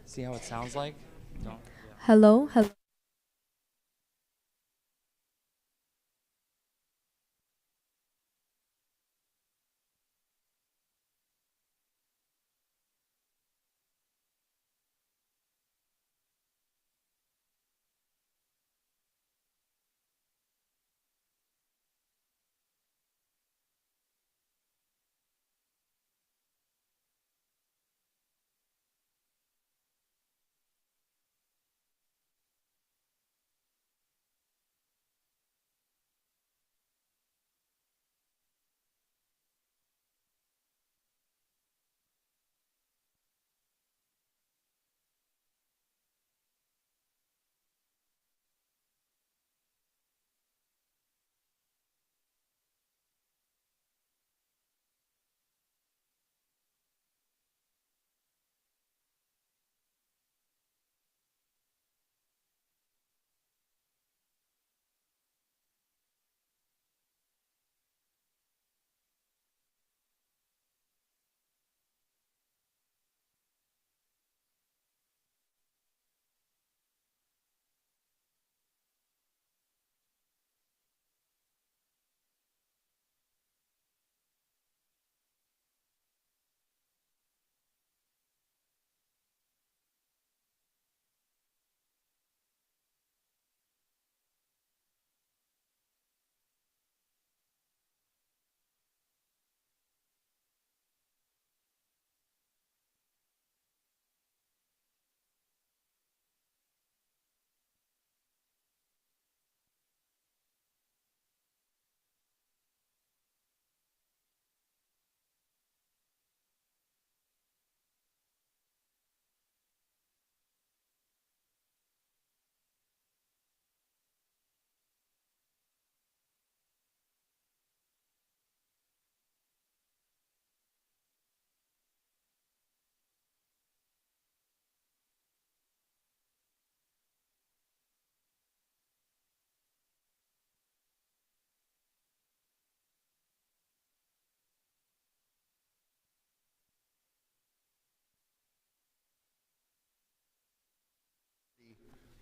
See how it sounds like? Don't. Hello, hello.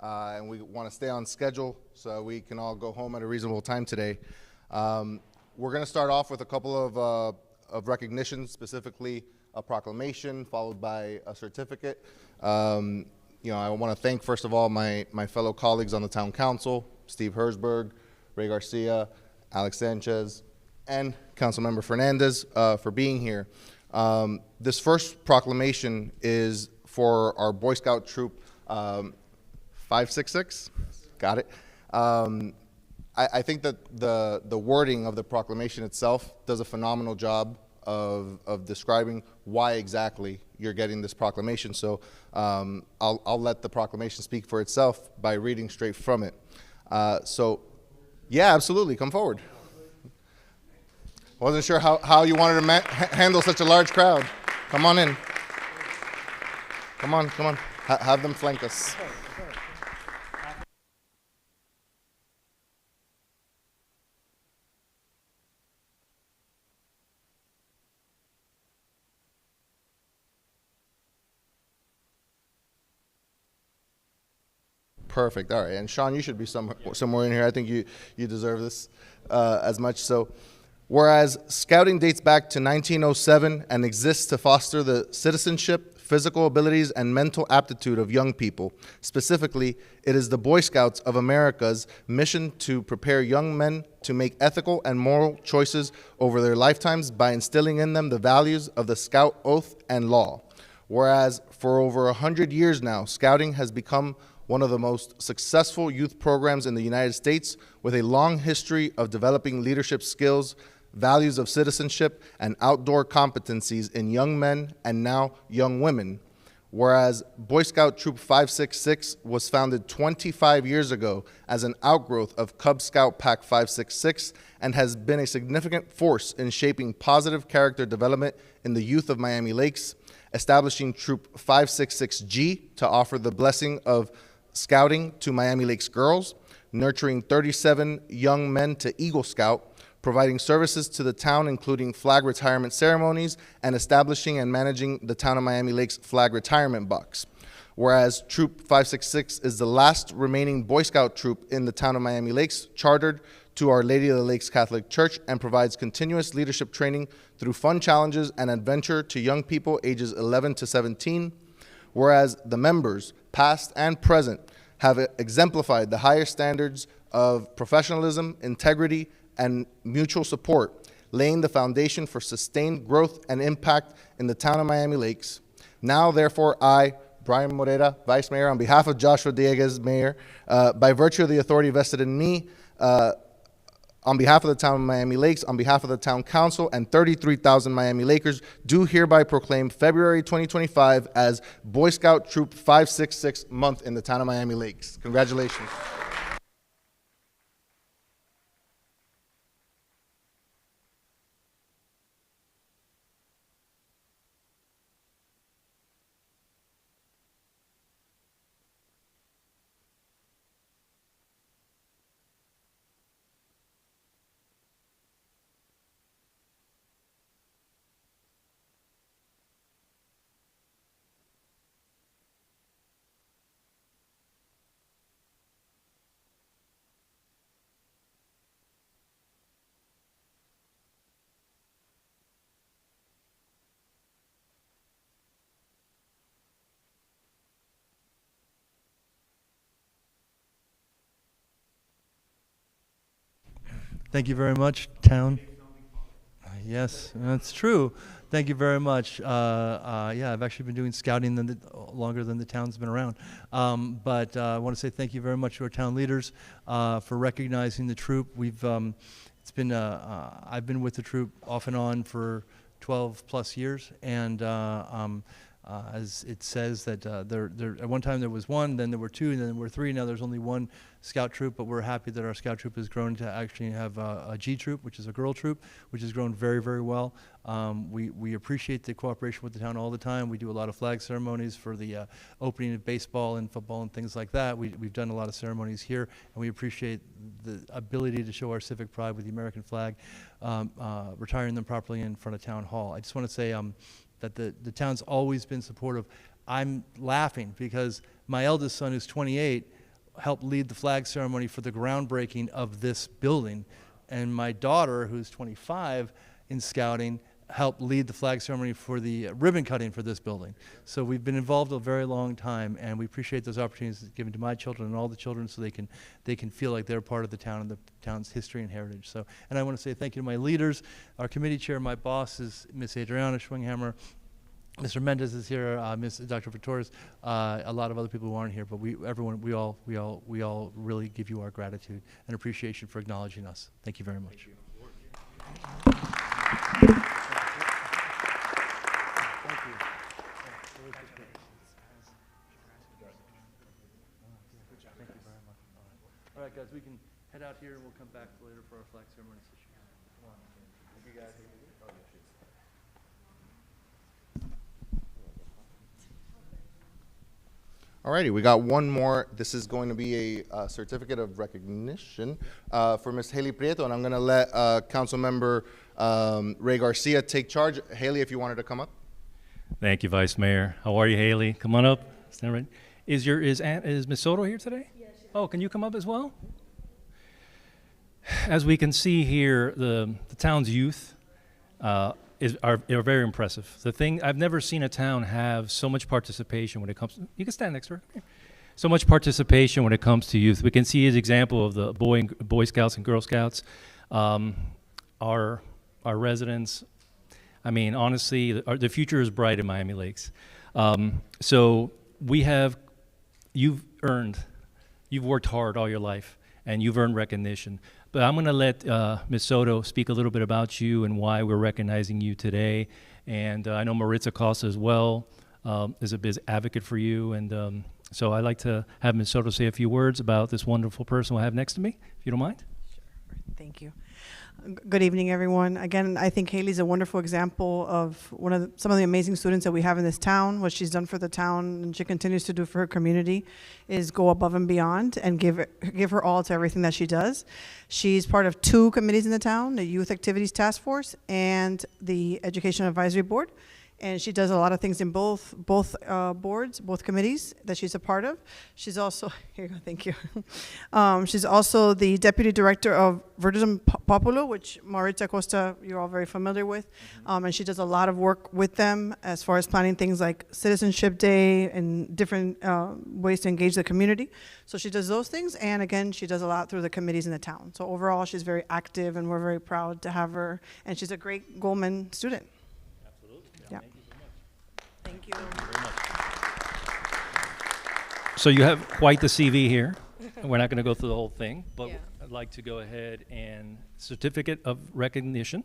And we want to stay on schedule so we can all go home at a reasonable time today. We're going to start off with a couple of recognitions, specifically a proclamation followed by a certificate. I want to thank, first of all, my fellow colleagues on the town council, Steve Herzberg, Ray Garcia, Alex Sanchez, and Councilmember Fernandez for being here. This first proclamation is for our Boy Scout troop 566. Got it. I think that the wording of the proclamation itself does a phenomenal job of describing why exactly you're getting this proclamation. So I'll let the proclamation speak for itself by reading straight from it. Yeah, absolutely, come forward. Wasn't sure how you wanted to handle such a large crowd. Come on in. Come on. Have them flank us. Perfect. All right. And Sean, you should be somewhere in here. I think you deserve this as much. So, whereas scouting dates back to 1907 and exists to foster the citizenship, physical abilities, and mental aptitude of young people. Specifically, it is the Boy Scouts of America's mission to prepare young men to make ethical and moral choices over their lifetimes by instilling in them the values of the Scout oath and law. Whereas for over 100 years now, Scouting has become one of the most successful youth programs in the United States, with a long history of developing leadership skills, values of citizenship, and outdoor competencies in young men and now young women. Whereas Boy Scout Troop 566 was founded 25 years ago as an outgrowth of Cub Scout Pack 566 and has been a significant force in shaping positive character development in the youth of Miami Lakes, establishing Troop 566G to offer the blessing of Scouting to Miami Lakes girls, nurturing 37 young men to Eagle Scout, providing services to the town including flag retirement ceremonies, and establishing and managing the Town of Miami Lakes Flag Retirement Box. Whereas Troop 566 is the last remaining Boy Scout troop in the town of Miami Lakes, chartered to Our Lady of the Lakes Catholic Church, and provides continuous leadership training through fun challenges and adventure to young people ages 11 to 17. Whereas the members, past and present, have exemplified the higher standards of professionalism, integrity, and mutual support, laying the foundation for sustained growth and impact in the town of Miami Lakes. Now, therefore, I, Brian Morera, Vice Mayor, on behalf of Joshua Dieguez, Mayor, by virtue of the authority vested in me, on behalf of the town of Miami Lakes, on behalf of the town council, and 33,000 Miami Lakers, do hereby proclaim February 2025 as Boy Scout Troop 566 month in the town of Miami Lakes. Congratulations. Thank you very much, town. Yes, that's true. Thank you very much. Yeah, I've actually been doing scouting longer than the town's been around. But I want to say thank you very much to our town leaders for recognizing the troop. It's been I've been with the troop off and on for 12 plus years, and as it says that there at one time there was one, then there were two, and then there were three. Now there's only one scout troop, but we're happy that our scout troop has grown to actually have a G troop, which is a girl troop, which has grown very, very well. We appreciate the cooperation with the town all the time. We do a lot of flag ceremonies for the opening of baseball and football and things like that. We've done a lot of ceremonies here, and we appreciate the ability to show our civic pride with the American flag, retiring them properly in front of Town Hall. I just want to say that the town's always been supportive. I'm laughing because my eldest son, who's 28, helped lead the flag ceremony for the groundbreaking of this building, and my daughter, who's 25 in scouting, helped lead the flag ceremony for the ribbon cutting for this building. So we've been involved a very long time, and we appreciate those opportunities given to my children and all the children, so they can feel like they're part of the town and the town's history and heritage. So, and I want to say thank you to my leaders, our committee chair, my boss is Miss Adriana Schwinghammer. Mr. Mendez is here, Dr. Victorious, a lot of other people who aren't here, but we all really give you our gratitude and appreciation for acknowledging us. Thank you very much. All right, guys, we can head out here and we'll come back later for our flag ceremony session. Alrighty, we got one more. This is going to be a certificate of recognition for Ms. Haley Prieto, and I'm going to let Council Member Ray Garcia take charge. Haley, if you wanted to come up. Thank you, Vice Mayor. How are you, Haley? Come on up. Stand right. Is Ms. Soto here today? Yes. Oh, can you come up as well? As we can see here, the town's youth are very impressive. The thing, I've never seen a town have so much participation when it comes to, you can stand next to her. So much participation when it comes to youth. We can see his example of the Boy Scouts and Girl Scouts. Our residents, I mean, honestly, the future is bright in Miami Lakes. So you've worked hard all your life, and you've earned recognition. But I'm going to let Ms. Soto speak a little bit about you and why we're recognizing you today. And I know Maritza Costa as well is a big advocate for you. And so I'd like to have Ms. Soto say a few words about this wonderful person we'll have next to me, if you don't mind. Sure. Thank you. Good evening, everyone. Again, I think Haley's a wonderful example of some of the amazing students that we have in this town. What she's done for the town, and she continues to do for her community, is go above and beyond and give her all to everything that she does. She's part of 2 committees in the town, the Youth Activities Task Force and the Education Advisory Board. and she does a lot of things in both boards, both committees that she's a part of. She's also here you go, thank you. She's also the deputy director of Vertism Populo, which Maritza Costa you're all very familiar with, and she does a lot of work with them as far as planning things like Citizenship Day and different ways to engage the community. So she does those things, and again, she does a lot through the committees in the town. So overall, she's very active, and we're very proud to have her, and she's a great Goldman student. Yeah. Thank you. So you have quite the CV here. We're not going to go through the whole thing, but Yeah. I'd like to go ahead and certificate of recognition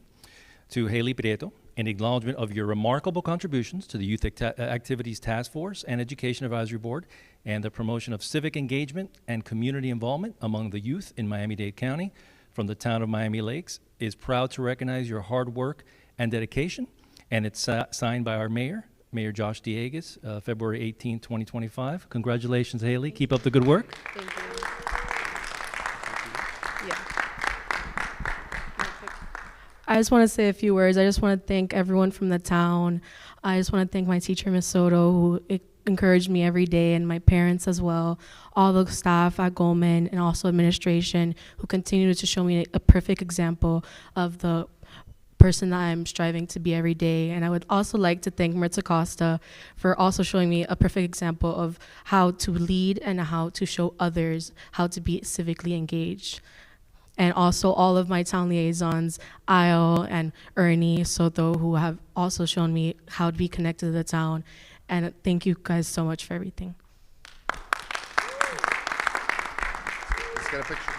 to Haley Prieto in acknowledgement of your remarkable contributions to the Youth Activities Task Force and Education Advisory Board and the promotion of civic engagement and community involvement among the youth in Miami-Dade County from the town of Miami Lakes is proud to recognize your hard work and dedication, and it's signed by our mayor, Mayor Josh Diegues, February 18, 2025. Congratulations, Haley. Keep up the good work. Thank you. Yeah. I just want to say a few words. I just want to thank everyone from the town. I just want to thank my teacher, Ms. Soto, who encouraged me every day, and my parents as well, all the staff at Goldman and also administration who continue to show me a perfect example of the person that I'm striving to be every day. And I would also like to thank Maritza Costa for also showing me a perfect example of how to lead and how to show others how to be civically engaged. And also all of my town liaisons, Io and Ernie Soto, who have also shown me how to be connected to the town. And thank you guys so much for everything. Let's get a picture.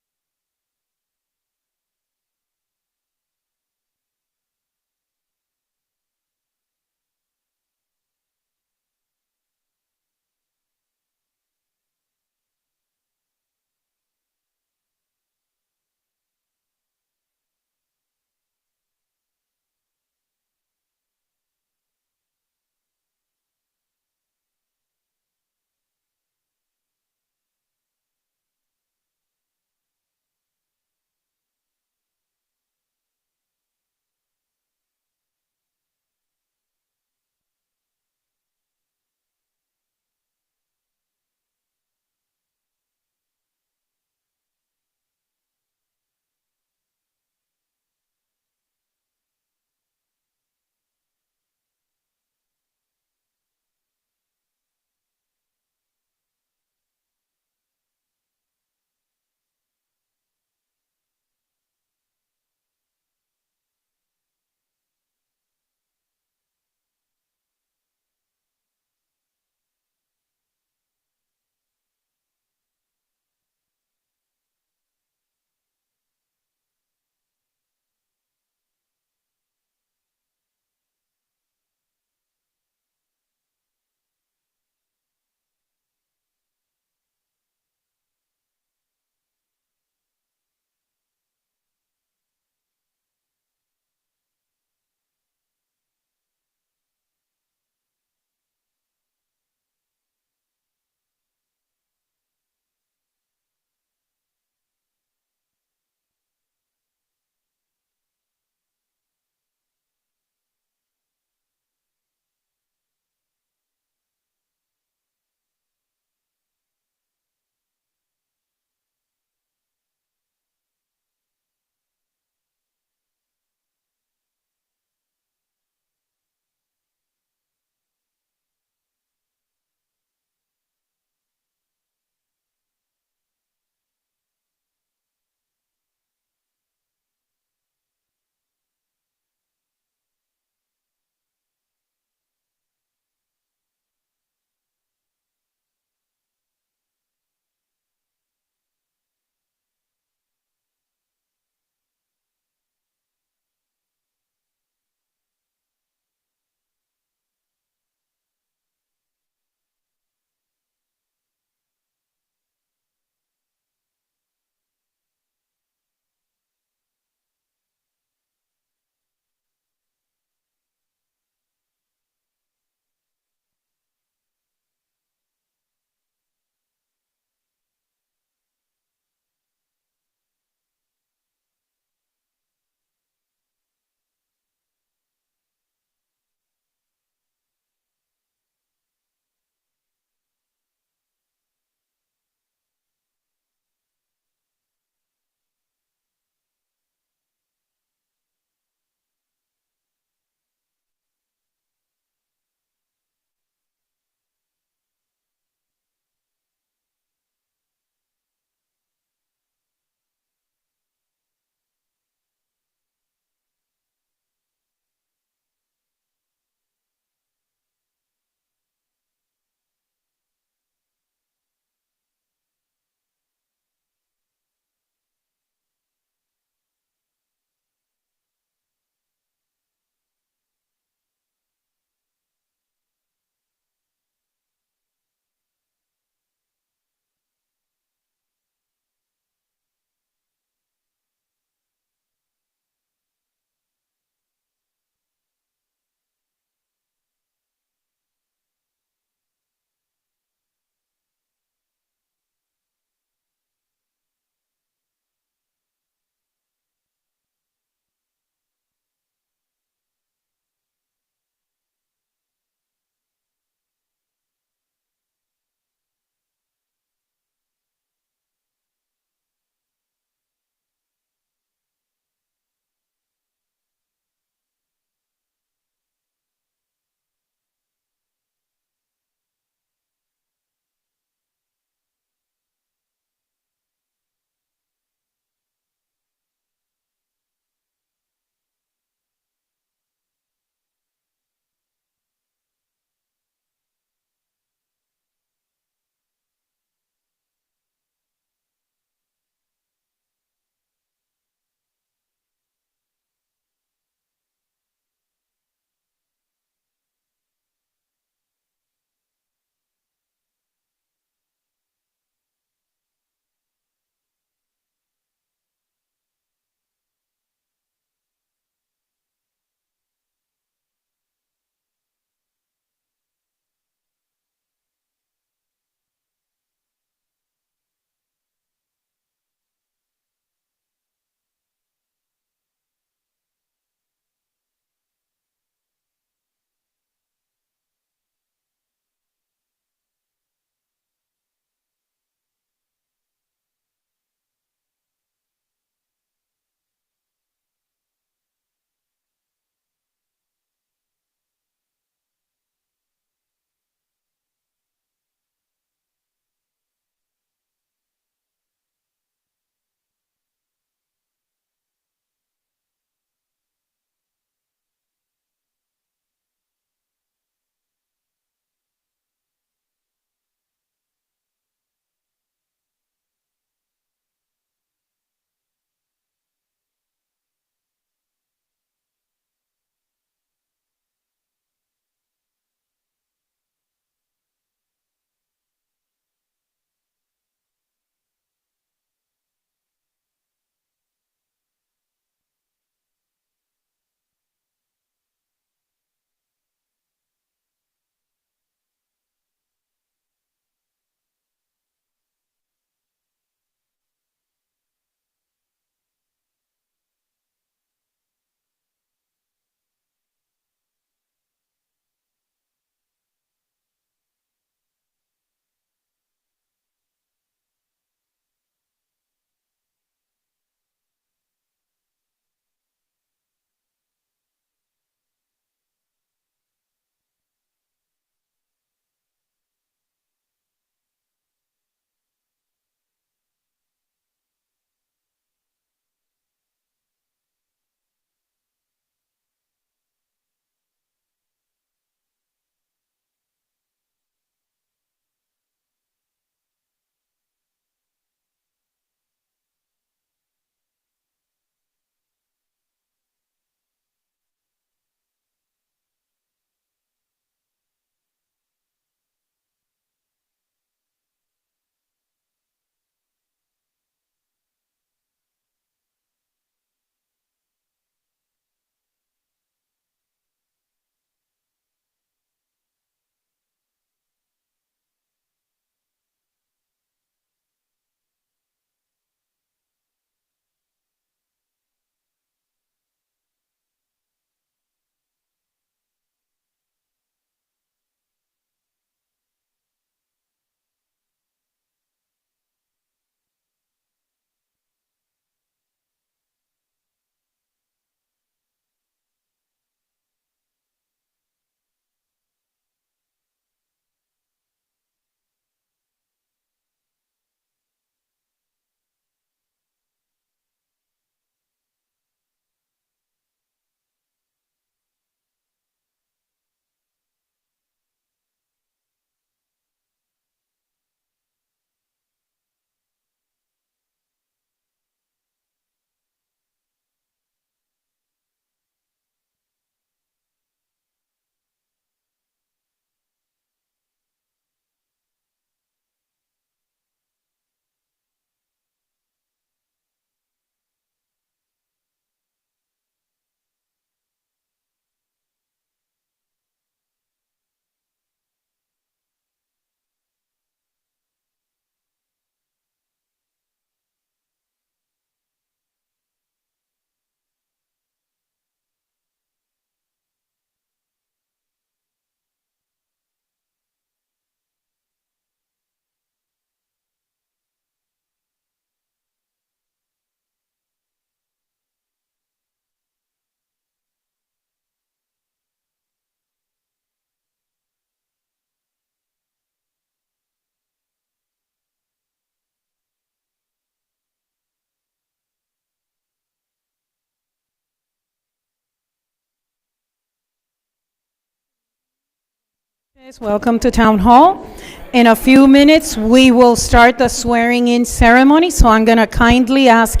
Yes, welcome to Town Hall. In a few minutes, we will start the swearing-in ceremony, so I'm going to kindly ask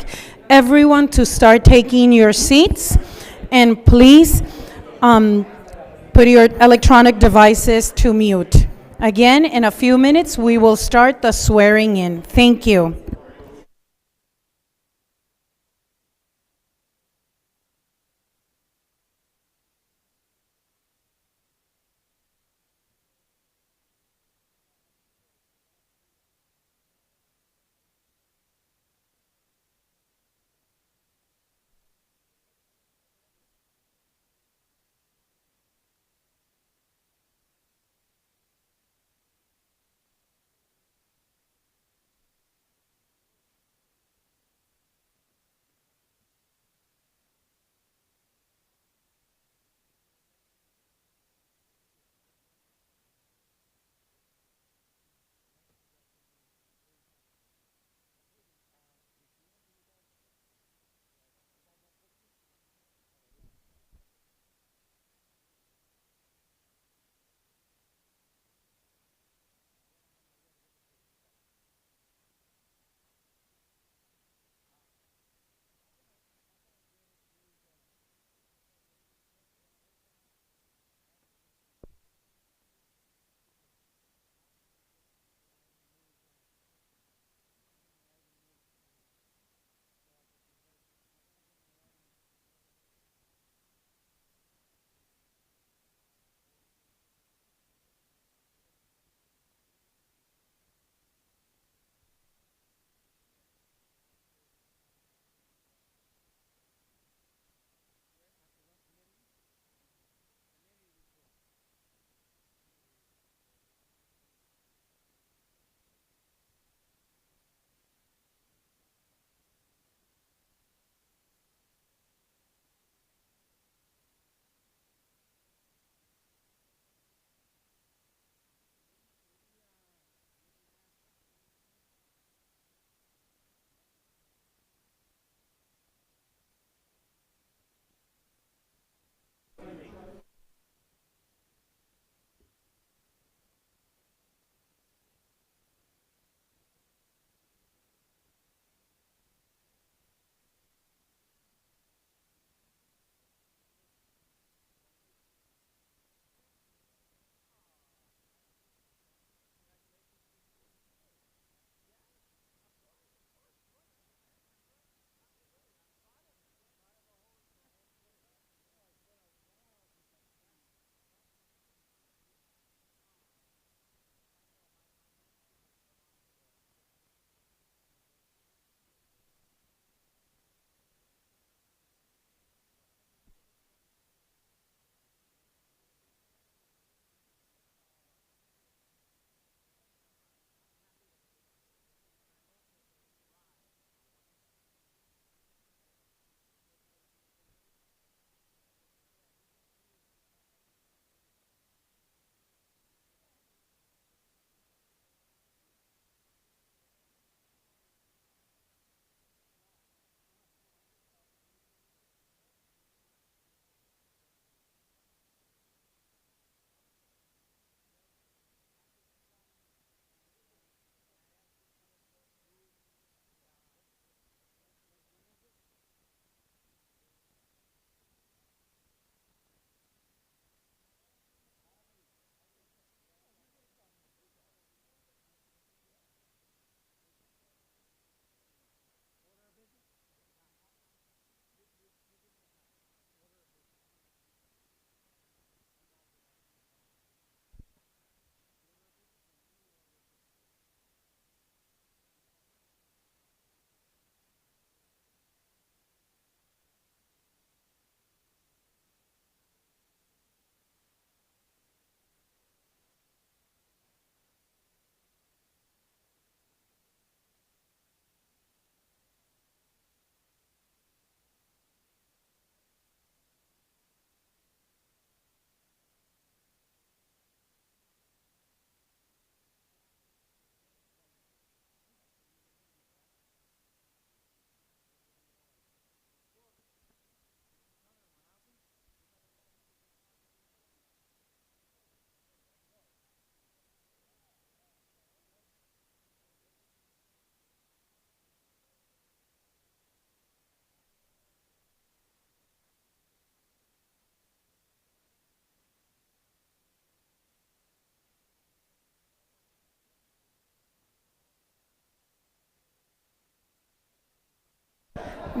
everyone to start taking your seats, and please put your electronic devices to mute. Again, in a few minutes, we will start the swearing-in. Thank you.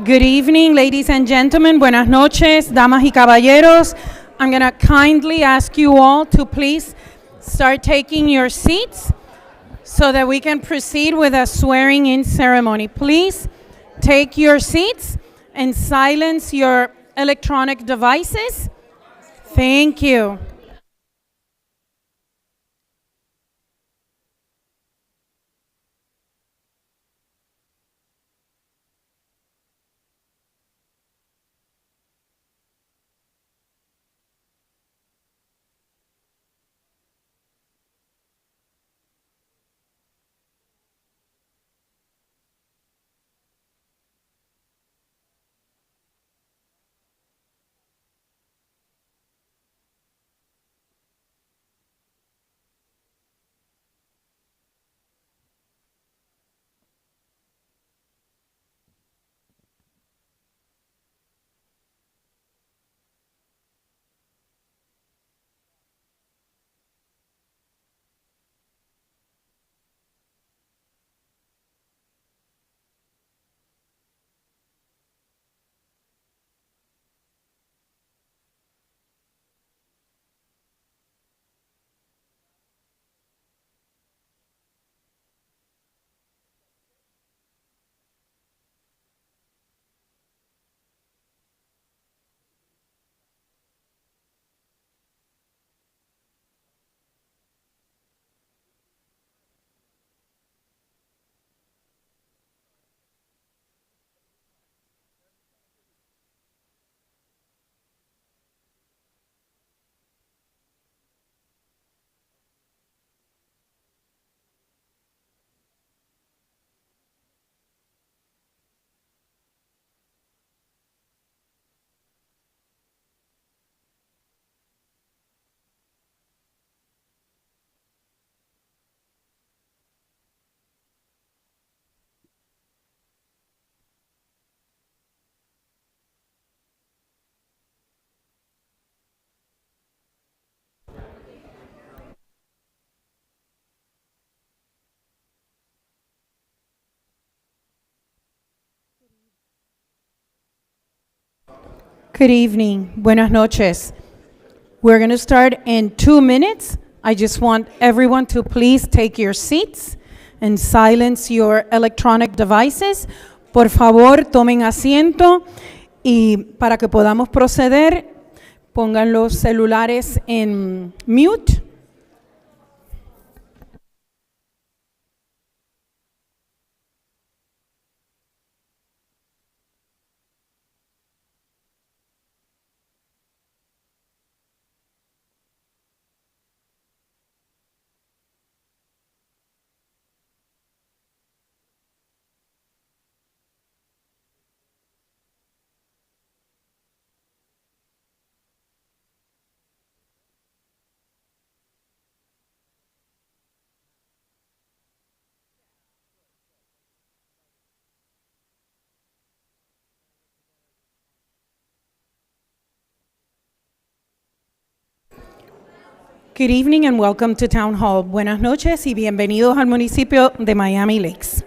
Good evening, ladies and gentlemen. Buenas noches, damas y caballeros. I'm going to kindly ask you all to please start taking your seats so that we can proceed with a swearing-in ceremony. Please take your seats and silence your electronic devices. Thank you. Good evening. Buenas noches. We're going to start in 2 minutes. I just want everyone to please take your seats and silence your electronic devices. Por favor, tomen asiento y para que podamos proceder, pongan los celulares en mute. Good evening and welcome to Town Hall. Buenas noches y bienvenidos al municipio de Miami Lakes.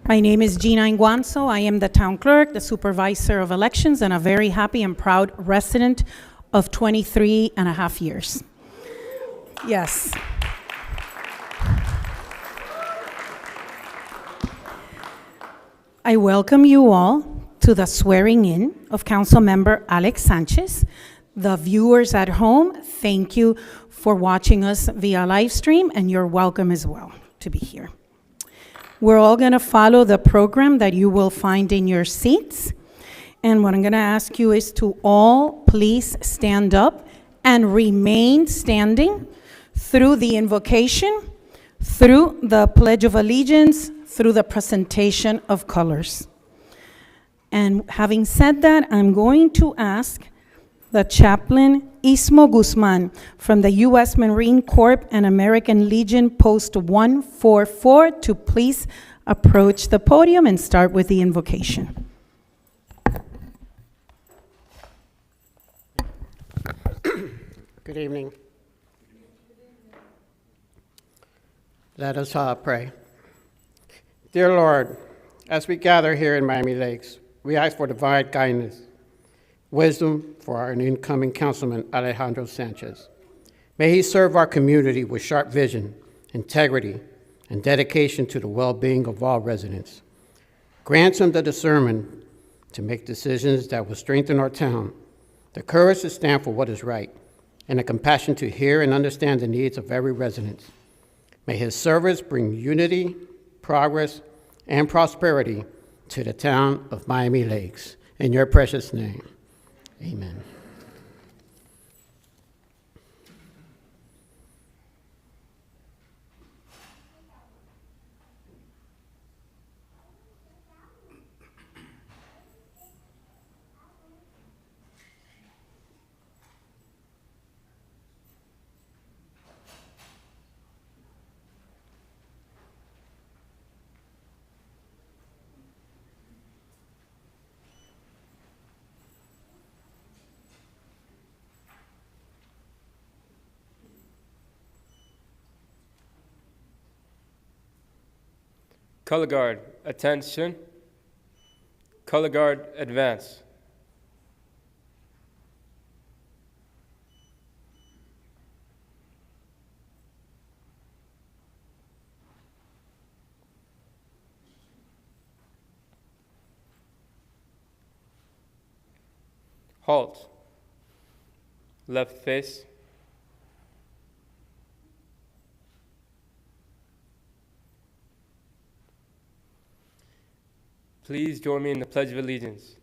My name is Gina Inguanzo. I am the town clerk, the supervisor of elections, and a very happy and proud resident of 23 and a half years. Yes. I welcome you all to the swearing in of Councilmember Alex Sanchez. The viewers at home, thank you for watching us via live stream, and you're welcome as well to be here. We're all going to follow the program that you will find in your seats. And what I'm going to ask you is to all please stand up and remain standing through the invocation, through the Pledge of Allegiance, through the presentation of colors. And having said that, I'm going to ask the chaplain Ismo Guzman from the U.S. Marine Corps and American Legion Post 144 to please approach the podium and start with the invocation. Good evening. Let us pray. Dear Lord, as we gather here in Miami Lakes, we ask for divine guidance, wisdom for our incoming councilman, Alejandro Sanchez. May he serve our community with sharp vision, integrity, and dedication to the well-being of all residents. Grant him the discernment to make decisions that will strengthen our town, the courage to stand for what is right, and the compassion to hear and understand the needs of every resident. May his service bring unity, progress, and prosperity to the town of Miami Lakes. In your precious name, amen. Color guard, attention. Color guard, advance. Halt. Left face. Please join me in the Pledge of Allegiance.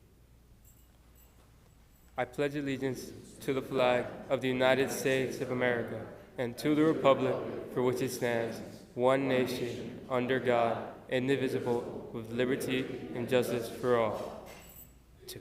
I pledge allegiance to the flag of the United States of America and to the republic for which it stands, one nation, under God, indivisible, with liberty and justice for all. Two.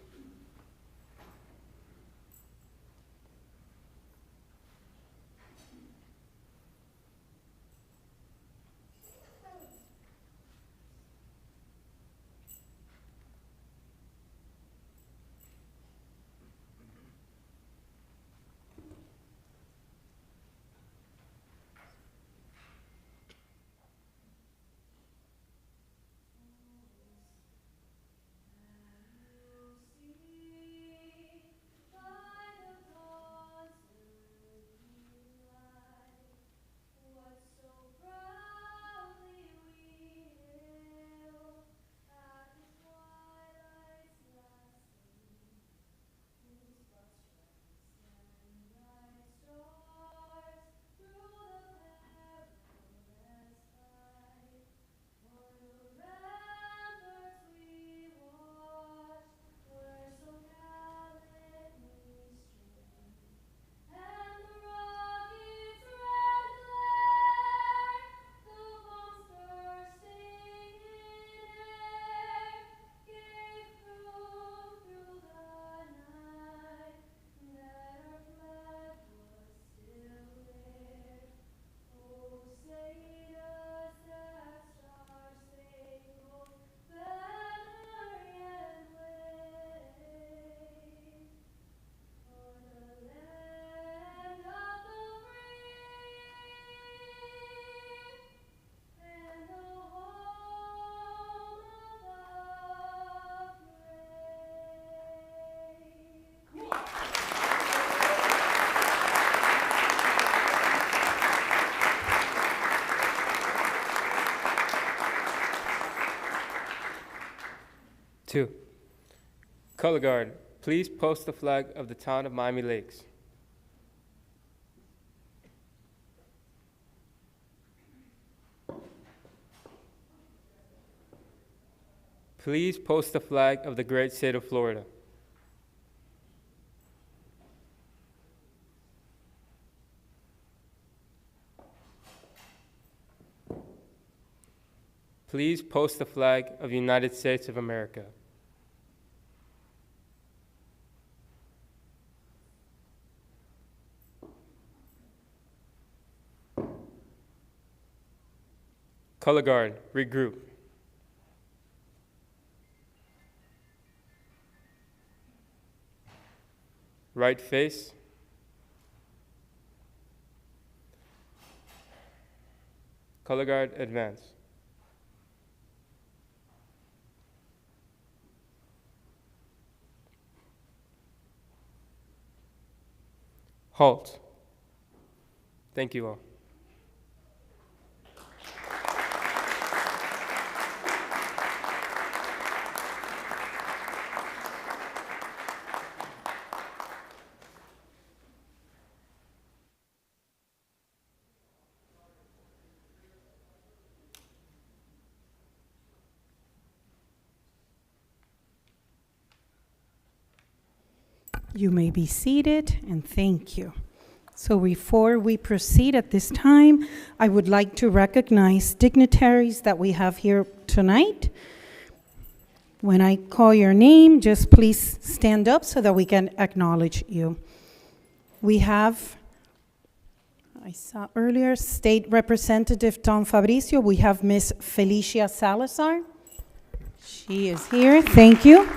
Two. Color guard, please post the flag of the town of Miami Lakes. Please post the flag of the great state of Florida. Please post the flag of the United States of America. Color guard, regroup. Right face. Color guard, advance. Halt. Thank you all. You may be seated, and thank you. So before we proceed at this time, I would like to recognize dignitaries that we have here tonight. When I call your name, just please stand up so that we can acknowledge you. We have, I saw earlier, State Representative Tom Fabricio. We have Miss Felicia Salazar. She is here. Thank you.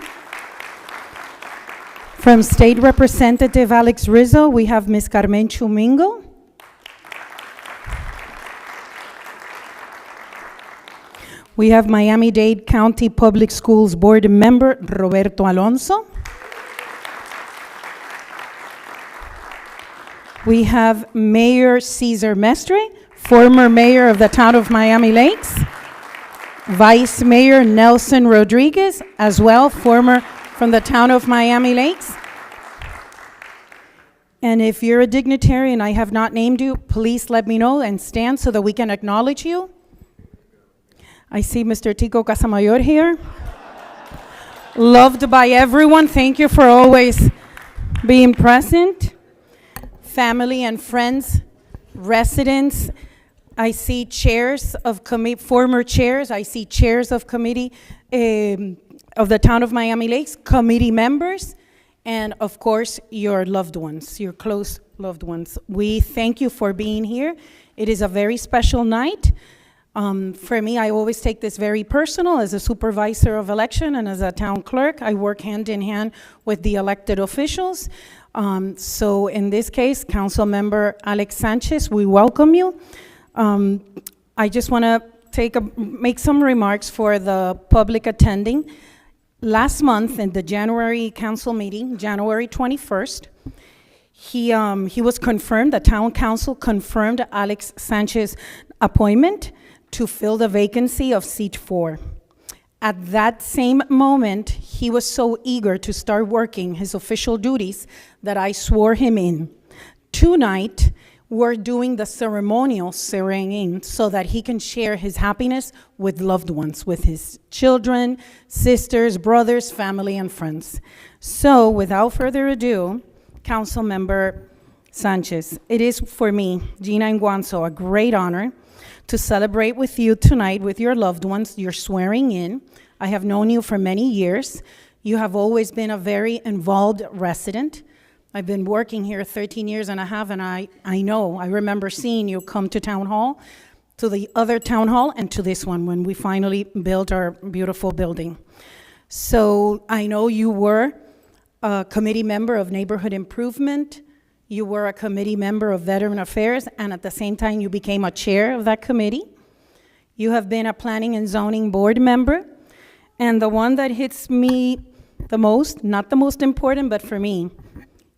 From State Representative Alex Rizzo, we have Ms. Carmen Chumingo. We have Miami-Dade County Public Schools Board Member Roberto Alonso. We have Mayor Cesar Mestre, former mayor of the town of Miami Lakes. Vice Mayor Nelson Rodriguez, as well, former from the town of Miami Lakes. And if you're a dignitary and I have not named you, please let me know and stand so that we can acknowledge you. I see Mr. Tico Casamayor here. Loved by everyone. Thank you for always being present. Family and friends, residents. I see chairs of former chairs. I see chairs of committee of the town of Miami Lakes, committee members, and of course, your loved ones, your close loved ones. We thank you for being here. It is a very special night. For me, I always take this very personal. As a supervisor of election and as a town clerk, I work hand in hand with the elected officials. So in this case, Council Member Alex Sanchez, we welcome you. I just want to make some remarks for the public attending. Last month in the January council meeting, January 21st, he was confirmed, the town council confirmed Alex Sanchez's appointment to fill the vacancy of seat 4. At that same moment, he was so eager to start working his official duties that I swore him in. Tonight, we're doing the ceremonial swearing in so that he can share his happiness with loved ones, with his children, sisters, brothers, family, and friends. So without further ado, Council Member Sanchez, it is for me, Gina Nguanzo, a great honor to celebrate with you tonight with your loved ones, your swearing in. I have known you for many years. You have always been a very involved resident. I've been working here 13 years and a half, and I remember seeing you come to Town Hall, to the other Town Hall, and to this one when we finally built our beautiful building. So I know you were a committee member of Neighborhood Improvement, you were a committee member of Veteran Affairs, and at the same time you became a chair of that committee. You have been a Planning and Zoning Board member, and the one that hits me the most, not the most important, but for me,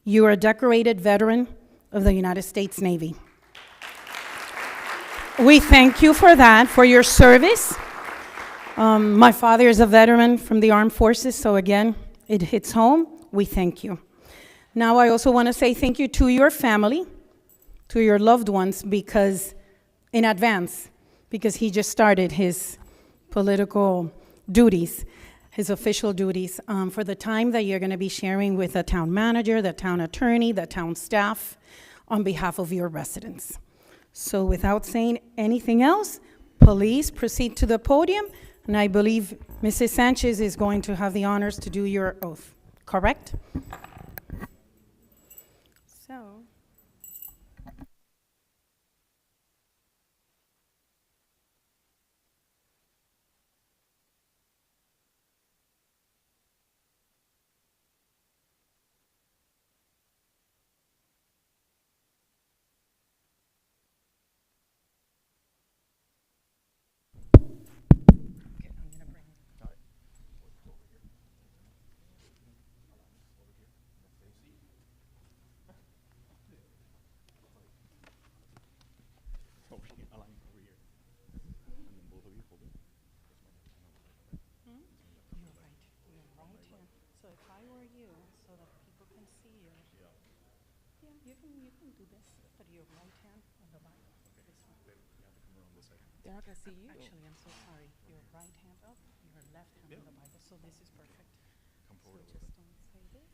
you are a decorated veteran of the United States Navy. We thank you for that, for your service. My father is a veteran from the Armed Forces, so again, it hits home. We thank you. Now, I also want to say thank you to your family, to your loved ones, because in advance, because he just started his political duties, his official duties, for the time that you're going to be sharing with the town manager, the town attorney, the town staff, on behalf of your residents. So without saying anything else, please proceed to the podium, and I believe Mrs. Sanchez is going to have the honors to do your oath, correct? So. lower you so that people can see you. Yeah, you can do this. Put your right hand on the Bible. This one. They're not gonna see you. Actually, I'm so sorry. Your right hand up, your left hand on the Bible. So this is perfect. Come forward. So just don't say this.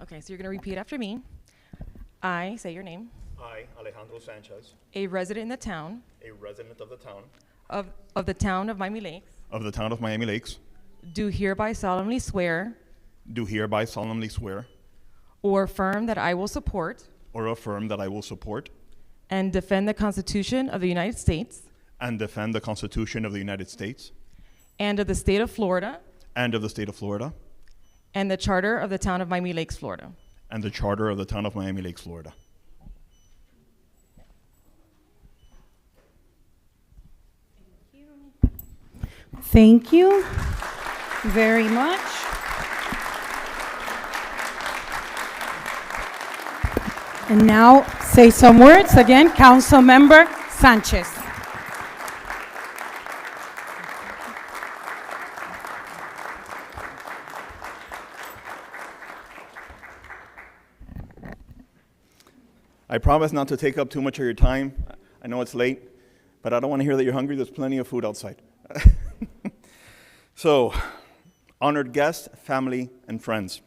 Okay, so you're going to repeat after me. I, say your name, I, Alejandro Sanchez, a resident in the town a resident of the town of the town of Miami Lakes, Miami Lakes, do hereby solemnly swear do hereby solemnly swear or affirm that I will support or affirm that I will support and defend the Constitution of the United States and defend the Constitution of the United States and of the state of Florida and of the state of Florida and the charter of the town of Miami Lakes, Florida. and the charter of the town of Miami Lakes, Florida. Thank you very much. And now say some words again, Councilmember Sanchez. I promise not to take up too much of your time. I know it's late, but I don't want to hear that you're hungry. There's plenty of food outside. So, honored guests, family, and friends,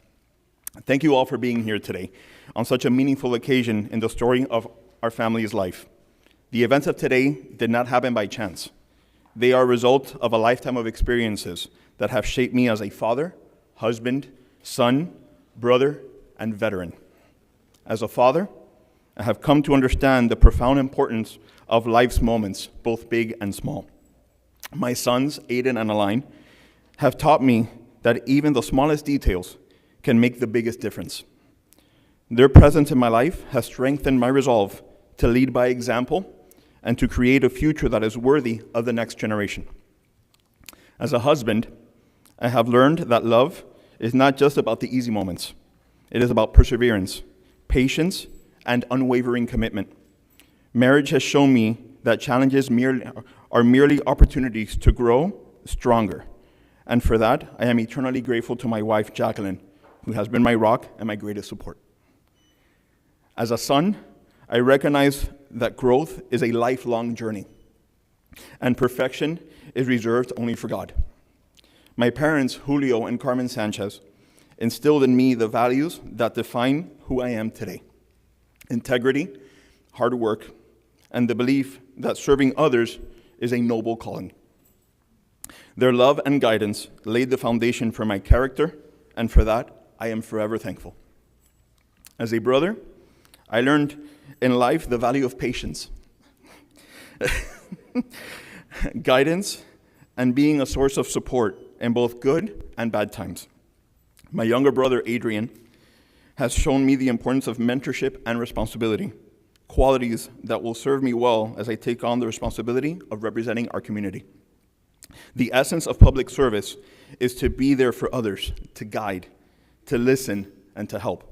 thank you all for being here today on such a meaningful occasion in the story of our family's life. The events of today did not happen by chance. They are a result of a lifetime of experiences that have shaped me as a father, husband, son, brother, and veteran. As a father, I have come to understand the profound importance of life's moments, both big and small. My sons, Aiden and Aline, have taught me that even the smallest details can make the biggest difference. Their presence in my life has strengthened my resolve to lead by example and to create a future that is worthy of the next generation. As a husband, I have learned that love is not just about the easy moments. It is about perseverance, patience, and unwavering commitment. Marriage has shown me that challenges are merely opportunities to grow stronger. And for that, I am eternally grateful to my wife, Jacqueline, who has been my rock and my greatest support. As a son, I recognize that growth is a lifelong journey, and perfection is reserved only for God. My parents, Julio and Carmen Sanchez, instilled in me the values that define who I am today: integrity, hard work, and the belief that serving others is a noble calling. Their love and guidance laid the foundation for my character, and for that, I am forever thankful. As a brother, I learned in life the value of patience, guidance, and being a source of support in both good and bad times. My younger brother, Adrian, has shown me the importance of mentorship and responsibility, qualities that will serve me well as I take on the responsibility of representing our community. The essence of public service is to be there for others, to guide, to listen, and to help,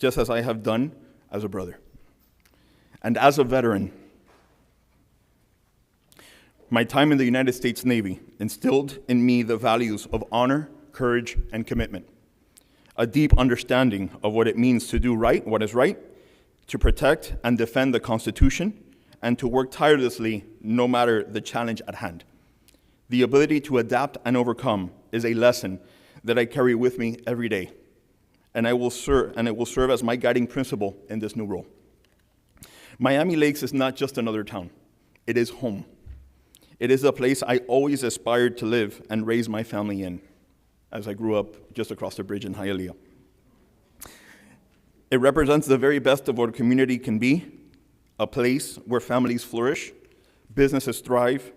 just as I have done as a brother. And as a veteran, my time in the United States Navy instilled in me the values of honor, courage, and commitment, a deep understanding of what it means to do right, what is right, to protect and defend the Constitution, and to work tirelessly no matter the challenge at hand. The ability to adapt and overcome is a lesson that I carry with me every day, and it will serve as my guiding principle in this new role. Miami Lakes is not just another town. It is home. It is a place I always aspired to live and raise my family in, as I grew up just across the bridge in Hialeah. It represents the very best of what a community can be, a place where families flourish, businesses thrive,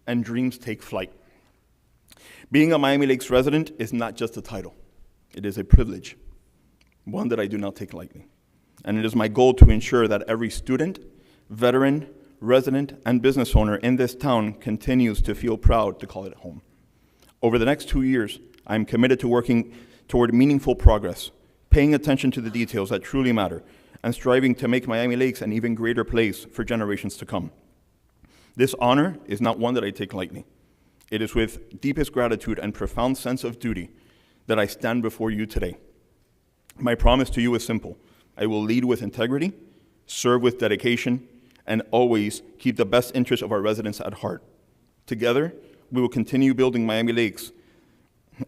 and dreams take flight. Being a Miami Lakes resident is not just a title. It is a privilege, one that I do not take lightly. And it is my goal to ensure that every student, veteran, resident, and business owner in this town continues to feel proud to call it home. Over the next 2 years, I am committed to working toward meaningful progress, paying attention to the details that truly matter, and striving to make Miami Lakes an even greater place for generations to come. This honor is not one that I take lightly. It is with deepest gratitude and profound sense of duty that I stand before you today. My promise to you is simple. I will lead with integrity, serve with dedication, and always keep the best interests of our residents at heart. Together, we will continue building Miami Lakes,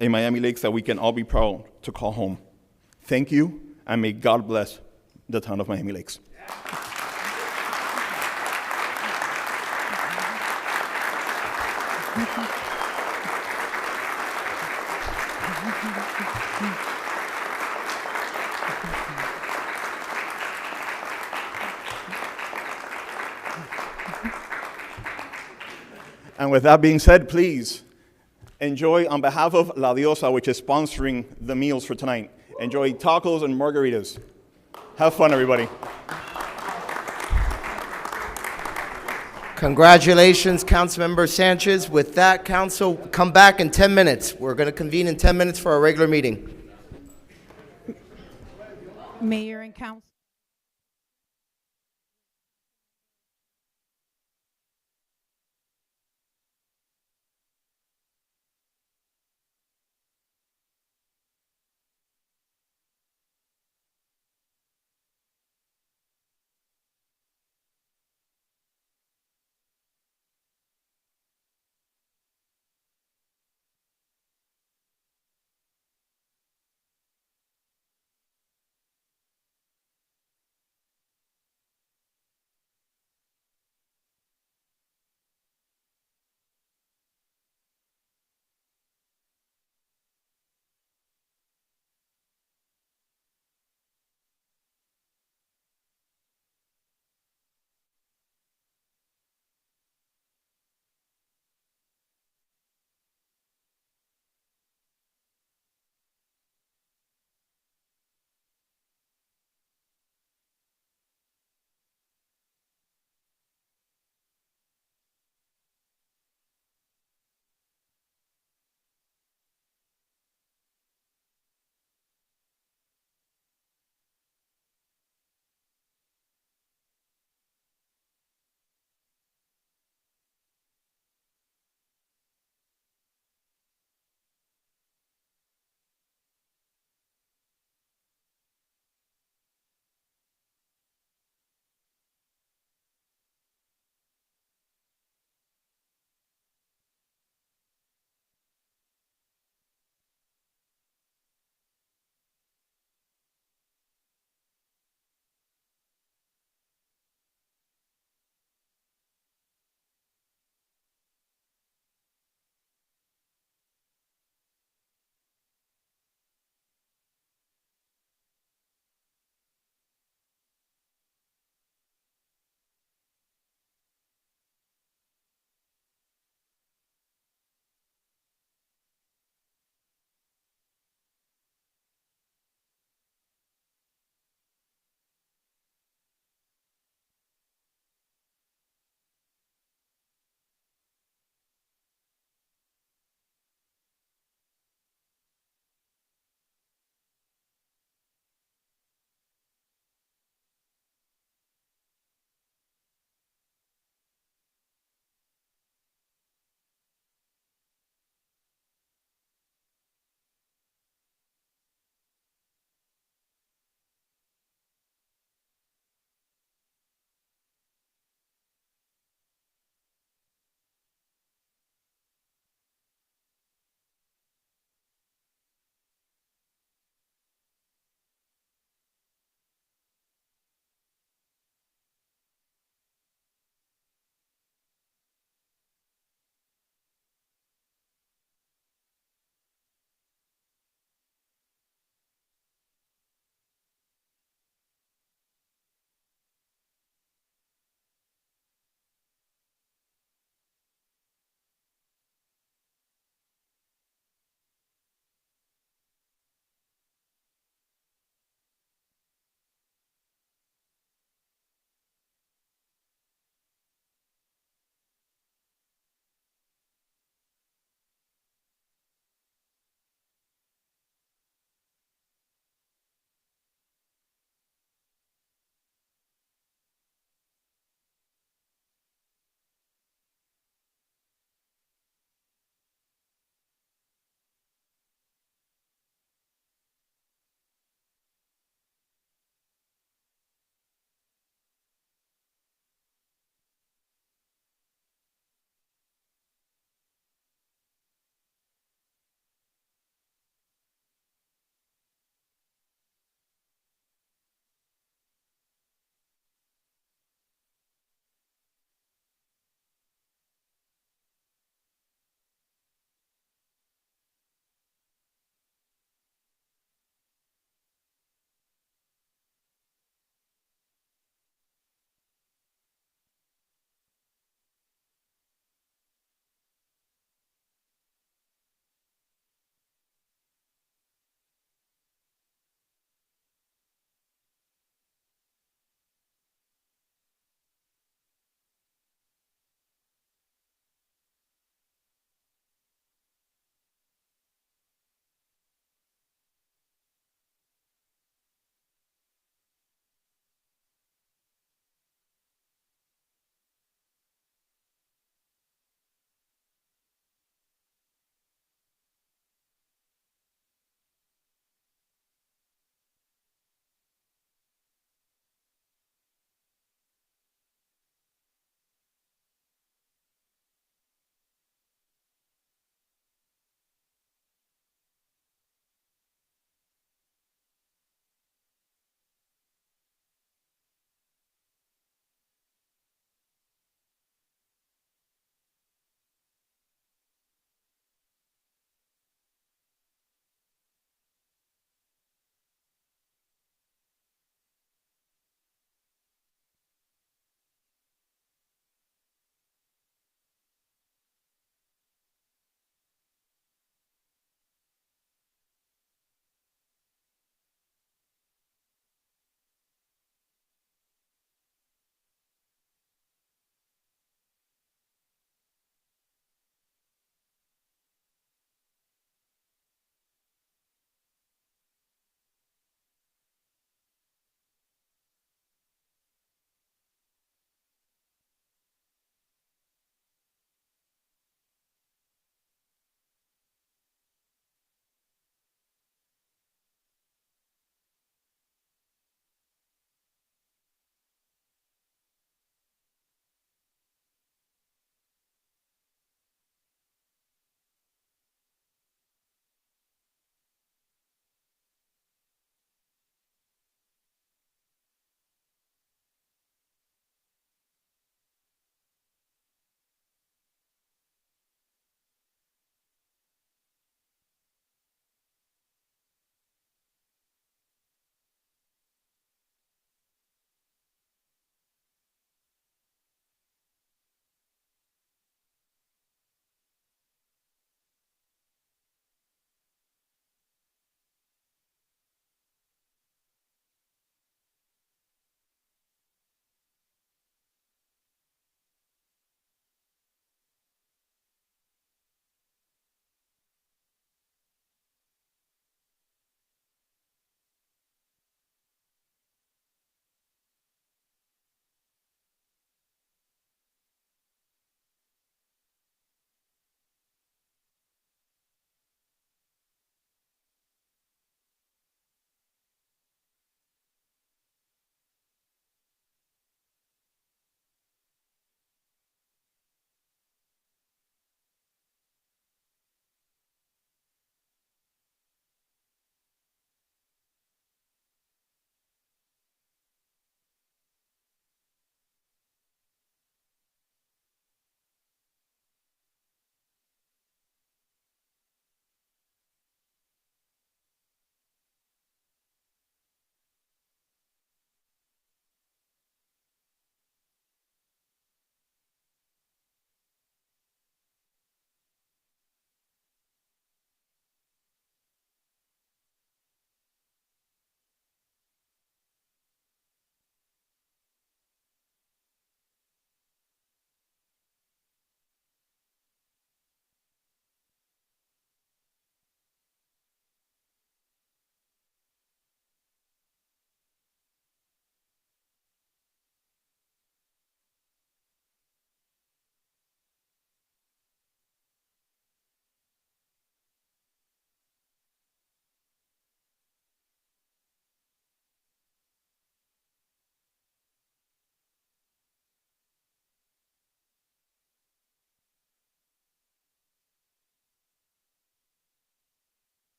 a Miami Lakes that we can all be proud to call home. Thank you, and may God bless the town of Miami Lakes. And with that being said, please enjoy, on behalf of La Diosa, which is sponsoring the meals for tonight, enjoy tacos and margaritas. Have fun, everybody. Congratulations, Councilmember Sanchez. With that, Council, come back in 10 minutes. We're going to convene in 10 minutes for our regular meeting. Mayor and Council.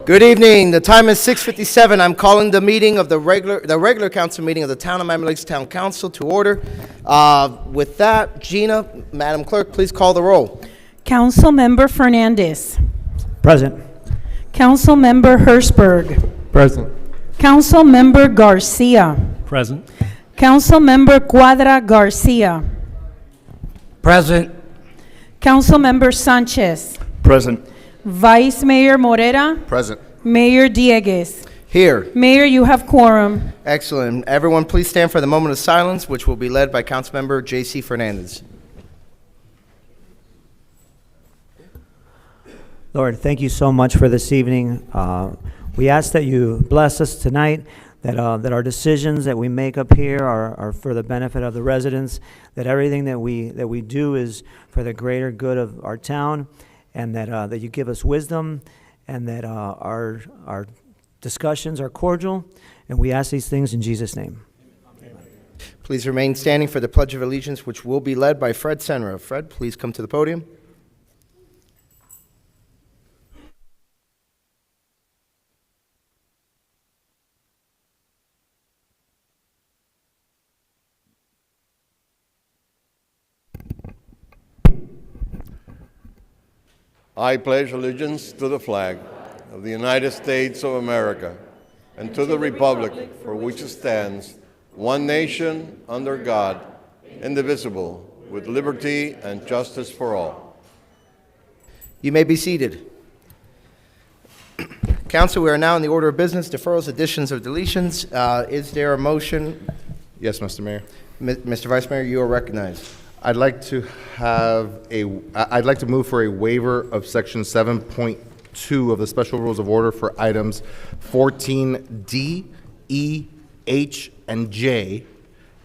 Good evening. The time is 6:57. I'm calling the meeting of the regular council meeting of the Town of Miami Lakes Town Council to order. With that, Gina, Madam Clerk, please call the roll. Councilmember Fernandez. Present. Councilmember Hertzberg. Present. Councilmember Garcia. Present. Councilmember Cuadra Garcia. Present. Councilmember Sanchez. Present. Vice Mayor Morera. Present. Mayor Dieguez. Here. Mayor, you have quorum. Excellent. Everyone, please stand for the moment of silence, which will be led by Councilmember J.C. Fernandez. Lord, thank you so much for this evening. We ask that you bless us tonight, that our decisions that we make up here are for the benefit of the residents, that everything that we do is for the greater good of our town, and that you give us wisdom, and that our discussions are cordial, and we ask these things in Jesus' name. Please remain standing for the Pledge of Allegiance, which will be led by Fred Senra. Fred, please come to the podium. I pledge allegiance to the flag of the United States of America and to the republic for which it stands, one nation, under God, indivisible, with liberty and justice for all. You may be seated. Council, we are now in the order of business, deferrals, additions, or deletions. Is there a motion? Yes, Mr. Mayor. Mr. Vice Mayor, you are recognized. I'd like to move for a waiver of section 7.2 of the special rules of order for items 14D, E, H, and J,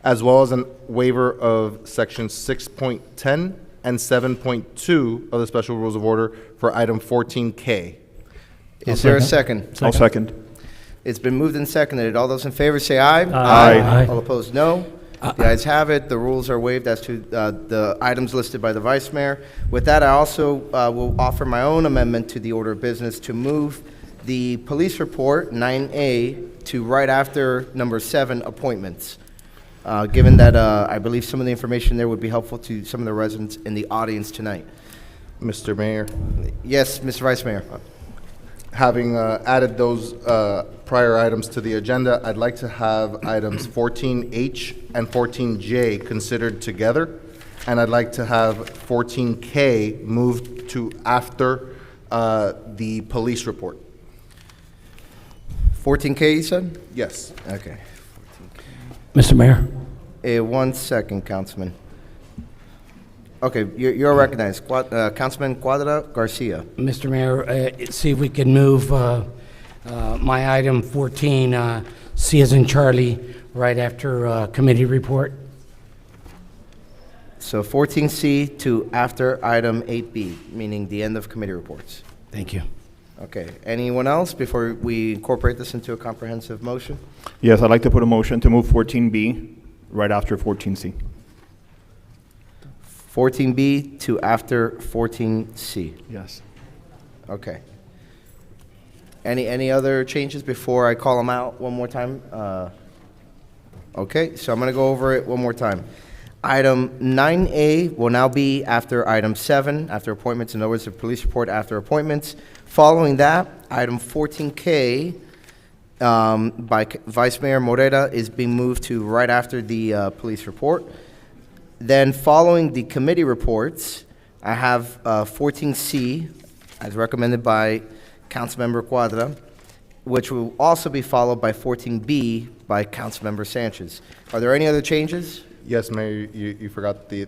as well as a waiver of section 6.10 and 7.2 of the special rules of order for item 14K. Is there a second? I'll second. It's been moved and seconded. All those in favor say aye. Aye. All opposed, no. The ayes have it. The rules are waived as to the items listed by the Vice Mayor. With that, I also will offer my own amendment to the order of business to move the police report, 9A, to right after number 7, appointments. Given that I believe some of the information there would be helpful to some of the residents in the audience tonight. Mr. Mayor. Yes, Mr. Vice Mayor. Having added those prior items to the agenda, I'd like to have items 14H and 14J considered together, and I'd like to have 14K moved to after the police report. 14K, you said? Yes. Okay. Mr. Mayor. 1 second, Councilman. Okay, you're recognized. Councilman Cuadra Garcia. Mr. Mayor, see if we can move my item 14, C as in Charlie, right after committee report. So 14C to after item 8B, meaning the end of committee reports. Thank you. Okay, anyone else before we incorporate this into a comprehensive motion? Yes, I'd like to put a motion to move 14B right after 14C. 14B to after 14C. Yes. Okay. Any other changes before I call them out one more time? Okay, so I'm going to go over it one more time. Item 9A will now be after item 7, after appointments. In other words, the police report after appointments. Following that, item 14K by Vice Mayor Morera is being moved to right after the police report. Then following the committee reports, I have 14C, as recommended by Councilmember Cuadra, which will also be followed by 14B by Councilmember Sanchez. Are there any other changes? Yes, Mayor, you forgot the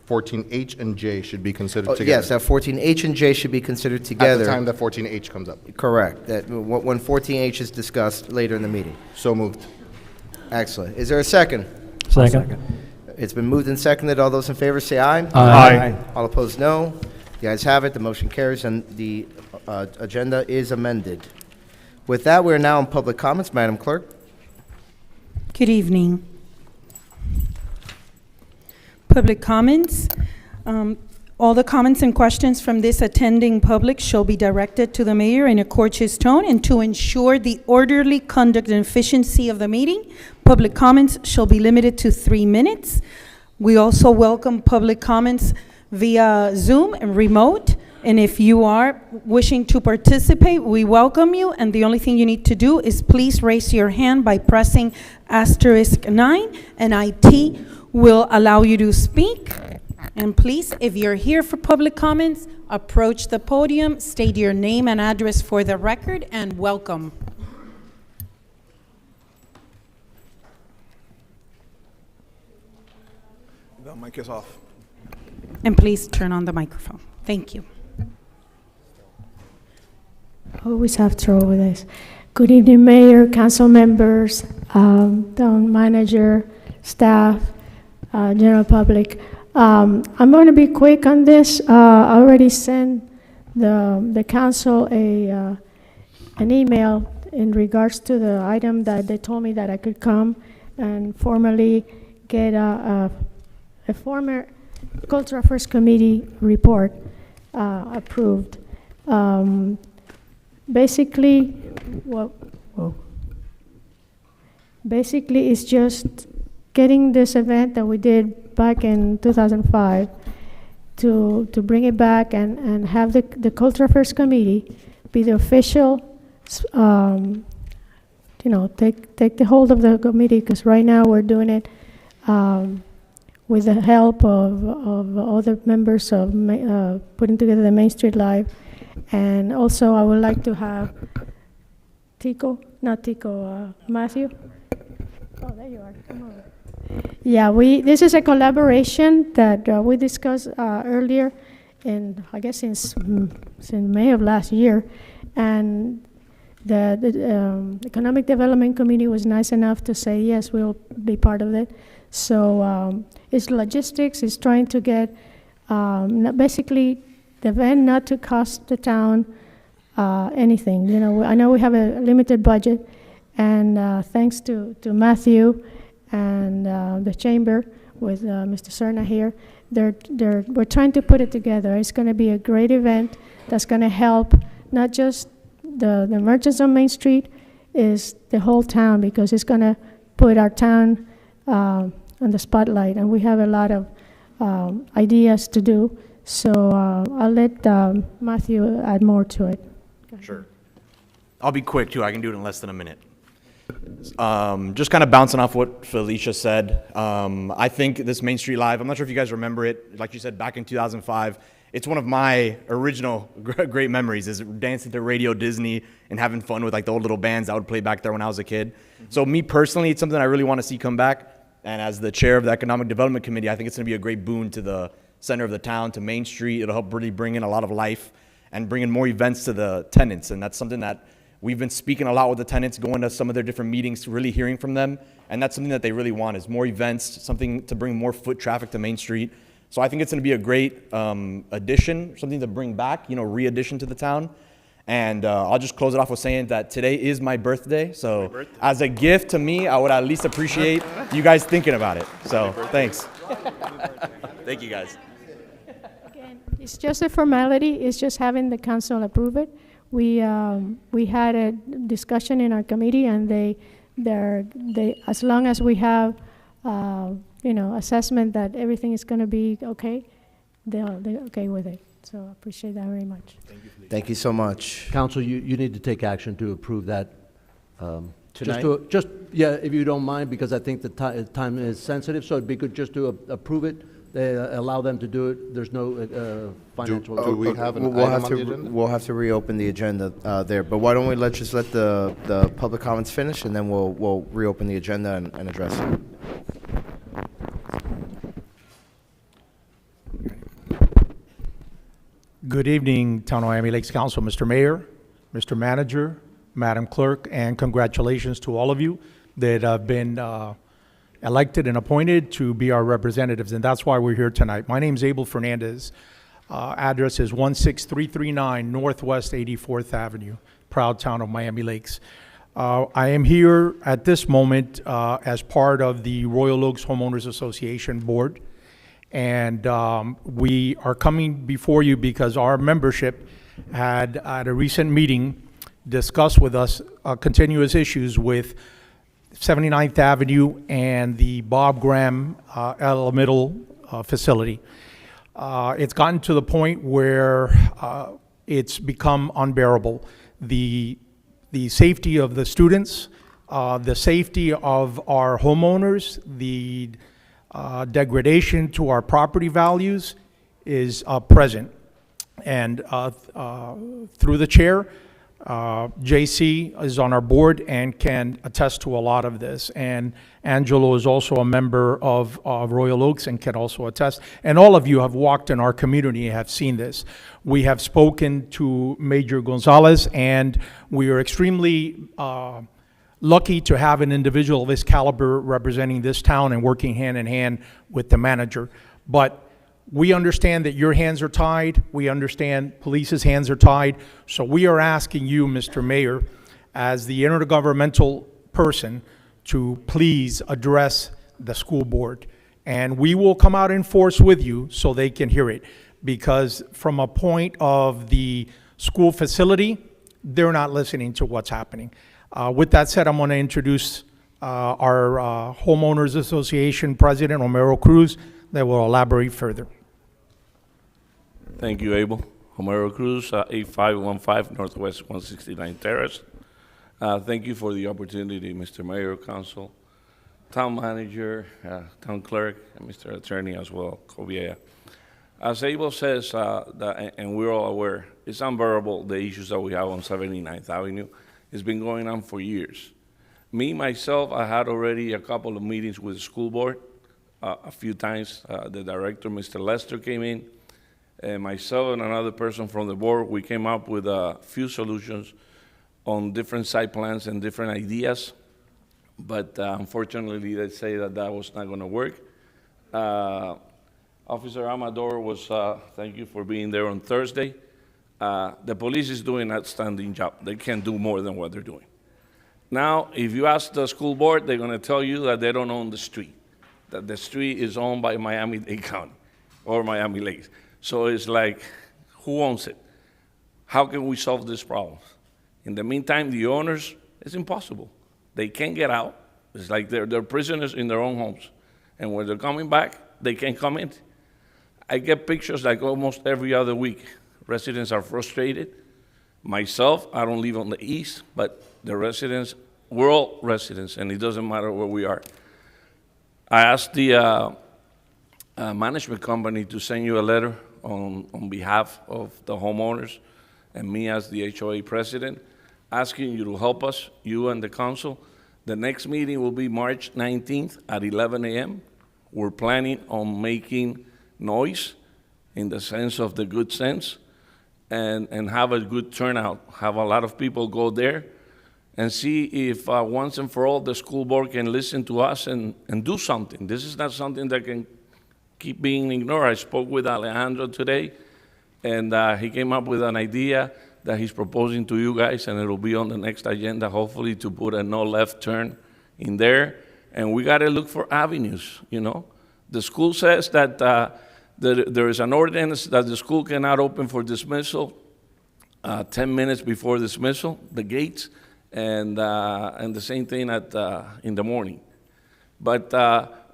14H and J should be considered together. Yes, that 14H and J should be considered together. At the time that 14H comes up. Correct, that when 14H is discussed later in the meeting. So moved. Excellent. Is there a second? Second. It's been moved and seconded. All those in favor say aye. Aye. All opposed, no. The ayes have it. The motion carries, and the agenda is amended. With that, we are now in public comments. Madam Clerk. Good evening. Public comments. All the comments and questions from this attending public shall be directed to the mayor in a courteous tone, and to ensure the orderly conduct and efficiency of the meeting, public comments shall be limited to 3 minutes. We also welcome public comments via Zoom and remote, and if you are wishing to participate, we welcome you, and the only thing you need to do is please raise your hand by pressing *9, and IT will allow you to speak. And please, if you're here for public comments, approach the podium, state your name and address for the record, and welcome. The mic is off. And please turn on the microphone. Thank you. Always have trouble with this. Good evening, Mayor, council members, town manager, staff, general public. I'm going to be quick on this. I already sent the council an email in regards to the item that they told me that I could come and formally get a former Cultural Affairs Committee report approved. Basically, basically it's just getting this event that we did back in 2005 to bring it back and have the Cultural Affairs Committee be the official, take the hold of the committee, because right now we're doing it with the help of other members of putting together the Main Street Live. And also I would like to have Matthew. Oh, there you are, come over. Yeah, this is a collaboration that we discussed earlier in, I guess, since May of last year. And the Economic Development Committee was nice enough to say, yes, we'll be part of it. So it's logistics, it's trying to get, basically, the event not to cost the town anything. You know, I know we have a limited budget, and thanks to Matthew and the chamber with Mr. Serna here, we're trying to put it together. It's going to be a great event that's going to help not just the merchants on Main Street, is the whole town, because it's going to put our town on the spotlight, and we have a lot of ideas to do. So I'll let Matthew add more to it. Sure. I'll be quick, too. I can do it in less than a minute. Just kind of bouncing off what Felicia said. I think this Main Street Live, I'm not sure if you guys remember it. Like you said, back in 2005, it's one of my original great memories, is dancing to Radio Disney and having fun with like the old little bands that would play back there when I was a kid. So me personally, it's something I really want to see come back. And as the chair of the Economic Development Committee, I think it's going to be a great boon to the center of the town, to Main Street. It'll help really bring in a lot of life and bring in more events to the tenants. And that's something that we've been speaking a lot with the tenants, going to some of their different meetings, really hearing from them. And that's something that they really want, is more events, something to bring more foot traffic to Main Street. So I think it's going to be a great addition, something to bring back, re-addition to the town. And I'll just close it off with saying that today is my birthday. So as a gift to me, I would at least appreciate you guys thinking about it. So thanks. Thank you, guys. Again, it's just a formality. It's just having the council approve it. We had a discussion in our committee, and they as long as we have assessment that everything is going to be okay, they're okay with it. So I appreciate that very much. Thank you so much. Council, you need to take action to approve that. Tonight? If you don't mind, because I think the time is sensitive, so it'd be good just to approve it. They allow them to do it. There's no financial. Do we have an item on the agenda? We'll have to reopen the agenda there. But why don't we just let the public comments finish, and then we'll reopen the agenda and address it. Good evening, Town of Miami Lakes Council, Mr. Mayor, Mr. Manager, Madam Clerk, and congratulations to all of you that have been elected and appointed to be our representatives, and that's why we're here tonight. My name is Abel Fernandez. Address is 16339 Northwest 84th Avenue, proud town of Miami Lakes. I am here at this moment as part of the Royal Oaks Homeowners Association Board, And we are coming before you because our membership had, at a recent meeting, discussed with us continuous issues with 79th Avenue and the Bob Graham Middle facility. It's gotten to the point where it's become unbearable. The safety of the students, the safety of our homeowners, the degradation to our property values is present. And through the chair, JC is on our board and can attest to a lot of this. And Angelo is also a member of Royal Oaks and can also attest. And all of you have walked in our community and have seen this. We have spoken to Major Gonzalez, and we are extremely lucky to have an individual of this caliber representing this town and working hand in hand with the manager. But we understand that your hands are tied. We understand police's hands are tied. So we are asking you, Mr. Mayor, as the intergovernmental person, to please address the school board. And we will come out in force with you so they can hear it. Because from a point of the school facility, they're not listening to what's happening. With that said, I'm going to introduce our Homeowners Association President, Romero Cruz, that will elaborate further. Thank you, Abel. Romero Cruz, 8515 Northwest 169 Terrace. Thank you for the opportunity, Mr. Mayor, Council, Town Manager, Town Clerk, and Mr. Attorney as well, Coviella. As Abel says, and we're all aware, it's unbearable, the issues that we have on 79th Avenue. It's been going on for years. Me, myself, I had already a couple of meetings with the school board. A few times, the director, Mr. Lester, came in. And myself and another person from the board, we came up with a few solutions on different site plans and different ideas. But unfortunately, they say that that was not going to work. Officer Amador was, thank you for being there on Thursday. The police is doing an outstanding job. They can't do more than what they're doing. Now, if you ask the school board, they're going to tell you that they don't own the street, that the street is owned by Miami-Dade County or Miami Lakes. So it's like, who owns it? How can we solve this problem? In the meantime, the owners, it's impossible. They can't get out. It's like they're prisoners in their own homes. And when they're coming back, they can't come in. I get pictures like almost every other week. Residents are frustrated. Myself, I don't live on the east, but the residents, we're all residents, and it doesn't matter where we are. I asked the management company to send you a letter on behalf of the homeowners and me as the HOA president, asking you to help us, you and the council. The next meeting will be March 19th at 11 a.m. We're planning on making noise in the sense of the good sense and have a good turnout, have a lot of people go there and see if once and for all the school board can listen to us and do something. This is not something that can keep being ignored. I spoke with Alejandro today, and he came up with an idea that he's proposing to you guys, and it'll be on the next agenda, hopefully, to put a no left turn in there. And we got to look for avenues, you know. The school says that there is an ordinance that the school cannot open for dismissal 10 minutes before dismissal, the gates, and the same thing in the morning. But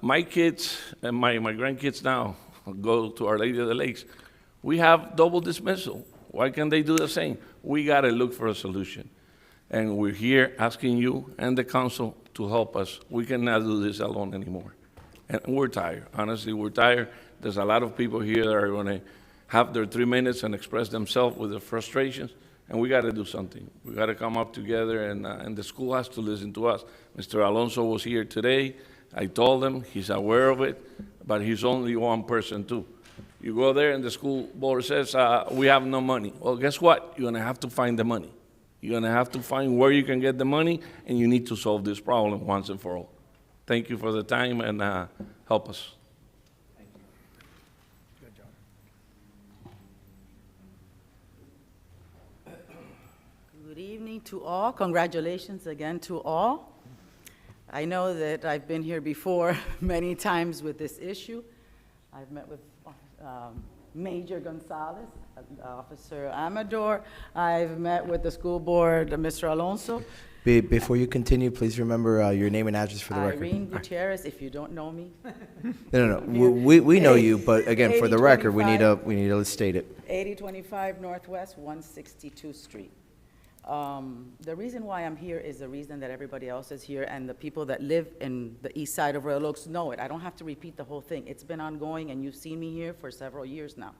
my kids and my grandkids now go to Our Lady of the Lakes. We have double dismissal. Why can't they do the same? We got to look for a solution. And we're here asking you and the council to help us. We cannot do this alone anymore. And we're tired. Honestly, we're tired. There's a lot of people here that are going to have their 3 minutes and express themselves with their frustrations. And we got to do something. We got to come up together, and the school has to listen to us. Mr. Alonso was here today. I told him he's aware of it, but he's only one person too. You go there and the school board says, we have no money. Well, guess what? You're going to have to find the money. You're going to have to find where you can get the money, and you need to solve this problem once and for all. Thank you for the time, and help us. Thank you. Good job. Good evening to all. Congratulations again to all. I know that I've been here before many times with this issue. I've met with Major Gonzalez, Officer Amador. I've met with the school board, Mr. Alonso. Before you continue, please remember your name and address for the record. Irene Gutierrez, if you don't know me. No. We know you, but again, for the record, we need to state it. 8025 Northwest 162th Street. The reason why I'm here is the reason that everybody else is here, and the people that live in the east side of Royal Oaks know it. I don't have to repeat the whole thing. It's been ongoing, and you've seen me here for several years now.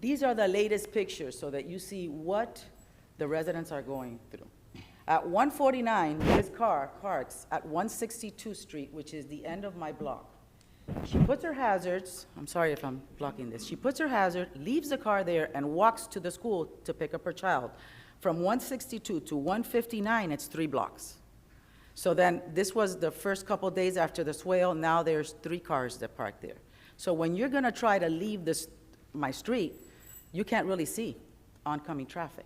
These are the latest pictures so that you see what the residents are going through. At 149, this car parks at 162th Street, which is the end of my block. She puts her hazards, I'm sorry if I'm blocking this, she puts her hazard, leaves the car there, and walks to the school to pick up her child. From 162 to 159, it's 3 blocks. So then, this was the first couple days after the swale, now there's 3 cars that park there. So when you're gonna try to leave my street, you can't really see oncoming traffic.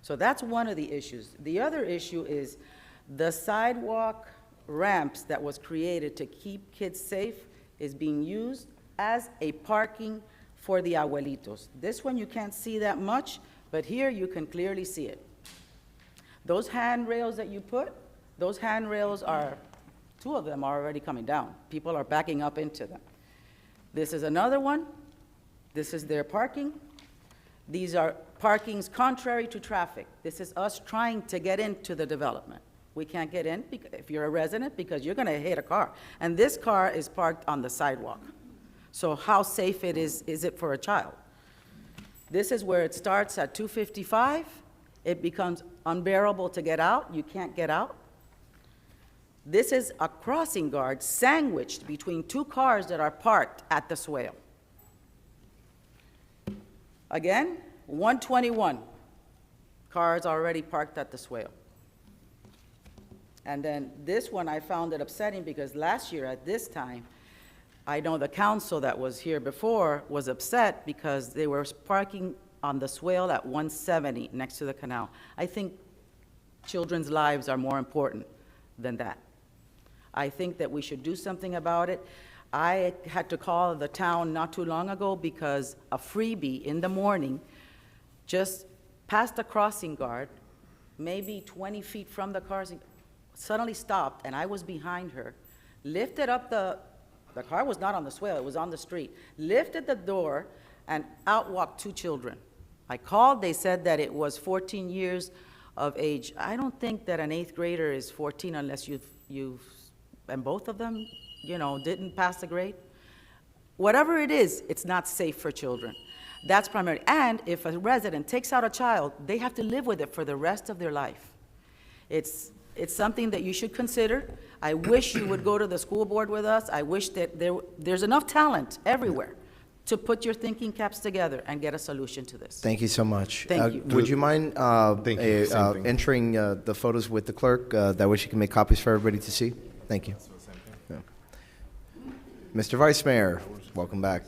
So that's one of the issues. The other issue is the sidewalk ramps that was created to keep kids safe is being used as a parking for the abuelitos. This one you can't see that much, but here you can clearly see it. Those handrails that you put, those handrails are, 2 of them are already coming down. People are backing up into them. This is another one. This is their parking. These are parkings contrary to traffic. This is us trying to get into the development. We can't get in if you're a resident because you're gonna hit a car. And this car is parked on the sidewalk. So how safe is it for a child? This is where it starts at 255. It becomes unbearable to get out. You can't get out. This is a crossing guard sandwiched between 2 cars that are parked at the swale. Again, 121 cars already parked at the swale. And then this one, I found it upsetting because last year at this time, I know the council that was here before was upset because they were parking on the swale at 170 next to the canal. I think children's lives are more important than that. I think that we should do something about it. I had to call the town not too long ago because a freebie in the morning just passed a crossing guard, maybe 20 feet from the car, suddenly stopped, and I was behind her, lifted up the car was not on the swale, it was on the street, lifted the door, and out walked 2 children. I called, they said that it was 14 years of age. I don't think that an 8th grader is 14 unless and both of them, didn't pass the grade. Whatever it is, it's not safe for children. That's primary. And if a resident takes out a child, they have to live with it for the rest of their life. It's something that you should consider. I wish you would go to the school board with us. I wish that there's enough talent everywhere to put your thinking caps together and get a solution to this. Thank you so much. Thank you. Would you mind entering the photos with the clerk? That way she can make copies for everybody to see? Thank you. Yeah. Mr. Vice Mayor, welcome back.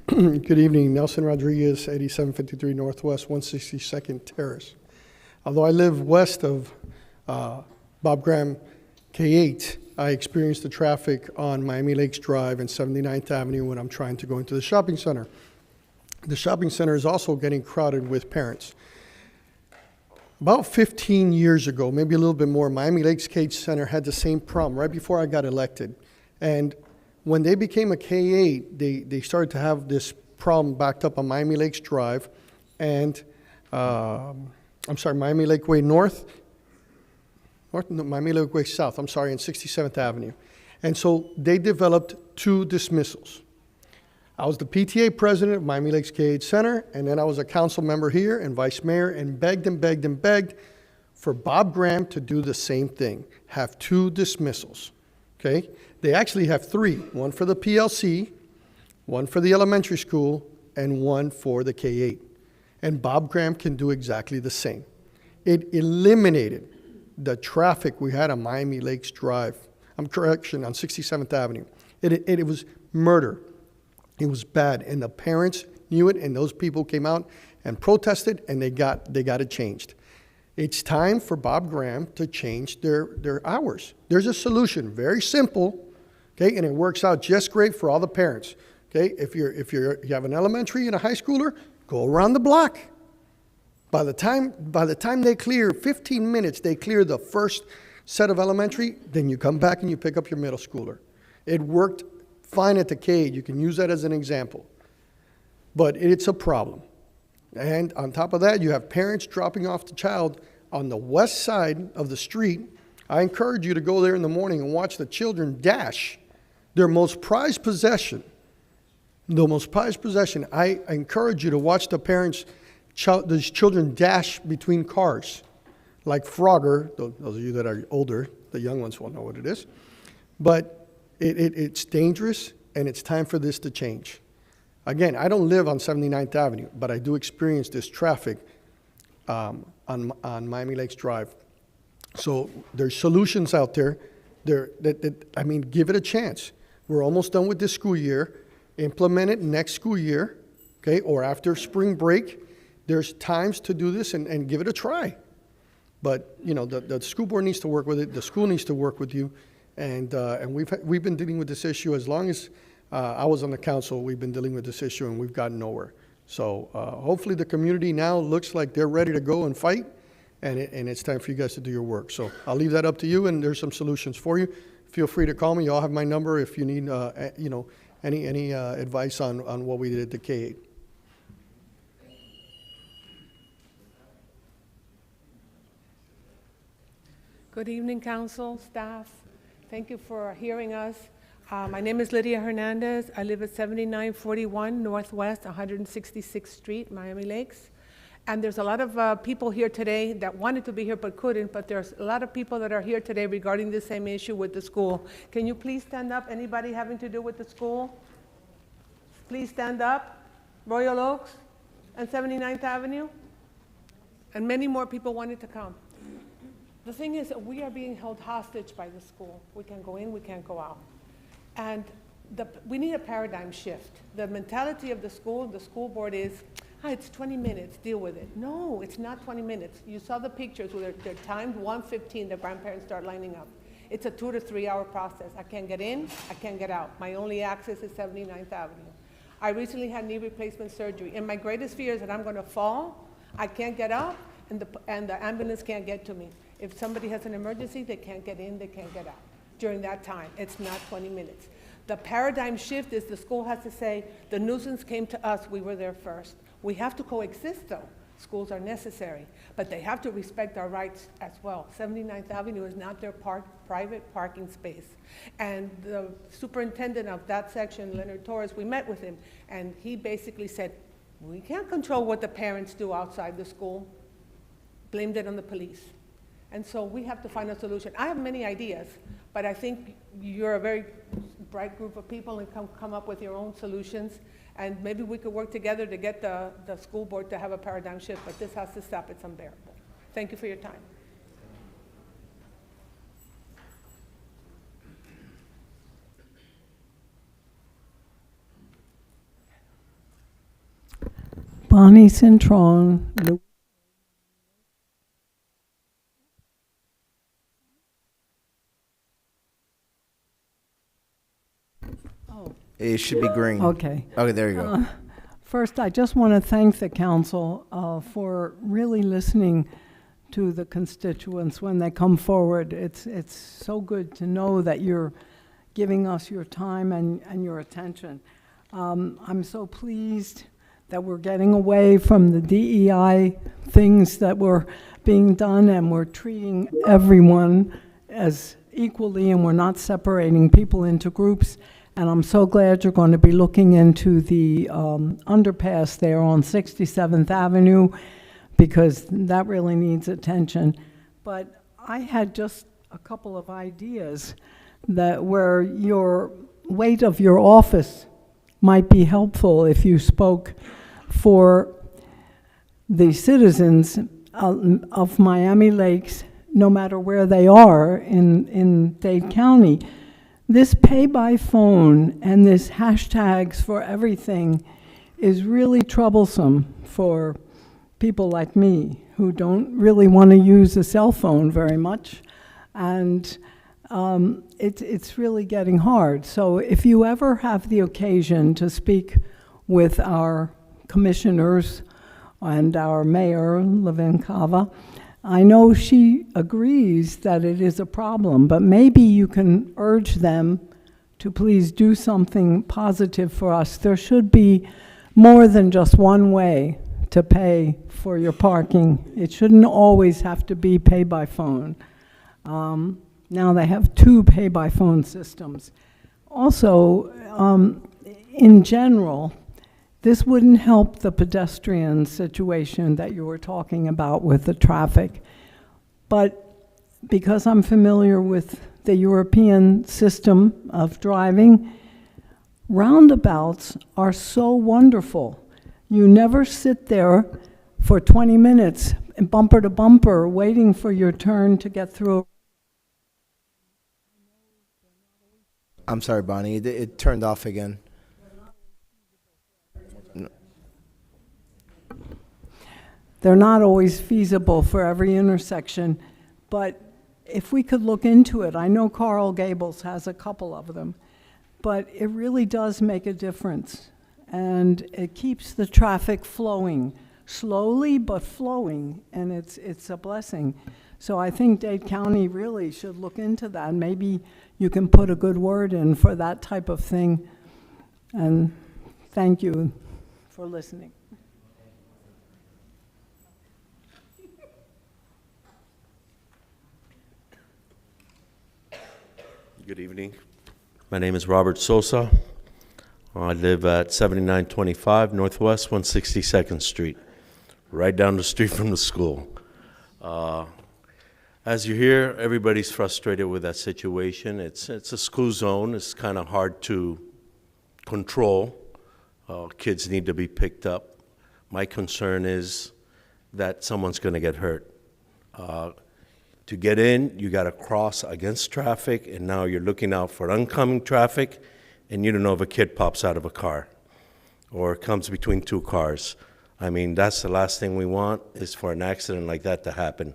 Good evening. Nelson Rodriguez, 8753 Northwest 162nd Terrace. Although I live west of Bob Graham K8, I experience the traffic on Miami Lakes Drive and 79th Avenue when I'm trying to go into the shopping center. The shopping center is also getting crowded with parents. About 15 years ago, maybe a little bit more, Miami Lakes K8 Center had the same problem right before I got elected. And when they became a K8, they started to have this problem backed up on Miami Lakes Drive and, Miami Lakeway Miami Lakeway South, and 67th Avenue. And so they developed 2 dismissals. I was the PTA president of Miami Lakes K8 Center, and then I was a council member here and vice mayor and begged for Bob Graham to do the same thing, have 2 dismissals, okay? They actually have 3, one for the PLC, one for the elementary school, and one for the K8. And Bob Graham can do exactly the same. It eliminated the traffic we had on Miami Lakes Drive, on 67th Avenue. It was murder. It was bad, and the parents knew it, and those people came out and protested, and they got it changed. It's time for Bob Graham to change their hours. There's a solution, very simple, okay, and it works out just great for all the parents. Okay, if you have an elementary and a high schooler, go around the block. By the time they clear 15 minutes, they clear the first set of elementary, then you come back and you pick up your middle schooler. It worked fine at the Cade. You can use that as an example. But it's a problem. And on top of that, you have parents dropping off the child on the west side of the street. I encourage you to go there in the morning and watch the children dash their most prized possession. The most prized possession. I encourage you to watch the parents, these children dash between cars. Like Frogger, those of you that are older, the young ones won't know what it is. But it's dangerous, and it's time for this to change. Again, I don't live on 79th Avenue, but I do experience this traffic on Miami Lakes Drive. So there's solutions out there. Give it a chance. We're almost done with this school year. Implement it next school year, okay, or after spring break. There's times to do this and give it a try. But, you know, the school board needs to work with it. The school needs to work with you. And we've been dealing with this issue as long as I was on the council. We've been dealing with this issue, and we've gotten nowhere. So hopefully the community now looks like they're ready to go and fight, and it's time for you guys to do your work. So I'll leave that up to you, and there's some solutions for you. Feel free to call me. You all have my number if you need, any advice on what we did at the K8. Good evening, council, staff. Thank you for hearing us. My name is Lydia Hernandez. I live at 7941 Northwest 166th Street, Miami Lakes. And there's a lot of people here today that wanted to be here but couldn't, but there's a lot of people that are here today regarding the same issue with the school. Can you please stand up? Anybody having to do with the school? Please stand up. Royal Oaks and 79th Avenue. And many more people wanted to come. The thing is, we are being held hostage by the school. We can't go in, we can't go out. And we need a paradigm shift. The mentality of the school board is, it's 20 minutes, deal with it. No, it's not 20 minutes. You saw the pictures where they're timed 1:15, the grandparents start lining up. It's a 2 to 3 hour process. I can't get in, I can't get out. My only access is 79th Avenue. I recently had knee replacement surgery, and my greatest fear is that I'm gonna fall, I can't get up, and the ambulance can't get to me. If somebody has an emergency, they can't get in, they can't get out. During that time, it's not 20 minutes. The paradigm shift is the school has to say, the nuisance came to us, we were there first. We have to coexist though. Schools are necessary, but they have to respect our rights as well. 79th Avenue is not their private parking space. And the superintendent of that section, Leonard Torres, we met with him, and he basically said, we can't control what the parents do outside the school. Blamed it on the police. And so we have to find a solution. I have many ideas, but I think you're a very bright group of people and come up with your own solutions. And maybe we could work together to get the school board to have a paradigm shift, but this has to stop. It's unbearable. Thank you for your time. Bonnie Cintron. It should be green. Okay. Okay, there you go. First, I just want to thank the council for really listening to the constituents when they come forward. It's so good to know that you're giving us your time and your attention. I'm so pleased that we're getting away from the DEI things that were being done, and we're treating everyone as equally, and we're not separating people into groups. And I'm so glad you're going to be looking into the underpass there on 67th Avenue, because that really needs attention. But I had just a couple of ideas that where your weight of your office might be helpful if you spoke for the citizens of Miami Lakes, no matter where they are in Dade County. This pay by phone and this hashtags for everything is really troublesome for people like me who don't really want to use a cell phone very much. And it's really getting hard. So if you ever have the occasion to speak with our commissioners and our mayor, Levin Cava, I know she agrees that it is a problem, but maybe you can urge them to please do something positive for us. There should be more than just one way to pay for your parking. It shouldn't always have to be pay by phone. Now they have 2 pay by phone systems. Also, in general, this wouldn't help the pedestrian situation that you were talking about with the traffic. But because I'm familiar with the European system of driving, roundabouts are so wonderful. You never sit there for 20 minutes, bumper to bumper, waiting for your turn to get through. I'm sorry, Bonnie, it turned off again. No. They're not always feasible for every intersection, but if we could look into it, I know Coral Gables has a couple of them, but it really does make a difference. And it keeps the traffic flowing, slowly but flowing, and it's a blessing. So I think Dade County really should look into that. Maybe you can put a good word in for that type of thing. And thank you for listening. Good evening. My name is Robert Sosa. I live at 7925 Northwest 162nd Street, right down the street from the school. As you hear, everybody's frustrated with that situation. It's a school zone. It's kind of hard to control. Kids need to be picked up. My concern is that someone's going to get hurt. To get in, you got to cross against traffic, and now you're looking out for oncoming traffic, and you don't know if a kid pops out of a car or comes between 2 cars. I mean, that's the last thing we want, is for an accident like that to happen.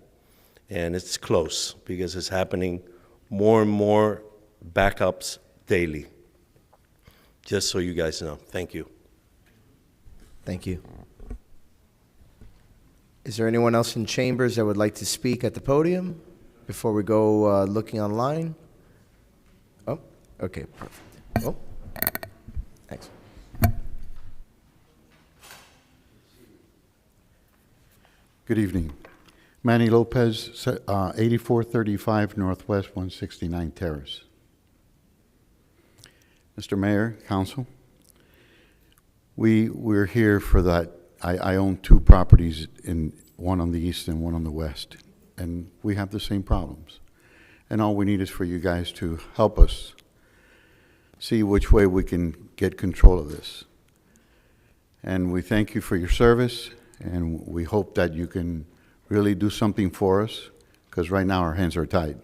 And it's close because it's happening more and more backups daily. Just so you guys know. Thank you. Thank you. Is there anyone else in chambers that would like to speak at the podium before we go looking online? Oh, okay, perfect. Oh, thanks. Good evening. Manny Lopez, 8435 Northwest 169 Terrace. Mr. Mayor, Council, we're here for that. I own 2 properties, one on the east and one on the west, and we have the same problems. And all we need is for you guys to help us see which way we can get control of this. And we thank you for your service, and we hope that you can really do something for us, because right now our hands are tied.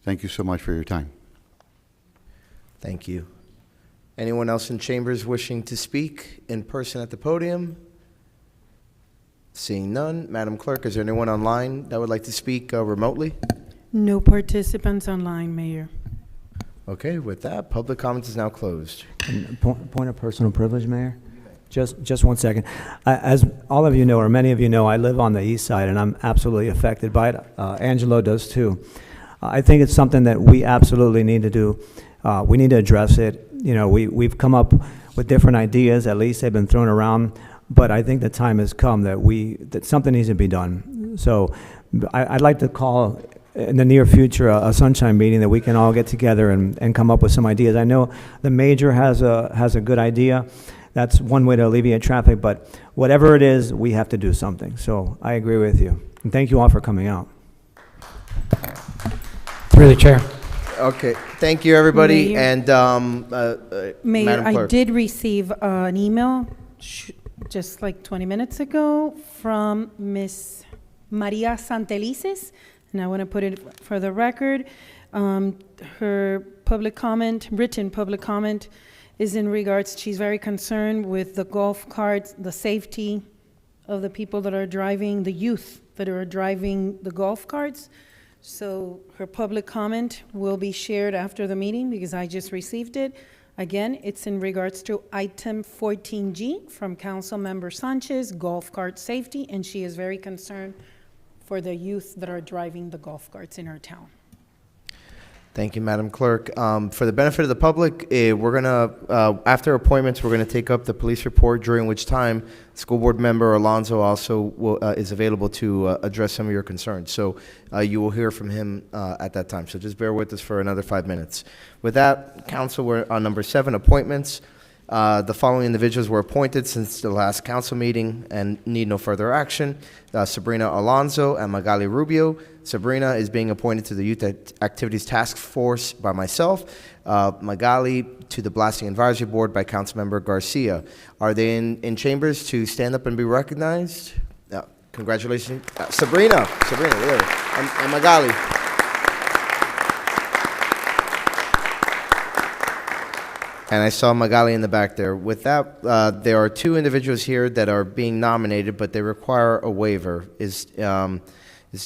Thank you so much for your time. Thank you. Anyone else in chambers wishing to speak in person at the podium? Seeing none, Madam Clerk, is there anyone online that would like to speak remotely? No participants online, Mayor. Okay, with that, public comment is now closed. Point of personal privilege, Mayor? Just 1 second. As all of you know, or many of you know, I live on the east side, and I'm absolutely affected by it. Angelo does too. I think it's something that we absolutely need to do. We need to address it. You know, we've come up with different ideas, at least they've been thrown around, but I think the time has come that something needs to be done. So I'd like to call in the near future a sunshine meeting that we can all get together and come up with some ideas. I know the mayor has a good idea. That's one way to alleviate traffic, but whatever it is, we have to do something. So I agree with you. And thank you all for coming out. Through the chair. Okay, thank you, everybody. Mayor. And Mayor, Madam I Clerk. did receive an email just like 20 minutes ago from Miss Maria Santelices, and I want to put it for the record. Her public comment, written public comment, is in regards, she's very concerned with the golf carts, the safety of the people that are driving, the youth that are driving the golf carts. So her public comment will be shared after the meeting because I just received it. Again, it's in regards to item 14G from Councilmember Sanchez, golf cart safety, and she is very concerned for the youth that are driving the golf carts in our town. Thank you, Madam Clerk. For the benefit of the public, we're gonna, after appointments, we're gonna take up the police report, during which time School Board Member Alonso also is available to address some of your concerns. So you will hear from him at that time. So just bear with us for another 5 minutes. With that, Council, we're on number 7, appointments. The following individuals were appointed since the last council meeting and need no further action. Sabrina Alonso and Magali Rubio. Sabrina is being appointed to the Youth Activities Task Force by myself. Magali to the Blasting Advisory Board by Councilmember Garcia. Are they in chambers to stand up and be recognized? Congratulations. Sabrina, there. And Magali. And I saw Magali in the back there. With that, there are 2 individuals here that are being nominated, but they require a waiver. Is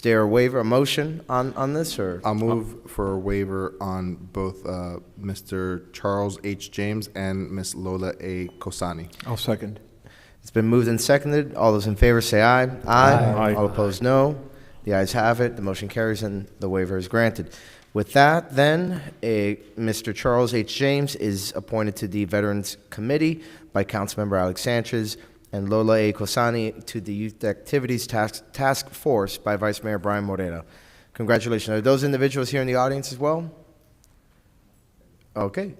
there a motion on this, or? I'll move for a waiver on both Mr. Charles H. James and Ms. Lola A. Kosani. I'll second. It's been moved and seconded. All those in favor say aye. Aye. All opposed, no. The ayes have it. The motion carries and the waiver is granted. With that, then, Mr. Charles H. James is appointed to the Veterans Committee by Councilmember Alex Sanchez, and Lola A. Kosani to the Youth Activities Task Force by Vice Mayor Brian Moreno. Congratulations. Are those individuals here in the audience as well? Okay.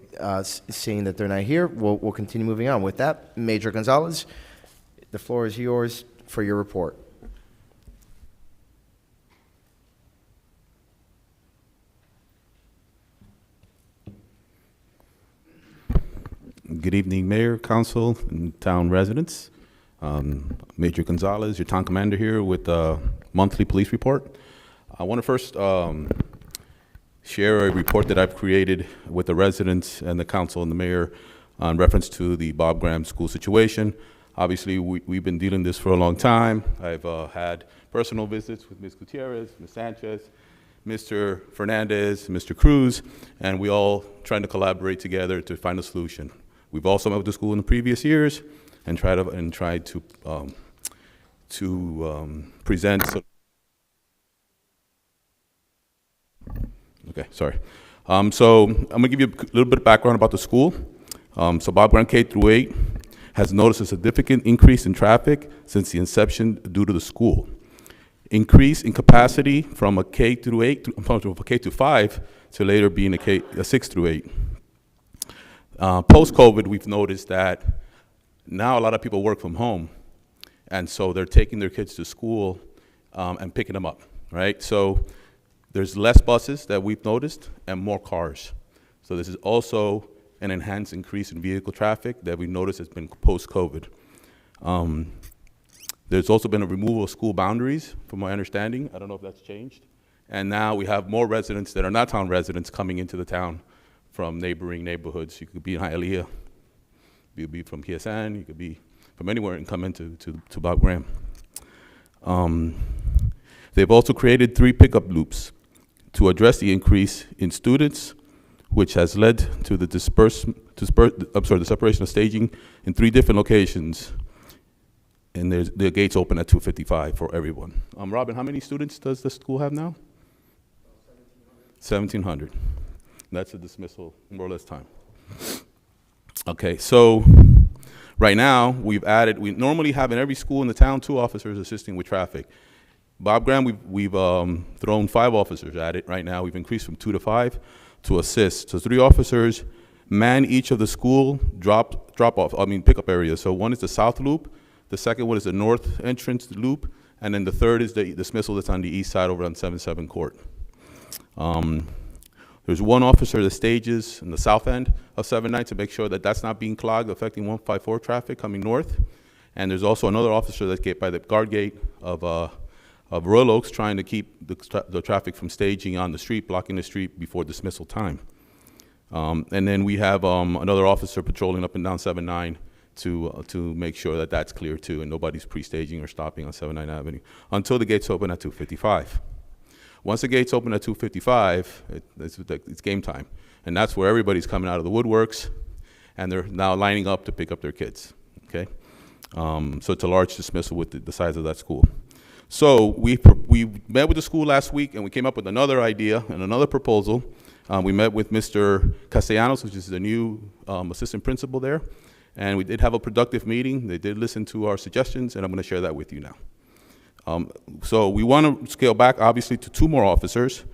Seeing that they're not here, we'll continue moving on. With that, Major Gonzalez, the floor is yours for your report. Good evening, Mayor, Council, and town residents. Major Gonzalez, your town commander here with a monthly police report. I want to first share a report that I've created with the residents and the council and the mayor on reference to the Bob Graham school situation. Obviously, we've been dealing this for a long time. I've had personal visits with Ms. Gutierrez, Ms. Sanchez, Mr. Fernandez, Mr. Cruz, and we all trying to collaborate together to find a solution. We've also met with the school in the previous years and tried to present. Okay, sorry. So I'm gonna give you a little bit of background about the school. So Bob Graham K-8 has noticed a significant increase in traffic since the inception due to the school. Increase in capacity from a K-8, from a K-5 to later being a 6-8. Post-COVID, we've noticed that now a lot of people work from home, and so they're taking their kids to school and picking them up, right? So there's less buses that we've noticed and more cars. So this is also an enhanced increase in vehicle traffic that we've noticed has been post-COVID. There's also been a removal of school boundaries, from my understanding. I don't know if that's changed. And now we have more residents that are not town residents coming into the town from neighboring neighborhoods. You could be in Hialeah, you could be from PSN, you could be from anywhere and come into to Bob Graham. They've also created 3 pickup loops to address the increase in students, which has led to the the separation of staging in 3 different locations. And the gates open at 2:55 for everyone. Robin, how many students does the school have now? 1,700. That's a dismissal, more or less time. Okay, so right now we normally have in every school in the town 2 officers assisting with traffic. Bob Graham, we've thrown 5 officers at it right now. We've increased from 2 to 5 to assist. So 3 officers man each of the school pickup areas. So one is the south loop, the second one is the north entrance loop, and then the third is the dismissal that's on the east side over on 7-7 Court. There's 1 officer that stages in the south end of 7-9 to make sure that that's not being clogged, affecting 154 traffic coming north. And there's also another officer that's by the guard gate of Royal Oaks trying to keep the traffic from staging on the street, blocking the street before dismissal time. And then we have another officer patrolling up and down 7-9 to make sure that that's clear too and nobody's pre-staging or stopping on 7-9 Avenue until the gates open at 2:55. Once the gates open at 2:55, it's game time. And that's where everybody's coming out of the woodworks, and they're now lining up to pick up their kids, okay? So it's a large dismissal with the size of that school. So we met with the school last week, and we came up with another idea and another proposal. We met with Mr. Castellanos, which is the new assistant principal there, and we did have a productive meeting. They did listen to our suggestions, and I'm going to share that with you now. So we want to scale back, obviously, to 2 more officers.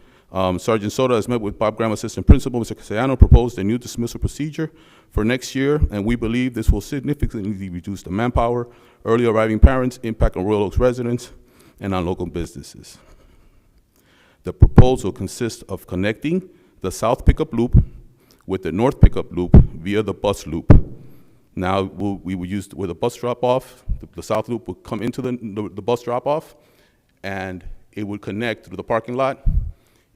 Sergeant Soto has met with Bob Graham, assistant principal. Mr. Castellano proposed a new dismissal procedure for next year, and we believe this will significantly reduce the manpower, early arriving parents, impact on Royal Oaks residents, and on local businesses. The proposal consists of connecting the south pickup loop with the north pickup loop via the bus loop. Now, we will use, with a bus drop-off, the south loop will come into the bus drop-off, and it would connect through the parking lot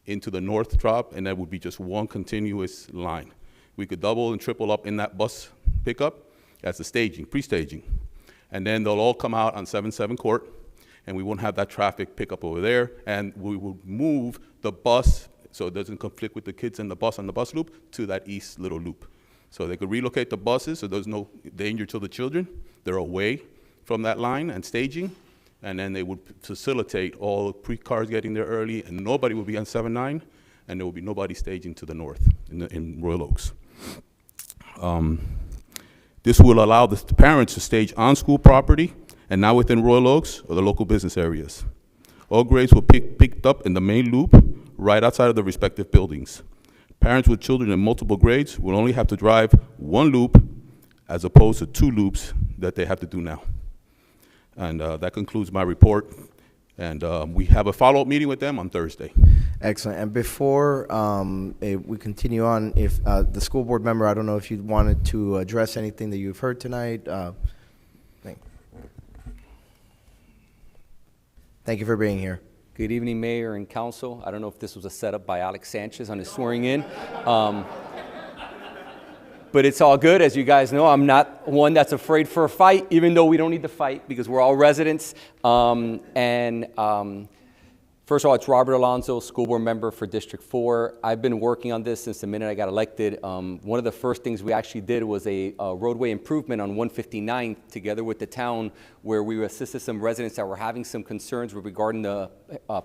into the north drop, and that would be just one continuous line. We could double and triple up in that bus pickup as the staging, pre-staging. And then they'll all come out on 7-7 Court, and we won't have that traffic pickup over there, and we will move the bus so it doesn't conflict with the kids in the bus on the bus loop to that east little loop. So they could relocate the buses so there's no danger to the children. They're away from that line and staging, and then they would facilitate all the pre-cars getting there early, and nobody would be on 7-9, and there would be nobody staging to the north in Royal Oaks. This will allow the parents to stage on school property and not within Royal Oaks or the local business areas. All grades will be picked up in the main loop right outside of the respective buildings. Parents with children in multiple grades will only have to drive 1 loop as opposed to 2 loops that they have to do now. And that concludes my report. And we have a follow-up meeting with them on Thursday. Excellent. And before we continue on, if the school board member, I don't know if you wanted to address anything that you've heard tonight. Thank you for being here. Good evening, Mayor and Council. I don't know if this was a setup by Alex Sanchez on his swearing in. But it's all good. As you guys know, I'm not one that's afraid for a fight, even though we don't need to fight because we're all residents. First of all, it's Robert Alonso, school board member for District 4. I've been working on this since the minute I got elected. One of the first things we actually did was a roadway improvement on 159 together with the town, where we assisted some residents that were having some concerns regarding the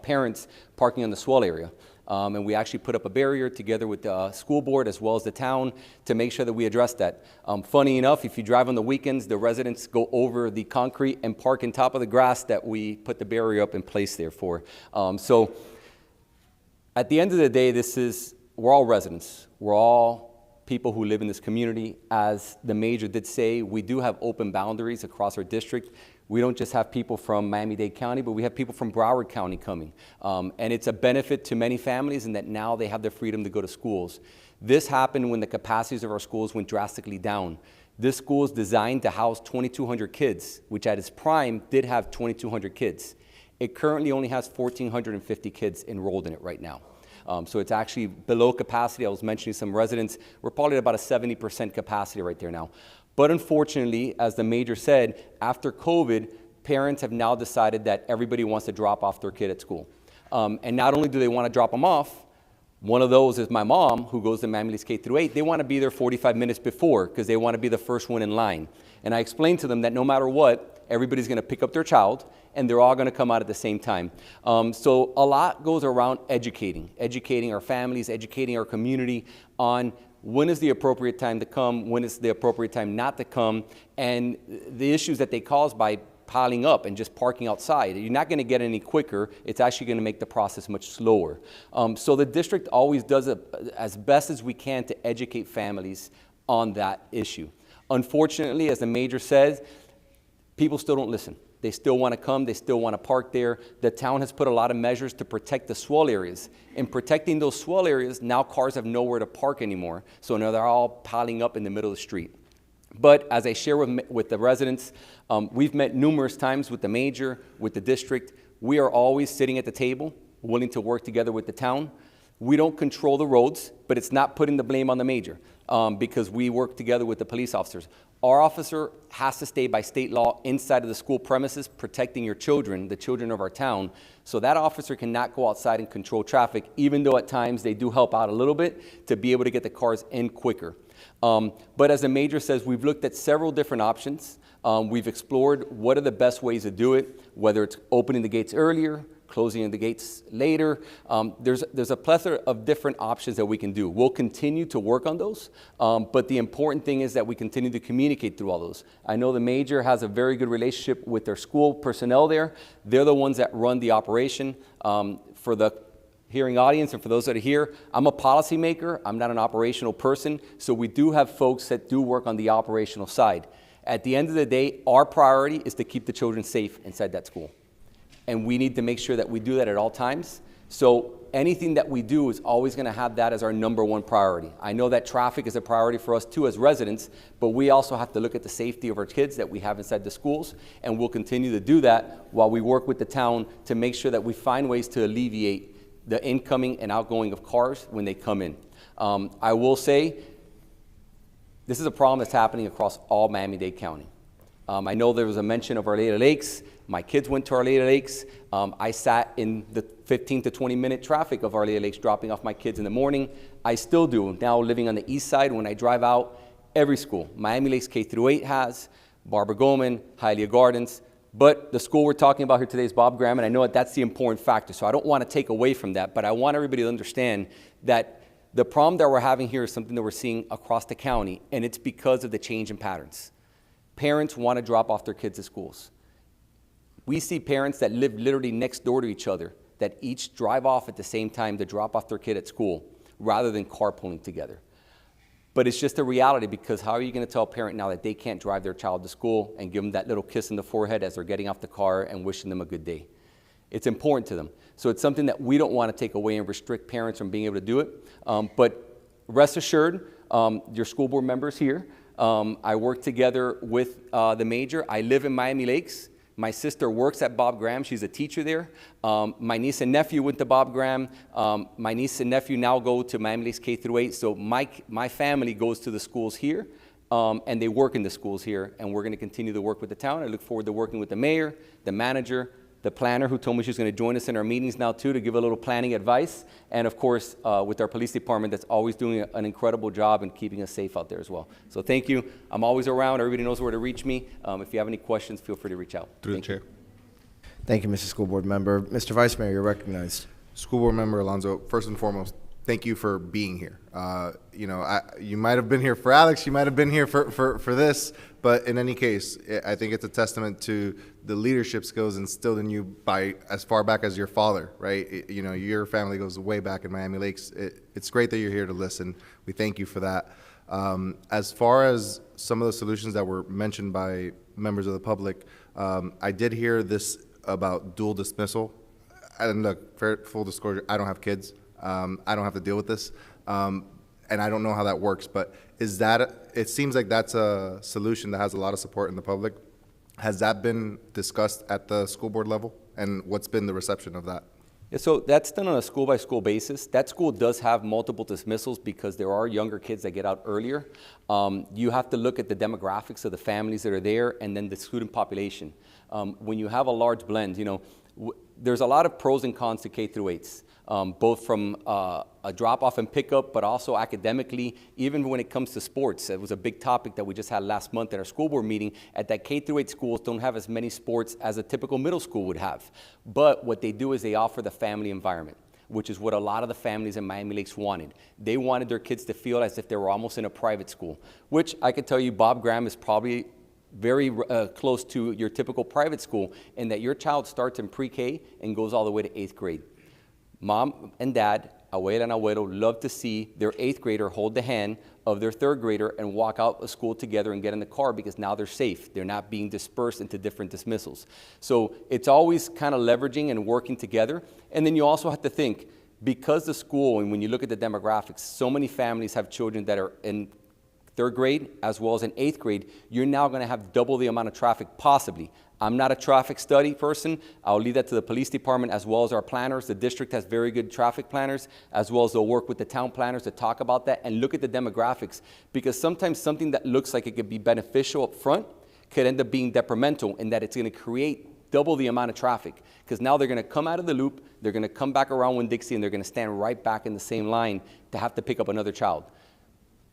parents parking on the swell area. And we actually put up a barrier together with the school board as well as the town to make sure that we address that. Funny enough, if you drive on the weekends, the residents go over the concrete and park on top of the grass that we put the barrier up in place there for. So at the end of the day, we're all residents. We're all people who live in this community. As the mayor did say, we do have open boundaries across our district. We don't just have people from Miami-Dade County, but we have people from Broward County coming. And it's a benefit to many families in that now they have the freedom to go to schools. This happened when the capacities of our schools went drastically down. This school is designed to house 2,200 kids, which at its prime did have 2,200 kids. It currently only has 1,450 kids enrolled in it right now. So it's actually below capacity. I was mentioning some residents. We're probably at about a 70% capacity right there now. But unfortunately, as the mayor said, after COVID, parents have now decided that everybody wants to drop off their kid at school. And not only do they want to drop them off, one of those is my mom, who goes to Miami-Lakes K-8. They want to be there 45 minutes before because they want to be the first one in line. And I explained to them that no matter what, everybody's going to pick up their child, and they're all going to come out at the same time. So a lot goes around educating our families, educating our community on when is the appropriate time to come, when is the appropriate time not to come, and the issues that they cause by piling up and just parking outside. You're not going to get any quicker. It's actually going to make the process much slower. So the district always does it as best as we can to educate families on that issue. Unfortunately, as the mayor says, people still don't listen. They still want to come. They still want to park there. The town has put a lot of measures to protect the swell areas. In protecting those swell areas, now cars have nowhere to park anymore. So now they're all piling up in the middle of the street. But as I share with the residents, we've met numerous times with the mayor, with the district. We are always sitting at the table, willing to work together with the town. We don't control the roads, but it's not putting the blame on the major because we work together with the police officers. Our officer has to stay by state law inside of the school premises, protecting your children, the children of our town. So that officer cannot go outside and control traffic, even though at times they do help out a little bit to be able to get the cars in quicker. But as the major says, we've looked at several different options. We've explored what are the best ways to do it, whether it's opening the gates earlier, closing the gates later. There's a plethora of different options that we can do. We'll continue to work on those, but the important thing is that we continue to communicate through all those. I know the major has a very good relationship with their school personnel there. They're the ones that run the operation. For the hearing audience and for those that are here, I'm a policymaker, I'm not an operational person, so we do have folks that do work on the operational side. At the end of the day, our priority is to keep the children safe inside that school. And we need to make sure that we do that at all times. So anything that we do is always going to have that as our #1 priority. I know that traffic is a priority for us too as residents, but we also have to look at the safety of our kids that we have inside the schools, and we'll continue to do that while we work with the town to make sure that we find ways to alleviate the incoming and outgoing of cars when they come in. I will say, this is a problem that's happening across all Miami-Dade County. I know there was a mention of Arleta Lakes. My kids went to Arleta Lakes. I sat in the 15 to 20 minute traffic of Arleta Lakes dropping off my kids in the morning. I still do. Now living on the east side, when I drive out, every school, Miami Lakes K-8 has, Barbara Goldman, Hialeah Gardens, but the school we're talking about here today is Bob Graham, and I know that that's the important factor, so I don't want to take away from that, but I want everybody to understand that the problem that we're having here is something that we're seeing across the county, and it's because of the change in patterns. Parents want to drop off their kids at schools. We see parents that live literally next door to each other that each drive off at the same time to drop off their kid at school rather than carpooling together. But it's just a reality, because how are you going to tell a parent now that they can't drive their child to school and give them that little kiss in the forehead as they're getting off the car and wishing them a good day? It's important to them. So it's something that we don't want to take away and restrict parents from being able to do it. But rest assured, your school board members here, I work together with the major. I live in Miami Lakes. My sister works at Bob Graham. She's a teacher there. My niece and nephew went to Bob Graham. My niece and nephew now go to Miami Lakes K-8. So my family goes to the schools here, and they work in the schools here. And we're going to continue to work with the town. I look forward to working with the mayor, the manager, the planner, who told me she's going to join us in our meetings now too to give a little planning advice, and of course with our police department that's always doing an incredible job in keeping us safe out there as well. So thank you. I'm always around. Everybody knows where to reach me. If you have any questions, feel free to reach out. Through the chair. Thank you, Mr. School Board Member. Mr. Vice Mayor, you're recognized. School Board Member Alonso, first and foremost, thank you for being here. You might have been here for Alex, you might have been here for this, but in any case, I think it's a testament to the leadership skills instilled in you by as far back as your father, right? Your family goes way back in Miami Lakes. It's great that you're here to listen. We thank you for that. As far as some of the solutions that were mentioned by members of the public, I did hear this about dual dismissal. And look, full disclosure, I don't have kids. I don't have to deal with this. And I don't know how that works, but it seems like that's a solution that has a lot of support in the public. Has that been discussed at the school board level? And what's been the reception of that? Yeah, so that's done on a school-by-school basis. That school does have multiple dismissals because there are younger kids that get out earlier. You have to look at the demographics of the families that are there and then the student population. When you have a large blend, there's a lot of pros and cons to K-8s. Both from a drop-off and pickup, but also academically, even when it comes to sports. It was a big topic that we just had last month at our school board meeting, at that K-8 schools don't have as many sports as a typical middle school would have. But what they do is they offer the family environment, which is what a lot of the families in Miami Lakes wanted. They wanted their kids to feel as if they were almost in a private school, which I could tell you Bob Graham is probably very close to your typical private school, in that your child starts in pre-K and goes all the way to 8th grade. Mom and dad, abuela and abuelo, love to see their 8th grader hold the hand of their 3rd grader and walk out of school together and get in the car, because now they're safe. They're not being dispersed into different dismissals. So it's always kind of leveraging and working together. And then you also have to think, because the school, and when you look at the demographics, so many families have children that are in third grade as well as in 8th grade, you're now going to have double the amount of traffic possibly. I'm not a traffic study person. I'll leave that to the police department as well as our planners. The district has very good traffic planners, as well as they'll work with the town planners to talk about that and look at the demographics, because sometimes something that looks like it could be beneficial up front could end up being detrimental in that it's going to create double the amount of traffic, because now they're going to come out of the loop, they're going to come back around Winn-Dixie, and they're going to stand right back in the same line to have to pick up another child.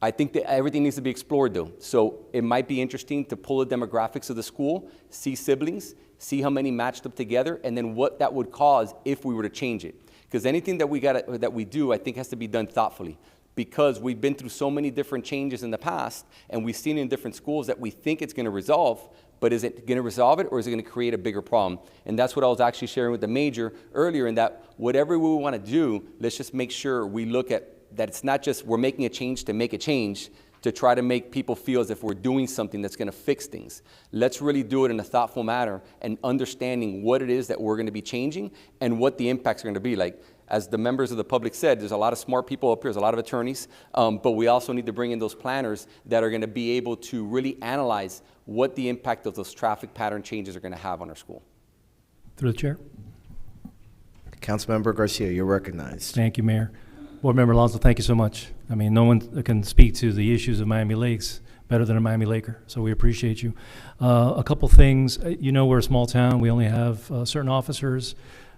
I think that everything needs to be explored, though. So it might be interesting to pull the demographics of the school, see siblings, see how many matched up together, and then what that would cause if we were to change it. Because anything that we do, I think, has to be done thoughtfully. Because we've been through so many different changes in the past, and we've seen in different schools that we think it's going to resolve, but is it going to resolve it, or is it going to create a bigger problem? And that's what I was actually sharing with the major earlier, in that whatever we want to do, let's just make sure we look at that it's not just we're making a change to make a change to try to make people feel as if we're doing something that's going to fix things. Let's really do it in a thoughtful manner and understanding what it is that we're going to be changing and what the impacts are going to be. Like, as the members of the public said, there's a lot of smart people up here, there's a lot of attorneys, but we also need to bring in those planners that are going to be able to really analyze what the impact of those traffic pattern changes are going to have on our school. Through the chair. Councilmember Garcia, you're recognized. Thank you, Mayor. Board Member Alonso, thank you so much. I mean, no one can speak to the issues of Miami Lakes better than a Miami Laker, so we appreciate you. A couple things. You know, we're a small town. We only have certain officers,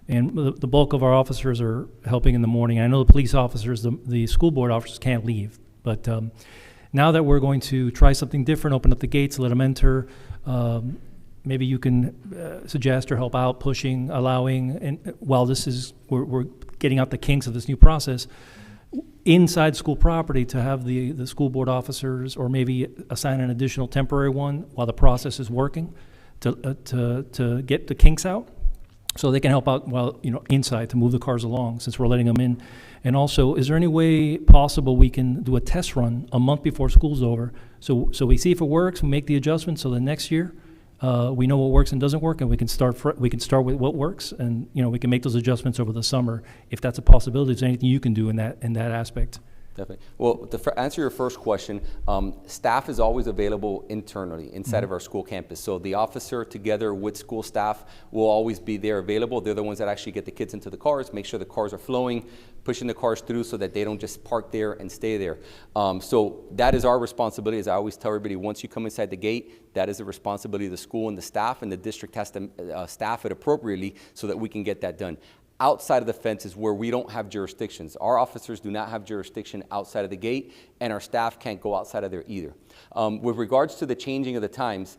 and the bulk of our officers are helping in the morning. I know the police officers, the school board officers can't leave, but now that we're going to try something different, open up the gates, let them enter, maybe you can suggest or help out pushing, allowing, and while this is, we're getting out the kinks of this new process, inside school property to have the school board officers, or maybe assign an additional temporary one while the process is working to get the kinks out, so they can help out while, you know, inside to move the cars along, since we're letting them in. And also, is there any way possible we can do a test run a month before school's over, so we see if it works, we make the adjustments, so the next year we know what works and doesn't work, and we can start with what works, and, you know, we can make those adjustments over the summer if that's a possibility. Is there anything you can do in that aspect? Definitely. Well, to answer your first question, staff is always available internally inside of our school campus. So the officer, together with school staff, will always be there available. They're the ones that actually get the kids into the cars, make sure the cars are flowing, pushing the cars through so that they don't just park there and stay there. So that is our responsibility. As I always tell everybody, once you come inside the gate, that is the responsibility of the school and the staff, and the district has to staff it appropriately so that we can get that done. Outside of the fence is where we don't have jurisdictions. Our officers do not have jurisdiction outside of the gate, and our staff can't go outside of there either. With regards to the changing of the times,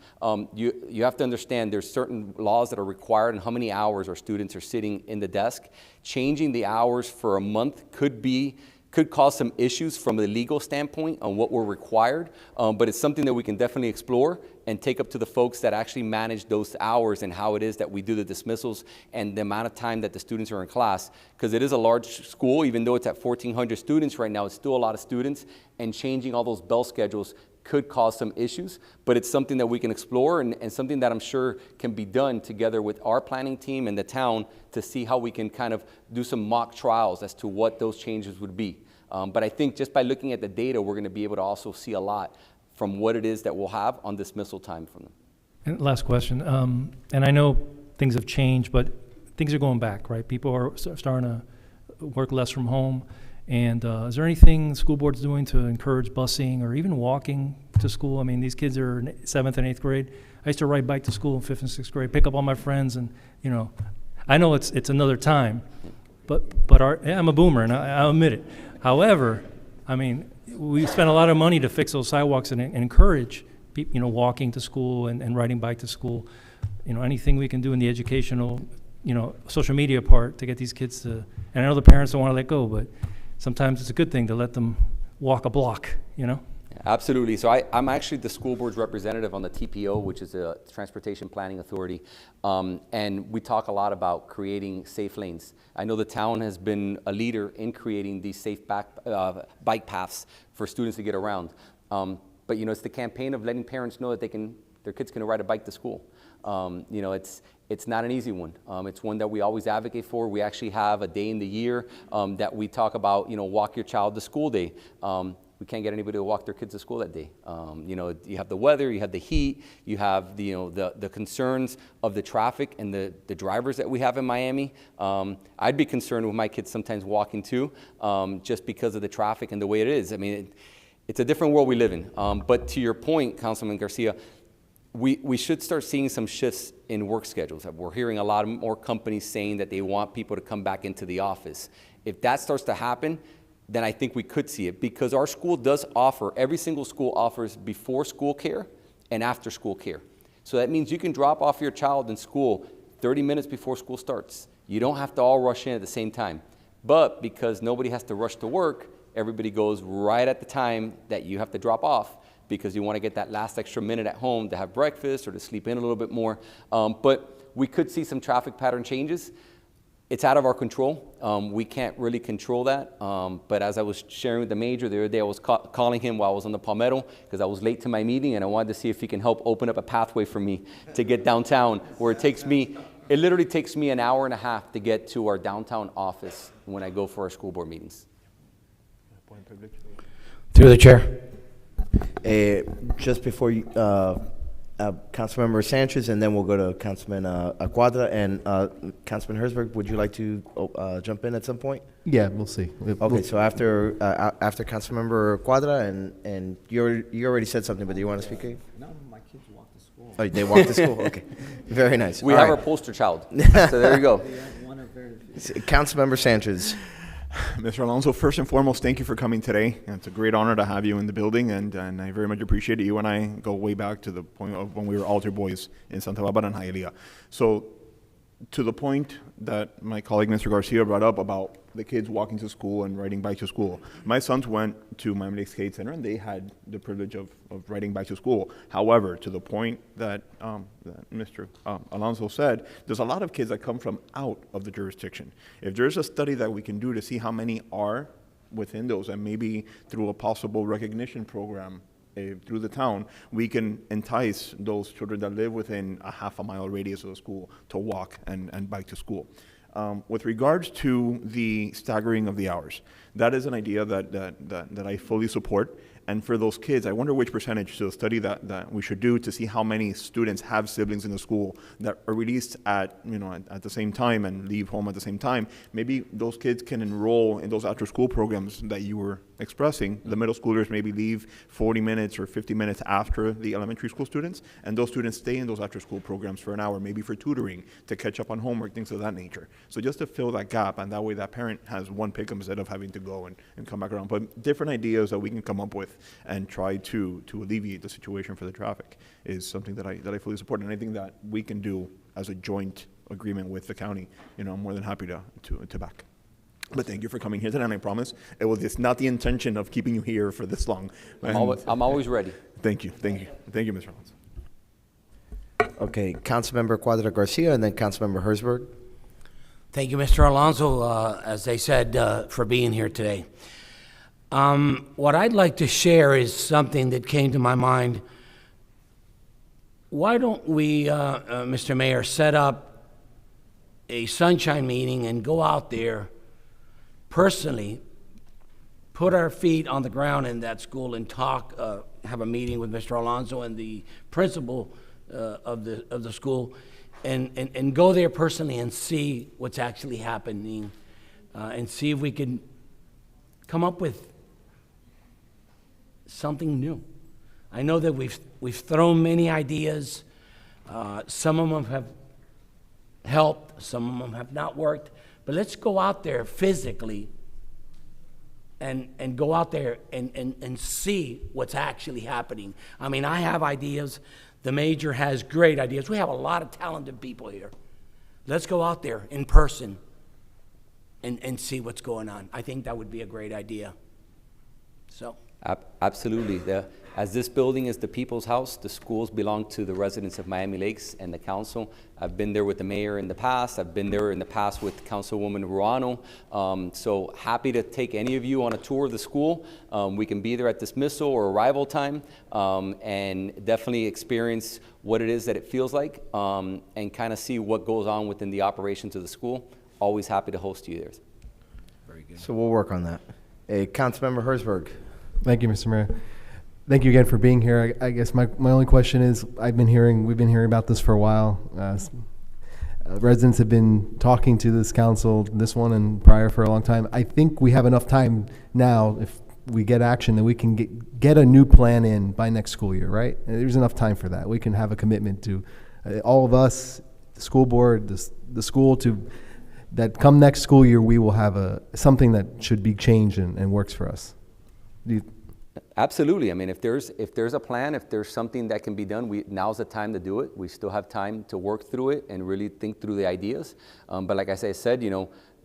you have to understand there's certain laws that are required and how many hours our students are sitting in the desk. Changing the hours for a month could cause some issues from a legal standpoint on what we're required, but it's something that we can definitely explore and take up to the folks that actually manage those hours and how it is that we do the dismissals and the amount of time that the students are in class. Because it is a large school, even though it's at 1,400 students right now, it's still a lot of students, and changing all those bell schedules could cause some issues, but it's something that we can explore and something that I'm sure can be done together with our planning team and the town to see how we can kind of do some mock trials as to what those changes would be. But I think just by looking at the data, we're going to be able to also see a lot from what it is that we'll have on dismissal time from them. And last question, and I know things have changed, but things are going back, right? People are starting to work less from home. And is there anything the school board's doing to encourage busing or even walking to school? I mean, these kids are in 7th and 8th grade. I used to ride bike to school in 5th and 6th grade, pick up all my friends, and, you know, I know it's another time, but I'm a boomer, and I'll admit it. However, I mean, we spend a lot of money to fix those sidewalks and encourage people, you know, walking to school and riding bike to school. You know, anything we can do in the educational, you know, social media part to get these kids to, and I know the parents don't want to let go, but sometimes it's a good thing to let them walk a block, you know? Absolutely. So I'm actually the school board's representative on the TPO, which is the Transportation Planning Authority. And we talk a lot about creating safe lanes. I know the town has been a leader in creating these safe bike paths for students to get around. But, you know, it's the campaign of letting parents know that their kids can ride a bike to school. You know, it's not an easy one. It's one that we always advocate for. We actually have a day in the year that we talk about, you know, Walk Your Child to School Day. we can't get anybody to walk their kids to school that day. You know, you have the weather, you have the heat, you have the, you know, the concerns of the traffic and the drivers that we have in Miami. I'd be concerned with my kids sometimes walking too, just because of the traffic and the way it is. I mean, it's a different world we live in. But to your point, Councilman Garcia, we should start seeing some shifts in work schedules. We're hearing a lot more companies saying that they want people to come back into the office. If that starts to happen, then I think we could see it, because our school does offer, every single school offers before school care and after school care. So that means you can drop off your child in school 30 minutes before school starts. You don't have to all rush in at the same time. But because nobody has to rush to work, everybody goes right at the time that you have to drop off, because you want to get that last extra minute at home to have breakfast or to sleep in a little bit more. But we could see some traffic pattern changes. It's out of our control. We can't really control that. But as I was sharing with the mayor the other day, I was calling him while I was on the Palmetto, because I was late to my meeting, and I wanted to see if he can help open up a pathway for me to get downtown, where it literally takes me an hour and a half to get to our downtown office when I go for our school board meetings. Through the chair. Just before you, Councilmember Sanchez, and then we'll go to Councilman Quadra, and Councilman Herzberg, would you like to jump in at some point? Yeah, we'll see. Okay, so after Councilmember Quadra, and you already said something, but do you want to speak? No, my kids walk to school. Oh, they walk to school? Okay, very nice. We All have right. our poster child, so there you go. Councilmember Sanchez. Mr. Alonso, first and foremost, thank you for coming today. It's a great honor to have you in the building, and I very much appreciate it. You and I go way back to the point of when we were altar boys in Santa Barbara and Hialeah. So to the point that my colleague, Mr. Garcia, brought up about the kids walking to school and riding bike to school. My sons went to Miami Lakes Skate Center, and they had the privilege of riding bike to school. However, to the point that Mr. Alonso said, there's a lot of kids that come from out of the jurisdiction. If there's a study that we can do to see how many are within those, and maybe through a possible recognition program through the town, we can entice those children that live within a half-a-mile radius of the school to walk and bike to school. With regards to the staggering of the hours, that is an idea that I fully support. And for those kids, I wonder which percentage, to a study that we should do to see how many students have siblings in the school that are released at the same time and leave home at the same time. Maybe those kids can enroll in those after-school programs that you were expressing. The middle schoolers maybe leave 40 minutes or 50 minutes after the elementary school students, and those students stay in those after-school programs for an hour, maybe for tutoring, to catch up on homework, things of that nature. So just to fill that gap, and that way that parent has one pickup instead of having to go and come back around. But different ideas that we can come up with and try to alleviate the situation for the traffic is something that I fully support, and anything that we can do as a joint agreement with the county, I'm more than happy to back. But thank you for coming here today, and I promise it's not the intention of keeping you here for this long. I'm always ready. Thank you, Mr. Alonso. Okay, Councilmember Quadra Garcia, and then Councilmember Herzberg. Thank you, Mr. Alonso, as they said, for being here today. What I'd like to share is something that came to my mind. Why don't we, Mr. Mayor, set up a sunshine meeting and go out there personally, put our feet on the ground in that school and talk, have a meeting with Mr. Alonso and the principal of the school, and go there personally and see what's actually happening, and see if we can come up with something new. I know that we've thrown many ideas. Some of them have helped, some of them have not worked. But let's go out there physically and go out there and see what's actually happening. I mean, I have ideas. The major has great ideas. We have a lot of talented people here. Let's go out there in person and see what's going on. I think that would be a great idea. So. Absolutely. As this building is the people's house, the schools belong to the residents of Miami Lakes and the council. I've been there with the mayor in the past. I've been there in the past with Councilwoman Ruano. So happy to take any of you on a tour of the school. We can be there at dismissal or arrival time, and definitely experience what it is that it feels like, and kind of see what goes on within the operations of the school. Always happy to host you there. Very good. So we'll work on that. Councilmember Herzberg. Thank you, Mr. Mayor. Thank you again for being here. I guess my only question is, we've been hearing about this for a while. Residents have been talking to this council, this one and prior, for a long time. I think we have enough time now, if we get action, that we can get a new plan in by next school year, right? And there's enough time for that. We can have a commitment to all of us, the school board, the school, that come next school year, we will have something that should be changed and works for us. Absolutely. I mean, if there's a plan, if there's something that can be done, now's the time to do it. We still have time to work through it and really think through the ideas. But like I said,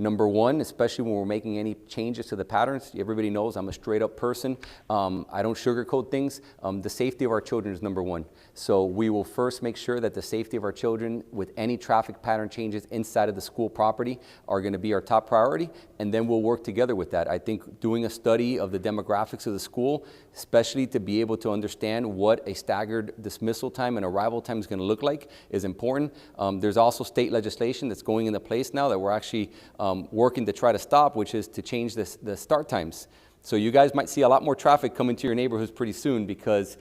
number one, especially when we're making any changes to the patterns, everybody knows I'm a straight up person. I don't sugarcoat things. The safety of our children is number one. So we will first make sure that the safety of our children with any traffic pattern changes inside of the school property are going to be our top priority, and then we'll work together with that. I think doing a study of the demographics of the school, especially to be able to understand what a staggered dismissal time and arrival time is going to look like, is important. There's also state legislation that's going into place now that we're actually working to try to stop, which is to change the start times. So you guys might see a lot more traffic coming to your neighborhoods pretty soon, because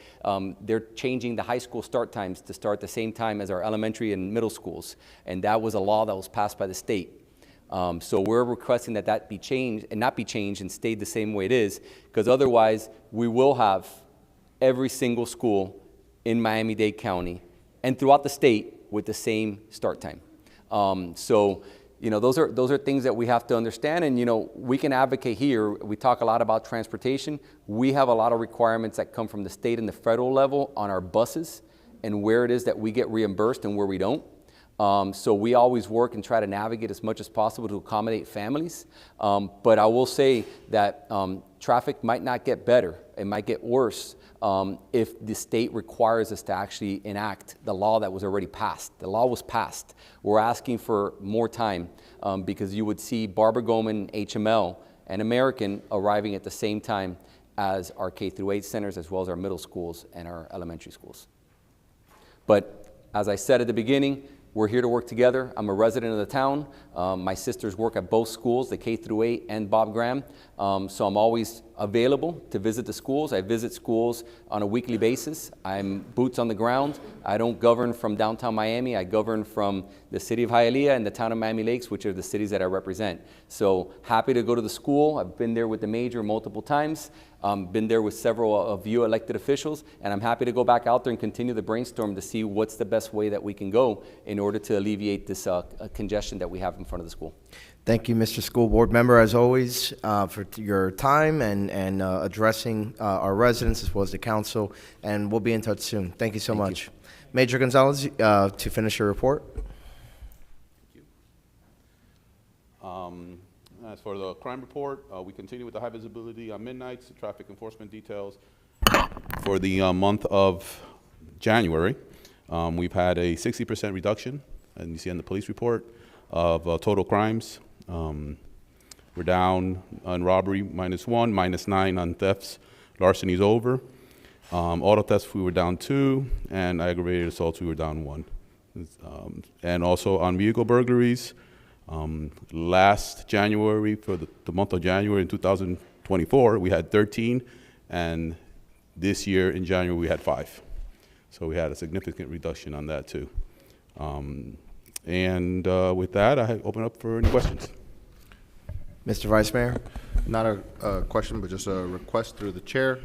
they're changing the high school start times to start the same time as our elementary and middle schools. And that was a law that was passed by the state. So we're requesting that be changed, and not be changed and stayed the same way it is, because otherwise we will have every single school in Miami-Dade County and throughout the state with the same start time. Those are things that we have to understand, and we can advocate here. We talk a lot about transportation. We have a lot of requirements that come from the state and the federal level on our buses and where it is that we get reimbursed and where we don't. So we always work and try to navigate as much as possible to accommodate families. But I will say that traffic might not get better. It might get worse if the state requires us to actually enact the law that was already passed. The law was passed. We're asking for more time because you would see Barbara Goman, HML, and American arriving at the same time as our K-8 centers, as well as our middle schools and our elementary schools. But as I said at the beginning, we're here to work together. I'm a resident of the town. My sisters work at both schools, the K-8 and Bob Graham. So I'm always available to visit the schools. I visit schools on a weekly basis. I'm boots on the ground. I don't govern from downtown Miami. I govern from the city of Hialeah and the town of Miami Lakes, which are the cities that I represent. So happy to go to the school. I've been there with the mayor multiple times. Been there with several of you elected officials, and I'm happy to go back out there and continue the brainstorm to see what's the best way that we can go in order to alleviate this congestion that we have in front of the school. Thank you, Mr. School Board Member, as always, for your time and addressing our residents as well as the council, and we'll be in touch soon. Thank you so much. Major Gonzalez, to finish your report. As for the crime report, we continue with the high visibility on midnights, traffic enforcement details. For the month of January, we've had a 60% reduction, and you see on the police report, of total crimes. We're down on robbery, -1, -9 on thefts. Larcenies over. Auto thefts, we were down 2, and aggravated assaults, we were down 1. And also on vehicle burglaries, last January, for the month of January in 2024, we had 13, and this year in January we had 5. So we had a significant reduction on that too. With that, I open up for any questions. Mr. Vice Mayor? Not a question, but just a request through the chair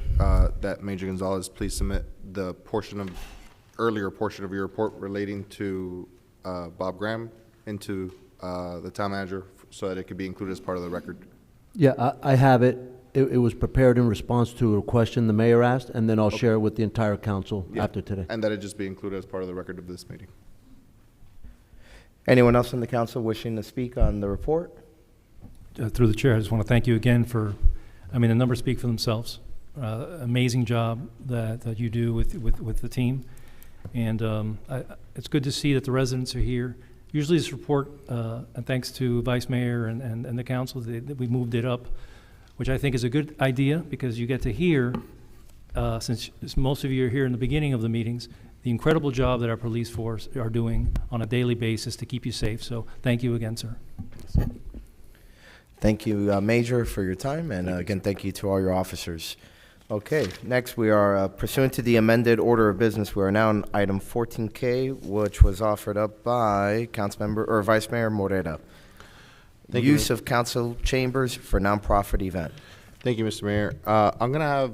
that Major Gonzalez please submit the earlier portion of your report relating to Bob Graham into the town manager so that it could be included as part of the record. Yeah, I have it. It was prepared in response to a question the mayor asked, and then I'll share it with the entire council after today. And that it just be included as part of the record of this meeting. Anyone else in the council wishing to speak on the report? Through the chair, I just want to thank you again for, the numbers speak for themselves. Amazing job that you do with the team. And it's good to see that the residents are here. Usually this report, and thanks to Vice Mayor and the council, that we moved it up, which I think is a good idea, because you get to hear, since most of you are here in the beginning of the meetings, the incredible job that our police force are doing on a daily basis to keep you safe. So thank you again, sir. Thank you, Major, for your time, and again, thank you to all your officers. Okay, next we are pursuant to the amended order of business, we are now on item 14K, which was offered up by Councilmember, or Vice Mayor Morera. Thank you. Use of council chambers for nonprofit event. Thank you, Mr. Mayor. I'm going to have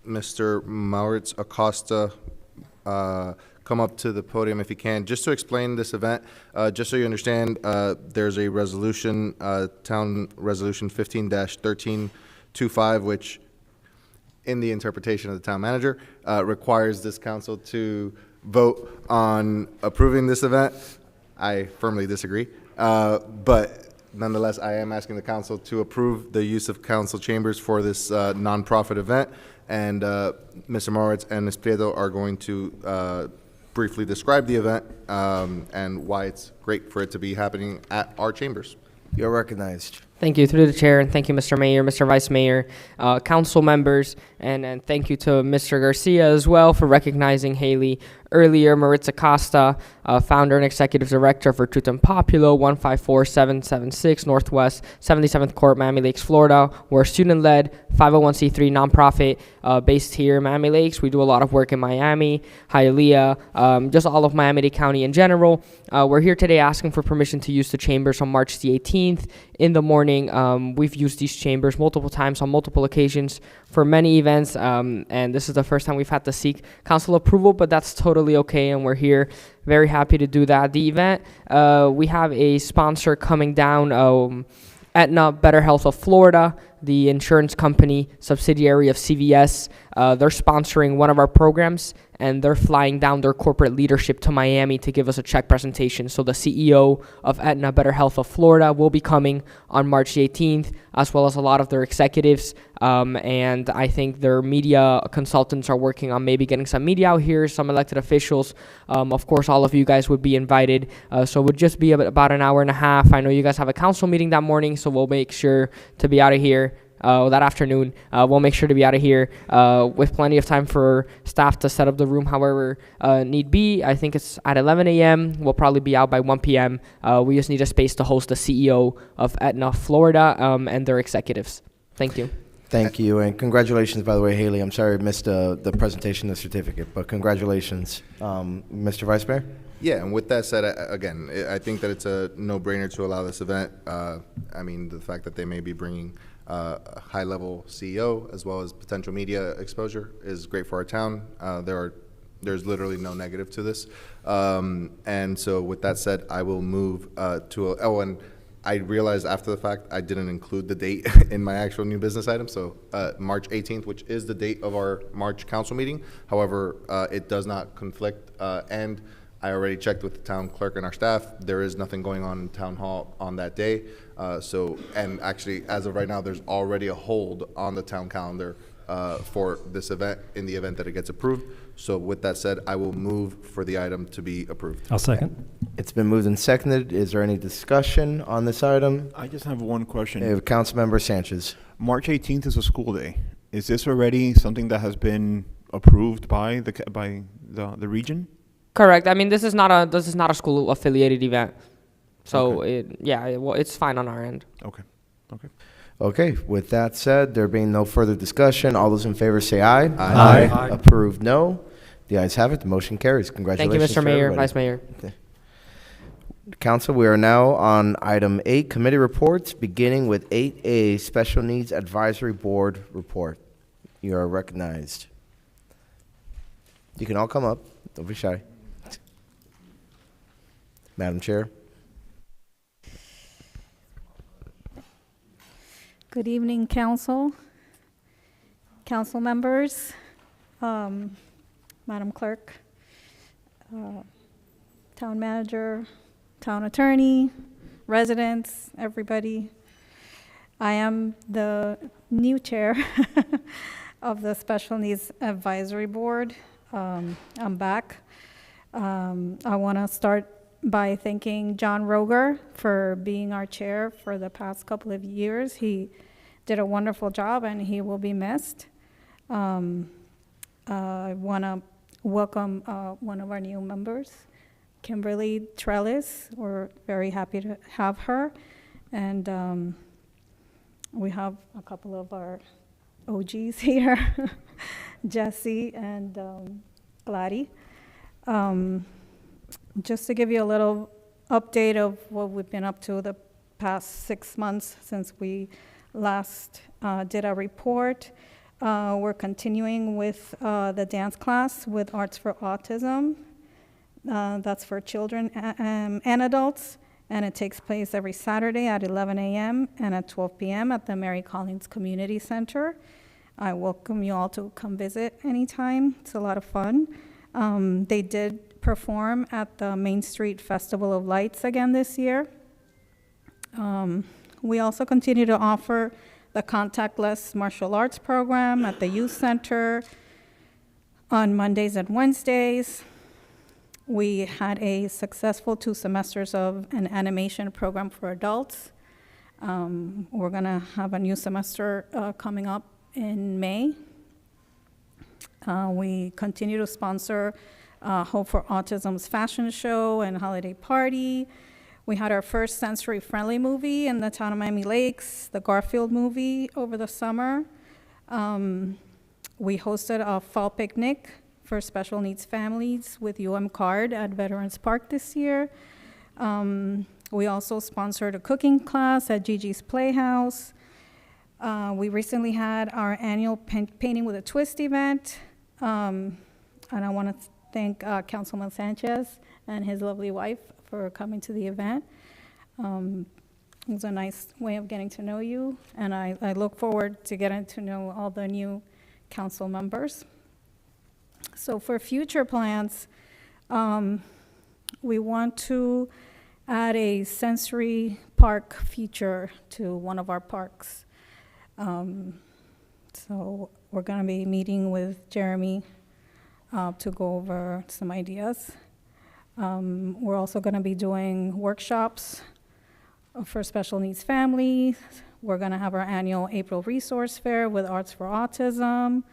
Mr. Maurits Acosta come up to the podium if he can, just to explain this event. Just so you understand, there's a resolution, Town Resolution 15-1325, which, in the interpretation of the town manager, requires this council to vote on approving this event. I firmly disagree, but nonetheless, I am asking the council to approve the use of council chambers for this nonprofit event, and Mr. Moritz and Ms. Prieto are going to briefly describe the event and why it's great for it to be happening at our chambers. You're recognized. Thank you, through the chair, and thank you, Mr. Mayor, Mr. Vice Mayor, council members, and thank you to Mr. Garcia as well for recognizing Haley earlier. Maritza Acosta, founder and executive director for Truth and Populo, 154776 Northwest 77th Court, Miami Lakes, Florida. We're a student-led 501c3 nonprofit based here in Miami Lakes. We do a lot of work in Miami, Hialeah, just all of Miami-Dade County in general. We're here today asking for permission to use the chambers on March the 18th in the morning. We've used these chambers multiple times on multiple occasions for many events, and this is the first time we've had to seek council approval, but that's totally okay, and we're here very happy to do that. The event, we have a sponsor coming down, Aetna Better Health of Florida, the insurance company subsidiary of CVS. They're sponsoring one of our programs, and they're flying down their corporate leadership to Miami to give us a check presentation. So the CEO of Aetna Better Health of Florida will be coming on March 18th, as well as a lot of their executives. And I think their media consultants are working on maybe getting some media out here, some elected officials. Of course, all of you guys would be invited. So it would just be about an hour and a half. I know you guys have a council meeting that morning, so we'll make sure to be out of here. That afternoon. We'll make sure to be out of here with plenty of time for staff to set up the room however need be. I think it's at 11 a.m. We'll probably be out by 1 p.m. We just need a space to host the CEO of Aetna Florida and their executives. Thank you. Thank you, and congratulations, by the way, Haley. I'm sorry I missed the presentation of the certificate, but congratulations. Mr. Vice Mayor? Yeah, and with that said, again, I think that it's a no-brainer to allow this event. I mean, the fact that they may be bringing a high-level CEO as well as potential media exposure is great for our town. There's literally no negative to this. And so with that said, I will move and I realized after the fact I didn't include the date in my actual new business item. So March 18th, which is the date of our March council meeting. However, it does not conflict, and I already checked with the town clerk and our staff. There is nothing going on in town hall on that day. And actually, as of right now, there's already a hold on the town calendar for this event in the event that it gets approved. So with that said, I will move for the item to be approved. I'll second. It's been moved and seconded. Is there any discussion on this item? I just have one question. Councilmember Sanchez. March 18th is a school day. Is this already something that has been approved by the region? Correct. I mean, this is not a school affiliated event. So it's fine on our end. Okay. Okay, with that said, there being no further discussion, all those in favor say aye. Aye. Approved, no. The ayes have it, the motion carries. Congratulations. Thank you, Mr. to Mayor, everybody. Vice Mayor. Okay. Council, we are now on item 8, committee reports, beginning with 8A, Special Needs Advisory Board report. You are recognized. You can all come up, don't be shy. Madam Chair. Good evening, council members, Madam Clerk, Town Manager, Town Attorney, residents, everybody. I am the new chair of the Special Needs Advisory Board. I'm back. I want to start by thanking John Roger for being our chair for the past couple of years. He did a wonderful job and he will be missed. I want to welcome one of our new members, Kimberly Trellis. We're very happy to have her. And we have a couple of our OGs here, Jesse and Gladys. Just to give you a little update of what we've been up to the past 6 months since we last did a report. We're continuing with the dance class with Arts for Autism. That's for children and adults, and it takes place every Saturday at 11 a.m. and at 12 p.m. at the Mary Collins Community Center. I welcome you all to come visit anytime. It's a lot of fun. They did perform at the Main Street Festival of Lights again this year. We also continue to offer the contactless martial arts program at the youth center on Mondays and Wednesdays. We had a successful 2 semesters of an animation program for adults. We're gonna have a new semester coming up in May. We continue to sponsor Hope for Autism's fashion show and holiday party. We had our first sensory-friendly movie in the town of Miami Lakes, the Garfield movie, over the summer. We hosted a fall picnic for special needs families with UM-CARD at Veterans Park this year. We also sponsored a cooking class at Gigi's Playhouse. We recently had our annual Painting with a Twist event. And I want to thank Councilman Sanchez and his lovely wife for coming to the event. It was a nice way of getting to know you, and I look forward to getting to know all the new council members. So for future plans, we want to add a sensory park feature to one of our parks. So we're going to be meeting with Jeremy to go over some ideas. We're also going to be doing workshops for special needs families. We're going to have our annual April Resource Fair with Arts for Autism.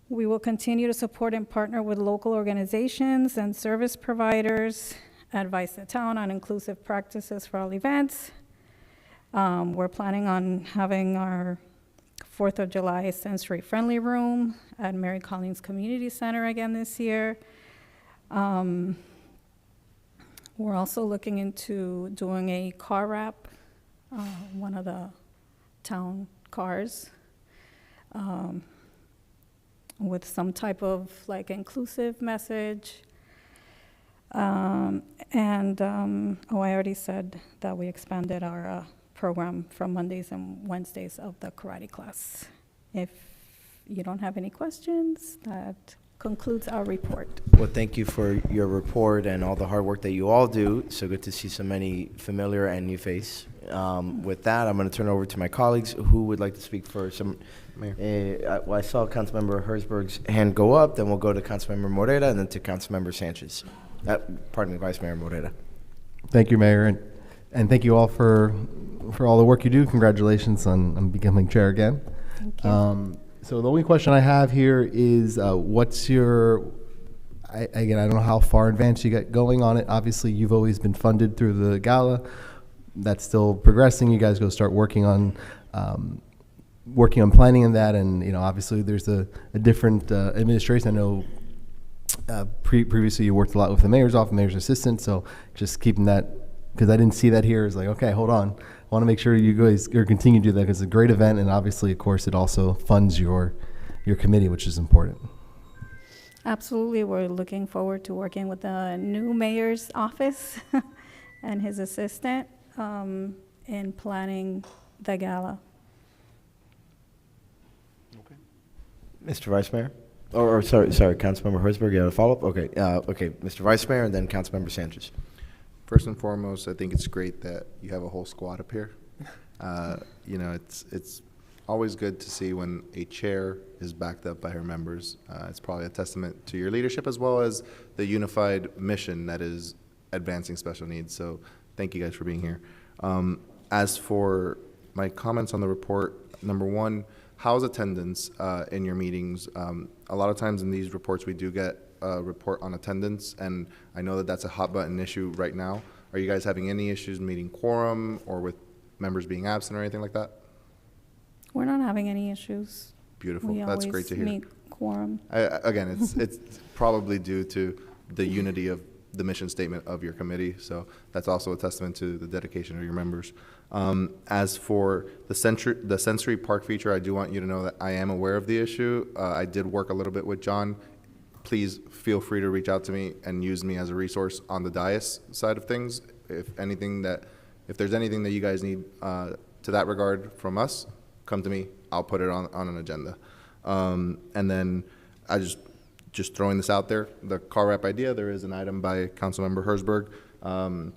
We will continue to support and partner with local organizations and service providers, advise the town on inclusive practices for all events. We're planning on having our 4th of July sensory-friendly room at Mary Collins Community Center again this year. We're also looking into doing a car wrap, one of the town cars, with some type of like inclusive message. I already said that we expanded our program from Mondays and Wednesdays of the karate class. If you don't have any questions, that concludes our report. Well, thank you for your report and all the hard work that you all do. So good to see so many familiar and new face. With that, I'm going to turn it over to my colleagues who would like to speak for some. Mayor. I saw Councilmember Herzberg's hand go up, then we'll go to Councilmember Morera and then to Councilmember Sanchez. Pardon me, Vice Mayor Morera. Thank you, Mayor, and thank you all for all the work you do. Congratulations on becoming chair again. Thank you. So the only question I have here is, what's your, again, I don't know how far advanced you got going on it. Obviously, you've always been funded through the gala. That's still progressing. You guys go start working on planning in that, and obviously there's a different administration. I know previously you worked a lot with the mayor's office, mayor's assistant. So just keeping that, because I didn't see that here, is like, okay, hold on. I want to make sure you guys continue to do that because it's a great event, and obviously, of course, it also funds your committee, which is important. Absolutely, we're looking forward to working with the new mayor's office and his assistant in planning the gala. Okay. Mr. Vice Mayor? Sorry, Councilmember Herzberg, you have a follow-up? Okay, okay, Mr. Vice Mayor and then Councilmember Sanchez. First and foremost, I think it's great that you have a whole squad up here. It's always good to see when a chair is backed up by her members. It's probably a testament to your leadership as well as the unified mission that is advancing special needs. So thank you guys for being here. As for my comments on the report, number one, how's attendance in your meetings? A lot of times in these reports we do get a report on attendance, and I know that that's a hot button issue right now. Are you guys having any issues meeting quorum or with members being absent or anything like that? We're not having any issues. Beautiful. We That's always great to hear. meet quorum. Again, it's probably due to the unity of the mission statement of your committee, so that's also a testament to the dedication of your members. As for the sensory park feature, I do want you to know that I am aware of the issue. I did work a little bit with John. Please feel free to reach out to me and use me as a resource on the dais side of things. If there's anything that you guys need to that regard from us, come to me. I'll put it on an agenda. And then I just throwing this out there, the car wrap idea, there is an item by Councilmember Herzberg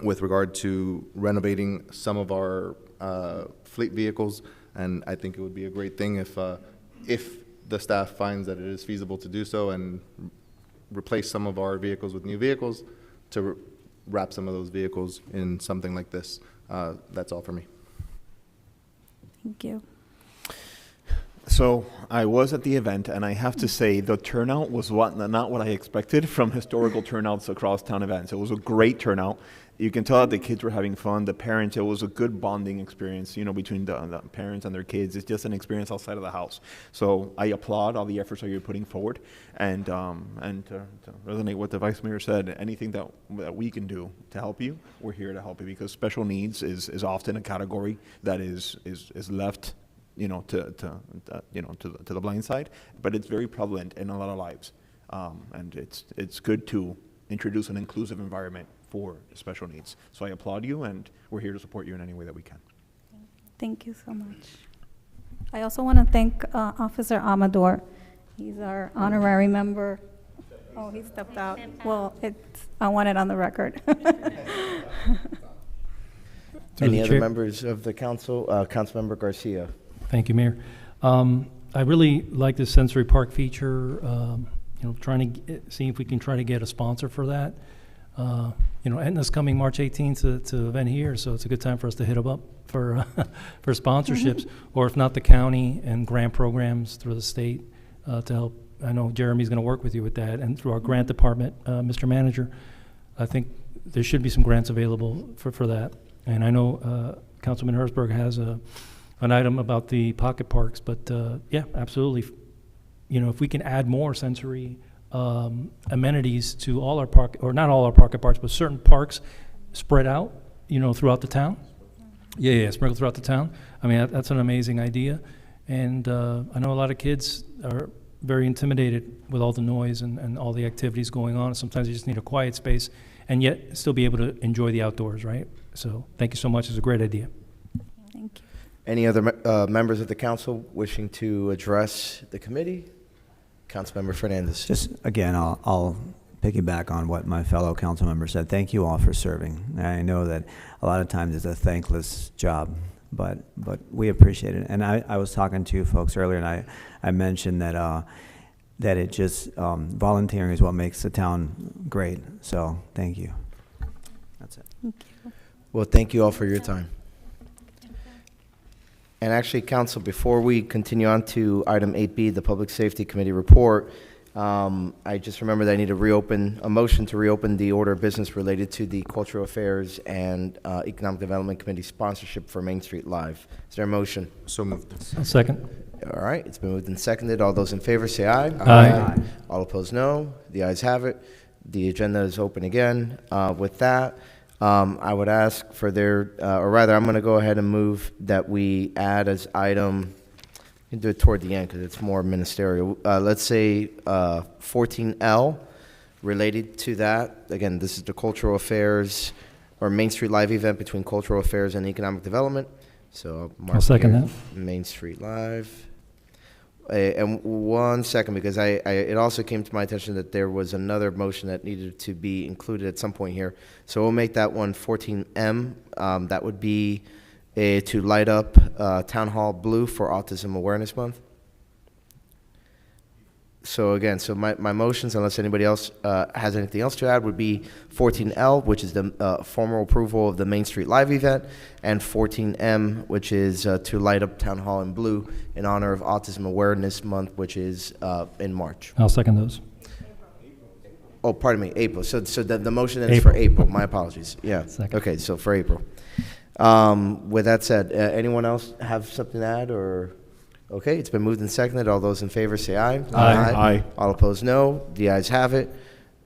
with regard to renovating some of our fleet vehicles, and I think it would be a great thing if the staff finds that it is feasible to do so and replace some of our vehicles with new vehicles to wrap some of those vehicles in something like this. That's all for me. Thank you. So I was at the event, and I have to say the turnout was not what I expected from historical turnouts across town events. It was a great turnout. You can tell that the kids were having fun. The parents, it was a good bonding experience, between the parents and their kids. It's just an experience outside of the house. So I applaud all the efforts that you're putting forward, and to resonate what the Vice Mayor said, anything that we can do to help you, we're here to help you, because special needs is often a category that is left to the blind side, but it's very prevalent in a lot of lives, and it's good to introduce an inclusive environment for special needs. So I applaud you, and we're here to support you in any way that we can. Thank you so much. I also want to thank Officer Amador. He's our honorary member. Oh, he stepped out. Well, I want it on the record. Any other members of the council? Councilmember Garcia. Thank you, Mayor. I really like this sensory park feature, trying to see if we can try to get a sponsor for that. Aetna's coming March 18th to event here, so it's a good time for us to hit them up for for sponsorships, or if not, the county and grant programs through the state to help. I know Jeremy's going to work with you with that, and through our grant department, Mr. Manager, I think there should be some grants available for that. And I know Councilman Herzberg has an item about the pocket parks, but yeah, absolutely. If we can add more sensory amenities to all our park, or not all our pocket parks, but certain parks spread out, throughout the town. Yeah, sprinkled throughout the town. I mean, that's an amazing idea. And I know a lot of kids are very intimidated with all the noise and all the activities going on. Sometimes you just need a quiet space and yet still be able to enjoy the outdoors, right? So thank you so much. It's a great idea. Thank you. Any other members of the council wishing to address the committee? Councilmember Fernandez. Just again, I'll piggyback on what my fellow council member said. Thank you all for serving. I know that a lot of times it's a thankless job, but we appreciate it. And I was talking to you folks earlier, and I mentioned that it just volunteering is what makes the town great. So thank you. That's it. Thank you. Well, thank you all for your time. And actually, council, before we continue on to item 8B, the Public Safety Committee report, I just remember that I need to a motion to reopen the order of business related to the Cultural Affairs and Economic Development Committee sponsorship for Main Street Live. Is there a motion? So moved. I'll second. All right, it's been moved and seconded. All those in favor say aye. Aye. All opposed, no. The ayes have it. The agenda is open again. With that, I would ask for or rather, I'm going to go ahead and move that we add as item, you can do it toward the end because it's more ministerial. Let's say 14L related to that. Again, this is the Cultural Affairs or Main Street Live event between Cultural Affairs and Economic Development. So I'll second that. Main Street Live. And 1 second, because it also came to my attention that there was another motion that needed to be included at some point here. So we'll make that one 14M. That would be to light up Town Hall blue for Autism Awareness Month. So again, my motions, unless anybody else has anything else to add, would be 14L, which is the formal approval of the Main Street Live event, and 14M, which is to light up Town Hall in blue in honor of Autism Awareness Month, which is in March. I'll second those. Oh, pardon me, April. So the motion is for April. My apologies. Yeah. Second. Okay, so for April. With that said, anyone else have something to add, or? Okay, it's been moved and seconded. All those in favor say aye. Aye. Aye. All opposed, no. The ayes have it.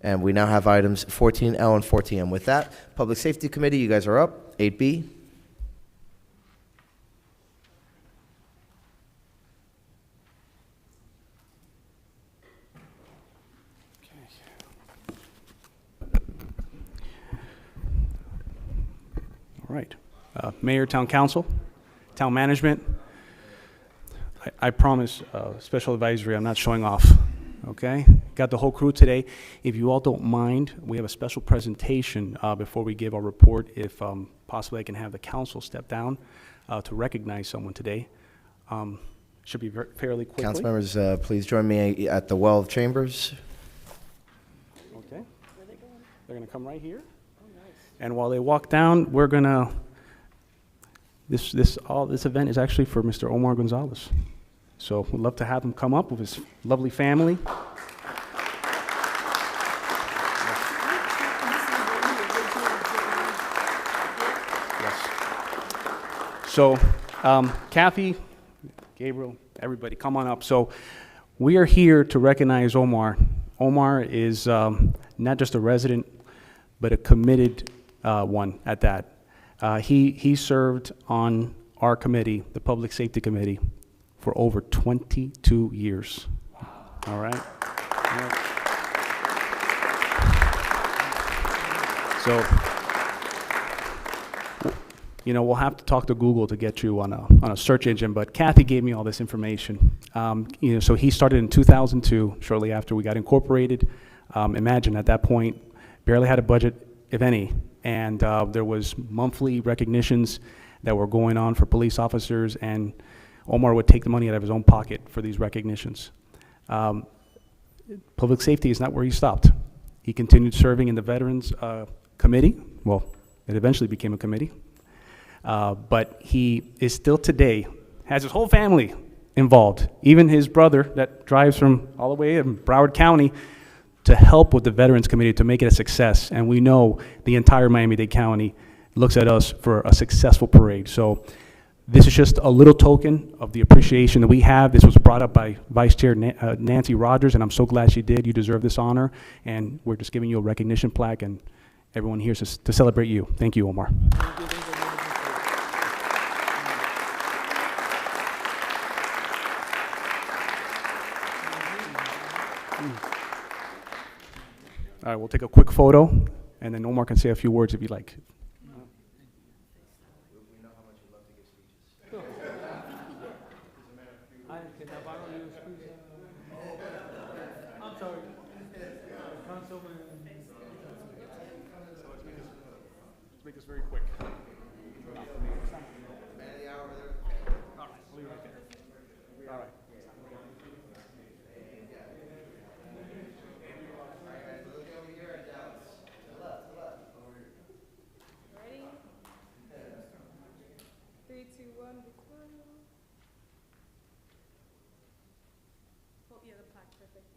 And we now have items 14L and 14M. With that, Public Safety Committee, you guys are up. 8B. All right. Mayor, Town Council, Town Management, I promise, special advisory, I'm not showing off, okay? Got the whole crew today. If you all don't mind, we have a special presentation before we give our report. If possibly I can have the council step down to recognize someone today. Should be fairly quickly. Council members, please join me at the Well of Chambers. Okay. They're gonna come right here. And while they walk down, we're gonna, this event is actually for Mr. Omar Gonzalez. So we'd love to have him come up with his lovely family. Yes. So, Kathy, Gabriel, everybody, come on up. So we are here to recognize Omar. Omar is not just a resident, but a committed one at that. He served on our committee, the Public Safety Committee, for over 22 years. All right? So, you know, we'll have to talk to Google to get you on a search engine, but Kathy gave me all this information. You know, so he started in 2002, shortly after we got incorporated. Imagine at that point, barely had a budget, if any, and there was monthly recognitions that were going on for police officers, and Omar would take the money out of his own pocket for these recognitions. Public safety is not where he stopped. He continued serving in the Veterans Committee. Well, it eventually became a committee. But he is still today, has his whole family involved, even his brother that drives from all the way in Broward County to help with the Veterans Committee to make it a success. And we know the entire Miami-Dade County looks at us for a successful parade. So this is just a little token of the appreciation that we have. This was brought up by Vice Chair Nancy Rogers, and I'm so glad she did. You deserve this honor, and we're just giving you a recognition plaque, and everyone here is to celebrate you. Thank you, Omar. All right, we'll take a quick photo, and then Omar can say a few words if you'd like. Make this very quick. All right. Ready? 3, 2, 1, record. Oh, yeah, the plaque, perfect.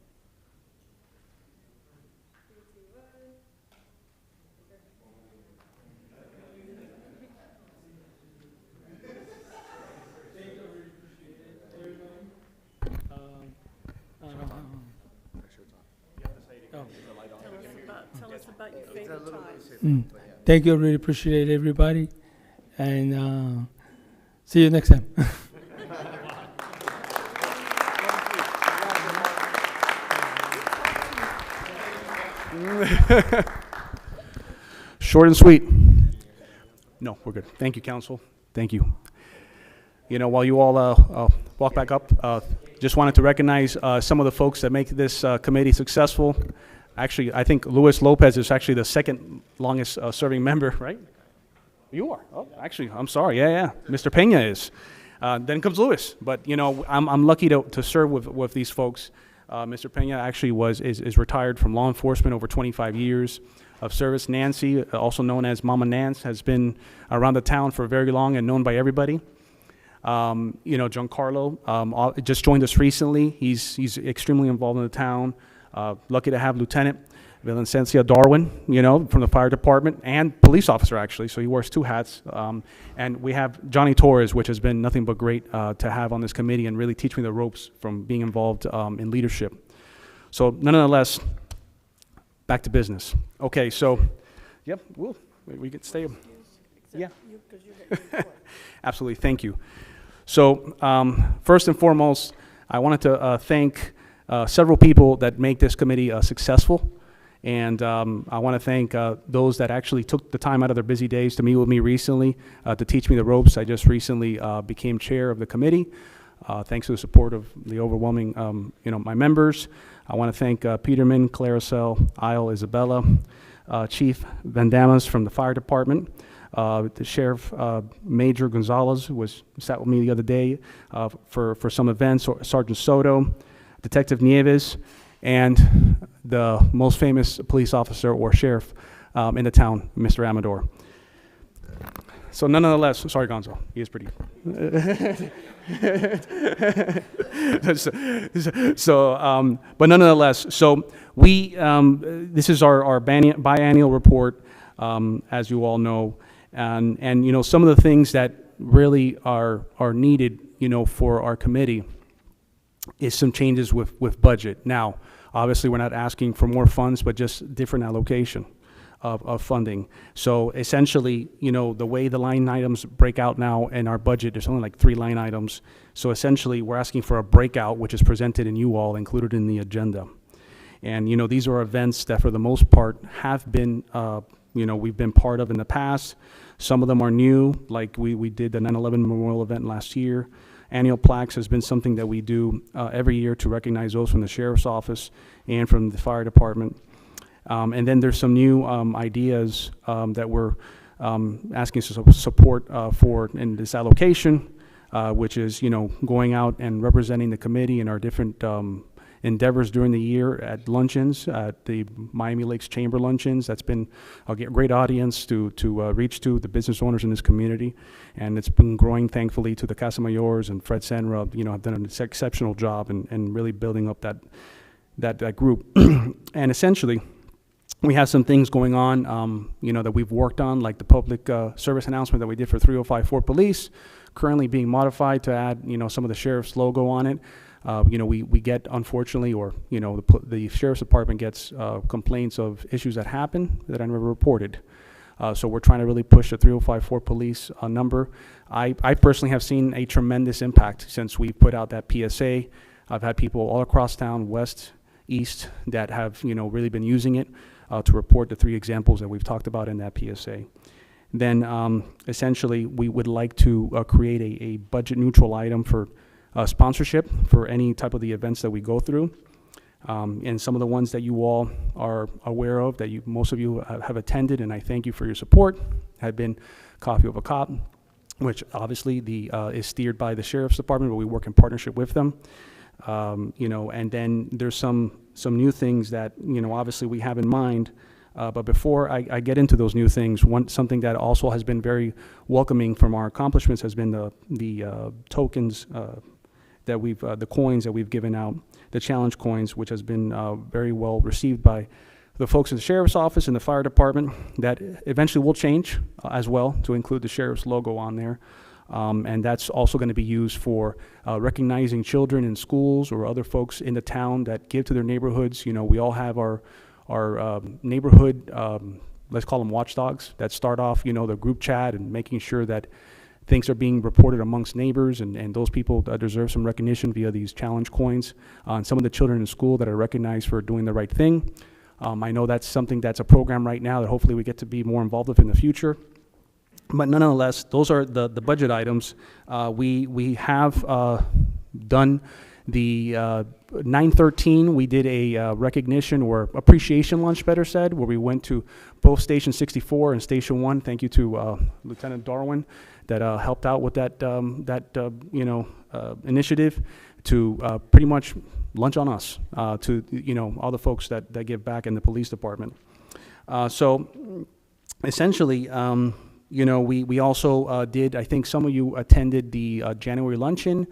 3, 2, 1. Tell us about your favorite time. Thank you, I really appreciate everybody, and see you next time. Short and sweet. No, we're good. Thank you, Council. Thank you. You know, while you all walk back up, just wanted to recognize some of the folks that make this committee successful. Actually, I think Luis Lopez is actually the second longest serving member, right? You are. Oh, actually, I'm sorry. Yeah. Mr. Pena is. Then comes Luis. But, you know, I'm lucky to serve with these folks. Mr. Pena actually is retired from law enforcement, over 25 years of service. Nancy, also known as Mama Nance, has been around the town for very long and known by everybody. You know, Giancarlo just joined us recently. He's extremely involved in the town. Lucky to have Lieutenant Villacencia Darwin, from the fire department, and police officer, actually, so he wears two hats. And we have Johnny Torres, which has been nothing but great to have on this committee and really teach me the ropes from being involved in leadership. So nonetheless, back to business. Okay, so, yep, we can stay. Yeah. Absolutely, thank you. So first and foremost, I wanted to thank several people that make this committee successful. And I want to thank those that actually took the time out of their busy days to meet with me recently to teach me the ropes. I just recently became chair of the committee, thanks to the support of the overwhelming, my members. I want to thank Peterman, Claricel, Isle, Isabella, Chief Vandamas from the fire department, the Sheriff Major Gonzalez sat with me the other day for some events, or Sergeant Soto, Detective Nieves, and the most famous police officer or sheriff in the town, Mr. Amador. So nonetheless, sorry Gonzo, he is pretty. But nonetheless, so we, this is our biannual report, as you all know, and some of the things that really are needed, for our committee is some changes with budget. Now, obviously, we're not asking for more funds, but just different allocation of funding. So essentially, the way the line items break out now in our budget, there's only like 3 line items. So essentially, we're asking for a breakout, which is presented in you all, included in the agenda. And, these are events that for the most part have been, we've been part of in the past. Some of them are new, like we did the 9/11 Memorial event last year. Annual plaques has been something that we do every year to recognize those from the Sheriff's Office and from the Fire Department. And then there's some new ideas that we're asking support for in this allocation, which is, going out and representing the committee in our different endeavors during the year at luncheons, at the Miami Lakes Chamber luncheons. That's been a great audience to reach to the business owners in this community. And it's been growing, thankfully, to the Casamayors and Fred Senra, have done an exceptional job in really building up that group. And essentially, we have some things going on, that we've worked on, like the public service announcement that we did for 3054 Police, currently being modified to add, some of the sheriff's logo on it. We get, unfortunately, or, the Sheriff's Department gets complaints of issues that happen that are never reported. So we're trying to really push the 3054 Police number. I personally have seen a tremendous impact since we put out that PSA. I've had people all across town, west, east, that have, really been using it to report the 3 examples that we've talked about in that PSA. Then, essentially, we would like to create a budget neutral item for sponsorship for any type of the events that we go through. And some of the ones that you all are aware of, that most of you have attended, and I thank you for your support, have been Coffee Over Cop, which obviously is steered by the Sheriff's Department, but we work in partnership with them. And then there's some new things that, obviously we have in mind. But before I get into those new things, something that also has been very welcoming from our accomplishments has been the tokens that the coins that we've given out, the challenge coins, which has been very well received by the folks in the Sheriff's Office and the Fire Department. That eventually will change as well to include the Sheriff's logo on there. And that's also going to be used for recognizing children in schools or other folks in the town that give to their neighborhoods. We all have our neighborhood, let's call them watchdogs, that start off, the group chat and making sure that things are being reported amongst neighbors, and those people deserve some recognition via these challenge coins. And some of the children in school that are recognized for doing the right thing. I know that's something that's a program right now that hopefully we get to be more involved with in the future. But nonetheless, those are the budget items. We have done the 9/13, we did a recognition or appreciation lunch, better said, where we went to both Station 64 and Station 1. Thank you to Lieutenant Darwin that helped out with that initiative to pretty much lunch on us to all the folks that give back in the police department. So essentially, we also did, I think some of you attended the January luncheon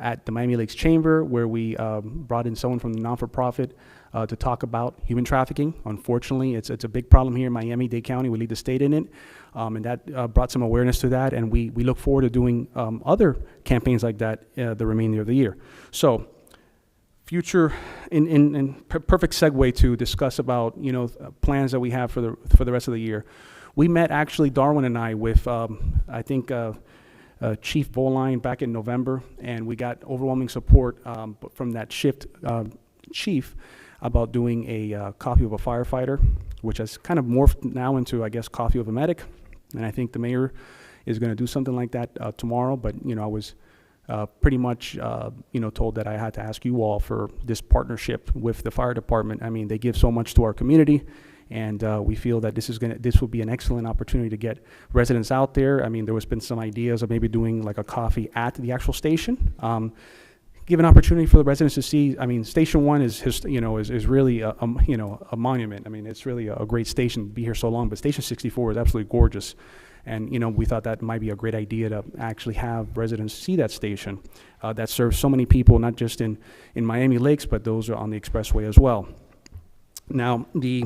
at the Miami Lakes Chamber, where we brought in someone from the non-for-profit to talk about human trafficking. Unfortunately, it's a big problem here in Miami-Dade County. We lead the state in it, and that brought some awareness to that, and we look forward to doing other campaigns like that the remainder of the year. So, future, in perfect segue to discuss about, you know, plans that we have for the rest of the year. We met, actually, Darwin and I, with, I think, Chief Boline back in November, and we got overwhelming support from that shift chief about doing a coffee of a firefighter, which has kind of morphed now into, I guess, coffee of a medic. And I think the mayor is going to do something like that tomorrow. But, you know, I was pretty much, you know, told that I had to ask you all for this partnership with the fire department. I mean, they give so much to our community. And we feel that this will be an excellent opportunity to get residents out there. I mean, there has been some ideas of maybe doing like a coffee at the actual station. Give an opportunity for the residents to see. I mean, Station 1 is really a monument. I mean, it's really a great station to be here so long. But Station 64 is absolutely gorgeous. And, you know, we thought that might be a great idea to actually have residents see that station that serves so many people, not just in Miami Lakes, but those are on the expressway as well. Now, the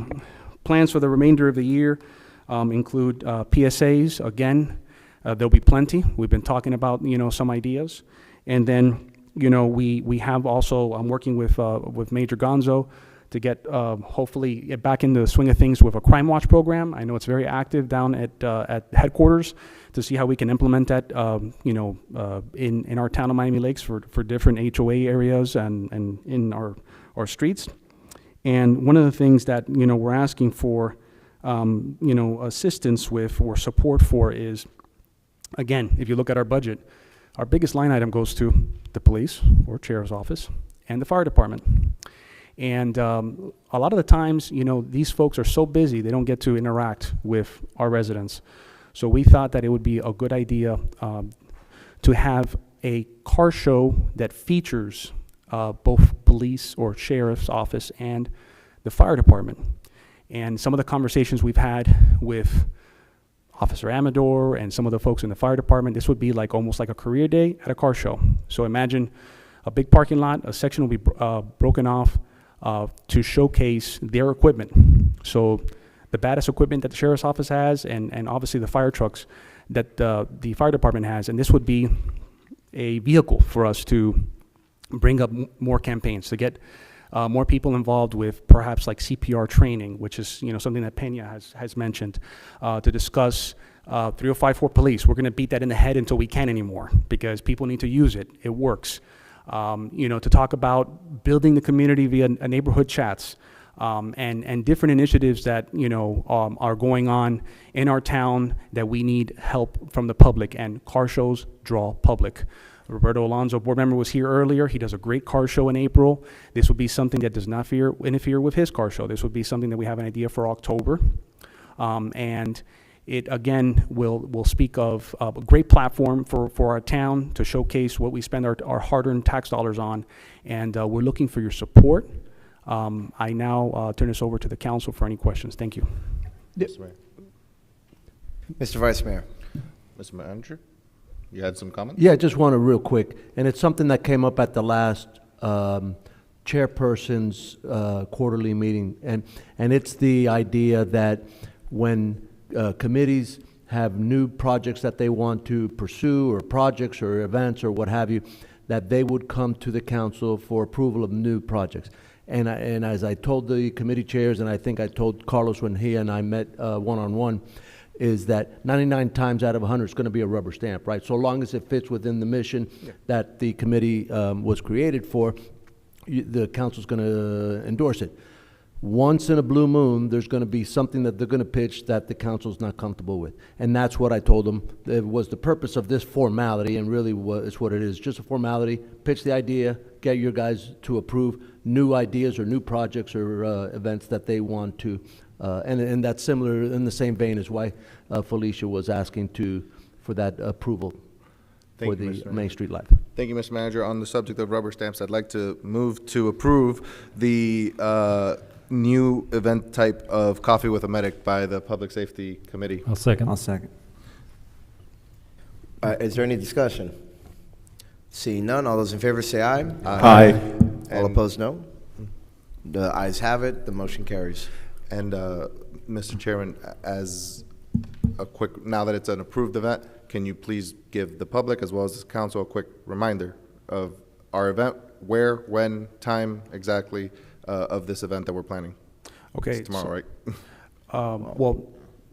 plans for the remainder of the year include PSAs. Again, there'll be plenty. We've been talking about, you know, some ideas. And then, you know, we have also, I'm working with Major Gonzo to get hopefully back into the swing of things with a Crime Watch program. I know it's very active down at headquarters to see how we can implement that, you know, in our town of Miami Lakes for different HOA areas and in our streets. And one of the things that, you know, we're asking for, you know, assistance with or support for is, again, if you look at our budget, our biggest line item goes to the police or sheriff's office and the fire department. And a lot of the times, you know, these folks are so busy, they don't get to interact with our residents. So we thought that it would be a good idea to have a car show that features both police or sheriff's office and the fire department. And some of the conversations we've had with Officer Amador and some of the folks in the fire department, this would be like almost like a career day at a car show. So imagine a big parking lot, a section will be broken off to showcase their equipment. So the baddest equipment that the sheriff's office has and obviously the fire trucks that the fire department has. And this would be a vehicle for us to bring up more campaigns, to get more people involved with perhaps like CPR training, which is, you know, something that Pena has mentioned, to discuss 3054 police. We're going to beat that in the head until we can't anymore because people need to use it. It works. You know, to talk about building the community via neighborhood chats and different initiatives that, you know, are going on in our town that we need help from the public, and car shows draw public. Roberto Alonso, board member, was here earlier. He does a great car show in April. This would be something that does not interfere with his car show. This would be something that we have an idea for October. And it, again, will speak of a great platform for our town to showcase what we spend our hard-earned tax dollars on. And we're looking for your support. I now turn this over to the council for any questions. Thank you. Mr. Mayor. Mr. Vice Mayor. Mr. Manager, you had some comments? Yeah, I just want to real quick, and it's something that came up at the last chairperson's quarterly meeting, and it's the idea that when committees have new projects that they want to pursue, or projects or events or what have you, that they would come to the council for approval of new projects. And as I told the committee chairs, and I think I told Carlos when he and I met one-on-one, is that 99 times out of 100 it's going to be a rubber stamp, right? So long as it fits within the mission that the committee was created for, the council's going to endorse it. Once in a blue moon, there's going to be something that they're going to pitch that the council's not comfortable with. And that's what I told them. It was the purpose of this formality, and really it's what it is, just a formality. Pitch the idea, get your guys to approve new ideas or new projects or events that they want to. And that's similar in the same vein as why Felicia was asking for that approval for the Main Street Live. Thank you, Mr. Manager. On the subject of rubber stamps, I'd like to move to approve the new event type of Coffee with a Medic by the Public Safety Committee. I'll second. I'll second. Is there any discussion? Seeing none, all those in favor say aye. Aye. All opposed, no. The ayes have it, the motion carries. And, Mr. Chairman, as a quick, now that it's an approved event, can you please give the public as well as the council a quick reminder of our event, where, when, time exactly of this event that we're planning? Okay. It's tomorrow, right?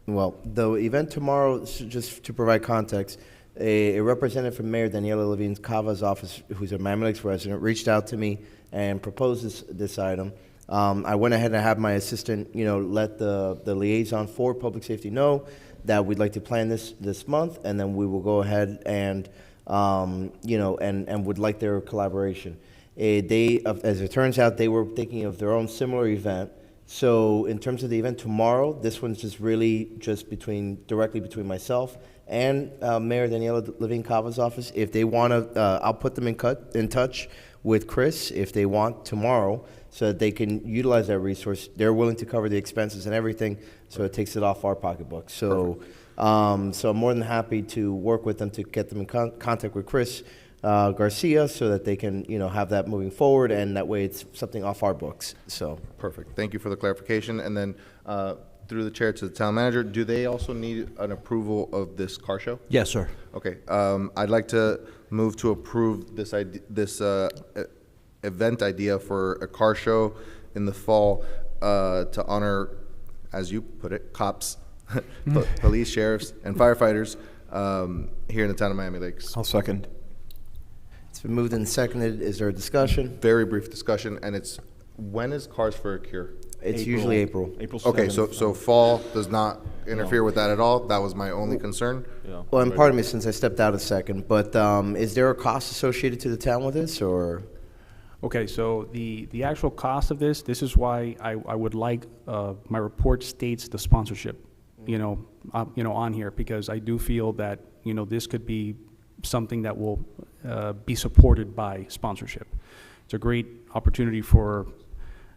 Well, the event tomorrow, just to provide context, a representative from Mayor Daniela Levine Cava's office, who's a Miami Lakes resident, reached out to me and proposed this item. I went ahead and had my assistant, let the liaison for public safety know that we'd like to plan this month, and then we will go ahead and, and would like their collaboration. As it turns out, they were thinking of their own similar event. So in terms of the event tomorrow, this one's just really just directly between myself and Mayor Daniela Levine Cava's office. If they want to, I'll put them in touch with Chris if they want tomorrow, so that they can utilize that resource. They're willing to cover the expenses and everything, so it takes it off our pocketbook. So, so I'm more than happy to work with them to get them in contact with Chris Garcia, so that they can, have that moving forward, and that way it's something off our books. So Perfect. Thank you for the clarification. And then, through the chair to the town manager, do they also need an approval of this car show? Yes, sir. Okay. I'd like to move to approve this event idea for a car show in the fall to honor, as you put it, cops, police, sheriffs, and firefighters here in the town of Miami Lakes. I'll second. it's been moved and seconded. Is there a discussion? Very brief discussion, and it's, when is Cars for a Cure? It's usually April. April 7th. Okay, so fall does not interfere with that at all? That was my only concern? Yeah. Well, and pardon me since I stepped out a second, but is there a cost associated to the town with this, or? Okay, so the actual cost of this is why I would like, my report states the sponsorship, on here, because I do feel that, this could be something that will be supported by sponsorship. It's a great opportunity for,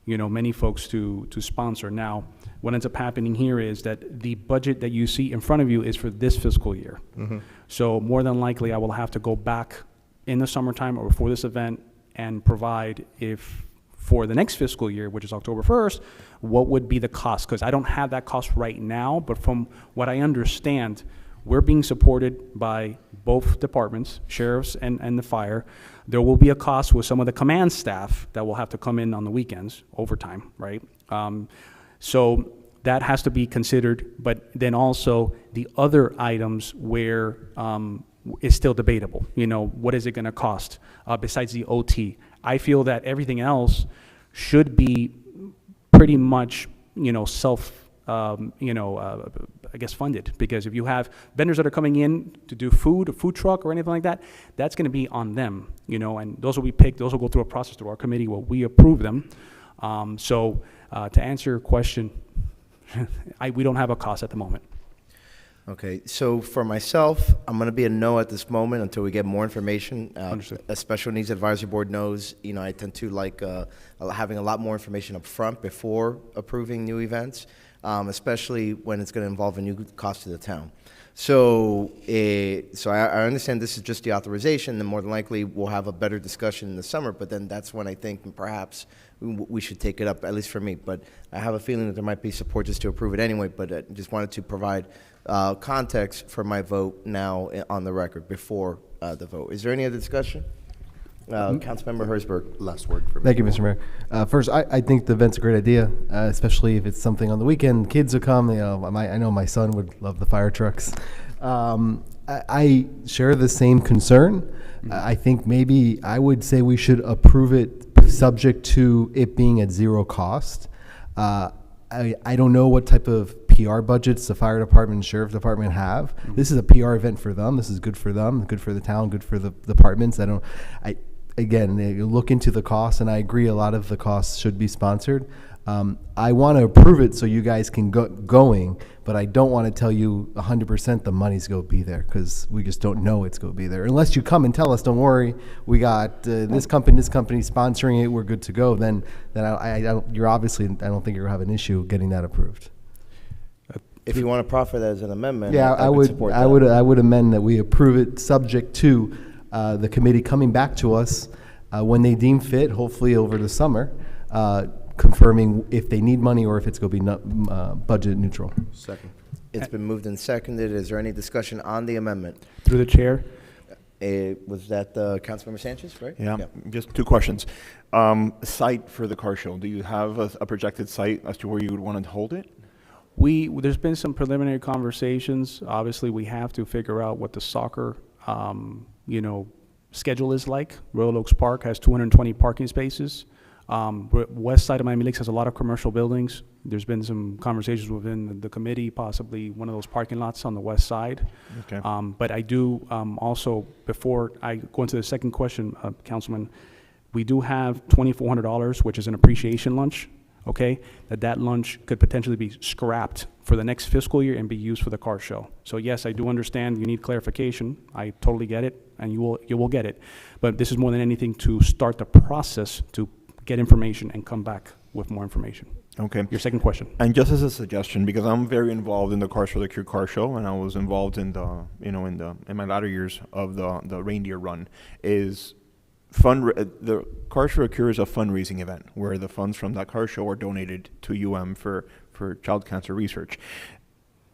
many folks to sponsor. Now, what ends up happening here is that the budget that you see in front of you is for this fiscal year. Mm-hmm. So more than likely, I will have to go back in the summertime or before this event and provide, if for the next fiscal year, which is October 1st, what would be the cost? Because I don't have that cost right now, but from what I understand, we're being supported by both departments, sheriffs and the fire. There will be a cost with some of the command staff that will have to come in on the weekends, overtime, right? So that has to be considered, but then also the other items where is still debatable. What is it going to cost besides the OT? I feel that everything else should be pretty much, I guess funded, because if you have vendors that are coming in to do food, a food truck or anything like that, that's going to be on them, and those will be picked. Those will go through a process through our committee where we approve them. So to answer your question, we don't have a cost at the moment. Okay, so for myself, I'm going to be a no at this moment until we get more information. Understood. A Special Needs Advisory Board knows, I tend to like having a lot more information up front before approving new events, especially when it's going to involve a new cost to the town. So, I understand this is just the authorization, and more than likely we'll have a better discussion in the summer, but then that's when I think perhaps we should take it up, at least for me. But I have a feeling that there might be support just to approve it anyway, but I just wanted to provide context for my vote now on the record before the vote. Is there any other discussion? Councilmember Hersberg. Last word for me. Thank you, Mr. Mayor. First, I think the event's a great idea, especially if it's something on the weekend. Kids will come. I know my son would love the fire trucks. I share the same concern. I think maybe I would say we should approve it subject to it being at zero cost. I don't know what type of PR budgets the fire department and sheriff department have. Mm-hmm. This is a PR event for them. This is good for them, good for the town, good for the departments. Again, they look into the costs, and I agree a lot of the costs should be sponsored. I want to approve it so you guys can going, but I don't want to tell you 100% the money's going to be there, because we just don't know it's going to be there. Unless you come and tell us, don't worry, we got this company sponsoring it, we're good to go, then I don't think you're going to have an issue getting that approved. If you want to proffer that as an amendment, yeah, I would support that. I would amend that we approve it subject to the committee coming back to us when they deem fit, hopefully over the summer, confirming if they need money or if it's going to be budget neutral. Second. It's been moved and seconded. Is there any discussion on the amendment? Through the chair. Was that Councilmember Sanchez, right? Yeah, just two questions. Site for the car show. Do you have a projected site as to where you would want to hold it? There's been some preliminary conversations. Obviously, we have to figure out what the soccer, schedule is like. Royal Oaks Park has 220 parking spaces. West side of Miami Lakes has a lot of commercial buildings. There's been some conversations within the committee, possibly one of those parking lots on the west side. Okay. But I do also, before I go into the second question, Councilman, we do have $2,400, which is an appreciation lunch, okay? That lunch could potentially be scrapped for the next fiscal year and be used for the car show. So yes, I do understand you need clarification. I totally get it, and you will get it. But this is more than anything to start the process to get information and come back with more information. Okay. Your second question. And just as a suggestion, because I'm very involved in the Cars for the Cure car show, and I was involved in the, in my latter years of the reindeer run, is the Cars for a Cure is a fundraising event where the funds from that car show are donated to UM for child cancer research.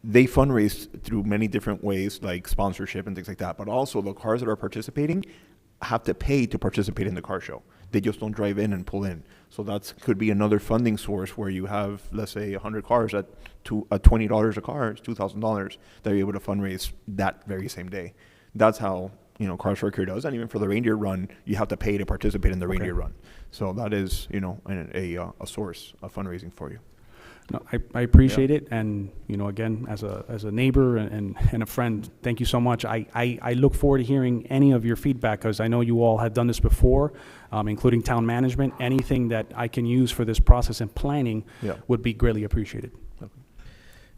They fundraise through many different ways, like sponsorship and things like that, but also the cars that are participating have to pay to participate in the car show. They just don't drive in and pull in. So that could be another funding source where you have, let's say, 100 cars at $20 a car, it's $2,000 that you're able to fundraise that very same day. That's how, Cars for a Cure does. And even for the reindeer run, you have to pay to participate in the reindeer run. So that is, a source of fundraising for you. No, I appreciate it, and again, as a neighbor and a friend, thank you so much. I look forward to hearing any of your feedback, because I know you all have done this before, including town management. Anything that I can use for this process and planning would be greatly appreciated.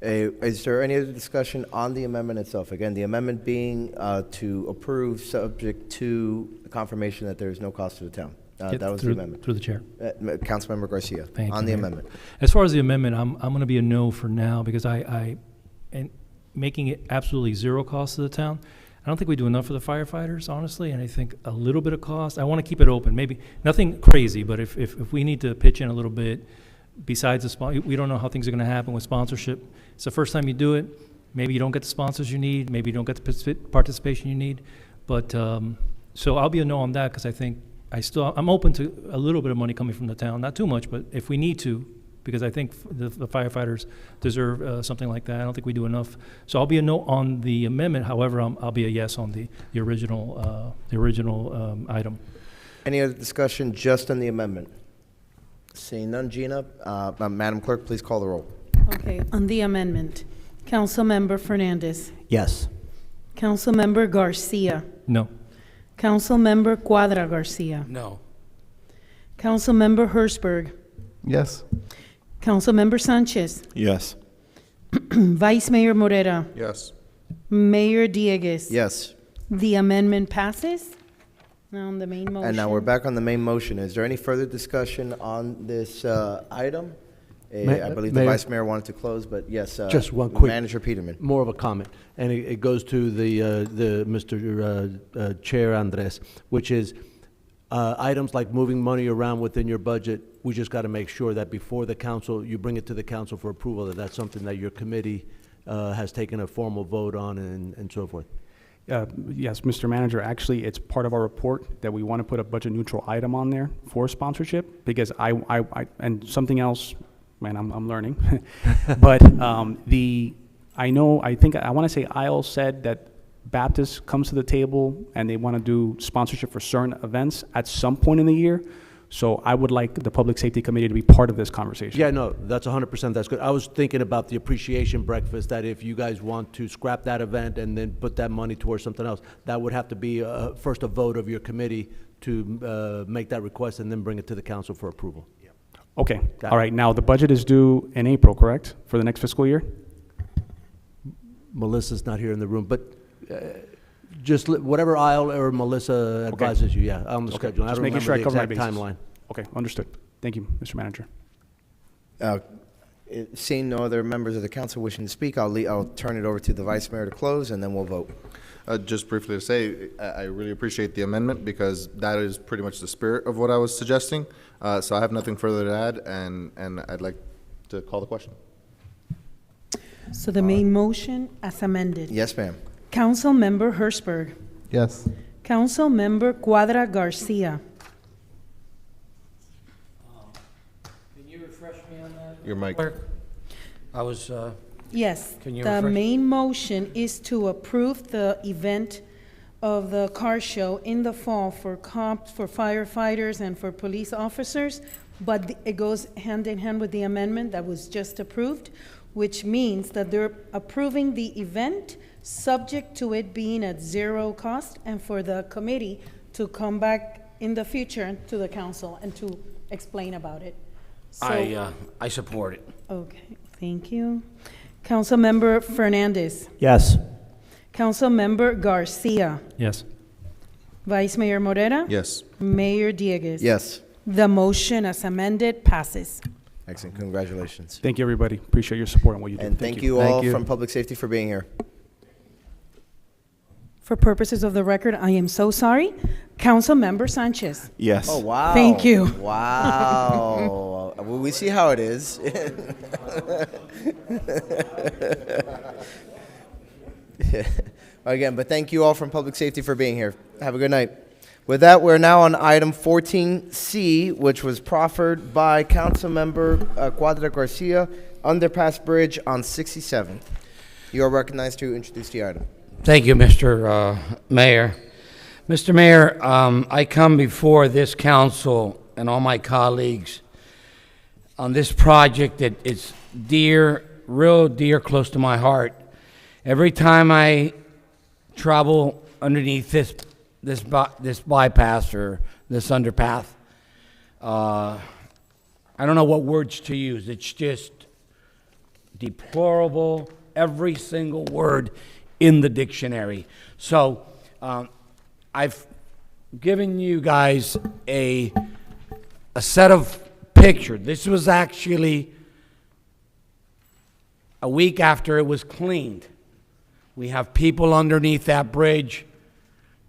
Is there any other discussion on the amendment itself? Again, the amendment being to approve subject to confirmation that there is no cost to the town. That was the amendment. Through the chair. Councilmember Garcia, Thank on you, the Mayor. amendment. As far as the amendment, I'm going to be a no for now, because and making it absolutely zero cost to the town, I don't think we do enough for the firefighters, honestly, and I think a little bit of cost, I want to keep it open. Maybe nothing crazy, but if we need to pitch in a little bit, besides we don't know how things are going to happen with sponsorship. It's the first time you do it. Maybe you don't get the sponsors you need. Maybe you don't get the participation you need. But so I'll be a no on that, because I think I'm open to a little bit of money coming from the town, not too much, but if we need to, because I think the firefighters deserve something like that. I don't think we do enough. So I'll be a no on the amendment. However, I'll be a yes on the original item. Any other discussion just on the amendment? Seeing none, Gina, Madam Clerk, please call the roll. Okay, on the amendment, Councilmember Fernandez, Yes. Councilmember Garcia, No. Councilmember Cuadra Garcia, No. Councilmember Hertzberg, Yes. Councilmember Sanchez, Yes. Vice Mayor Morera, Yes. Mayor Diegues. Yes. The amendment passes. Now on the main motion. And now we're back on the main motion. Is there any further discussion on this item? I believe the Mayor? Vice Mayor wanted to close, but yes. Just one quick. Manager Peterman. More of a comment, and it goes to the Mr. Chair Andres, which is items like moving money around within your budget. We just got to make sure that before the council, you bring it to the council for approval, that that's something that your committee has taken a formal vote on and so forth. Yes, Mr. Manager, actually, it's part of our report that we want to put a budget neutral item on there for sponsorship, because and something else, man, I'm learning. But I think I want to say Isle said that Baptist comes to the table and they want to do sponsorship for certain events at some point in the year. So I would like the Public Safety Committee to be part of this conversation. Yeah, no, that's 100%, that's good. I was thinking about the appreciation breakfast, that if you guys want to scrap that event and then put that money towards something else, that would have to be first a vote of your committee to make that request and then bring it to the council for approval. Okay, all right, now the budget is due in April, correct, for the next fiscal year? Melissa's not here in the room, but just whatever Isle or Melissa advises you, yeah, on the schedule. I Just don't making sure I remember cover my the exact bases. timeline. Okay, understood. Thank you, Mr. Manager. Seeing no other members of the council wishing to speak, I'll turn it over to the Vice Mayor to close, and then we'll vote. Just briefly to say, I really appreciate the amendment, because that is pretty much the spirit of what I was suggesting. So I have nothing further to add, and I'd like to call the question. So the main motion as amended. Yes, ma'am. Council Member Hirschberg. Yes. Council Member Cuadra Garcia. Can you refresh me on that? Your mic. Clerk? I was, Yes, Can you the refresh? main motion is to approve the event of the car show in the fall for cops, for firefighters, and for police officers, but it goes hand in hand with the amendment that was just approved, which means that they're approving the event subject to it being at zero cost, and for the committee to come back in the future to the council and to explain about it. So- I support it. Okay, thank you. Councilmember Fernandez. Yes. Councilmember Garcia. Yes. Vice Mayor Morera. Yes. Mayor Diegues. Yes. The motion as amended passes. Excellent. Congratulations. Thank you, everybody. Appreciate your support on what you do. And thank you all Thank you. from Public Safety for being here. For purposes of the record, I am so sorry. Councilmember Sanchez. Yes. Oh, wow. Thank you. Wow. Well, we see how it is. Again, but thank you all from Public Safety for being here. Have a good night. With that, we're now on item 14C, which was proffered by Councilmember Cuadra Garcia, underpass bridge on 67th. You are recognized to introduce the item. Thank you, Mr. Mayor. Mr. Mayor, I come before this council and all my colleagues on this project that is dear, real dear, close to my heart. Every time I travel underneath this bypass or this underpass, I don't know what words to use. It's just deplorable, every single word in the dictionary. So I've given you guys a set of pictures. This was actually a week after it was cleaned. We have people underneath that bridge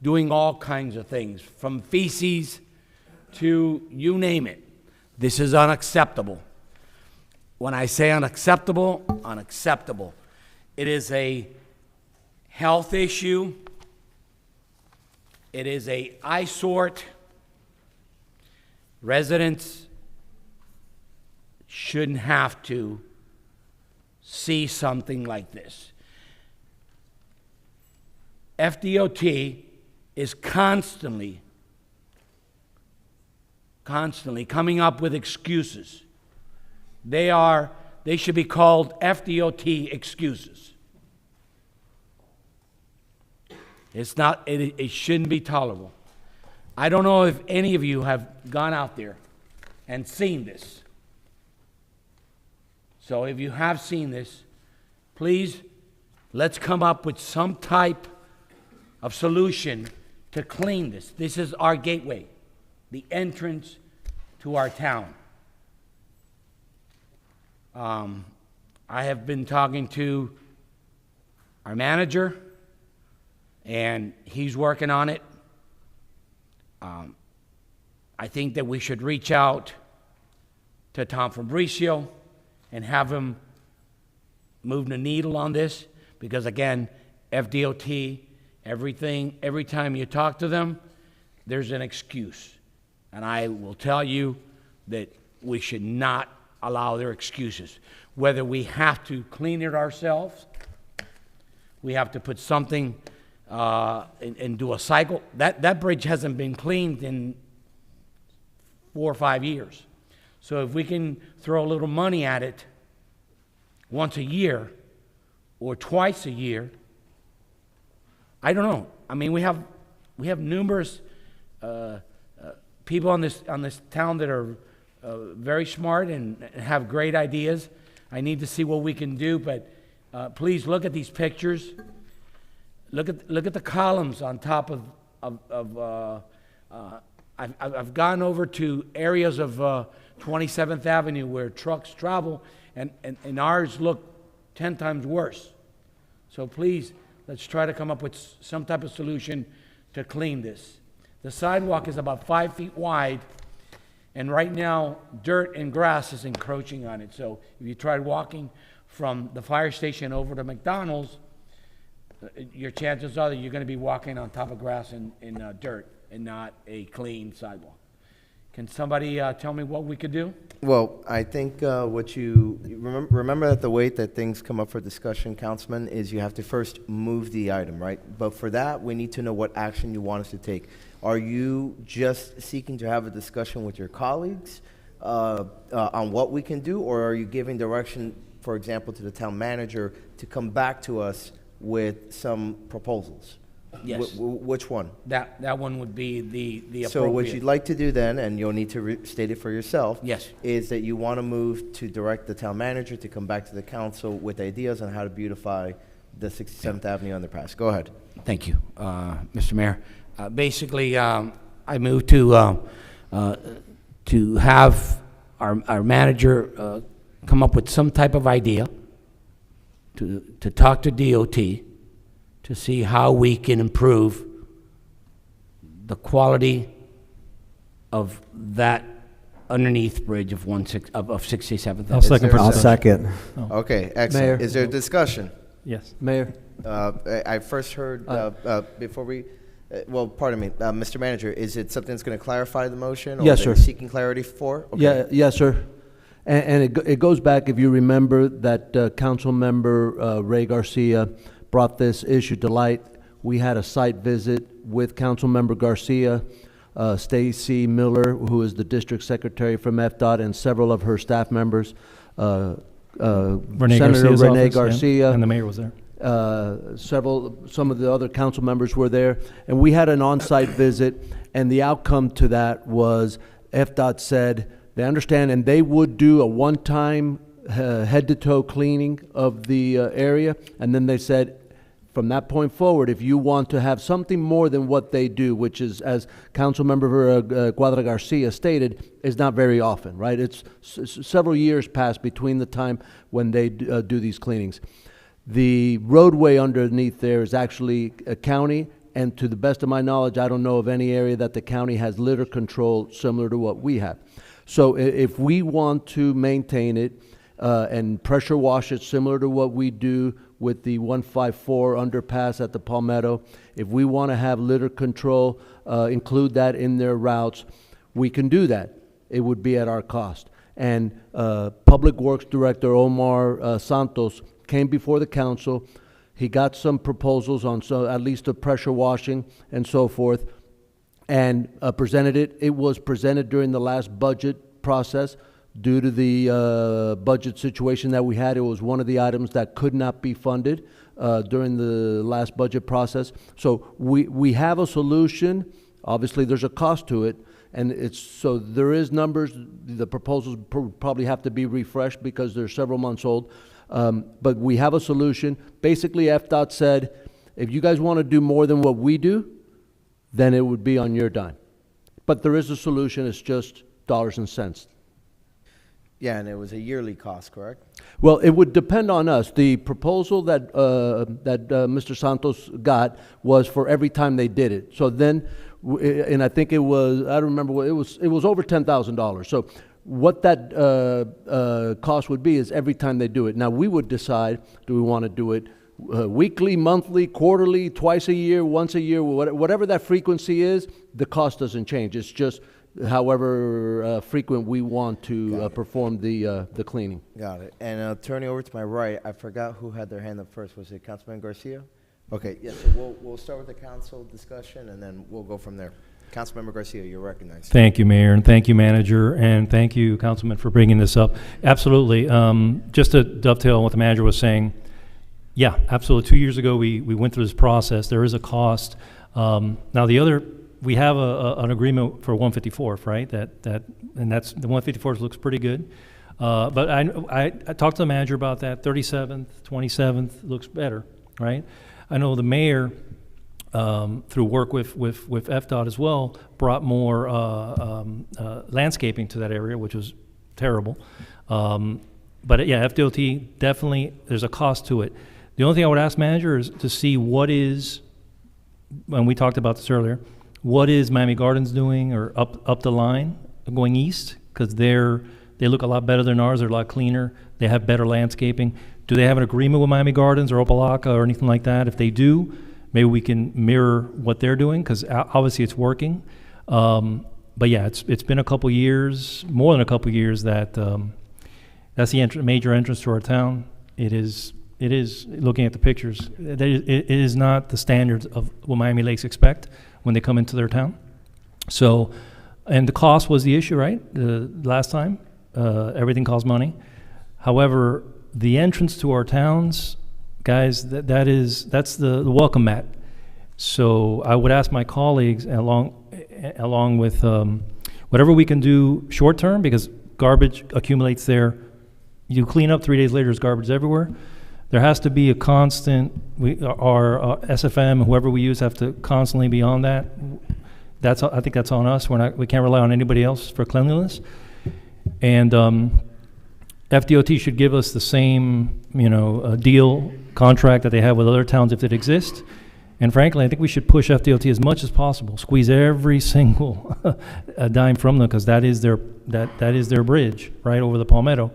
doing all kinds of things, from feces to you name it. This is unacceptable. When I say unacceptable, unacceptable. It is a health issue. It is an eyesore. Residents shouldn't have to see something like this. FDOT is constantly coming up with excuses. They should be called FDOT excuses. It shouldn't be tolerable. I don't know if any of you have gone out there and seen this. So if you have seen this, please, let's come up with some type of solution to clean this. This is our gateway, the entrance to our town. I have been talking to our manager, and he's working on it. I think that we should reach out to Tom Fabricio and have him move the needle on this, because again, FDOT, every time you talk to them, there's an excuse. And I will tell you that we should not allow their excuses. Whether we have to clean it ourselves, we have to put something and do a cycle. That bridge hasn't been cleaned in 4 or 5 years. So if we can throw a little money at it once a year or twice a year, I don't know. I mean, we have numerous people on this town that are very smart and have great ideas. I need to see what we can do, but please look at these pictures. Look at the columns on top of I've gone over to areas of 27th Avenue where trucks travel, and ours look 10 times worse. So please, let's try to come up with some type of solution to clean this. The sidewalk is about 5 feet wide, And right now, dirt and grass is encroaching on it. So if you tried walking from the fire station over to McDonald's, your chances are that you're going to be walking on top of grass and dirt and not a clean sidewalk. Can somebody tell me what we could do? Well, I think what you remember that the way that things come up for discussion, Councilman, is you have to first move the item, right? But for that, we need to know what action you want us to take. Are you just seeking to have a discussion with your colleagues on what we can do, or are you giving direction, for example, to the town manager to come back to us with some proposals? Yes. Which one? That one would be the appropriate. So what you'd like to do then, and you'll need to state it for yourself. Yes. Is that you want to move to direct the town manager to come back to the council with ideas on how to beautify the 67th Avenue underpass. Go ahead. Thank you, Mr. Mayor. Basically, I moved to have our manager come up with some type of idea to talk to DOT to see how we can improve the quality of that underneath bridge of 67th. I'll second. I'll second. Okay, excellent. Mayor. Is there discussion? Yes. Mayor? I first heard, before we, well, pardon me, Mr. Manager, is it something that's going to clarify the motion? Or Yes, that you're sir. seeking clarity for? Okay. Yeah, yes, sir. And it goes back, if you remember, that council member Ray Garcia brought this issue to light. We had a site visit with council member Garcia, Stacy Miller, who is the district secretary from FDOT, and several of her staff members. Senator Garcia's Rene office, yeah, Garcia. and the mayor was there. Some of the other council members were there, and we had an on-site visit, and the outcome to that was FDOT said they understand, and they would do a one-time head-to-toe cleaning of the area, and then they said, from that point forward, if you want to have something more than what they do, which is, as Councilmember Cuadra Garcia stated, is not very often, right? It's several years pass between the time when they do these cleanings. The roadway underneath there is actually a county, and to the best of my knowledge, I don't know of any area that the county has litter control similar to what we have. So if we want to maintain it and pressure wash it similar to what we do with the 154 underpass at the Palmetto, if we want to have litter control, include that in their routes, we can do that. It would be at our cost. And Public Works Director Omar Santos came before the council. He got some proposals on at least the pressure washing and so forth, and presented it. It was presented during the last budget process. Due to the budget situation that we had, it was one of the items that could not be funded during the last budget process. So we have a solution. Obviously, there's a cost to it, and so there is numbers. The proposals probably have to be refreshed because they're several months old. But we have a solution. Basically, FDOT said, if you guys want to do more than what we do, then it would be on your dime. But there is a solution. It's just dollars and cents. Yeah, and it was a yearly cost, correct? Well, it would depend on us. The proposal that Mr. Santos got was for every time they did it. So then, and I think it was, I don't remember what, it was over $10,000. So what that cost would be is every time they do it. Now, we would decide, do we want to do it weekly, monthly, quarterly, twice a year, once a year, whatever that frequency is, the cost doesn't change. It's just however frequent we want to perform the cleaning. Got it. And turning over to my right, I forgot who had their hand up first. Was it Councilman Garcia? Okay, yes, so we'll start with the council discussion, and then we'll go from there. Councilmember Garcia, you're recognized. Thank you, Mayor, and thank you, Manager, and thank you, Councilman, for bringing this up. Absolutely. Just to dovetail on what the manager was saying, yeah, absolutely. 2 years ago, we went through this process. There is a cost. Now, the other, we have an agreement for 154th, right? And that's the 154th looks pretty good. But I talked to the manager about that. 37th, 27th looks better, right? I know the mayor, through work with FDOT as well, brought more landscaping to that area, which was terrible. But yeah, FDOT definitely, there's a cost to it. The only thing I would ask manager is to see what is, and we talked about this earlier, what is Miami Gardens doing or up the line going east, because they look a lot better than ours. They're a lot cleaner. They have better landscaping. Do they have an agreement with Miami Gardens or Opalaca or anything like that? If they do, maybe we can mirror what they're doing, because obviously it's working. But yeah, it's been a couple years, more than a couple years, that that's the major entrance to our town. It is, looking at the pictures, it is not the standards of what Miami Lakes expect when they come into their town. So, and the cost was the issue, right? The last time, everything costs money. However, the entrance to our towns, guys, that's the welcome mat. So I would ask my colleagues, along with whatever we can do short term, because garbage accumulates there. You clean up, 3 days later, there's garbage everywhere. There has to be a constant, our SFM, whoever we use, have to constantly be on that. I think that's on us. We can't rely on anybody else for cleanliness. And FDOT should give us the same, deal contract that they have with other towns if it exists. And frankly, I think we should push FDOT as much as possible, squeeze every single dime from them, because that is their bridge right over the Palmetto.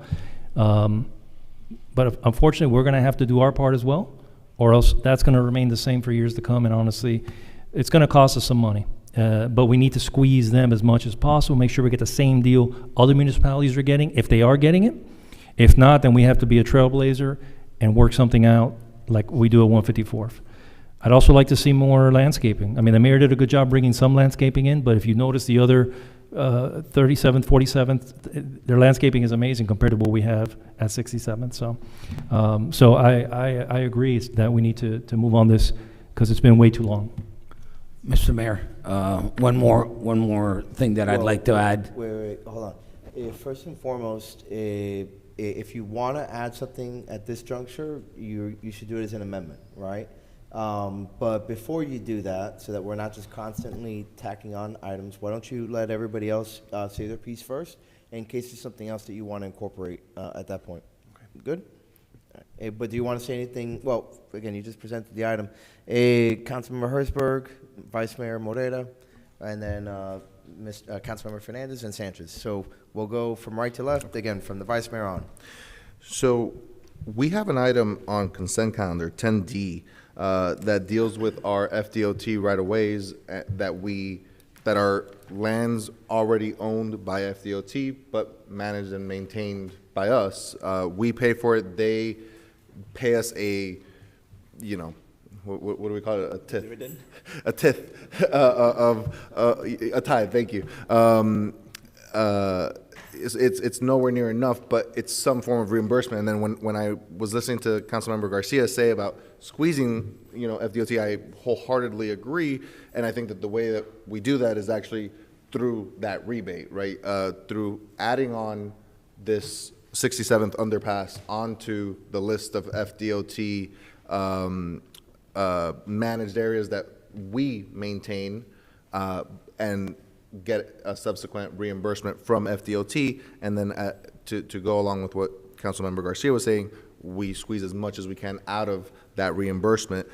But unfortunately, we're going to have to do our part as well, or else that's going to remain the same for years to come. And honestly, it's going to cost us some money. But we need to squeeze them as much as possible, make sure we get the same deal other municipalities are getting, if they are getting it. If not, then we have to be a trailblazer and work something out like we do at 154th. I'd also like to see more landscaping. I mean, the mayor did a good job bringing some landscaping in, but if you notice the other 37th, 47th, their landscaping is amazing compared to what we have at 67th. So I agree that we need to move on this, because it's been way too long. Mr. Mayor, one more thing that I'd like to add. Wait, hold on. First and foremost, if you want to add something at this juncture, you should do it as an amendment, right? But before you do that, so that we're not just constantly tacking on items, why don't you let everybody else say their piece first, in case there's something else that you want to incorporate at that point. Okay. Good? But do you want to say anything? Well, again, you just presented the item. Councilmember Hertzberg, Vice Mayor Morera, and then Councilmember Fernandez and Sanchez. So we'll go from right to left, again, from the Vice Mayor on. So we have an item on consent calendar, 10D, that deals with our FDOT right-of-ways that are lands already owned by FDOT, but managed and maintained by us. We pay for it. They pay us a, what do we call it? A tithe. Dividend? A tithe a tithe. Thank you. It's nowhere near enough, but it's some form of reimbursement. And then when I was listening to Councilmember Garcia say about squeezing, FDOT, I wholeheartedly agree. And I think that the way that we do that is actually through that rebate, right? Through adding on this 67th underpass onto the list of FDOT managed areas that we maintain, and get a subsequent reimbursement from FDOT, and then to go along with what Councilmember Garcia was saying, we squeeze as much as we can out of that reimbursement,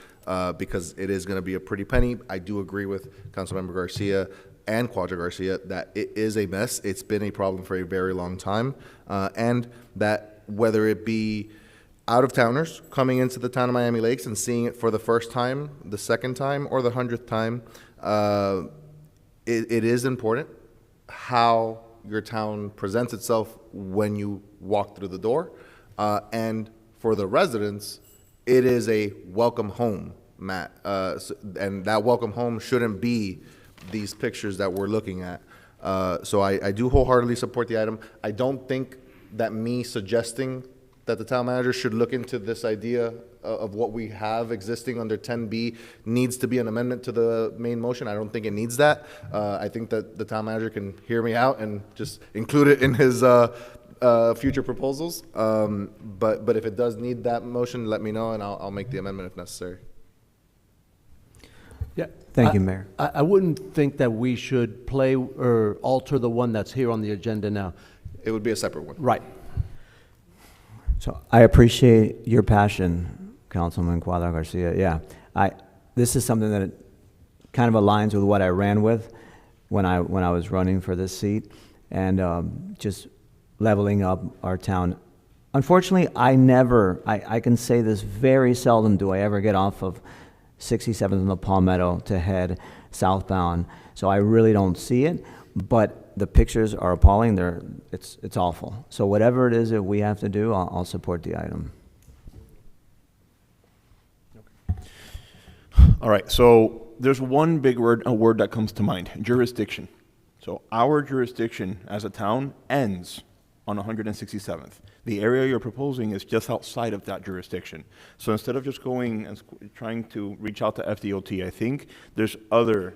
because it is going to be a pretty penny. I do agree with Councilmember Garcia and Quadra Garcia that it is a mess. It's been a problem for a very long time, and that whether it be out-of-towners coming into the town of Miami Lakes and seeing it for the first time, the second time, or the 100th time, it is important how your town presents itself when you walk through the door. And for the residents, it is a welcome home, Matt. And that welcome home shouldn't be these pictures that we're looking at. So I do wholeheartedly support the item. I don't think that me suggesting that the town manager should look into this idea of what we have existing under 10B needs to be an amendment to the main motion. I don't think it needs that. I think that the town manager can hear me out and just include it in his future proposals. But if it does need that motion, let me know and I'll make the amendment if necessary. Yeah. Thank you, Mayor. I wouldn't think that we should play or alter the one that's here on the agenda now. It would be a separate one. Right. So I appreciate your passion, Councilman Quadra Garcia. Yeah, this is something that kind of aligns with what I ran with when I was running for this seat, and just leveling up our town. Unfortunately, I can say this, very seldom do I ever get off of 67th and the Palmetto to head southbound, so I really don't see it, but the pictures are appalling. It's awful. So whatever it is that we have to do, I'll support the item. All right, so there's one big word, a word that comes to mind, jurisdiction. So our jurisdiction as a town ends on 167th. The area you're proposing is just outside of that jurisdiction. So instead of just going and trying to reach out to FDOT, I think there's other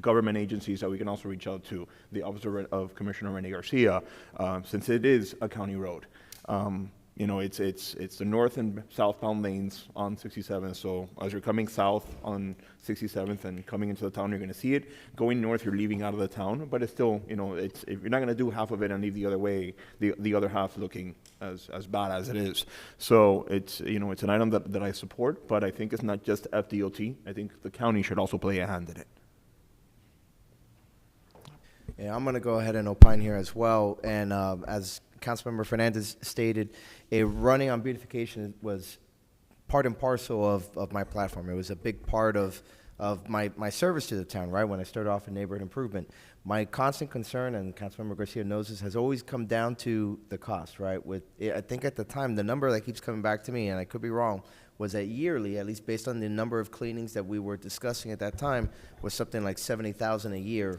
government agencies that we can also reach out to, the Office of Commissioner Rene Garcia, since it is a county road. You know, it's the north and southbound lanes on 67th. So as you're coming south on 67th and coming into the town, you're going to see it. Going north, you're leaving out of the town, but it's still, you know, if you're not going to do half of it and leave the other way, the other half looking as bad as it is. So it's, you know, it's an item that I support, but I think it's not just FDOT. I think the county should also play a hand in it. Yeah, I'm going to go ahead and opine here as well. And as Councilmember Fernandez stated, running on beautification was part and parcel of my platform. It was a big part of my service to the town, right, when I started off in neighborhood improvement. My constant concern, and Councilmember Garcia knows this, has always come down to the cost, right? I think at the time, the number that keeps coming back to me, and I could be wrong, was that yearly, at least based on the number of cleanings that we were discussing at that time, was something like $70,000 a year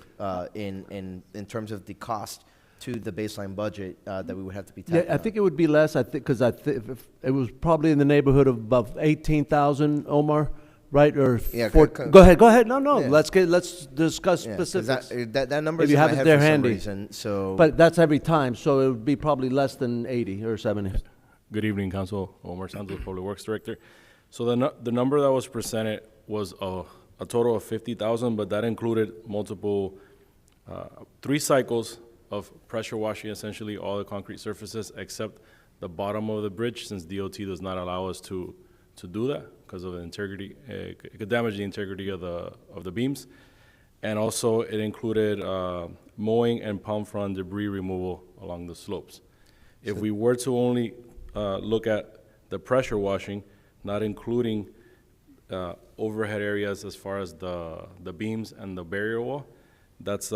in terms of the cost to the baseline budget that we would have to be tackling. Yeah, I think it would be less. I think because it was probably in the neighborhood of about 18,000, Omar, right? Or yeah, go ahead. No, yeah. Let's discuss Yeah, 'cause specifics. that number if is you in have my it head there for some handy. reason, so. But that's every time, so it would be probably less than 80 or 70. Good evening, Council. Omar Santos, Public Works Director. So the number that was presented was a total of 50,000, but that included multiple 3 cycles of pressure washing essentially all the concrete surfaces except the bottom of the bridge, since DOT does not allow us to do that because of the integrity. It could damage the integrity of the beams. And also it included mowing and palm frond debris removal along the slopes. If we were to only look at the pressure washing, not including overhead areas as far as the beams and the barrier wall, that's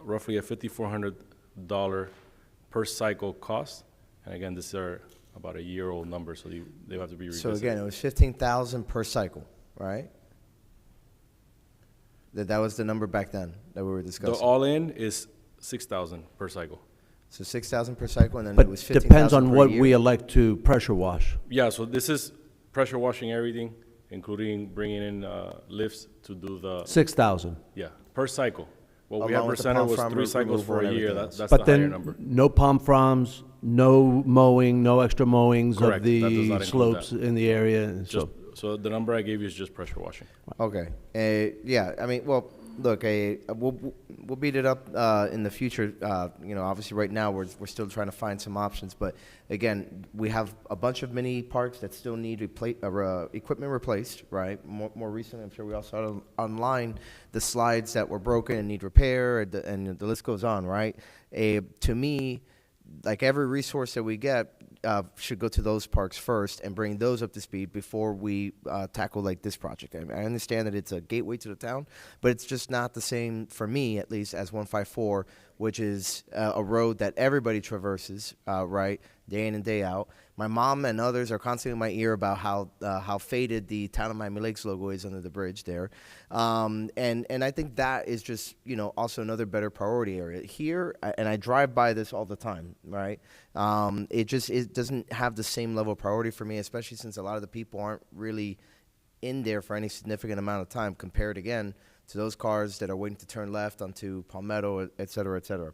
roughly a $5,400 per cycle cost. And again, these are about a year-old number, so they have to be revisited. So again, it was 15,000 per cycle, right? That was the number back then that we were discussing. The all-in is 6,000 per cycle. So 6,000 per cycle, and then But it was 15,000 depends on per what year? we elect to pressure wash. Yeah, so this is pressure washing everything, including bringing in lifts to do the 6,000. Yeah, per cycle. What we Along had with the presented palm was frond 3 cycles removal for and a year. everything else. That's But the higher then number. no palm fronds, no mowing, no extra mowings Correct. of That does not the include slopes that. in the area. And Just, so the number I gave you is just pressure washing. Okay. Yeah, I mean, well, look, we'll beat it up in the future. You know, obviously right now we're still trying to find some options, but again, we have a bunch of mini parks that still need equipment replaced, right? More recently, I'm sure we all saw online the slides that were broken and need repair, and the list goes on, right? To me, like every resource that we get should go to those parks first and bring those up to speed before we tackle like this project. I mean, I understand that it's a gateway to the town, but it's just not the same for me, at least, as 154, which is a road that everybody traverses, right, day in and day out. My mom and others are constantly in my ear about how faded the Town of Miami Lakes logo is under the bridge there, and I think that is just, you know, also another better priority area here. And I drive by this all the time, right? It doesn't have the same level of priority for me, especially since a lot of the people aren't really in there for any significant amount of time compared again to those cars that are waiting to turn left onto Palmetto, et cetera, et cetera.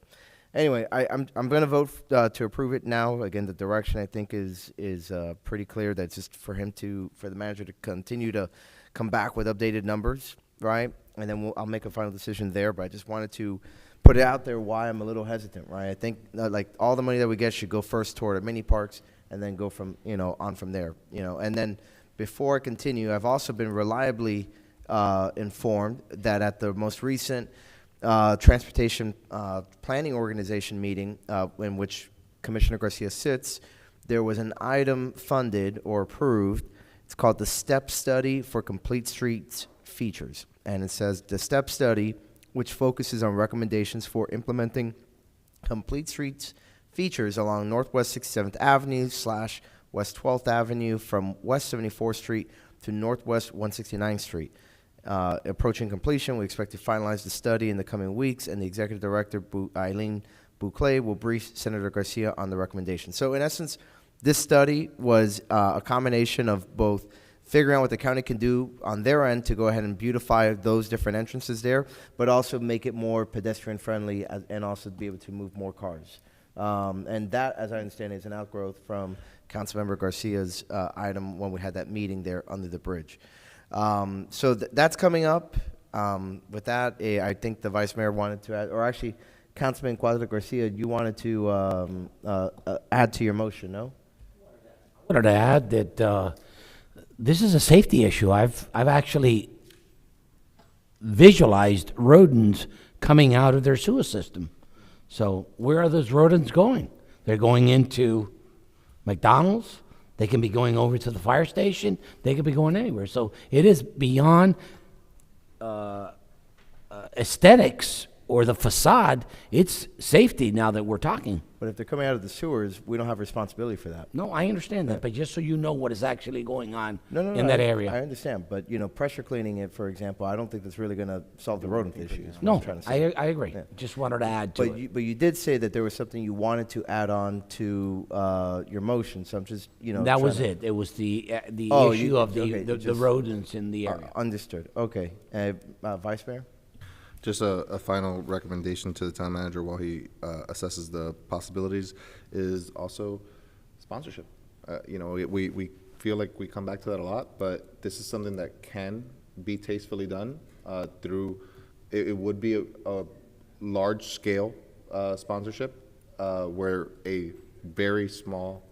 Anyway, I'm going to vote to approve it now. Again, the direction I think is pretty clear. That's just for the manager to continue to come back with updated numbers, right? And then I'll make a final decision there. But I just wanted to put it out there why I'm a little hesitant, right? I think like all the money that we get should go first toward our mini parks, and then go from on from there, And then before I continue, I've also been reliably informed that at the most recent Transportation Planning Organization meeting in which Commissioner Garcia sits, there was an item funded or approved. It's called the STEP Study for Complete Streets Features. And it says the STEP Study, which focuses on recommendations for implementing complete streets features along Northwest 67th Avenue / West 12th Avenue from West 74th Street to Northwest 169th Street. Approaching completion, we expect to finalize the study in the coming weeks, and the Executive Director, Eileen Bouclé, will brief Senator Garcia on the recommendation. So in essence, this study was a combination of both figuring out what the county can do on their end to go ahead and beautify those different entrances there, but also make it more pedestrian friendly and also be able to move more cars. And that, as I understand, is an outgrowth from Councilmember Garcia's item when we had that meeting there under the bridge. So that's coming up. With that, I think the Vice Mayor wanted to add, or actually, Councilman Cuadra Garcia, you wanted to add to your motion, no? I wanted to add that this is a safety issue. I've actually visualized rodents coming out of their sewer system. So where are those rodents going? They're going into McDonald's. They can be going over to the fire station. They could be going anywhere. So it is beyond aesthetics or the facade. It's safety now that we're talking. But if they're coming out of the sewers, we don't have responsibility for that. No, I understand that, but just so you know what is actually going on No, in that area. I understand, but pressure cleaning it, for example, I don't think that's really going to solve the rodent issue. is what No, I'm trying to say. I agree. Yeah. Just wanted to add to it. But you did say that there was something you wanted to add on to your motion, so I'm just, That was it. It was the Oh, issue of okay, the rodents in the area. Understood, okay. Vice Mayor? Just a final recommendation to the town manager while he assesses the possibilities is also sponsorship. We feel like we come back to that a lot, but this is something that can be tastefully done through, it would be a large-scale sponsorship where a very small,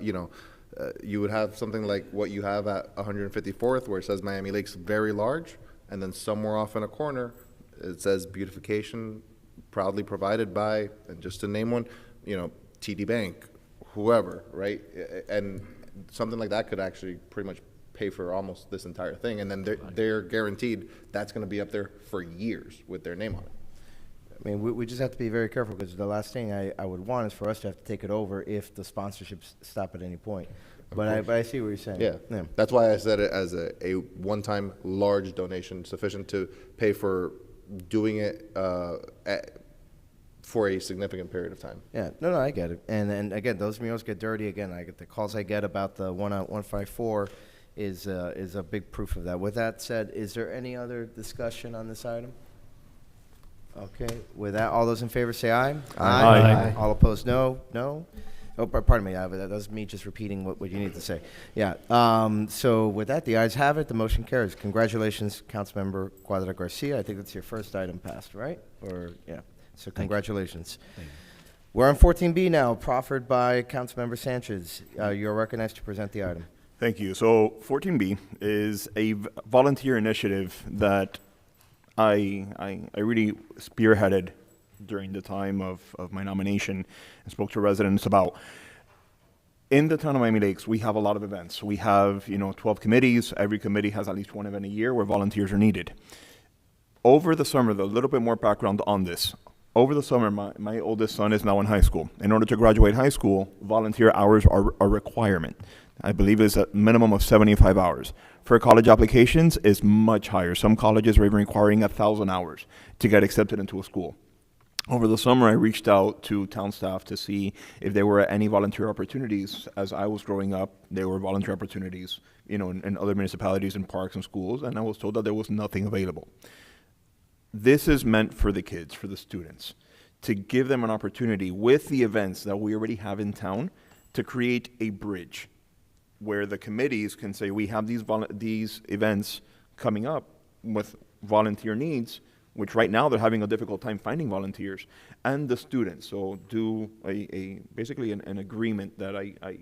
you would have something like what you have at 154th where it says Miami Lakes very large, and then somewhere off in a corner, it says beautification proudly provided by, and just to name one, TD Bank, whoever, right? And something like that could actually pretty much pay for almost this entire thing. And then they're guaranteed that's going to be up there for years with their name on it. I mean, we just have to be very careful because the last thing I would want is for us to have to take it over if the sponsorships stop at any point. But I see what you're saying. Yeah. That's why I said it as a one-time large donation, sufficient to pay for doing it for a significant period of time. Yeah, no, I get it. And again, those murals get dirty. Again, I get the calls I get about the one on 154 is a big proof of that. With that said, is there any other discussion on this item? Okay, with that, all those in favor say aye. Aye. All opposed, no. Oh, pardon me, that was me just repeating what you need to say. Yeah, so with that, the ayes have it, the motion carries. Congratulations, Councilmember Cuadra Garcia. I think that's your first item passed, right? Yeah, so congratulations. We're on 14B now, proffered by Councilmember Sanchez. You're recognized to present the item. Thank you. So 14B is a volunteer initiative that I really spearheaded during the time of my nomination and spoke to residents about. In the town of Miami Lakes, we have a lot of events. We have, 12 committees. Every committee has at least one event a year where volunteers are needed. Over the summer, a little bit more background on this. Over the summer, my oldest son is now in high school. In order to graduate high school, volunteer hours are a requirement. I believe it's a minimum of 75 hours. For college applications, it's much higher. Some colleges are even requiring 1,000 hours to get accepted into a school. Over the summer, I reached out to town staff to see if there were any volunteer opportunities. As I was growing up, there were volunteer opportunities, in other municipalities and parks and schools, and I was told that there was nothing available. This is meant for the kids, for the students, to give them an opportunity with the events that we already have in town to create a bridge where the committees can say, we have these events coming up with volunteer needs, which right now they're having a difficult time finding volunteers, and the students. So do basically an agreement that I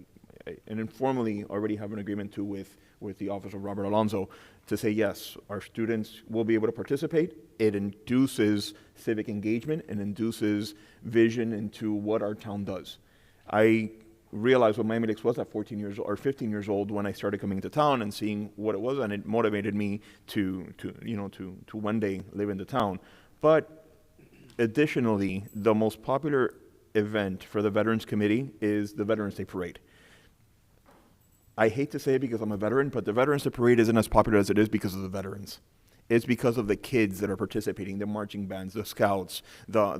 and informally already have an agreement to with the Office of Robert Alonso to say, yes, our students will be able to participate. It induces civic engagement and induces vision into what our town does. I realized what Miami Lakes was at 14 years or 15 years old when I started coming to town and seeing what it was, and it motivated me to one day live in the town. But additionally, the most popular event for the Veterans Committee is the Veterans Day Parade. I hate to say it because I'm a veteran, but the Veterans Day Parade isn't as popular as it is because of the veterans. It's because of the kids that are participating, the marching bands, the scouts, the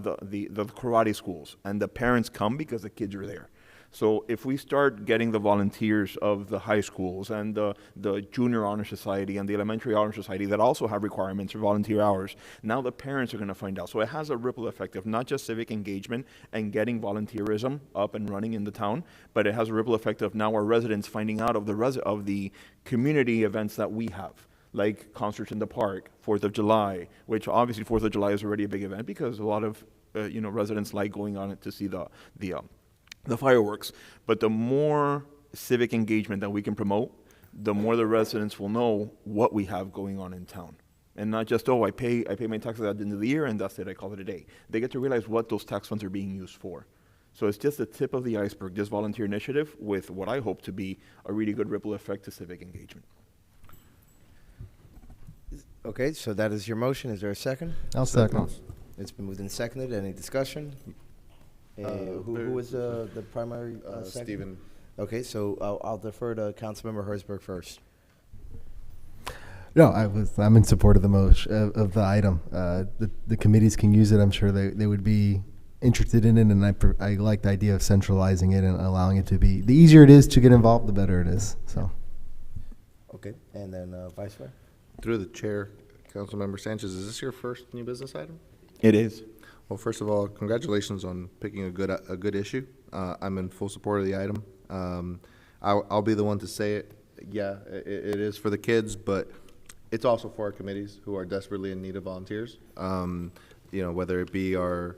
karate schools, and the parents come because the kids are there. So if we start getting the volunteers of the high schools and the junior honor society and the elementary honor society that also have requirements for volunteer hours, now the parents are going to find out. So it has a ripple effect of not just civic engagement and getting volunteerism up and running in the town, but it has a ripple effect of now our residents finding out of the community events that we have, like concerts in the park, 4th of July, which obviously 4th of July is already a big event because a lot of residents like going on it to see the fireworks. But the more civic engagement that we can promote, the more the residents will know what we have going on in town. And not just, I pay my taxes at the end of the year and that's it, I call it a day. They get to realize what those tax funds are being used for. So it's just the tip of the iceberg, this volunteer initiative, with what I hope to be a really good ripple effect to civic engagement. Okay, so that is your motion. Is there a second? I'll second. It's been moved and seconded. Any discussion? Who was the primary second? Stephen. Okay, so I'll defer to Councilmember Herzberg first. No, I'm in support of the motion, of the item. The committees can use it. I'm sure they would be interested in it, and I like the idea of centralizing it and allowing it to be, the easier it is to get involved, the better it is, so. Okay, and then Vice Mayor? Through the chair, Councilmember Sanchez, is this your first new business item? It is. Well, first of all, congratulations on picking a good issue. I'm in full support of the item. I'll be the one to say it. Yeah, it is for the kids, but it's also for our committees who are desperately in need of volunteers. Whether it be our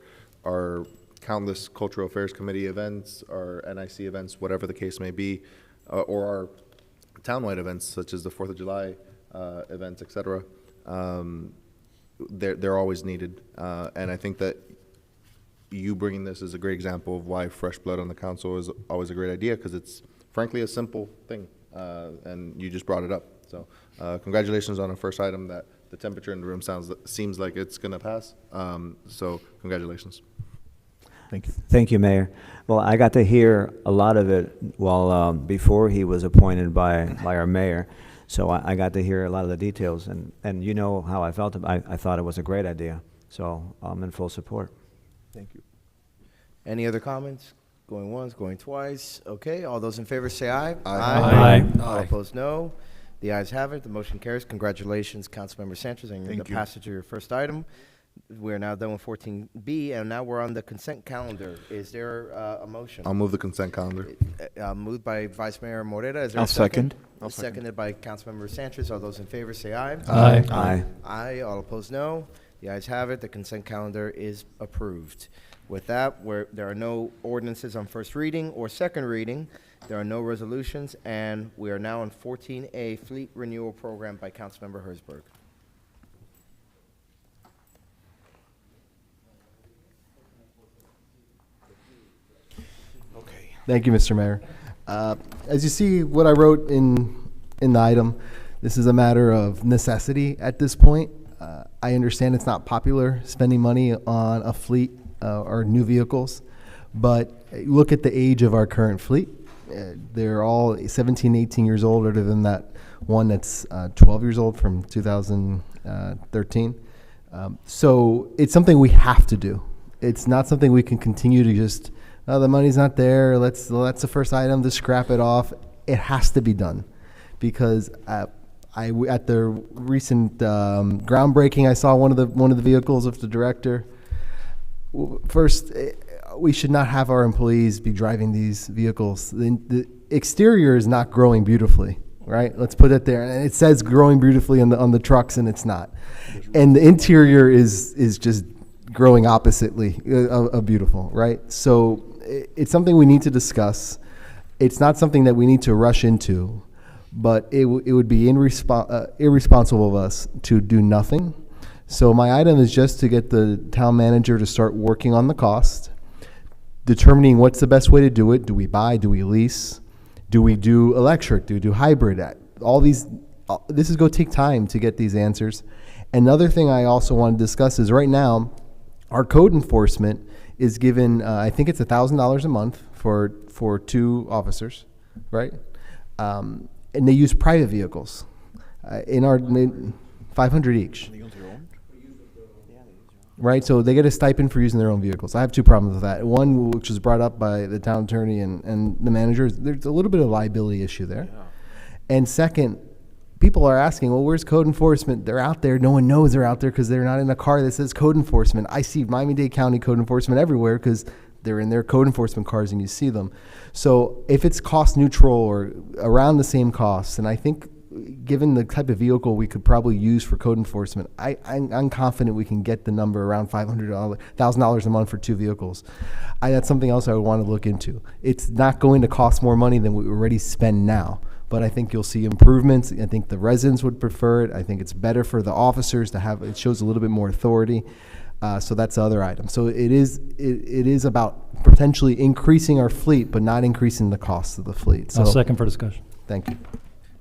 countless cultural affairs committee events, our NIC events, whatever the case may be, or our townwide events such as the 4th of July events, etc. They're always needed, and I think that you bringing this is a great example of why fresh blood on the council is always a great idea, because it's frankly a simple thing, and you just brought it up. So congratulations on a first item that the temperature in the room seems like it's going to pass. So congratulations. Thank you. Thank you, Mayor. Well, I got to hear a lot of it while before he was appointed by our mayor. So I got to hear a lot of the details, and you know how I felt. I thought it was a great idea. So I'm in full support. Thank you. Any other comments? Going once, going twice. Okay, all those in favor say aye. Aye. All opposed, no. The ayes have it. The motion carries. Congratulations, Councilmember Sanchez, on the passage of your first item. We're now done with 14B, and now we're on the consent calendar. Is there a motion? I'll move the consent calendar. Moved by Vice Mayor Morera. Is there I'll a second? second. Seconded by Councilmember Sanchez. All those in favor say aye. Aye. Aye. Aye. All opposed, no. The ayes have it. The consent calendar is approved. With that, there are no ordinances on first reading or second reading. There are no resolutions, and we are now on 14A, Fleet Renewal Program by Councilmember Herzberg. Okay. Thank you, Mr. Mayor. As you see, what I wrote in the item, this is a matter of necessity at this point. I understand it's not popular spending money on a fleet or new vehicles, but look at the age of our current fleet. They're all 17, 18 years old, other than that one that's 12 years old from 2013. So it's something we have to do. It's not something we can continue to just, oh, the money's not there, that's the first item, to scrap it off. It has to be done, because at the recent groundbreaking, I saw one of the vehicles of the director. First, we should not have our employees be driving these vehicles. The exterior is not growing beautifully, right? Let's put it there. And it says growing beautifully on the trucks, and it's not. And the interior is just growing oppositely of beautiful, right? So it's something we need to discuss. it's not something that we need to rush into, but it would be irresponsible of us to do nothing. So my item is just to get the town manager to start working on the cost, determining what's the best way to do it. Do we buy? Do we lease? Do we do electric? Do we do hybrid? All these, this is going to take time to get these answers. Another thing I also want to discuss is right now, our code enforcement is given, I think it's $1,000 a month for 2 officers, right? And they use private vehicles. In our 500 each. Right, so they get a stipend for using their own vehicles. I have 2 problems with that. One, which was brought up by the town attorney and the manager, there's a little bit of liability issue there. Yeah. And second, people are asking, well, where's code enforcement? They're out there. No one knows they're out there because they're not in a car that says code enforcement. I see Miami-Dade County code enforcement everywhere because they're in their code enforcement cars and you see them. So if it's cost neutral or around the same costs, and I think given the type of vehicle we could probably use for code enforcement, I'm confident we can get the number around $1,000 a month for 2 vehicles. That's something else I would want to look into. It's not going to cost more money than we already spend now, but I think you'll see improvements. I think the residents would prefer it. I think it's better for the officers to have, it shows a little bit more authority. So that's the other item. So it is about potentially increasing our fleet, but not increasing the cost of the fleet. So I'll second for discussion. Thank you.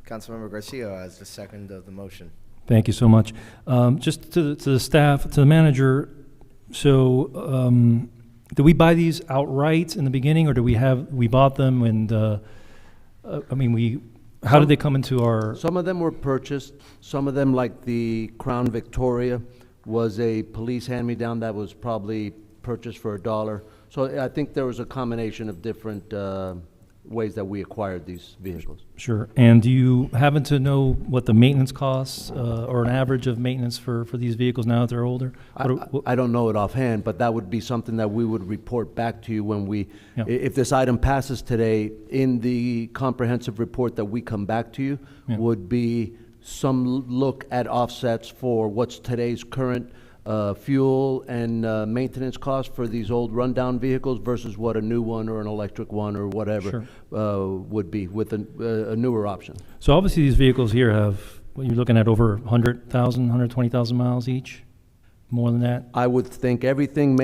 Councilmember Garcia as the second of the motion. Thank you so much. Just to the staff, to the manager, so did we buy these outright in the beginning, or do we bought them and, how did they come into our? Some of them were purchased. Some of them, like the Crown Victoria, was a police hand-me-down that was probably purchased for $1. So I think there was a combination of different ways that we acquired these vehicles. Sure. And do you happen to know what the maintenance costs or an average of maintenance for these vehicles now that they're older? I don't know it offhand, but that would be something that we would report back to you when we, if this item passes today, in the comprehensive report that we come back to you, would be some look at offsets for what's today's current fuel and maintenance costs for these old rundown vehicles versus what a new one or an electric one or whatever would be with a newer option. So obviously these vehicles here have, you're looking at over 100,000, 120,000 miles each? More than that? I would think everything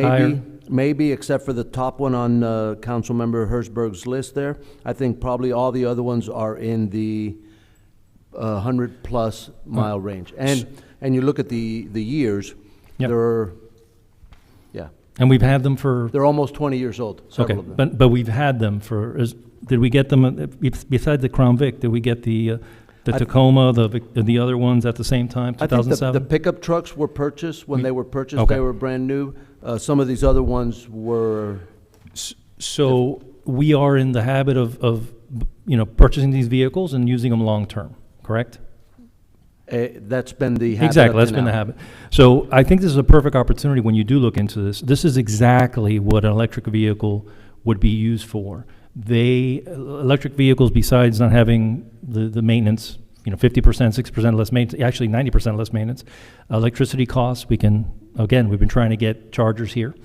maybe except for the top one on Councilmember Hertzberg's list there. I think probably all the other ones are in the 100-plus mile range. And you look at the years, they're, and we've had them for? They're almost 20 years old, several of them. But we've had them for, did we get them, besides the Crown Vic, did we get the Tacoma, the other ones at the same time, 2007? I think the pickup trucks were purchased. When they were purchased, they were brand new. Some of these other ones were. So we are in the habit of purchasing these vehicles and using them long-term, correct? That's been the habit. Exactly, that's been the habit. So I think this is a perfect opportunity when you do look into this. This is exactly what an electric vehicle would be used for. Electric vehicles, besides not having the maintenance, 50%, 6% less maintenance, actually 90% less maintenance, electricity costs, we've been trying to get chargers here.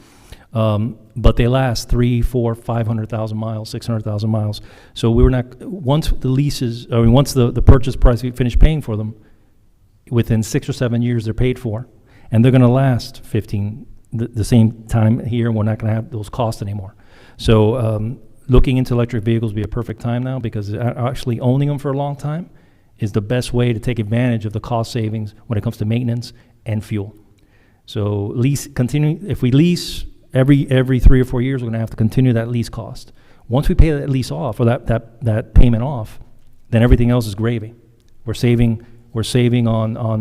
But they last 300,000, 400,000, 500,000 miles, 600,000 miles. So once the purchase price, we finish paying for them, within 6 or 7 years they're paid for, and they're going to last 15 the same time here, and we're not going to have those costs anymore. So looking into electric vehicles would be a perfect time now, because actually owning them for a long time is the best way to take advantage of the cost savings when it comes to maintenance and fuel. So if we lease every 3 or 4 years, we're going to have to continue that lease cost. Once we pay that lease off, or that payment off, then everything else is gravy. We're saving on a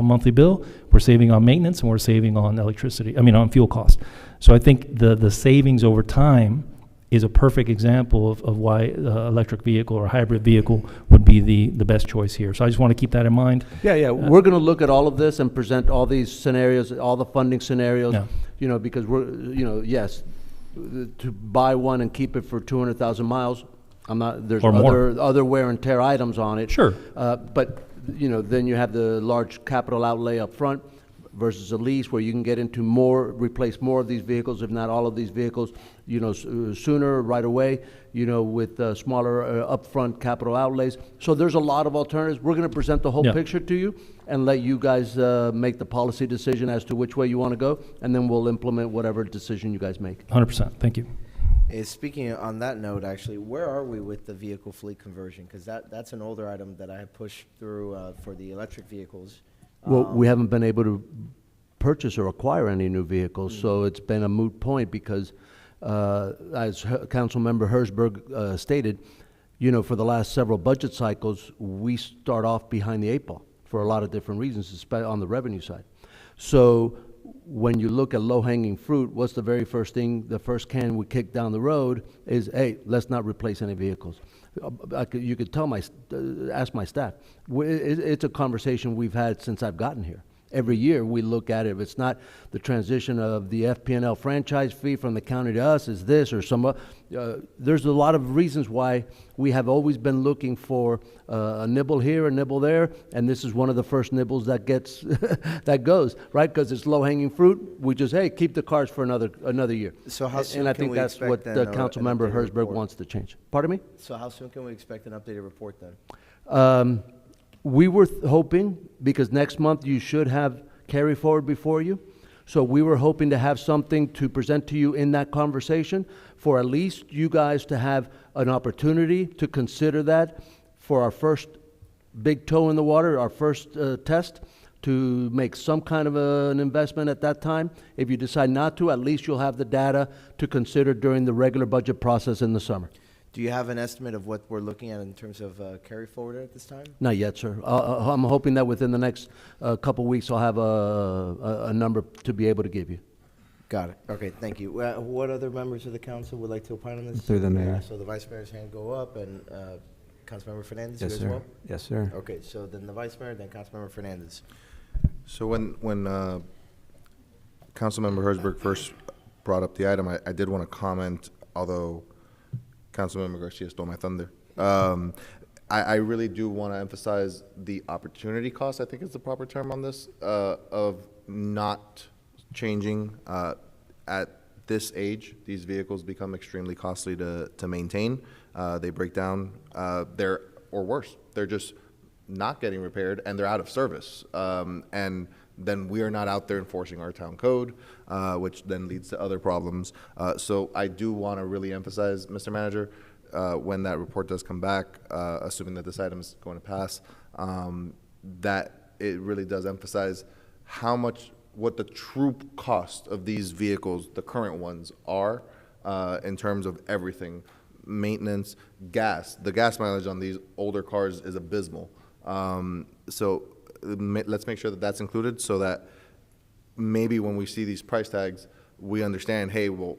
monthly bill, we're saving on maintenance, and we're saving on on fuel costs. So I think the savings over time is a perfect example of why electric vehicle or hybrid vehicle would be the best choice here. So I just want to keep that in mind. We're going to look at all of this and present all these scenarios, all the funding scenarios, because yes, to buy one and keep it for 200,000 miles, there's other wear and tear items on it. Sure. But then you have the large capital outlay up front. versus a lease where you can get into more, replace more of these vehicles, if not all of these vehicles, you know, sooner, right away, you know, with smaller upfront capital outlays. So there's a lot of alternatives. We're going to present the whole Yeah. picture to you and let you guys make the policy decision as to which way you want to go, and then we'll implement whatever decision you guys make. 100%. Thank you. Speaking on that note, actually, where are we with the vehicle fleet conversion? Because that's an older item that I have pushed through for the electric vehicles. Well, we haven't been able to purchase or acquire any new vehicles, so it's been a moot point because, as Councilmember Herzberg stated, you know, for the last several budget cycles, we start off behind the 8 ball for a lot of different reasons, especially on the revenue side. So when you look at low-hanging fruit, what's the very first thing, the first can we kick down the road is, hey, let's not replace any vehicles. You could tell ask my staff. It's a conversation we've had since I've gotten here. Every year we look at it. If it's not the transition of the FP&L franchise fee from the county to us, is this or some. There's a lot of reasons why we have always been looking for a nibble here, a nibble there, and this is one of the first nibbles that gets that goes right because it's low-hanging fruit. We just keep the cars for another year. So how soon and I can think we that's expect what then, Council an Member updated Herzberg report? wants to change. Pardon me? So how soon can we expect an updated report then? We were hoping, because next month you should have carry forward before you, so we were hoping to have something to present to you in that conversation for at least you guys to have an opportunity to consider that for our first big toe in the water, our first test, to make some kind of an investment at that time. If you decide not to, at least you'll have the data to consider during the regular budget process in the summer. Do you have an estimate of what we're looking at in terms of carry forward at this time? Not yet, sir. I'm hoping that within the next couple weeks I'll have a number to be able to give you. Got it. Okay, thank you. What other members of the council would like to opine on this? Through the mayor. So the vice mayor's hand go up, and Councilmember Fernandez, Yes, you as sir. well? Yes, sir. Okay, so then the vice mayor, then Councilmember Fernandez. So when Councilmember Herzberg first brought up the item, I did want to comment, although Councilmember Garcia stole my thunder. I really do want to emphasize the opportunity cost, I think is the proper term on this, of not changing. At this age, these vehicles become extremely costly to maintain. They break down, or worse, they're just not getting repaired and they're out of service. And then we are not out there enforcing our town code, which then leads to other problems. So I do want to really emphasize, Mr. Manager, when that report does come back, assuming that this item is going to pass, that it really does emphasize what the true cost of these vehicles, the current ones, are in terms of everything. Maintenance, gas. The gas mileage on these older cars is abysmal. So let's make sure that that's included so that maybe when we see these price tags, we understand, hey, well,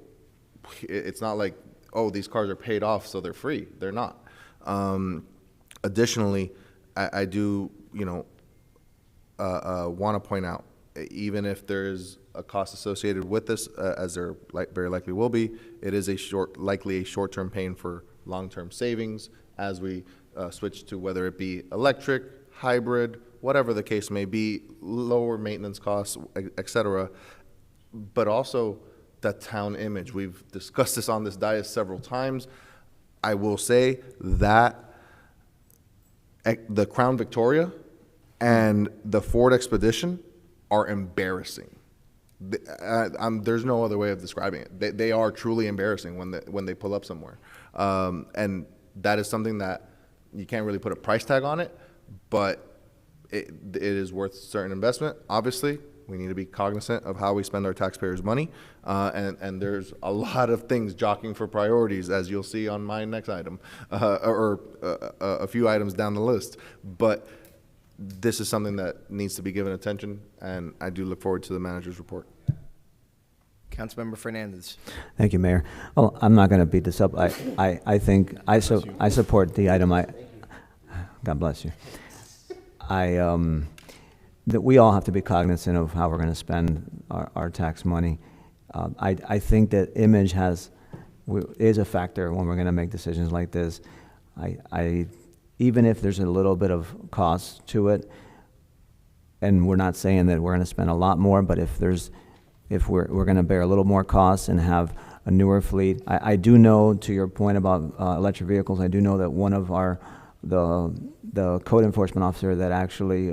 it's not like, oh, these cars are paid off, so they're free. They're not. Additionally, I do, want to point out, even if there's a cost associated with this, as there very likely will be, it is likely a short-term pain for long-term savings as we switch to whether it be electric, hybrid, whatever the case may be, lower maintenance costs, et cetera, but also the town image. We've discussed this on this dais several times. I will say that the Crown Victoria and the Ford Expedition are embarrassing. There's no other way of describing it. They are truly embarrassing when they pull up somewhere. And that is something that you can't really put a price tag on it, but it is worth certain investment. Obviously, we need to be cognizant of how we spend our taxpayers' money, and there's a lot of things jockeying for priorities, as you'll see on my next item, or a few items down the list. But this is something that needs to be given attention, and I do look forward to the manager's report. Councilmember Fernandez. Thank you, Mayor. Well, I'm not going to beat this up. I think I support the item. God bless you. That we all have to be cognizant of how we're going to spend our tax money. I think that image is a factor when we're going to make decisions like this. Even if there's a little bit of cost to it, and we're not saying that we're going to spend a lot more, but if we're going to bear a little more costs and have a newer fleet. I do know, to your point about electric vehicles, I do know that one of the code enforcement officer that actually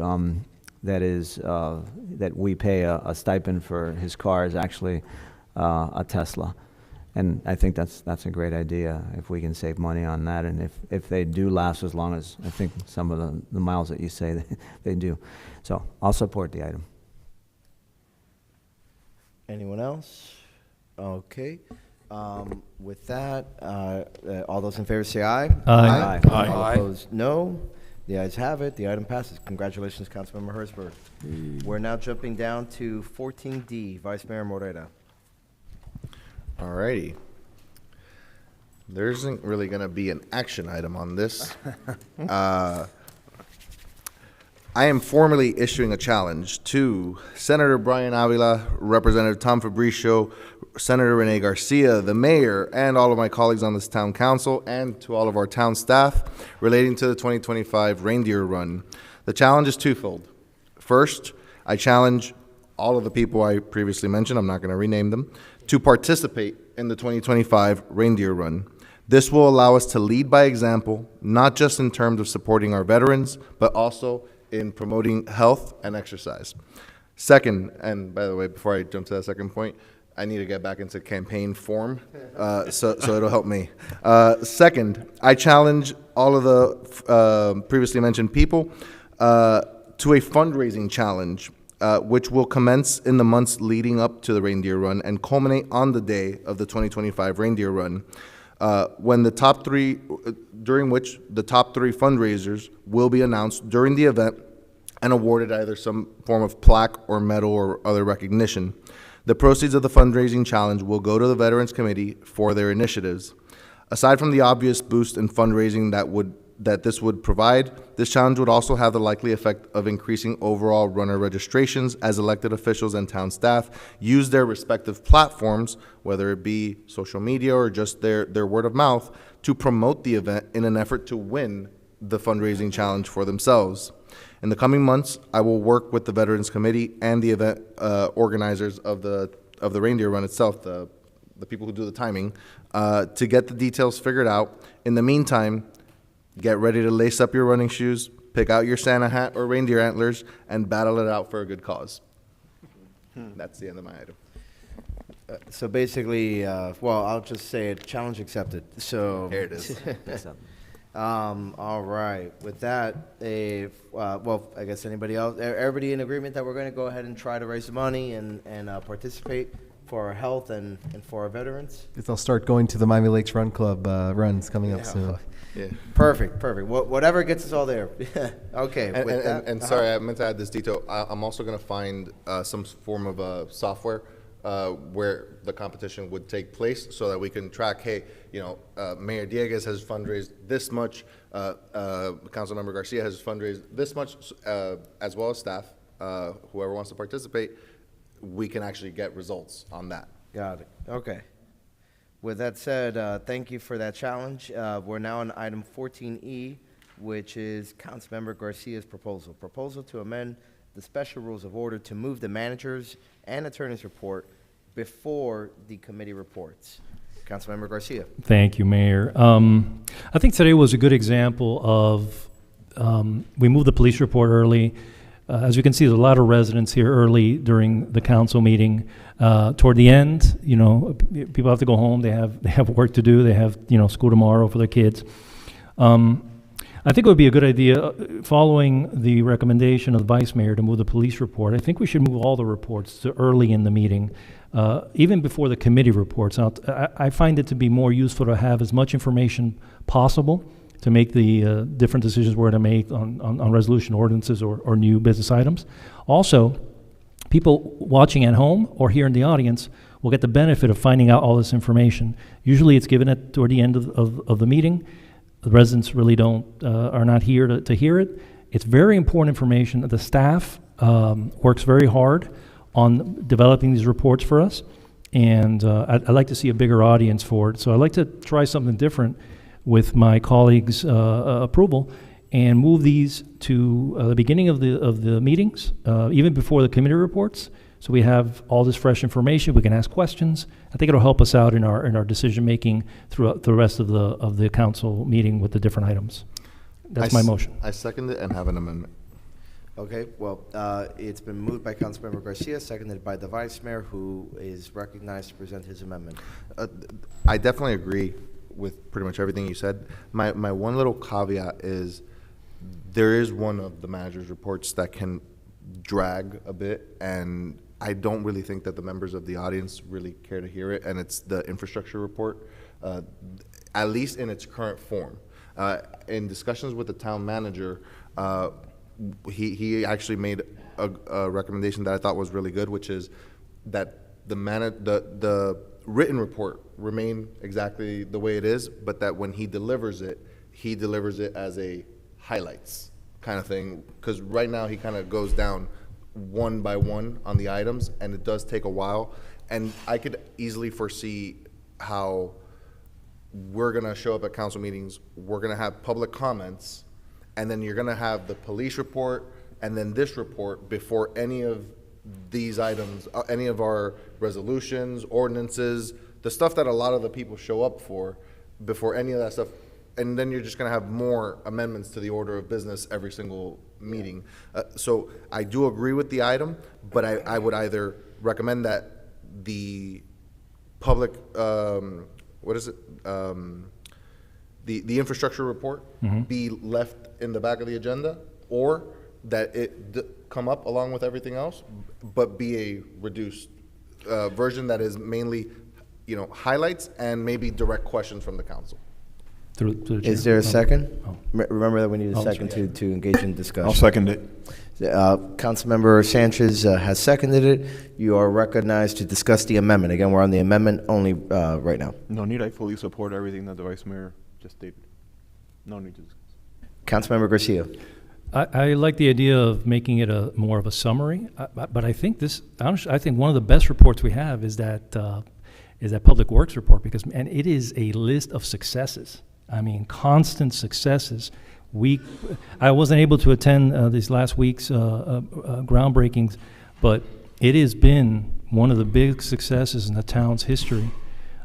that we pay a stipend for his car is actually a Tesla. And I think that's a great idea if we can save money on that, and if they do last as long as I think some of the miles that you say they do. So I'll support the item. Anyone else? Okay. With that, all those in favor say aye. Aye. Aye. All opposed, no. The ayes have it. The item passes. Congratulations, Councilmember Hertzberg. We're now jumping down to 14D, Vice Mayor Morera. All righty. There isn't really going to be an action item on this. I am formally issuing a challenge to Senator Brian Avila, Representative Tom Fabricio, Senator Rene Garcia, the mayor, and all of my colleagues on this town council, and to all of our town staff relating to the 2025 Reindeer Run. The challenge is twofold. First, I challenge all of the people I previously mentioned, I'm not going to rename them, to participate in the 2025 Reindeer Run. This will allow us to lead by example, not just in terms of supporting our veterans, but also in promoting health and exercise. Second, and by the way, before I jump to that second point, I need to get back into campaign form, so it'll help me. Second, I challenge all of the previously mentioned people to a fundraising challenge, which will commence in the months leading up to the Reindeer Run and culminate on the day of the 2025 Reindeer Run, during which the top three fundraisers will be announced during the event and awarded either some form of plaque or medal or other recognition. The proceeds of the fundraising challenge will go to the Veterans Committee for their initiatives. Aside from the obvious boost in fundraising that this would provide, this challenge would also have the likely effect of increasing overall runner registrations as elected officials and town staff use their respective platforms, whether it be social media or just their word of mouth, to promote the event in an effort to win the fundraising challenge for themselves. In the coming months, I will work with the Veterans Committee and the event organizers of the Reindeer Run itself, the people who do the timing, to get the details figured out. In the meantime, get ready to lace up your running shoes, pick out your Santa hat or reindeer antlers, and battle it out for a good cause. That's the end of my item. So basically, well, I'll just say it, challenge accepted. So Here it is. All right. With that, well, I guess anybody else, everybody in agreement that we're going to go ahead and try to raise the money and participate for our health and for our veterans? I'll start going to the Miami Lakes Run Club runs coming up soon. Yeah. Perfect. Whatever gets us all there. Okay. And sorry, I meant to add this detail. I'm also going to find some form of software where the competition would take place so that we can track, hey, Mayor Dieguez has fundraised this much, Councilmember Garcia has fundraised this much, as well as staff, whoever wants to participate, we can actually get results on that. Got it. Okay. With that said, thank you for that challenge. We're now on item 14E, which is Councilmember Garcia's proposal. Proposal to amend the special rules of order to move the manager's and attorney's report before the committee reports. Councilmember Garcia. Thank you, Mayor. I think today was a good example of, we moved the police report early. As you can see, there's a lot of residents here early during the council meeting. Toward the end, people have to go home. They have work to do. They have, school tomorrow for their kids. I think it would be a good idea, following the recommendation of the vice mayor to move the police report. I think we should move all the reports to early in the meeting, even before the committee reports. I find it to be more useful to have as much information possible to make the different decisions we're going to make on resolution ordinances or new business items. Also, people watching at home or here in the audience will get the benefit of finding out all this information. Usually it's given toward the end of the meeting. The residents really are not here to hear it. It's very important information. The staff works very hard on developing these reports for us, and I'd like to see a bigger audience for it. So I'd like to try something different with my colleagues' approval and move these to the beginning of the meetings, even before the committee reports. So we have all this fresh information. We can ask questions. I think it'll help us out in our decision making throughout the rest of the council meeting with the different items. That's my motion. I second it and have an amendment. Okay, well, it's been moved by Councilmember Garcia, seconded by the Vice Mayor, who is recognized to present his amendment. I definitely agree with pretty much everything you said. My one little caveat is there is one of the manager's reports that can drag a bit, and I don't really think that the members of the audience really care to hear it, and it's the infrastructure report, at least in its current form. In discussions with the town manager, he actually made a recommendation that I thought was really good, which is that the written report remain exactly the way it is, but that when he delivers it as a highlights kind of thing, because right now he kind of goes down one by one on the items, and it does take a while. And I could easily foresee how we're gonna show up at council meetings, we're gonna have public comments, and then you're gonna have the police report, and then this report before any of these items, any of our resolutions, ordinances, the stuff that a lot of the people show up for, before any of that stuff. And then you're just gonna have more amendments to the order of business every single meeting. So I do agree with the item, but I would either recommend that the public, what is it? The infrastructure report be left in the back of the agenda, or that it come up along with everything else, but be a reduced version that is mainly, highlights and maybe direct questions from the council. Through the chair. Is there a second? Oh. Remember that we need a second to engage in discussion. I'll second it. Councilmember Sanchez has seconded it. You are recognized to discuss the amendment. Again, we're on the amendment only right now. No need. I fully support everything that the Vice Mayor just stated. No need to discuss. Councilmember Garcia. I like the idea of making it more of a summary, but I think I think one of the best reports we have is that Public Works report, and it is a list of successes. I mean, constant successes. I wasn't able to attend these last week's groundbreakings, but it has been one of the big successes in the town's history.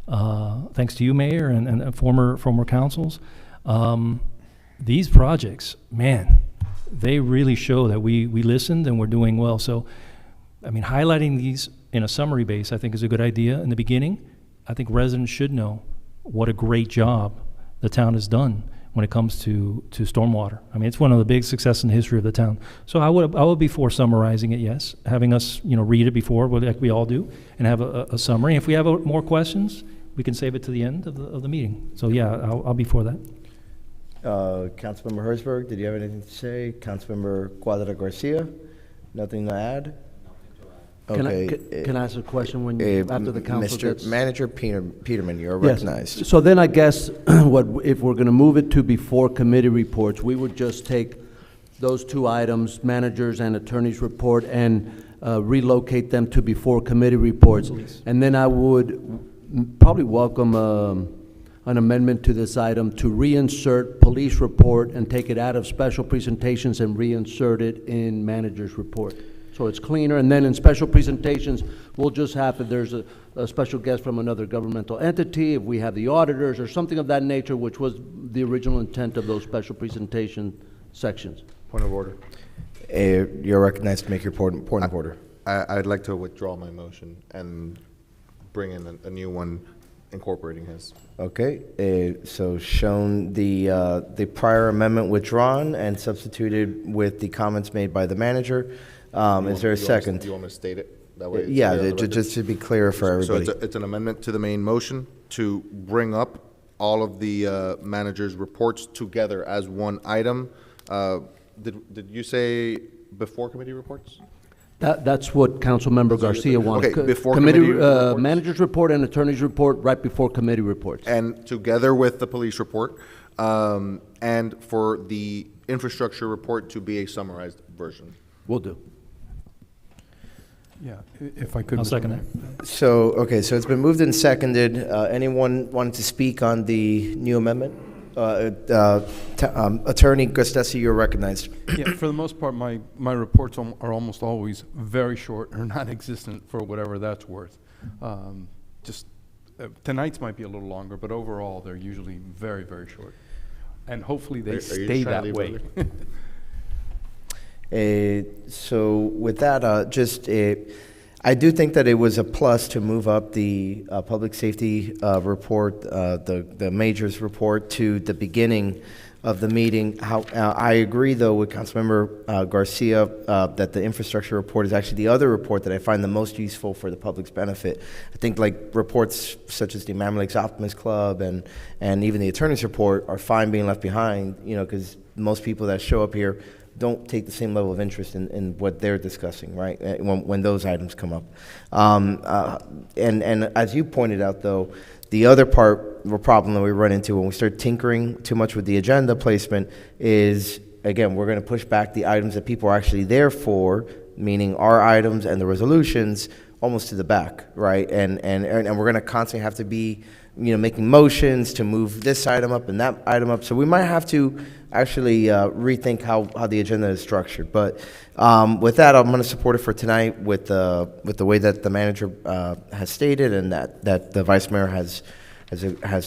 Thanks to you, Mayor, and former councils. These projects, man, they really show that we listened and we're doing well. So, I mean, highlighting these in a summary base, I think, is a good idea in the beginning. I think residents should know what a great job the town has done when it comes to stormwater. I mean, it's one of the big successes in the history of the town. So I would be for summarizing it, yes, having us, read it before, like we all do, and have a summary. If we have more questions, we can save it to the end of the meeting. So yeah, I'll be for that. Councilmember Herzberg, did you have anything to say? Councilmember Cuadra Garcia, nothing to add? Okay. Can I ask a question after the council Mr. gets... Manager Peterman, you're Yes. recognized. So then I guess if we're going to move it to before committee reports, we would just take those two items, managers and attorneys report, and relocate them to before committee reports. And then I would probably welcome an amendment to this item to reinsert police report and take it out of special presentations and reinsert it in manager's report. So it's cleaner, and then in special presentations, we'll just have, if there's a special guest from another governmental entity, if we have the auditors or something of that nature, which was the original intent of those special presentation sections. Point of order. You're recognized to make your point of order. I'd like to withdraw my motion and bring in a new one incorporating his. Okay, so shown the prior amendment withdrawn and substituted with the comments made by the manager. Is there a second? Do you want me to state it? That way it's yeah, clear on the record? just to be clear for everybody. So it's an amendment to the main motion to bring up all of the manager's reports together as one item. Did you say before committee reports? That's what Councilmember Garcia wanted. Okay, before committee reports. Manager's report and attorney's report right before committee reports. And together with the police report, and for the infrastructure report to be a summarized version. Will do. Yeah, if I could. I'll second that. So, okay, so it's been moved and seconded. Anyone wanting to speak on the new amendment? Attorney Gustesi, you're recognized. Yeah, for the most part, my reports are almost always very short or non-existent for whatever that's worth. Tonight's might be a little longer, but overall, they're usually very, very short. And hopefully they stay that way. So with that, I do think that it was a plus to move up the public safety report, the majors report, to the beginning of the meeting. I agree, though, with Councilmember Garcia that the infrastructure report is actually the other report that I find the most useful for the public's benefit. I think like reports such as the Miami Lakes Optimist Club and even the attorney's report are fine being left behind, because most people that show up here don't take the same level of interest in what they're discussing, right, when those items come up. And as you pointed out, though, the other part of a problem that we run into when we start tinkering too much with the agenda placement is, again, we're going to push back the items that people are actually there for, meaning our items and the resolutions, almost to the back, right? And we're going to constantly have to be, making motions to move this item up and that item up. So we might have to actually rethink how the agenda is structured. But with that, I'm going to support it for tonight with the way that the manager has stated and that the vice mayor has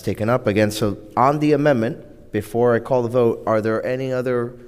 taken up. Again, so on the amendment, before I call the vote, are there any other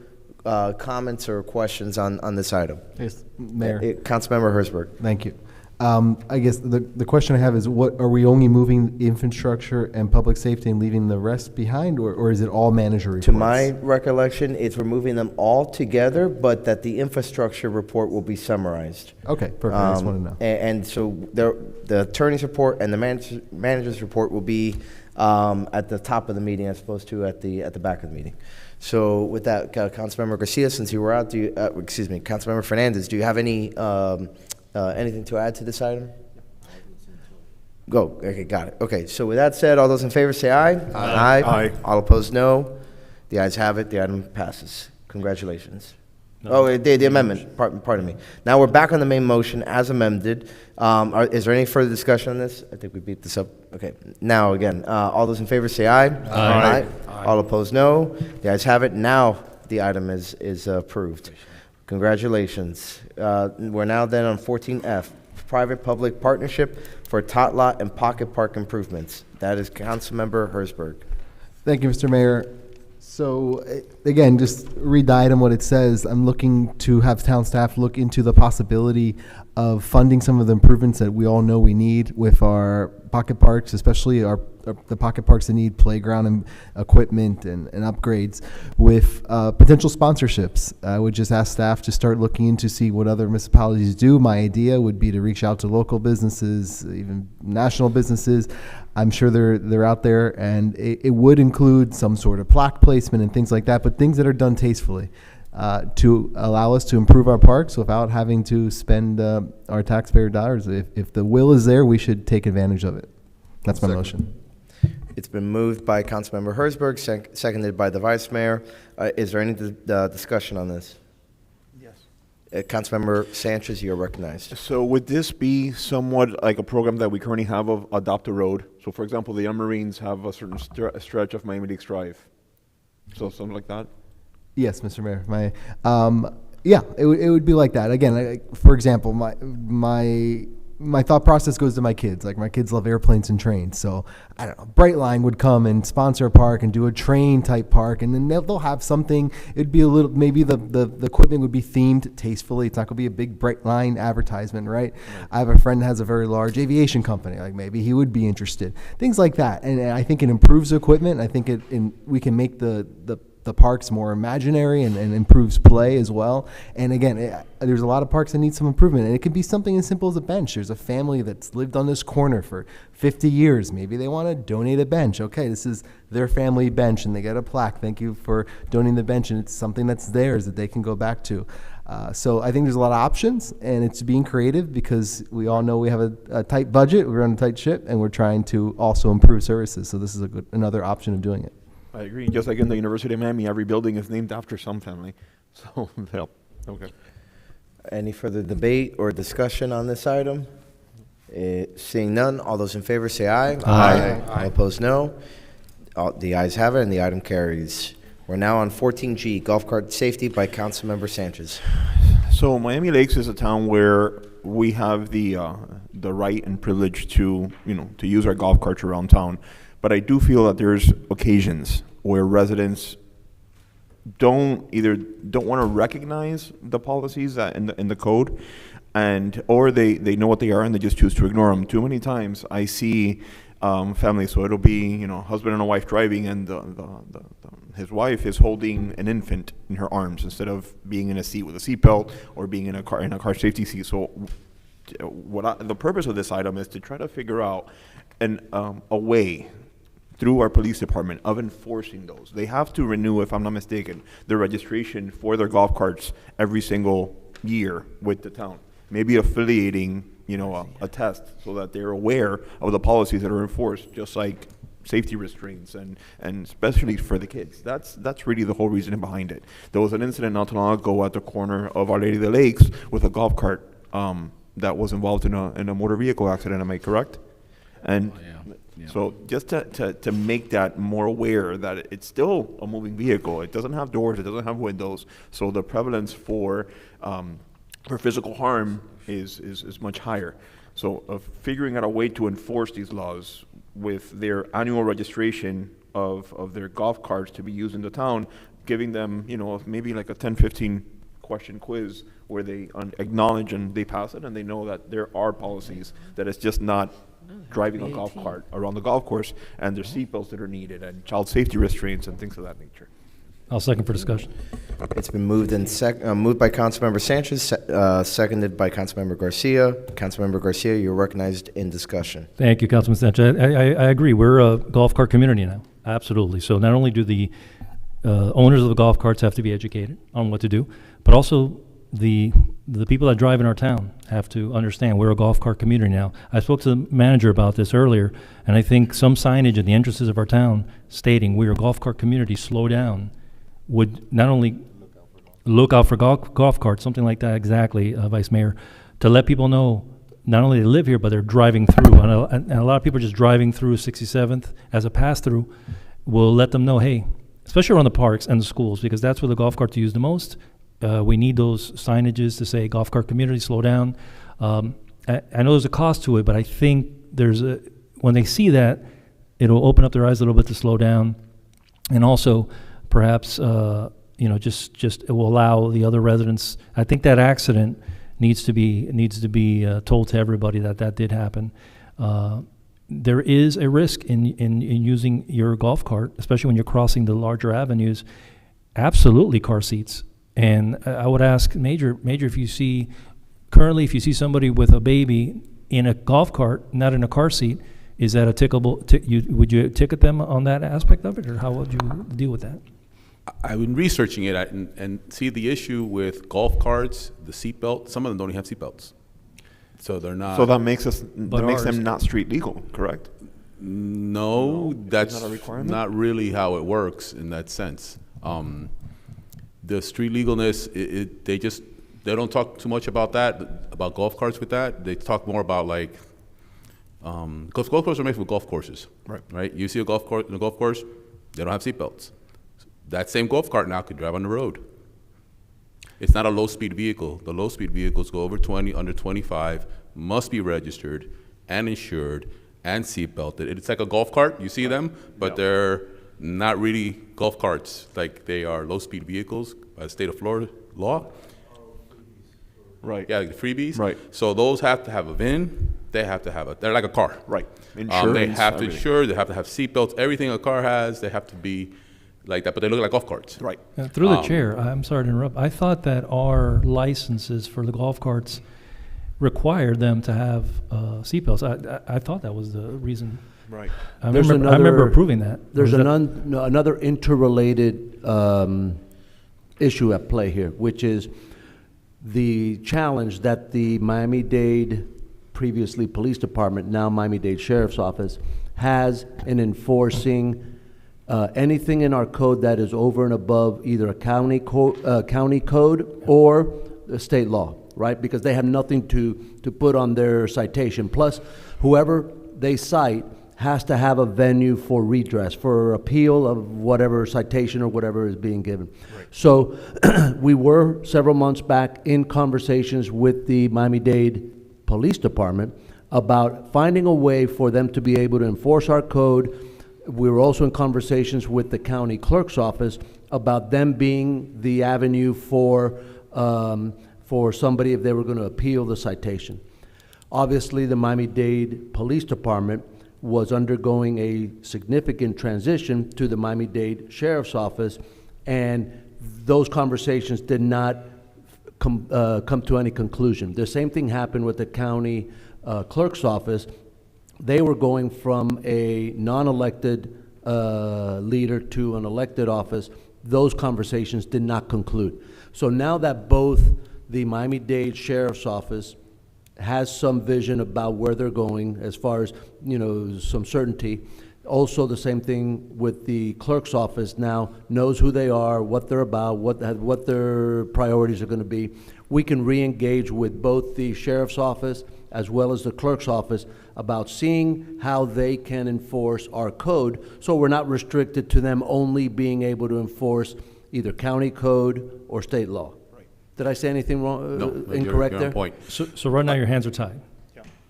comments or questions on this item? Yes, Mayor. Councilmember Herzberg. Thank you. I guess the question I have is, what are we only moving infrastructure and public safety and leaving the rest behind, or is it all manager reports? To my recollection, it's removing them all together, but that the infrastructure report will be summarized. Okay, perfect. I just want to know. And so the attorney's report and the manager's report will be at the top of the meeting as opposed to at the back of the meeting. So with that, Councilmember Garcia, since you were out, Councilmember Fernandez, do you have any anything to add to this item? Go. Okay, got it. Okay, so with that said, all those in favor say aye. Aye. Aye. All opposed, no. The ayes have it. The item passes. Congratulations. No. Oh, the amendment. Pardon me. Now we're back on the main motion as amended. Is there any further discussion on this? I think we beat this up. Okay. Now again, all those in favor say aye. Aye. All opposed, no. The ayes have it. Now the item is approved. Congratulations. We're now then on 14F, private-public partnership for tot lot and pocket park improvements. That is Councilmember Herzberg. Thank you, Mr. Mayor. So again, just read the item, what it says. I'm looking to have town staff look into the possibility of funding some of the improvements that we all know we need with our pocket parks, especially the pocket parks that need playground and equipment and upgrades with potential sponsorships. I would just ask staff to start looking into see what other municipalities do. My idea would be to reach out to local businesses, even national businesses. I'm sure they're out there, and it would include some sort of plaque placement and things like that, but things that are done tastefully to allow us to improve our parks without having to spend our taxpayer dollars. If the will is there, we should take advantage of it. That's my motion. It's been moved by Councilmember Herzberg, seconded by the Vice Mayor. Is there any discussion on this? Yes. Councilmember Sanchez, you're recognized. So would this be somewhat like a program that we currently have of Adopt a Road? So for example, the Young Marines have a certain stretch of Miami Lakes Drive. So something like that? Yes, Mr. Mayor. Yeah, it would be like that. Again, for example, my thought process goes to my kids. Like, my kids love airplanes and trains. So, I don't know, Brightline would come and sponsor a park and do a train type park. And then they'll have something. It'd be a little, maybe the equipment would be themed tastefully. It's not going to be a big Brightline advertisement, right? I have a friend that has a very large aviation company. Like, maybe he would be interested. Things like that. And I think it improves the equipment. I think we can make the parks more imaginary and improves play as well. And again, there's a lot of parks that need some improvement, and it could be something as simple as a bench. There's a family that's lived on this corner for 50 years. Maybe they want to donate a bench. Okay, this is their family bench, and they get a plaque. Thank you for donating the bench, and it's something that's theirs that they can go back to. So I think there's a lot of options, and it's being creative because we all know we have a tight budget, we're on a tight ship, and we're trying to also improve services. So this is another option of doing it. I agree. Just like in the University of Miami, every building is named after some family. So, yeah. Okay. Any further debate or discussion on this item? Seeing none, all those in favor say aye. Aye. All opposed, no. The ayes have it, and the item carries. We're now on 14G, golf cart safety by Councilmember Sanchez. So Miami Lakes is a town where we have the right and privilege to, to use our golf carts around town. But I do feel that there's occasions where residents don't want to recognize the policies that in the code, or they know what they are and they just choose to ignore them. Too many times I see families, so it'll be husband and a wife driving, and his wife is holding an infant in her arms instead of being in a seat with a seatbelt or being in a car safety seat. So the purpose of this item is to try to figure out a way through our police department of enforcing those. They have to renew, if I'm not mistaken, their registration for their golf carts every single year with the town. Maybe affiliating, a test so that they're aware of the policies that are enforced, just like safety restraints and especially for the kids. That's really the whole reason behind it. There was an incident not too long ago at the corner of Our Lady of the Lakes with a golf cart that was involved in a motor vehicle accident. Am I correct? And so just to make that more aware that it's still a moving vehicle. It doesn't have doors. It doesn't have windows. So the prevalence for physical harm is much higher. So figuring out a way to enforce these laws with their annual registration of their golf carts to be used in the town, giving them, maybe like a 10, 15 question quiz where they acknowledge and they pass it and they know that there are policies, that it's just not driving a golf cart around the golf course, and there's seatbelts that are needed and child safety restraints and things of that nature. I'll second for discussion. It's been moved moved by Councilmember Sanchez, seconded by Councilmember Garcia. Councilmember Garcia, you're recognized in discussion. Thank you, Councilman Sanchez. I agree. We're a golf cart community now. Absolutely. So not only do the owners of the golf carts have to be educated on what to do, but also the people that drive in our town have to understand we're a golf cart community now. I spoke to the manager about this earlier, and I think some signage at the entrances of our town stating we're a golf cart community, slow down, would not only look out for golf carts, something like that exactly, Vice Mayor, to let people know not only they live here, but they're driving through. And a lot of people are just driving through 67th as a pass-through. We'll let them know, hey, especially around the parks and the schools, because that's where the golf carts are used the most. We need those signages to say golf cart community, slow down. I know there's a cost to it, but I think when they see that, it'll open up their eyes a little bit to slow down. And also, perhaps, just it will allow the other residents. I think that accident needs to be told to everybody that did happen. There is a risk in using your golf cart, especially when you're crossing the larger avenues. Absolutely, car seats. And I would ask Major, if you see somebody with a baby in a golf cart, not in a car seat, is that a tickable? Would you ticket them on that aspect of it, or how would you deal with that? I've been researching it and see the issue with golf carts, the seatbelt. Some of them don't even have seatbelts, so they're not. So that makes them not street legal, correct? No, that's not a requirement? not really how it works in that sense. The street legalness, they don't talk too much about that, about golf carts with that. They talk more about because golf carts are made for golf courses, right? You see a golf cart in a golf course, they don't have seatbelts. That same golf cart now could drive on the road. It's not a low-speed vehicle. The low-speed vehicles go over 20, under 25, must be registered and insured and seatbelted. It's like a golf cart. You see them, but they're not really golf carts. Like they are low-speed vehicles by the state of Florida law. Right. Yeah, the freebies. Right. So those have to have a VIN. They have to have they're like a car. Right. They Insurance, have to everything. insure. They have to have seatbelts. Everything a car has, they have to be like that, but they look like golf carts. Right. Through the chair, I'm sorry to interrupt. I thought that our licenses for the golf carts required them to have seatbelts. I thought that was the reason. Right. I remember approving that. There's another interrelated issue at play here, which is the challenge that the Miami-Dade, previously Police Department, now Miami-Dade Sheriff's Office, has in enforcing anything in our code that is over and above either a county code or the state law, right? Because they have nothing to put on their citation. Plus, whoever they cite has to have a venue for redress, for appeal of whatever citation or whatever is being given. So we were several months back in conversations with the Miami-Dade Police Department about finding a way for them to be able to enforce our code. We were also in conversations with the county clerk's office about them being the avenue for somebody if they were going to appeal the citation. Obviously, the Miami-Dade Police Department was undergoing a significant transition to the Miami-Dade Sheriff's Office, and those conversations did not come to any conclusion. The same thing happened with the county clerk's office. They were going from a non-elected leader to an elected office. Those conversations did not conclude. So now that both the Miami-Dade Sheriff's Office has some vision about where they're going as far as, some certainty. Also, the same thing with the clerk's office now, knows who they are, what they're about, what their priorities are going to be. We can re-engage with both the sheriff's office as well as the clerk's office about seeing how they can enforce our code, so we're not restricted to them only being able to enforce either county code or state law. Did I say anything wrong, No, incorrect you're there? on point. So right now, your hands are tied.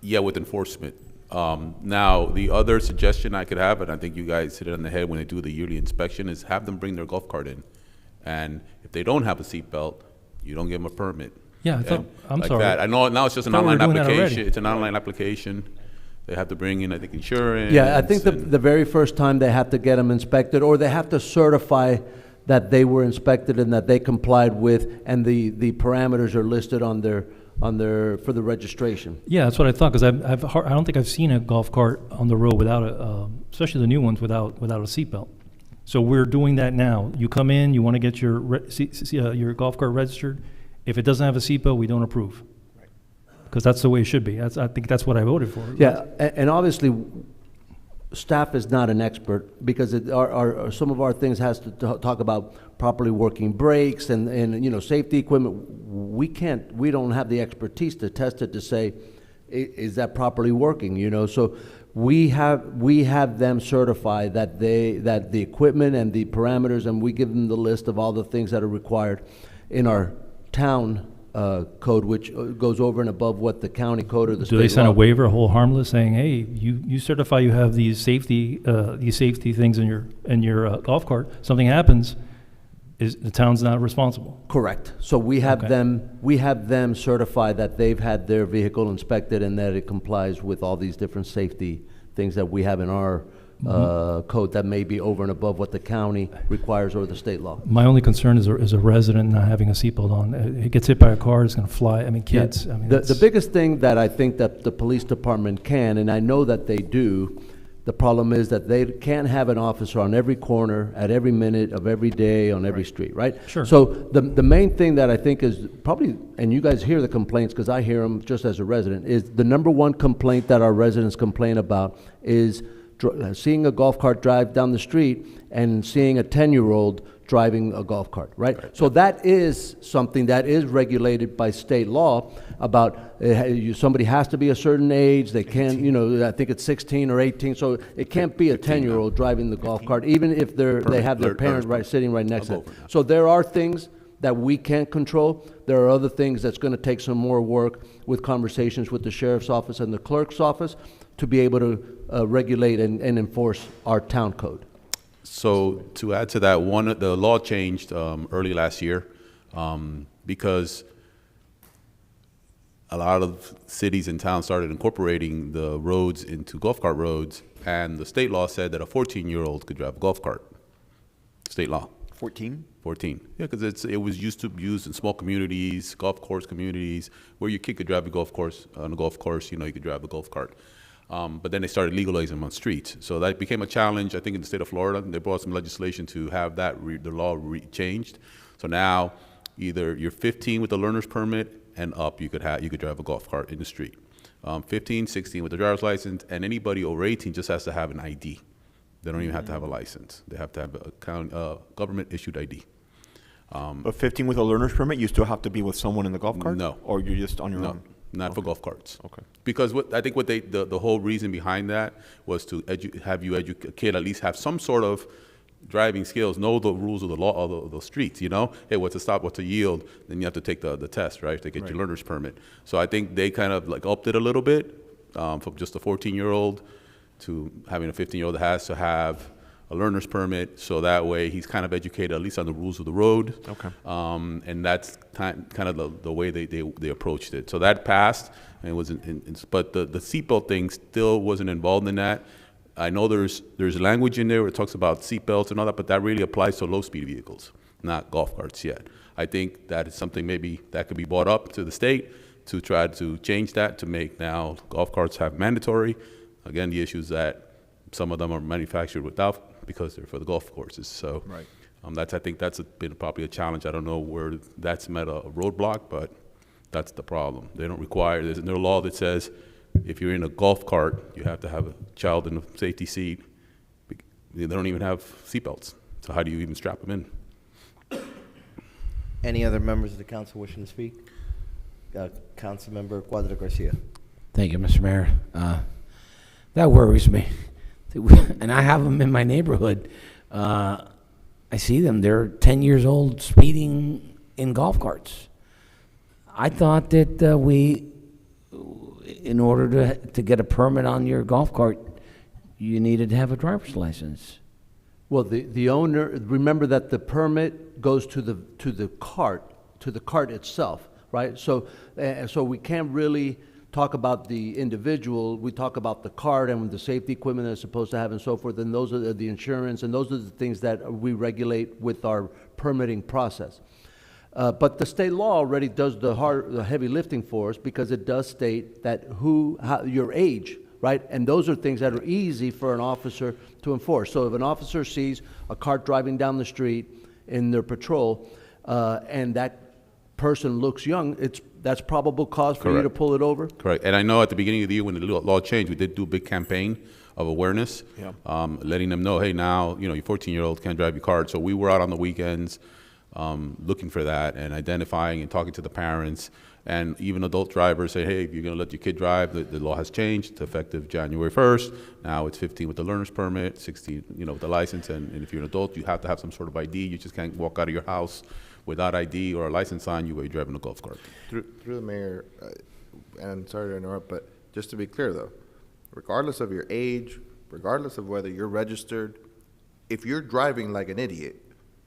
Yeah, with enforcement. Now, the other suggestion I could have, and I think you guys hit it on the head when they do the yearly inspection, is have them bring their golf cart in. And if they don't have a seatbelt, you don't give them a permit. Yeah, I thought, And I'm like sorry. that. I know now it's just an I thought we were online doing that already. application. It's an online application. They have to bring in, I think, insurance. Yeah, I think and- the very first time they have to get them inspected, or they have to certify that they were inspected and that they complied with, and the parameters are listed on their, for the registration. Yeah, that's what I thought, because I don't think I've seen a golf cart on the road without especially the new ones, without a seatbelt. So we're doing that now. You come in, you want to get your golf cart registered. If it doesn't have a seatbelt, we don't approve. Because that's the way it should be. I think that's what I voted for. Yeah, and obviously, staff is not an expert, because some of our things has to talk about properly working brakes and safety equipment. We don't have the expertise to test it to say, is that properly working, So we have them certify that the equipment and the parameters, and we give them the list of all the things that are required in our town code, which goes over and above what the county code or the state Do they send a law. waiver, a whole harmless, saying, hey, you certify you have these safety things in your golf cart, something happens, is the town's not responsible? Correct. So we have Okay. them certify that they've had their vehicle inspected and that it complies with all these different safety things that we have in our code that may be over and above what the county requires or the state law. My only concern is a resident not having a seatbelt on. It gets hit by a car, it's gonna fly. I mean, kids, I mean, The that's- biggest thing that I think that the police department can, and I know that they do, the problem is that they can't have an officer on every corner, at every minute of every day, on every street, right? Sure. So the main thing that I think is probably, and you guys hear the complaints, because I hear them just as a resident, is the number one complaint that our residents complain about is seeing a golf cart drive down the street and seeing a 10-year-old driving a golf cart, right? So that is something that is regulated by state law about somebody has to be a certain age. They can't, I think it's 16 or 18, so it can't be a 10-year-old driving the golf cart, even if they have their parent sitting right next to them. So there are things that we can't control. There are other things that's going to take some more work with conversations with the sheriff's office and the clerk's office to be able to regulate and enforce our town code. So to add to that, the law changed early last year because a lot of cities and towns started incorporating the roads into golf cart roads, and the state law said that a 14-year-old could drive a golf cart. State law. 14? 14. Yeah, because it was used to used in small communities, golf course communities, where your kid could drive a golf course on a golf course. You could drive a golf cart. But then they started legalizing them on streets. So that became a challenge, I think, in the state of Florida. They brought some legislation to have that the law changed. So now, either you're 15 with a learner's permit and up, you could drive a golf cart in the street. 15, 16 with a driver's license, and anybody over 18 just has to have an ID. They don't even have to have a license. They have to have a government-issued ID. But 15 with a learner's permit, you still have to be with someone in the golf cart? No. Or you're just on your No. own? not for golf carts. Okay. Because I think the whole reason behind that was to have you educate a kid, at least have some sort of driving skills, know the rules of the law, of the streets, you know? Hey, what's a stop, what's a yield? Then you have to take the test, right, to get your learner's permit. So I think they kind of like upped it a little bit, from just a 14-year-old to having a 15-year-old that has to have a learner's permit, so that way he's kind of educated at least on the rules of the road. Okay. And that's kind of the way they approached it. So that passed, and it was but the seatbelt thing still wasn't involved in that. I know there's language in there where it talks about seatbelts and all that, but that really applies to low-speed vehicles, not golf carts yet. I think that is something maybe that could be brought up to the state to try to change that, to make now golf carts have mandatory. Again, the issue is that some of them are manufactured without, because they're for the golf courses. So Right. I think that's been probably a challenge. I don't know where that's met a roadblock, but that's the problem. They don't require, there's no law that says if you're in a golf cart, you have to have a child in a safety seat. They don't even have seatbelts. So how do you even strap them in? Any other members of the council wishing to speak? Councilmember Cuadra Garcia. Thank you, Mr. Mayor. That worries me. And I have them in my neighborhood. I see them. They're 10 years old speeding in golf carts. I thought that in order to get a permit on your golf cart, you needed to have a driver's license. Well, the owner, remember that the permit goes to the cart itself, right? So we can't really talk about the individual. We talk about the cart and the safety equipment they're supposed to have and so forth, and those are the insurance, and those are the things that we regulate with our permitting process. But the state law already does the heavy lifting for us, because it does state that your age, right? And those are things that are easy for an officer to enforce. So if an officer sees a cart driving down the street in their patrol, and that person looks young, that's probable cause for you to pull it over? Correct. And I know at the beginning of the year when the law changed, we did do a big campaign of awareness, letting them know, hey, now, your 14-year-old can't drive your car. So we were out on the weekends looking for that and identifying and talking to the parents. And even adult drivers say, hey, if you're going to let your kid drive, the law has changed. It's effective January 1st. Now it's 15 with the learner's permit, 16 with the license. And if you're an adult, you have to have some sort of ID. You just can't walk out of your house without ID or a license on you while you're driving a golf cart. Through the mayor, and sorry to interrupt, but just to be clear though, regardless of your age, regardless of whether you're registered, if you're driving like an idiot,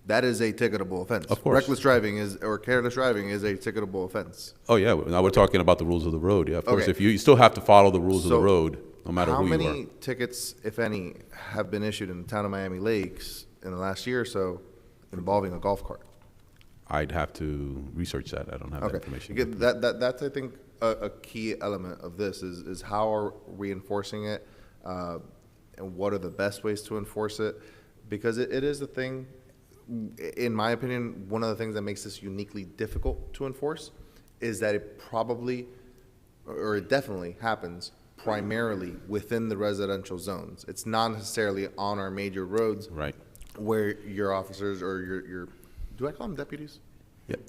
that is a ticketable offense. Of course. Reckless driving or careless driving is a ticketable offense. Oh, yeah. Now we're talking about the rules of the road. Yeah, of course. Okay. If you still have to follow the rules of the So, road, no matter who you are. How many tickets, if any, have been issued in the town of Miami Lakes in the last year or so involving a golf cart? I'd have to research that. I don't have that information. Again, that's I think a key element of this is how are we enforcing it, and what are the best ways to enforce it, because it is a thing. In my opinion, one of the things that makes this uniquely difficult to enforce is that it probably, or it definitely happens primarily within the residential zones. It's not necessarily on our major roads, right, where your officers or your do I call them deputies?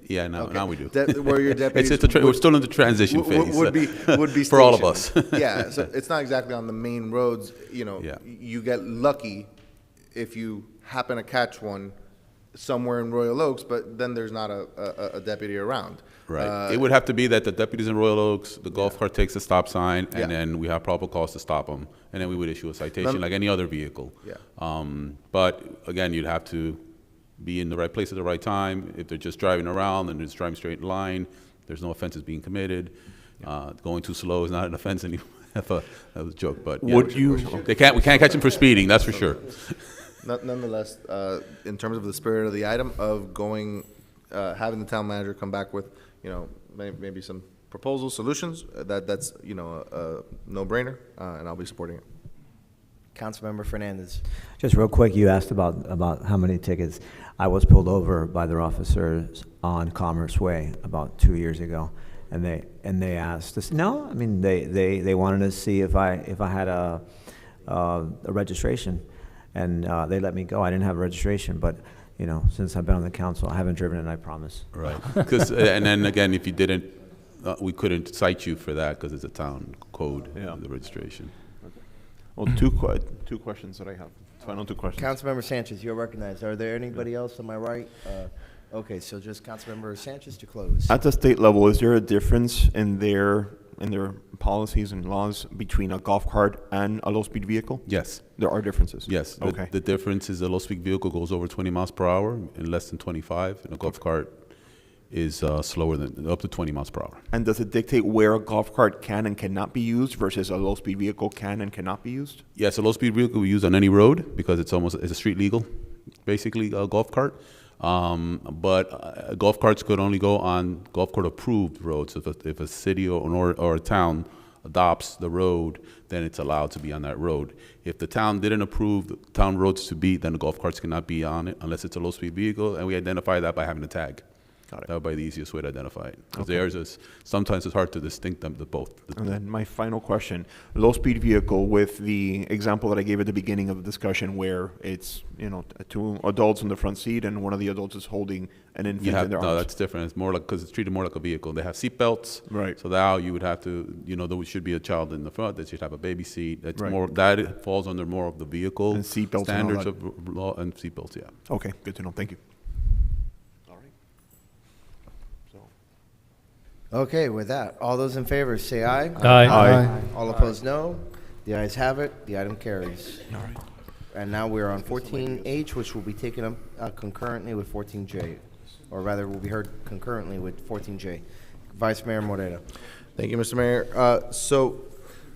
Yeah, now we do. Where your deputies we're still in the transition phase. Would be for all of us. Yeah, so it's not exactly on the main roads. You get lucky if you happen to catch one somewhere in Royal Oaks, but then there's not a deputy around. Right. It would have to be that the deputies in Royal Oaks, the golf cart takes a stop sign, and then we have probable cause to stop them, and then we would issue a citation like any other vehicle. Yeah. But again, you'd have to be in the right place at the right time. If they're just driving around and they're just driving straight in line, there's no offenses being committed. Going too slow is not an offense anymore. That was a joke, but yeah, we can't catch them for speeding, that's for sure. Nonetheless, in terms of the spirit of the item of having the town manager come back with, maybe some proposals, solutions, that's a no-brainer, and I'll be supporting it. Councilmember Fernandez. Just real quick, you asked about how many tickets. I was pulled over by their officers on Commerce Way about 2 years ago, and they asked us. No, I mean they wanted to see if I had a registration, and they let me go. I didn't have a registration, but since I've been on the council, I haven't driven it. I promise. Right. And then again, if you didn't we couldn't cite you for that because it's a town code, Yeah. the registration. Well, two questions that I have. Final two questions. Councilmember Sanchez, you're recognized. Are there anybody else on my right? Okay, so just Councilmember Sanchez to close. At the state level, is there a difference in their policies and laws between a golf cart and a low-speed vehicle? Yes. There are differences? Yes. Okay. The difference is a low-speed vehicle goes over 20 miles per hour in less than 25, and a golf cart is slower than up to 20 miles per hour. And does it dictate where a golf cart can and cannot be used versus a low-speed vehicle can and cannot be used? Yes, a low-speed vehicle we use on any road because it's a street legal, basically a golf cart. But golf carts could only go on golf cart approved roads. If a city or a town adopts the road, then it's allowed to be on that road. If the town didn't approve the town roads to be, then the golf carts cannot be on it unless it's a low-speed vehicle, and we identify that by having a tag. Got it. That would be the easiest way to identify it. Because Okay. sometimes it's hard to distinct them, the both. And then my final question, low-speed vehicle with the example that I gave at the beginning of the discussion where it's, two adults in the front seat and one of the adults is holding an infant in their No, arms. that's different. It's more like, because it's treated more like a vehicle. They have seat belts. Right. So now you would have to, there should be a child in the front, there should have a baby seat. It's Right. more, that falls under more of the vehicle. And seat belts and all standards that. of law and seat belts, yeah. Okay, good to know. Thank you. Okay, with that, all those in favor say aye. Aye. Aye. All opposed, no. The ayes have it. The item carries. All right. And now we're on 14H, which will be taken up concurrently with 14J, or rather will be heard concurrently with 14J. Vice Mayor Morera. Thank you, Mr. Mayor. So,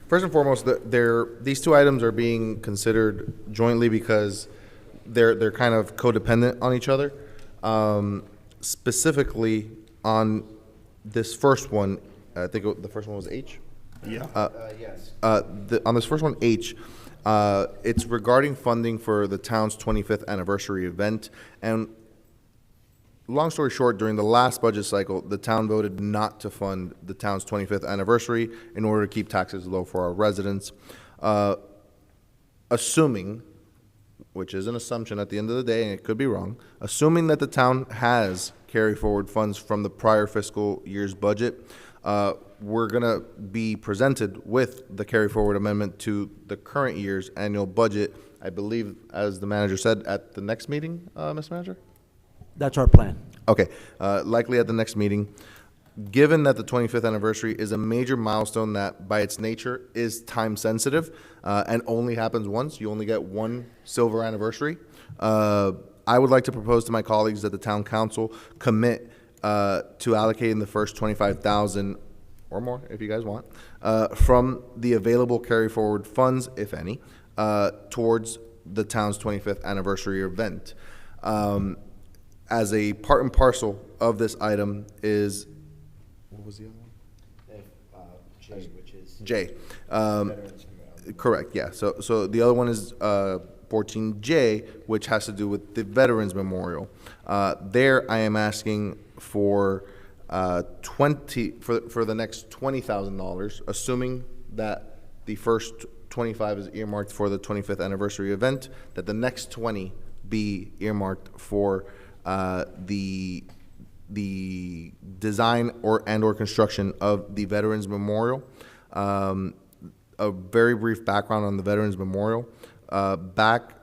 first and foremost, these two items are being considered jointly because they're kind of codependent on each other. Specifically on this first one, I think the first one was H. Yeah. Yes. On this first one, H, it's regarding funding for the town's 25th anniversary event. And long story short, during the last budget cycle, the town voted not to fund the town's 25th anniversary in order to keep taxes low for our residents. Assuming, which is an assumption at the end of the day, and it could be wrong, assuming that the town has carry forward funds from the prior fiscal year's budget, we're going to be presented with the carry forward amendment to the current year's annual budget, I believe, as the manager said, at the next meeting, Mr. Manager? That's our plan. Okay, likely at the next meeting. Given that the 25th anniversary is a major milestone that by its nature is time sensitive and only happens once, you only get one silver anniversary, I would like to propose to my colleagues that the town council commit to allocating the first $25,000 or more, if you guys want, from the available carry forward funds, if any, towards the town's 25th anniversary event. As a part and parcel of this item is, what was the other one? J, which is J. Correct, yeah. So the other one is 14J, which has to do with the Veterans Memorial. There, I am asking for for the next $20,000, assuming that the first 25 is earmarked for the 25th anniversary event, that the next 20 be earmarked for the design or construction of the Veterans Memorial. A very brief background on the Veterans Memorial. Back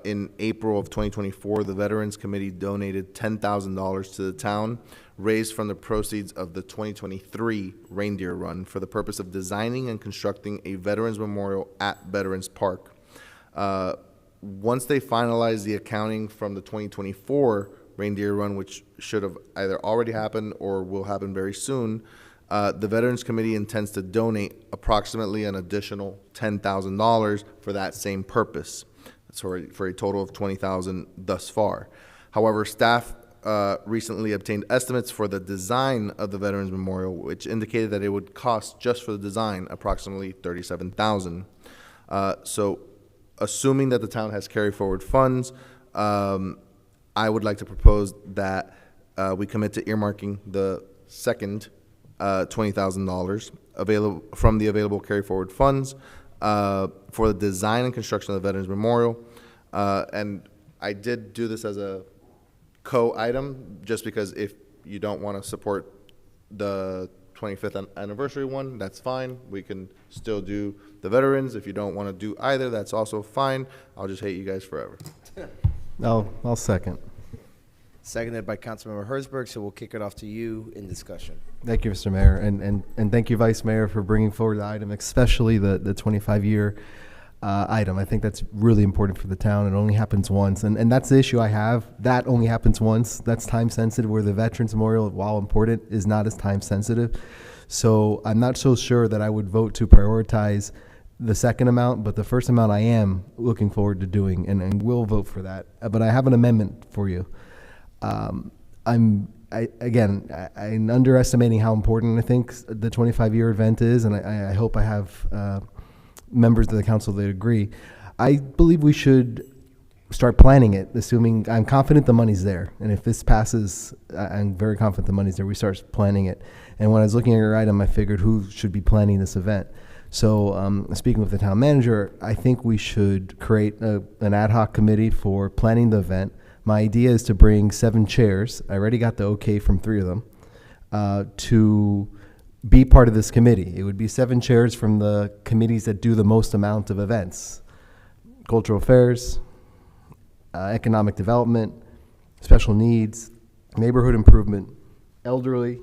in April of 2024, the Veterans Committee donated $10,000 to the town, raised from the proceeds of the 2023 Reindeer Run for the purpose of designing and constructing a Veterans Memorial at Veterans Park. Once they finalize the accounting from the 2024 Reindeer Run, which should have either already happened or will happen very soon, the Veterans Committee intends to donate approximately an additional $10,000 for that same purpose, for a total of $20,000 thus far. However, staff recently obtained estimates for the design of the Veterans Memorial, which indicated that it would cost just for the design approximately $37,000. So, assuming that the town has carry forward funds, I would like to propose that we commit to earmarking the second $20,000 available from the available carry forward funds for the design and construction of the Veterans Memorial. And I did do this as a co-item just because if you don't want to support the 25th anniversary one, that's fine. We can still do the veterans. If you don't want to do either, that's also fine. I'll just hate you guys forever. I'll second. Seconded by Councilmember Herzberg, so we'll kick it off to you in discussion. Thank you, Mr. Mayor, and thank you, Vice Mayor, for bringing forward the item, especially the 25-year item. I think that's really important for the town. It only happens once, and that's the issue I have. That only happens once. That's time sensitive, where the Veterans Memorial, while important, is not as time sensitive. So I'm not so sure that I would vote to prioritize the second amount, but the first amount I am looking forward to doing, and will vote for that. But I have an amendment for you. I'm underestimating how important I think the 25-year event is, and I hope I have members of the council that agree. I believe we should start planning it, assuming I'm confident the money's there. And if this passes, I'm very confident the money's there. We start planning it. And when I was looking at your item, I figured who should be planning this event. So speaking with the town manager, I think we should create an ad hoc committee for planning the event. My idea is to bring 7 chairs. I already got the okay from 3 of them to be part of this committee. It would be 7 chairs from the committees that do the most amount of events: cultural affairs, economic development, special needs, neighborhood improvement, elderly,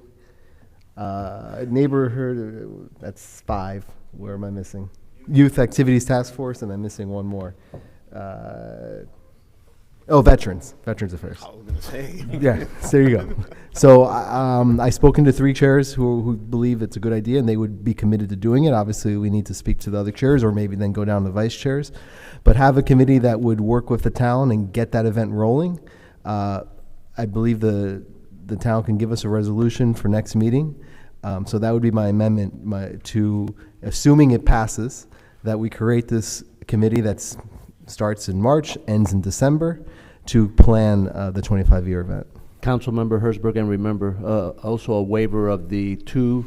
neighborhood, that's 5. Where am I missing? Youth Activities Task Force, and I'm missing one more. Veterans Affairs. I was going to say. Yeah, there you go. So I've spoken to 3 chairs who believe it's a good idea, and they would be committed to doing it. Obviously, we need to speak to the other chairs, or maybe then go down to vice chairs. But have a committee that would work with the town and get that event rolling. I believe the town can give us a resolution for next meeting. So that would be my amendment to, assuming it passes, that we create this committee that starts in March, ends in December, to plan the 25-year event. Councilmember Herzberg, and remember, also a waiver of the 2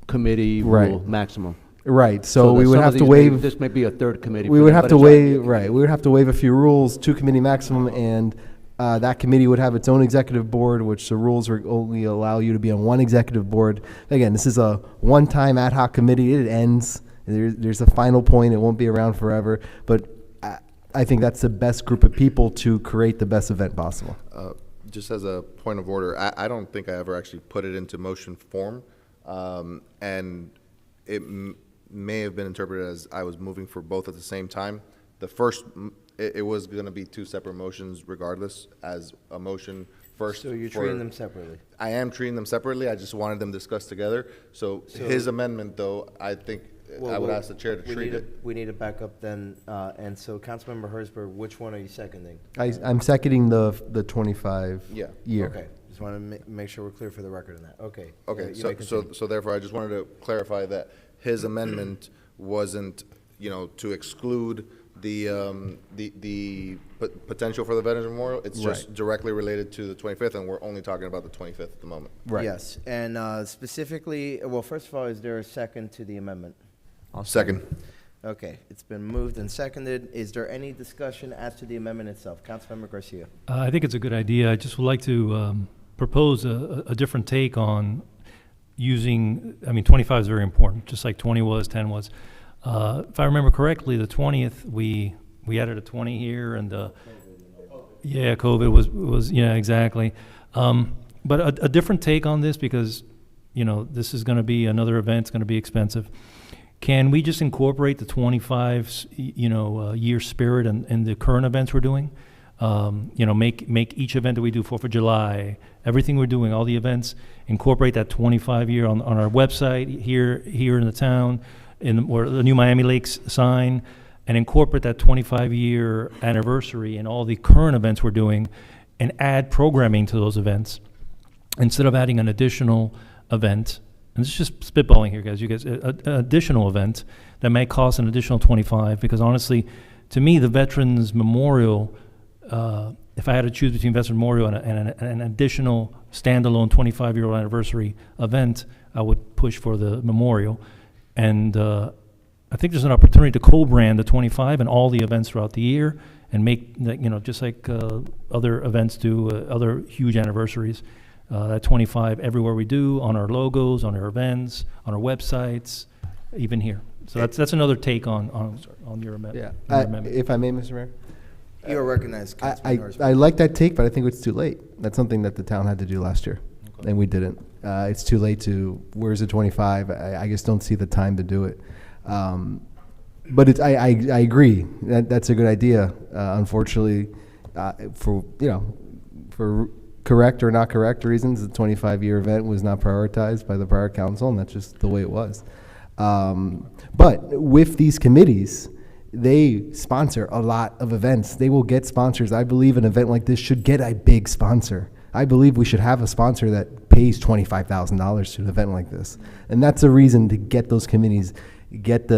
committee Right. rule maximum. Right, so we that would some of have to these waive. This may be a 3rd committee. We for would them, have but to it's waive, right, we would have to waive a few rules, 2 committee maximum, and that committee would have its own executive board, which the rules only allow you to be on 1 executive board. Again, this is a one-time ad hoc committee, it ends, there's a final point, it won't be around forever, but I think that's the best group of people to create the best event possible. Just as a point of order, I don't think I ever actually put it into motion form, and it may have been interpreted as I was moving for both at the same time. The first, it was going to be 2 separate motions regardless, as a motion first. So you're treating them separately? I am treating them separately. I just wanted them discussed together. So his amendment, though, I think I would ask the chair to treat it. We need to back up then, and so Councilmember Herzberg, which one are you seconding? I'm seconding the 25 Yeah. year. Okay, just want to make sure we're clear for the record on that. Okay. Okay, You may continue. so therefore, I just wanted to clarify that his amendment wasn't, to exclude the potential for the Veterans Memorial. It's just Right. directly related to the 25th, and we're only talking about the 25th at the moment. Right. Yes, and specifically, well, first of all, is there a second to the amendment? Second. Okay, it's been moved and seconded. Is there any discussion as to the amendment itself? Councilmember Garcia. I think it's a good idea. I just would like to propose a different take on using, 25 is very important, just like 20 was, 10 was. If I remember correctly, the 20th, we added a 20 here, and COVID was exactly. But a different take on this, because, this is going to be another event, it's going to be expensive. Can we just incorporate the 25, year spirit and the current events we're doing? Make each event that we do, 4th of July, everything we're doing, all the events, incorporate that 25 year on our website here in the town, or the new Miami Lakes sign, and incorporate that 25-year anniversary and all the current events we're doing, and add programming to those events instead of adding an additional event. And this is just spitballing here, guys. You guys, an additional event that may cost an additional 25, because honestly, to me, the Veterans Memorial, if I had to choose between Veterans Memorial and an additional standalone 25-year-old anniversary event, I would push for the memorial. And I think there's an opportunity to co-brand the 25 and all the events throughout the year, and make that, just like other events do, other huge anniversaries, that 25 everywhere we do, on our logos, on our events, on our websites, even here. So that's another take on your amendment. Yeah. your amendment. If I may, Mr. Mayor? You're recognized, Councilman Horstman. I like that take, but I think it's too late. That's something that the town had to do last year, and we didn't. It's too late to, where's the 25? I just don't see the time to do it. But it's, I agree. That's a good idea. Unfortunately, for correct or not correct reasons, the 25-year event was not prioritized by the prior council, and that's just the way it was. But with these committees, they sponsor a lot of events. They will get sponsors. I believe an event like this should get a big sponsor. I believe we should have a sponsor that pays $25,000 to an event like this, and that's a reason to get those committees, get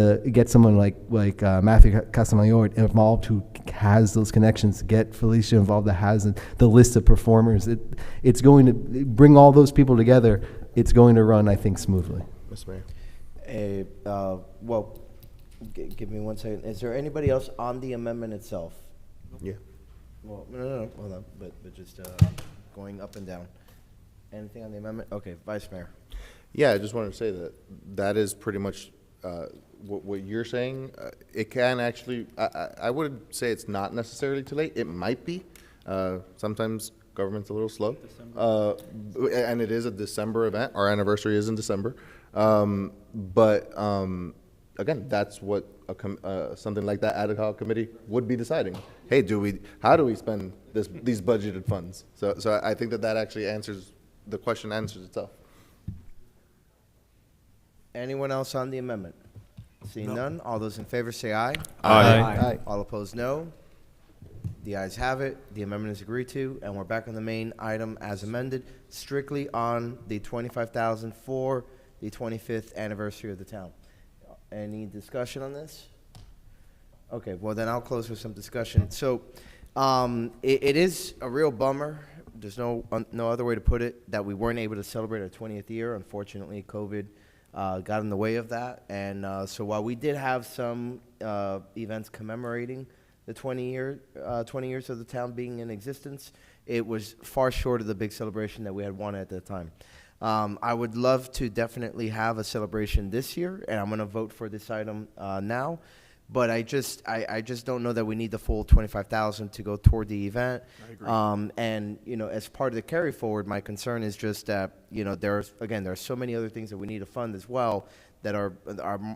someone like Matthew Casamayor involved who has those connections. Get Felicia involved that has the list of performers. It's going to bring all those people together. It's going to run, I think, smoothly. Mr. Mayor. Well, give me 1 second. Is there anybody else on the amendment itself? Yeah. Well, no, hold on, but just going up and down. Anything on the amendment? Okay, Vice Mayor. Yeah, I just wanted to say that is pretty much what you're saying. It can actually, I would say it's not necessarily too late. It might be. Sometimes government's a little slow. And it is a December event. Our anniversary is in December. Again, that's what something like that ad hoc committee would be deciding. Hey, how do we spend these budgeted funds? So I think that actually answers, the question answers itself. Anyone else on the amendment? Seeing none, all those in favor say aye. Aye. All opposed, no. The ayes have it. The amendment is agreed to, and we're back on the main item as amended, strictly on the $25,000 for the 25th anniversary of the town. Any discussion on this? Okay, well then I'll close with some discussion. So, it is a real bummer. There's no other way to put it, that we weren't able to celebrate our 20th year. Unfortunately, COVID got in the way of that, and so while we did have some events commemorating the 20 years of the town being in existence, it was far short of the big celebration that we had wanted at the time. I would love to definitely have a celebration this year, and I'm going to vote for this item now. But I just don't know that we need the full $25,000 to go toward the event. I agree. And as part of the carry forward, my concern is just that there are so many other things that we need to fund as well that are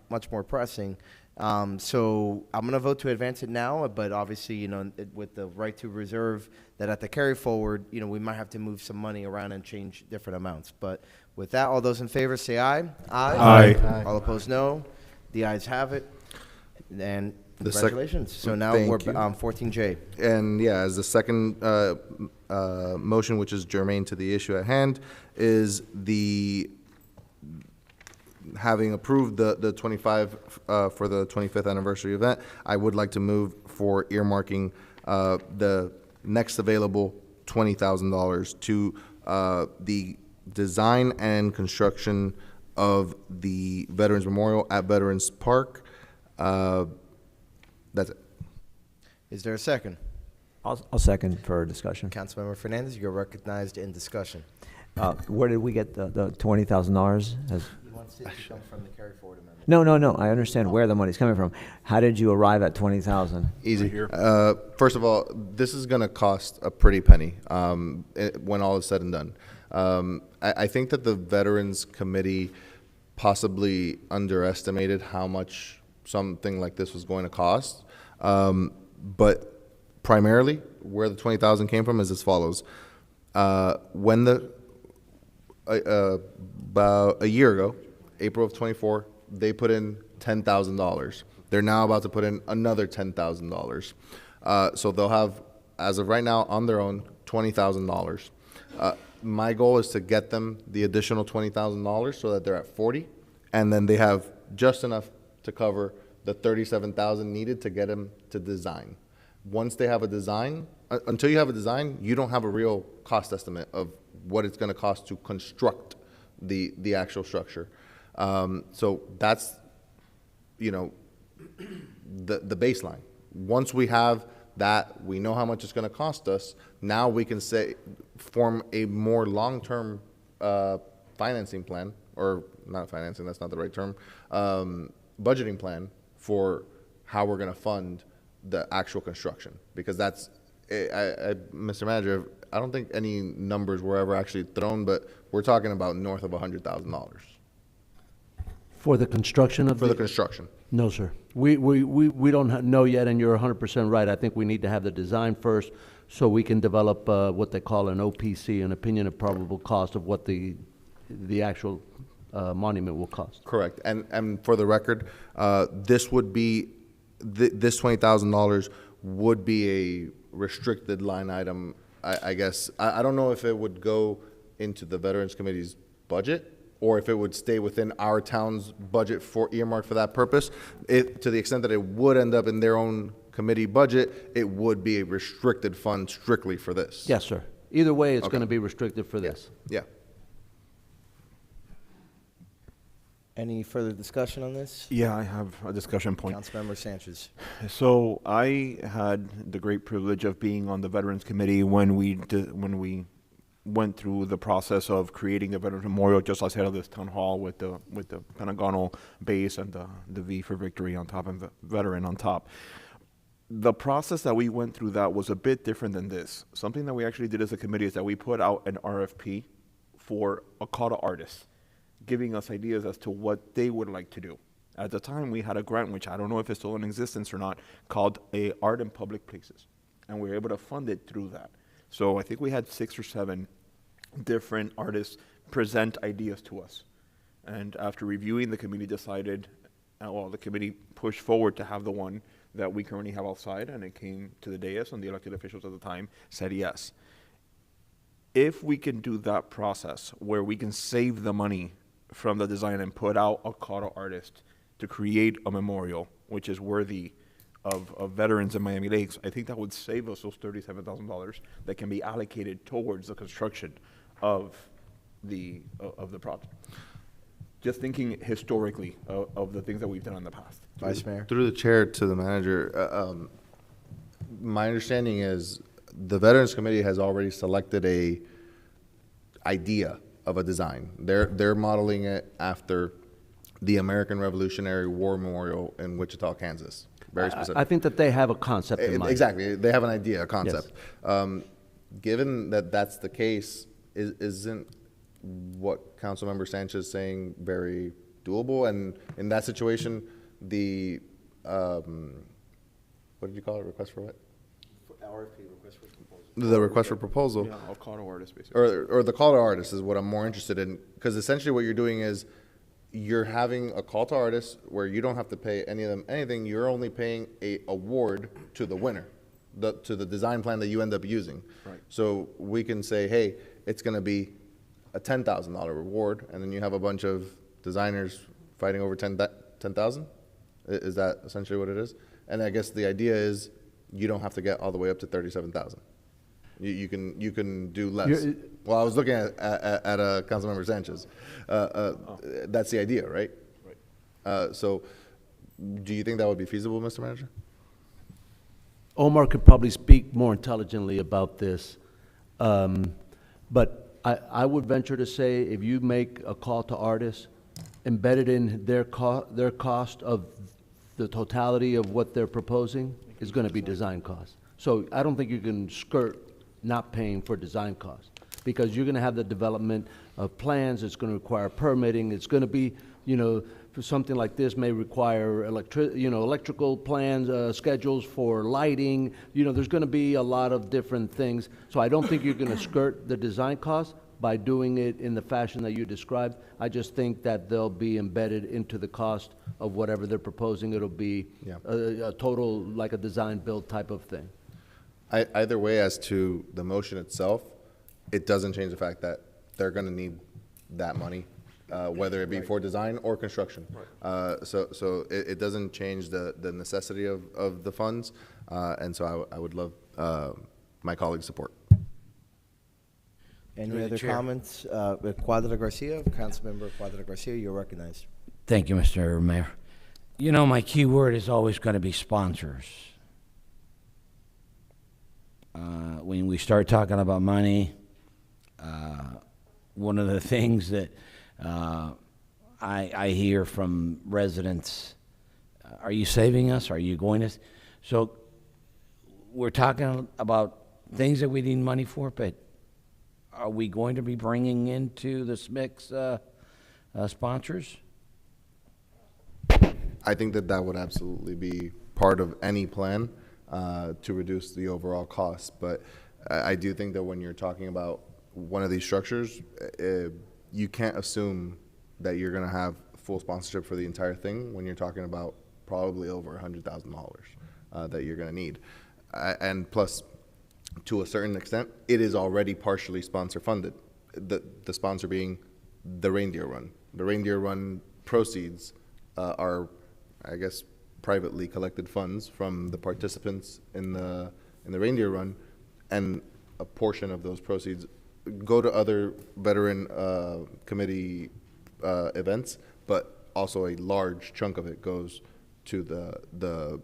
much more pressing. So I'm going to vote to advance it now, but obviously, with the right to reserve that at the carry forward, we might have to move some money around and change different amounts. But with that, all those in favor say aye. Aye. All opposed, no. The ayes have it. And The congratulations. So now Thank we're you. 14J. And yeah, as the second motion, which is germane to the issue at hand, is having approved the 25 for the 25th anniversary event, I would like to move for earmarking the next available $20,000 to the design and construction of the Veterans Memorial at Veterans Park. That's it. Is there a second? I'll second for discussion. Councilmember Fernandez, you're recognized in discussion. Where did we get the $20,000? He wants it to come from the carry forward amendment. No. I understand where the money's coming from. How did you arrive at 20,000? Easy. First of all, this is going to cost a pretty penny when all is said and done. I think that the Veterans Committee possibly underestimated how much something like this was going to cost. But primarily, where the 20,000 came from is as follows. When about a year ago, April of 24, they put in $10,000. They're now about to put in another $10,000. So they'll have, as of right now, on their own, $20,000. My goal is to get them the additional $20,000 so that they're at 40, and then they have just enough to cover the $37,000 needed to get them to design. Once they have a design, until you have a design, you don't have a real cost estimate of what it's going to cost to construct the actual structure. So that's, the baseline. Once we have that we know how much it's going to cost us. Now we can form a more long-term financing plan, or not financing, that's not the right term, budgeting plan for how we're going to fund the actual construction. Because that's, Mr. Manager, I don't think any numbers were ever actually thrown, but we're talking about north of $100,000 For the construction of for the construction. No, sir. We don't know yet, and you're 100% right. I think we need to have the design first so we can develop what they call an OPC, an opinion of probable cost of what the actual monument will cost. Correct. And for the record, this would be, this $20,000 would be a restricted line item, I guess. I don't know if it would go into the Veterans Committee's budget or if it would stay within our town's budget for earmarked for that purpose. To the extent that it would end up in their own committee budget, it would be a restricted fund strictly for this. Yes, sir. Either way, it's Okay. going to be restricted for this. Yeah. Any further discussion on this? Yeah, I have a discussion point. Councilmember Sanchez. So I had the great privilege of being on the Veterans Committee when we went through the process of creating the Veterans Memorial just outside of this town hall with the pentagonal base and the V for victory on top and veteran on top. The process that we went through that was a bit different than this. Something that we actually did as a committee is that we put out an RFP for a call to artists, giving us ideas as to what they would like to do. At the time, we had a grant, which I don't know if it's still in existence or not, called a Art in Public Places. And we were able to fund it through that. So I think we had 6 or 7 different artists present ideas to us. And after reviewing, the committee decided, the committee pushed forward to have the one that we currently have outside, and it came to the dais, and the elected officials at the time said yes. If we can do that process where we can save the money from the design and put out a call to artists to create a memorial, which is worthy of veterans in Miami Lakes, I think that would save us those $37,000 that can be allocated towards the construction of the project. Just thinking historically of the things that we've done in the past. Vice Mayor. Through the chair to the manager, my understanding is the Veterans Committee has already selected a idea of a design. They're modeling it after the American Revolutionary War Memorial in Wichita, Kansas. Very specific. I think that they have a concept in mind. Exactly. They have an idea, a concept. Given that that's the case, isn't what Councilmember Sanchez is saying very doable? And in that situation, the, what did you call it? Request for what? RFP, request for proposal. The request for proposal. Yeah, a call to artists, basically. Or the call to artists is what I'm more interested in, because essentially what you're doing is you're having a call to artists where you don't have to pay any of them anything. You're only paying a award to the winner, to the design plan that you end up using. Right. So we can say, hey, it's going to be a $10,000 reward, and then you have a bunch of designers fighting over 10,000. Is that essentially what it is? And I guess the idea is you don't have to get all the way up to 37,000. You can do less. Well, I was looking at Councilmember Sanchez. That's the idea, right? Right. So, do you think that would be feasible, Mr. Manager? Omar could probably speak more intelligently about this, but I would venture to say if you make a call to artists, embedded in their cost of the totality of what they're proposing is going to be design costs. So I don't think you can skirt not paying for design costs, because you're going to have the development of plans. It's going to require permitting. It's going to be, for something like this may require electrical plans, schedules for lighting. There's going to be a lot of different things. So I don't think you're going to skirt the design costs by doing it in the fashion that you described. I just think that they'll be embedded into the cost of whatever they're proposing. It'll be a total, like a design build type of thing. Either way, as to the motion itself, it doesn't change the fact that they're going to need that money, whether it be for design or construction. So it doesn't change the necessity of the funds, and so I would love my colleagues' support. Any other comments? Cuadra Garcia, Councilmember Cuadra Garcia, you're recognized. Thank you, Mr. Mayor. My key word is always going to be sponsors. when we start talking about money, one of the things that I hear from residents, are you saving us? Are you going to? So we're talking about things that we need money for, but are we going to be bringing into the SMICS sponsors? I think that that would absolutely be part of any plan to reduce the overall cost. But I do think that when you're talking about one of these structures, you can't assume that you're going to have full sponsorship for the entire thing when you're talking about probably over $100,000 that you're going to need. And plus, to a certain extent, it is already partially sponsor funded. The sponsor being the Reindeer Run. The Reindeer Run proceeds are, I guess, privately collected funds from the participants in the Reindeer Run, and a portion of those proceeds go to other veteran committee events, but also a large chunk of it goes to the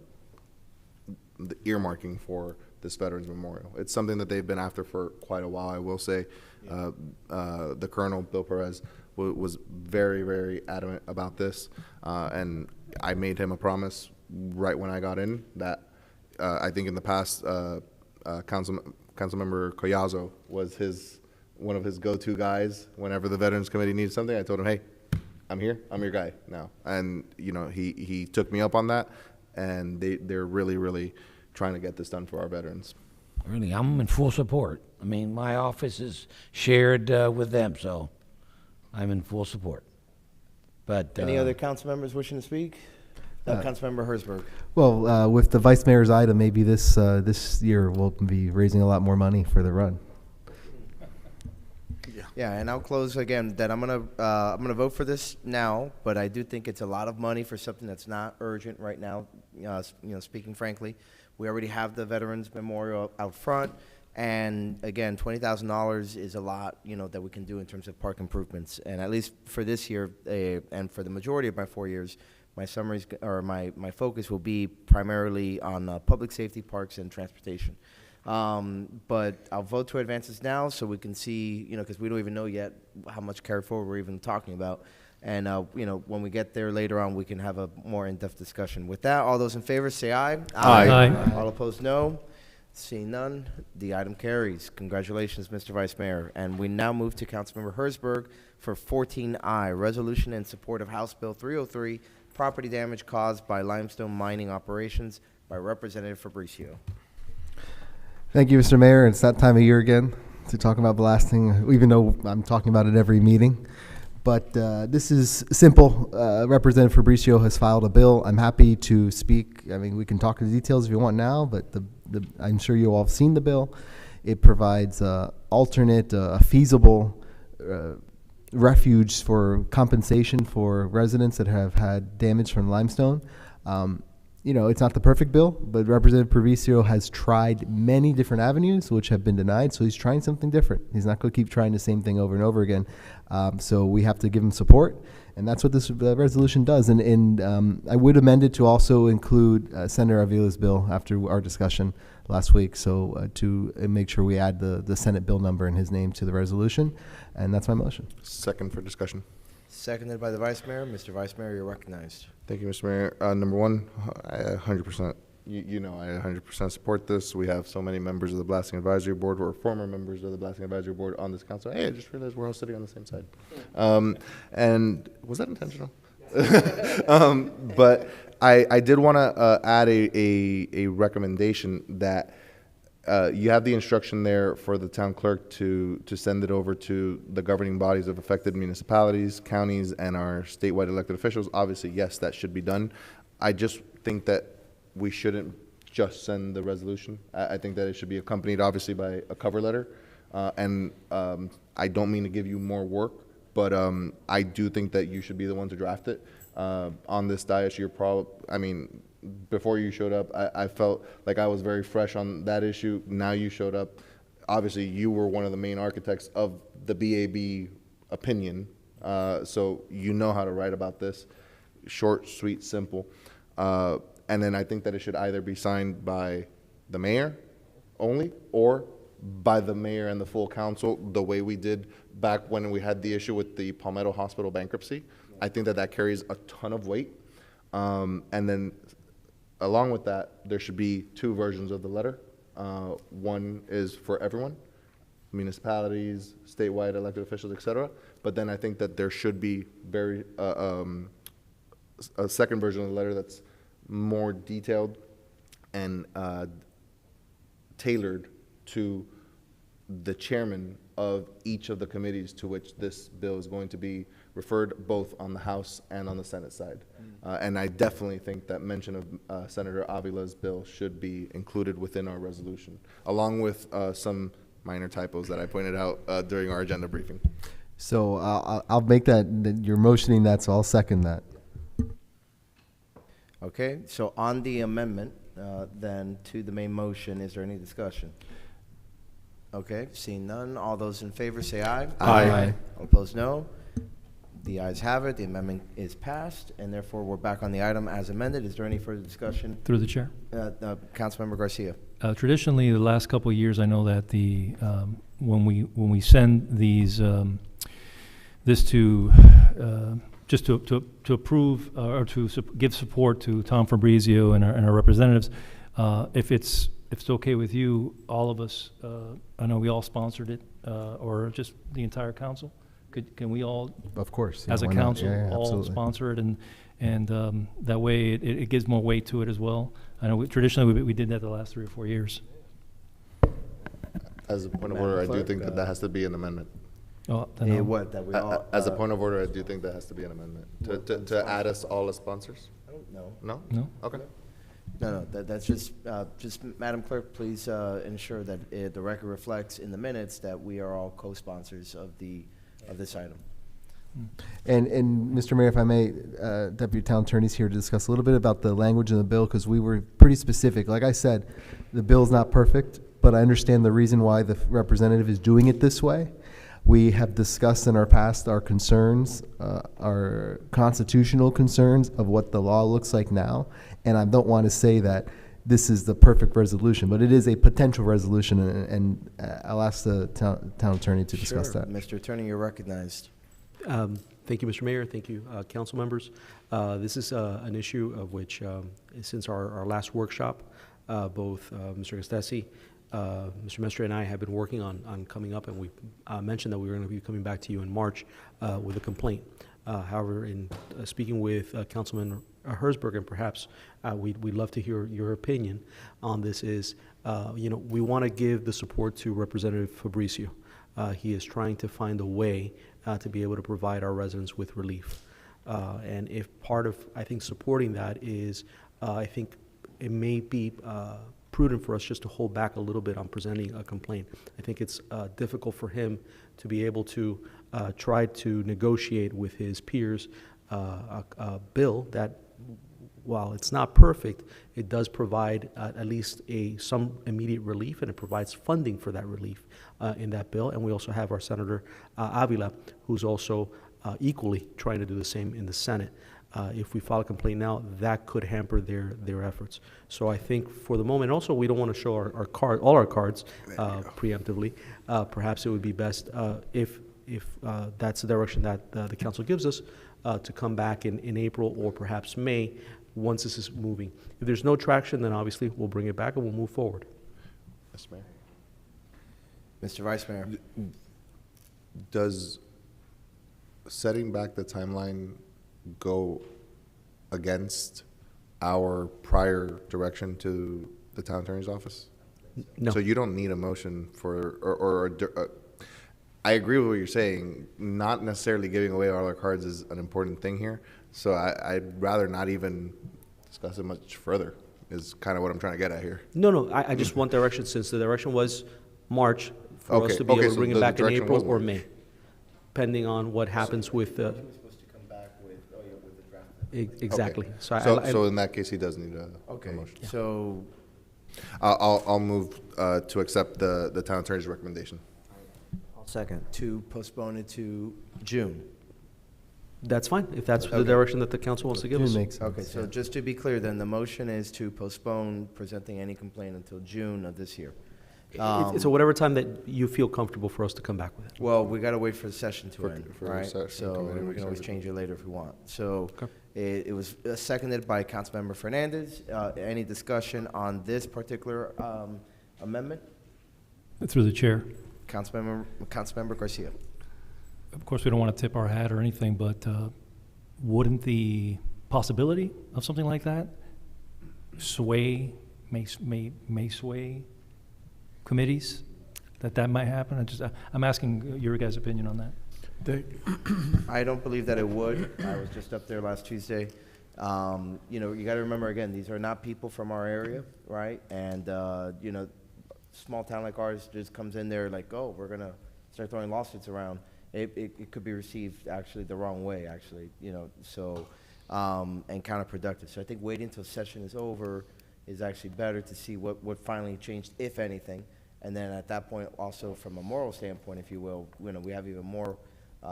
earmarking for this Veterans Memorial. It's something that they've been after for quite a while. I will say, the Colonel, Bill Perez, was very, very adamant about this, and I made him a promise right when I got in that I think in the past, Councilmember Collazo was one of his go-to guys whenever the Veterans Committee needed something. I told him, hey, I'm here, I'm your guy now. And you know, he took me up on that, and they're really, really trying to get this done for our veterans. Really, I'm in full support. I mean, my office is shared with them, so I'm in full support. But Any other council members wishing to speak? Councilmember Herzberg. Well, with the vice mayor's item, maybe this year we'll be raising a lot more money for the run. Yeah, and I'll close again that I'm gonna vote for this now, but I do think it's a lot of money for something that's not urgent right now. Speaking frankly, we already have the Veterans Memorial out front, and again, $20,000 is a lot, that we can do in terms of park improvements. And at least for this year, and for the majority of my 4 years, my summaries or my focus will be primarily on public safety, parks, and transportation. But I'll vote to advance this now so we can see, because we don't even know yet how much carry forward we're even talking about. And, when we get there later on, we can have a more in-depth discussion. With that, all those in favor say aye. Aye. All opposed, no. Seeing none, the item carries. Congratulations, Mr. Vice Mayor. And we now move to Councilmember Herzberg for 14I, resolution in support of House Bill 303, property damage caused by limestone mining operations, by Representative Fabricio. Thank you, Mr. Mayor. It's that time of year again to talk about blasting, even though I'm talking about it every meeting. But this is simple. Representative Fabricio has filed a bill. I'm happy to speak. I mean, we can talk the details if you want now, but I'm sure you all have seen the bill. It provides alternate, feasible refuge for compensation for residents that have had damage from limestone. It's not the perfect bill, but Representative Fabricio has tried many different avenues which have been denied, so he's trying something different. He's not going to keep trying the same thing over and over again. So we have to give him support, and that's what this resolution does. And I would amend it to also include Senator Avila's bill after our discussion last week, so to make sure we add the Senate bill number and his name to the resolution, and that's my motion. Second for discussion. Seconded by the Vice Mayor. Mr. Vice Mayor, you're recognized. Thank you, Mr. Mayor. Number one, I 100%, I 100% support this. We have so many members of the Blasting Advisory Board or former members of the Blasting Advisory Board on this council. Hey, I just realized we're all sitting on the same side. And was that intentional? But I did want to add a recommendation that you have the instruction there for the town clerk to send it over to the governing bodies of affected municipalities, counties, and our statewide elected officials. Obviously, yes, that should be done. I just think that we shouldn't just send the resolution. I think that it should be accompanied, obviously, by a cover letter. I don't mean to give you more work, but I do think that you should be the one to draft it. On this dais, before you showed up, I felt like I was very fresh on that issue. Now you showed up. Obviously, you were one of the main architects of the BAB opinion, so you know how to write about this. Short, sweet, simple. And then I think that it should either be signed by the mayor only, or by the mayor and the full council, the way we did back when we had the issue with the Palmetto Hospital bankruptcy. I think that that carries a ton of weight. And then along with that, there should be two versions of the letter. One is for everyone, municipalities, statewide elected officials, et cetera. But then I think that there should be a second version of the letter that's more detailed and tailored to the chairman of each of the committees to which this bill is going to be referred, both on the House and on the Senate side. And I definitely think that mention of Senator Avila's bill should be included within our resolution, along with some minor typos that I pointed out during our agenda briefing. So I'll make that, you're motioning that, so I'll second that. Okay, so on the amendment, then to the main motion, is there any discussion? Okay, seeing none, all those in favor say aye. Aye. All opposed, no. The ayes have it, the amendment is passed, and therefore we're back on the item as amended. Is there any further discussion? Through the chair. Councilmember Garcia. Traditionally, the last couple of years, I know that the when we send these this to just to approve or to give support to Tom Fabrizio and our representatives, if it's okay with you, all of us, I know we all sponsored it, or just the entire council. Can we all, of course, yeah, as a why not? council, Yeah, all absolutely. sponsor it, and that way it gives more weight to it as well. I know traditionally we did that the last 3 or 4 years. As a point of order, I do think that that has to be an amendment. Oh, then I'll- What, that we all? As a point of order, I do think that has to be an amendment to add us all as sponsors. I don't know. No? No. Okay. No, that's just, Madam Clerk, please ensure that the record reflects in the minutes that we are all co-sponsors of this item. And Mr. Mayor, if I may, Deputy Town Attorney's here to discuss a little bit about the language in the bill, because we were pretty specific. Like I said, the bill's not perfect, but I understand the reason why the representative is doing it this way. We have discussed in our past our concerns, our constitutional concerns of what the law looks like now, and I don't want to say that this is the perfect resolution, but it is a potential resolution, and I'll ask the town attorney to discuss Sure. that. Mr. Attorney, you're recognized. Thank you, Mr. Mayor. Thank you, council members. This is an issue of which, since our last workshop, both Mr. Gastesi, Mr. Mestre, and I have been working on coming up, and we mentioned that we were going to be coming back to you in March with a complaint. However, in speaking with Councilman Herzberg, and perhaps we'd love to hear your opinion on this, is, we want to give the support to Representative Fabrizio. He is trying to find a way to be able to provide our residents with relief. And if part of, I think, supporting that is, I think it may be prudent for us just to hold back a little bit on presenting a complaint. I think it's difficult for him to be able to try to negotiate with his peers a bill that, while it's not perfect, it does provide at least some immediate relief, and it provides funding for that relief in that bill. And we also have our Senator Avila, who's also equally trying to do the same in the Senate. If we file a complaint now, that could hamper their efforts. So I think for the moment, also, we don't want to show all our cards preemptively. Perhaps it would be best if that's the direction that the council gives us, to come back in April or perhaps May, once this is moving. If there's no traction, then obviously we'll bring it back and we'll move forward. Yes, Mayor. Mr. Vice Mayor. Does setting back the timeline go against our prior direction to the town attorney's office? No. So you don't need a motion for, I agree with what you're saying. Not necessarily giving away all our cards is an important thing here. So I'd rather not even discuss it much further, is kind of what I'm trying to get at here. No, I just want direction, since the direction was March, for us to be able to so bring it the back in direction April was or March. May, depending on what happens with the. Exactly. Okay. So in that case, he does need a motion. So I'll move to accept the town attorney's recommendation. I'll second. To postpone it to June. That's fine, if that's the direction that the council wants to give us. Okay, so just to be clear, then, the motion is to postpone presenting any complaint until June of this year. So whatever time that you feel comfortable for us to come back with it. Well, we got to wait for the session to end, for the right? session, So committee we can always recess. change it later if we want. So it was seconded by Councilmember Fernandez. Any discussion on this particular amendment? Through the chair. Councilmember Garcia. Of course, we don't want to tip our hat or anything, but wouldn't the possibility of something like that may sway committees, that might happen? I'm asking your guys' opinion on that. I don't believe that it would. I was just up there last Tuesday. You know, you got to remember, again, these are not people from our area, right? And, you know, small town like ours just comes in there like, oh, we're going to start throwing lawsuits around. It could be received actually the wrong way, actually, you know, so, and counterproductive. So I think waiting until session is over is actually better to see what finally changed, if anything. And then at that point, also from a moral standpoint, if you will, you know, we have even more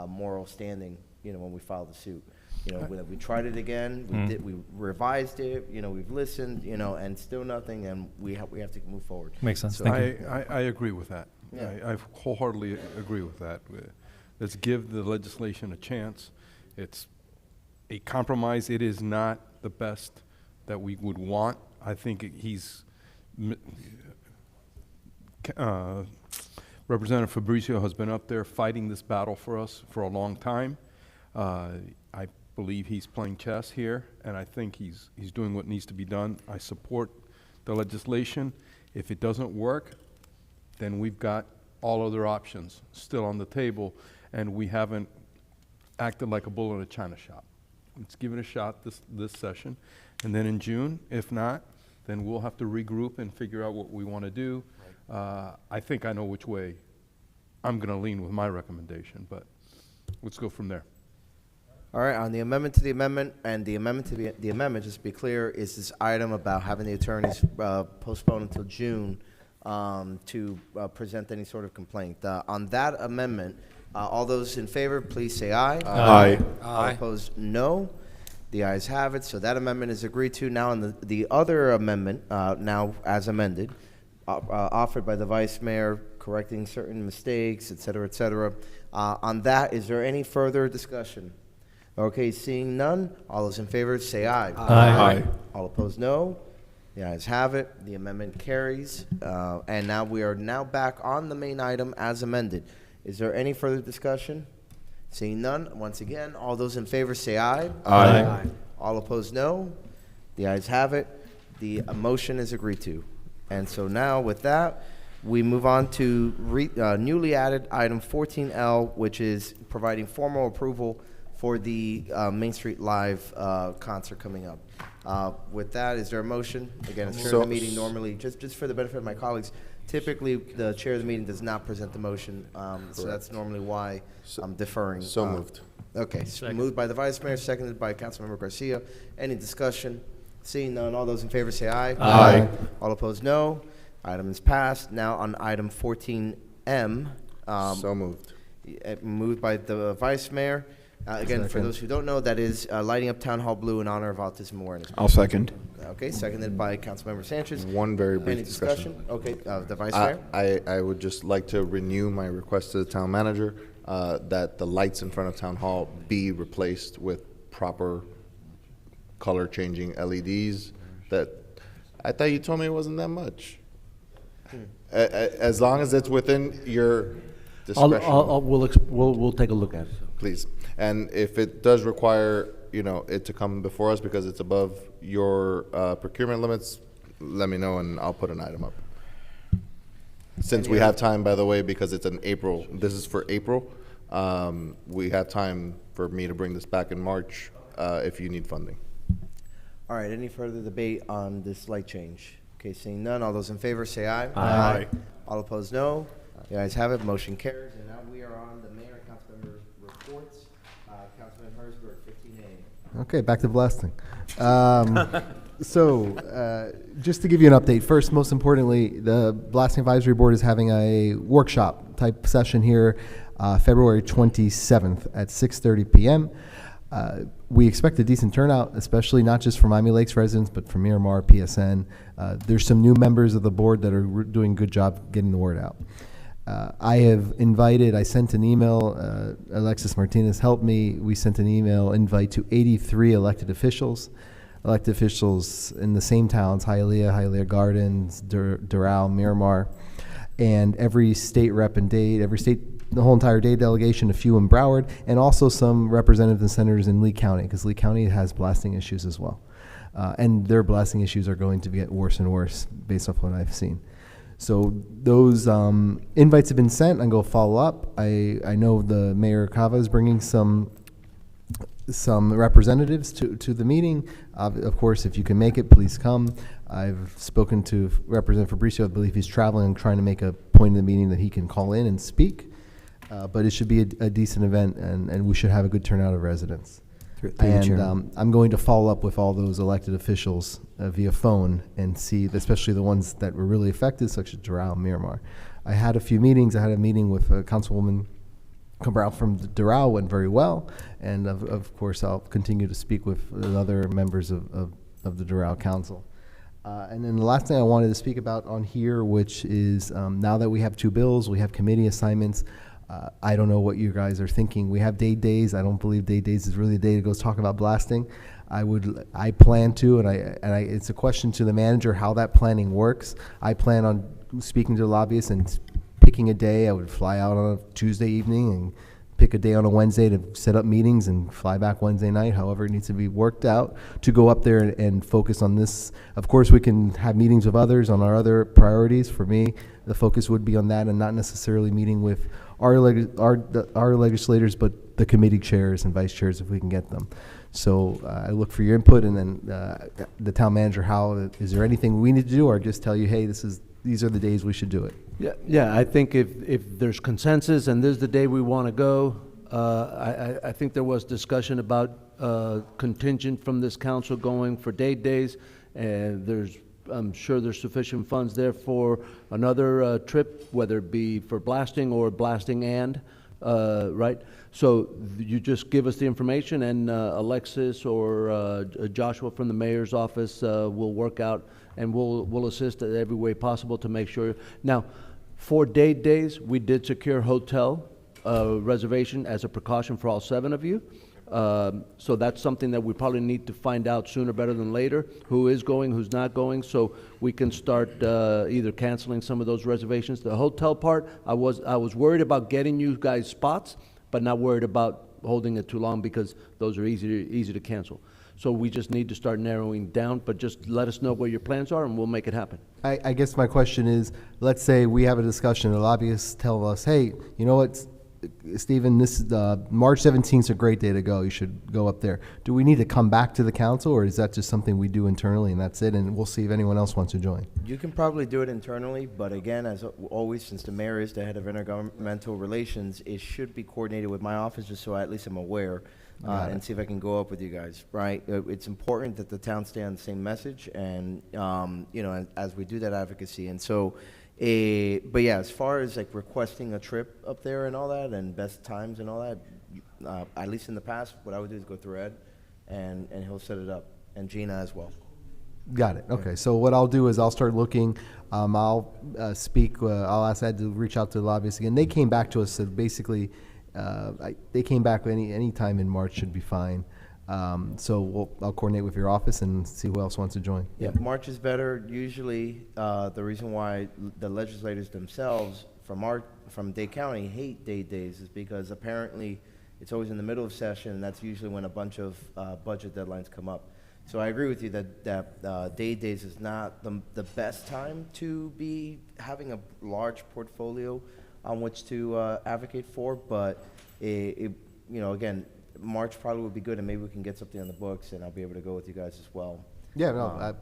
moral standing, you know, when we file the suit. You know, we tried it again, we revised it, you know, we've listened, you know, and still nothing, and we have to move forward. Makes sense. So- Thank you. I agree with that. Yeah. I wholeheartedly agree with that. Let's give the legislation a chance. It's a compromise. It is not the best that we would want. I think Representative Fabricio has been up there fighting this battle for us for a long time. I believe he's playing chess here, and I think he's doing what needs to be done. I support the legislation. If it doesn't work, then we've got all other options still on the table, and we haven't acted like a bull in a china shop. Let's give it a shot this session, and then in June, if not, then we'll have to regroup and figure out what we want to do. I think I know which way I'm going to lean with my recommendation, but let's go from there. All right, on the amendment to the amendment, and the amendment to the amendment, just to be clear, is this item about having the attorneys postpone until June to present any sort of complaint. On that amendment, all those in favor, please say aye. Aye. All opposed, no. The ayes have it, so that amendment is agreed to. Now, on the other amendment, now as amended, offered by the Vice Mayor, correcting certain mistakes, et cetera, et cetera. On that, is there any further discussion? Okay, seeing none, all those in favor say aye. Aye. All opposed, no. The ayes have it. The amendment carries. And now we are back on the main item as amended. Is there any further discussion? Seeing none, once again, all those in favor say aye. Aye. All opposed, no. The ayes have it. The motion is agreed to. And so now with that, we move on to newly added item 14L, which is providing formal approval for the Main Street Live concert coming up. With that, is there a motion? Again, it's chair of the meeting normally, just for the benefit of my colleagues, typically the chair of the meeting does not present the motion, so that's normally why I'm deferring. So moved. Okay, so moved by the Vice Mayor, seconded by Councilmember Garcia. Any discussion? Seeing none, all those in favor say aye. Aye. All opposed, no. Item is passed. Now on item 14M. So moved. Moved by the Vice Mayor. Again, for those who don't know, that is lighting up Town Hall blue in honor of Autism Awareness. I'll second. Okay, seconded by Councilmember Sanchez. One very brief Any discussion. Okay, the Vice Mayor? I would just like to renew my request to the town manager that the lights in front of Town Hall be replaced with proper color changing LEDs. That I thought you told me it wasn't that much. As long as it's within your discretion. We'll take a look at it. Please. And if it does require, you know, it to come before us because it's above your procurement limits, let me know and I'll put an item up. Since we have time, by the way, because it's in April, this is for April, we have time for me to bring this back in March if you need funding. All right, any further debate on this light change? Okay, seeing none, all those in favor say aye. Aye. All opposed, no. The ayes have it, motion carries. And now we are on the Mayor and Councilmember reports. Councilman Hersberg, 15A. Okay, back to blasting. Just to give you an update, first, most importantly, the Blasting Advisory Board is having a workshop type session here February 27th at 6:30 p.m. We expect a decent turnout, especially not just for Miami Lakes residents, but for Miramar, PSN. There's some new members of the board that are doing a good job getting the word out. I sent an email, Alexis Martinez helped me, we sent an email invite to 83 elected officials in the same towns, Hialeah Gardens, Doral, Miramar, and every state rep and Dade, the whole entire Dade delegation, a few in Broward, and also some representatives and senators in Lee County, because Lee County has blasting issues as well. And their blasting issues are going to get worse and worse based off what I've seen. So those invites have been sent. I'm going to follow up. I know the Mayor Cava is bringing some representatives to the meeting. Of course, if you can make it, please come. I've spoken to Representative Fabricio. I believe he's traveling and trying to make a point in the meeting that he can call in and speak. But it should be a decent event, and we should have a good turnout of residents. I'm going to follow up with all those elected officials via phone and see, especially the ones that were really affected, such as Doral and Miramar. I had a few meetings. I had a meeting with Councilwoman Cabral from Doral, went very well, and of course I'll continue to speak with other members of the Doral Council. And then the last thing I wanted to speak about on here, which is now that we have 2 bills, we have committee assignments. I don't know what you guys are thinking. We have Dade Days. I don't believe Dade Days is really a day to go talk about blasting. I plan to, and it's a question to the manager how that planning works. I plan on speaking to the lobbyists and picking a day. I would fly out on a Tuesday evening and pick a day on a Wednesday to set up meetings and fly back Wednesday night, however it needs to be worked out, to go up there and focus on this. Of course, we can have meetings with others on our other priorities. For me, the focus would be on that and not necessarily meeting with our legislators, but the committee chairs and vice chairs if we can get them. So I look for your input, and then the town manager, is there anything we need to do, or just tell you, hey, these are the days we should do it? Yeah, I think if there's consensus and this is the day we want to go, I think there was discussion about contingent from this council going for Dade Days, and I'm sure there's sufficient funds there for another trip, whether it be for blasting or blasting right? So you just give us the information, and Alexis or Joshua from the mayor's office will work out, and we'll assist in every way possible to make sure. Now, for Dade Days, we did secure hotel reservation as a precaution for all 7 of you. So that's something that we probably need to find out sooner better than later, who is going, who's not going, so we can start either canceling some of those reservations. The hotel part, I was worried about getting you guys spots, but not worried about holding it too long, because those are easy to cancel. So we just need to start narrowing down, but just let us know what your plans are and we'll make it happen. I guess my question is, let's say we have a discussion, the lobbyists tell us, hey, you know what, Stephen, this March 17th is a great day to go. You should go up there. Do we need to come back to the council, or is that just something we do internally and that's it, and we'll see if anyone else wants to join? You can probably do it internally, but again, as always, since the mayor is the head of intergovernmental relations, it should be coordinated with my office, just so at least I'm aware, and see if I can go up with you guys, right? It's important that the town stay on the same message, and as we do that advocacy, and so. But yeah, as far as like requesting a trip up there and all that, and best times and all that, at least in the past, what I would do is go through Ed, and he'll set it up, and Gina as well. Got it. Okay. So what I'll do is I'll start looking. I'll speak. I'll ask Ed to reach out to the lobbyists again. They came back to us. So basically, they came back any time in March should be fine. So I'll coordinate with your office and see who else wants to join. Yeah, March is better. Usually, the reason why the legislators themselves from Dade County hate Dade Days is because apparently it's always in the middle of session, and that's usually when a bunch of budget deadlines come up. So I agree with you that Dade Days is not the best time to be having a large portfolio on which to advocate for, but again, March probably would be good, and maybe we can get something on the books, and I'll be able to go with you guys as well. Yeah, no,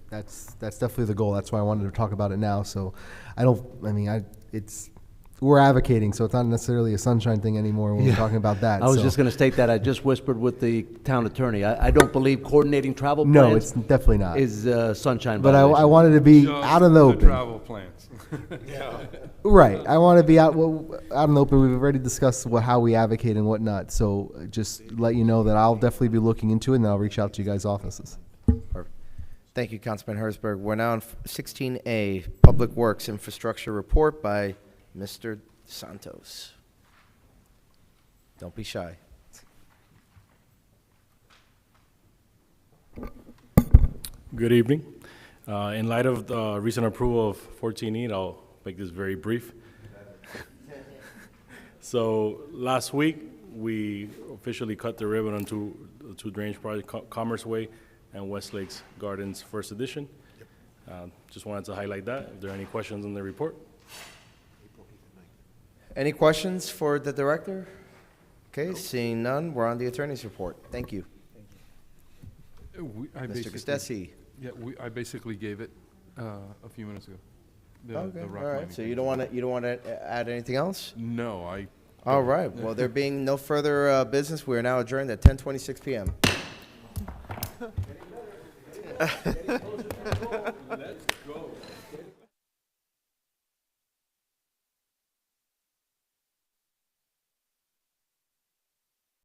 that's definitely the goal. That's why I wanted to talk about it now. So, we're advocating, so it's not necessarily a sunshine thing anymore when we're talking about that. I was so. just going to state that. I just whispered with the town attorney. I don't believe coordinating travel plans. No, it's definitely not. Is sunshine But I violation. wanted to be out in the open. travel plans. Right. I want to be out out in the open. We've already discussed how we advocate and whatnot. So just let you know that I'll definitely be looking into it, and I'll reach out to you guys' offices. Perfect. Thank you, Councilman Herzberg. We're now on 16A, Public Works Infrastructure Report by Mr. Santos. Don't be shy. Good evening. In light of the recent approval of 14E, I'll make this very brief. So last week, we officially cut the ribbon on two drainage projects, Commerce Way and Westlakes Gardens First Edition. Just wanted to highlight that. If there are any questions on the report. Any questions for the director? Okay, seeing none, we're on the attorney's report. Thank you. Mr. Costessi. Yeah, I basically gave it a few minutes ago. Okay, the rock all right. mining So thing. you don't want to add anything else? No, I. All right. Well, there being no further business, we are now adjourned at 10:26 p.m.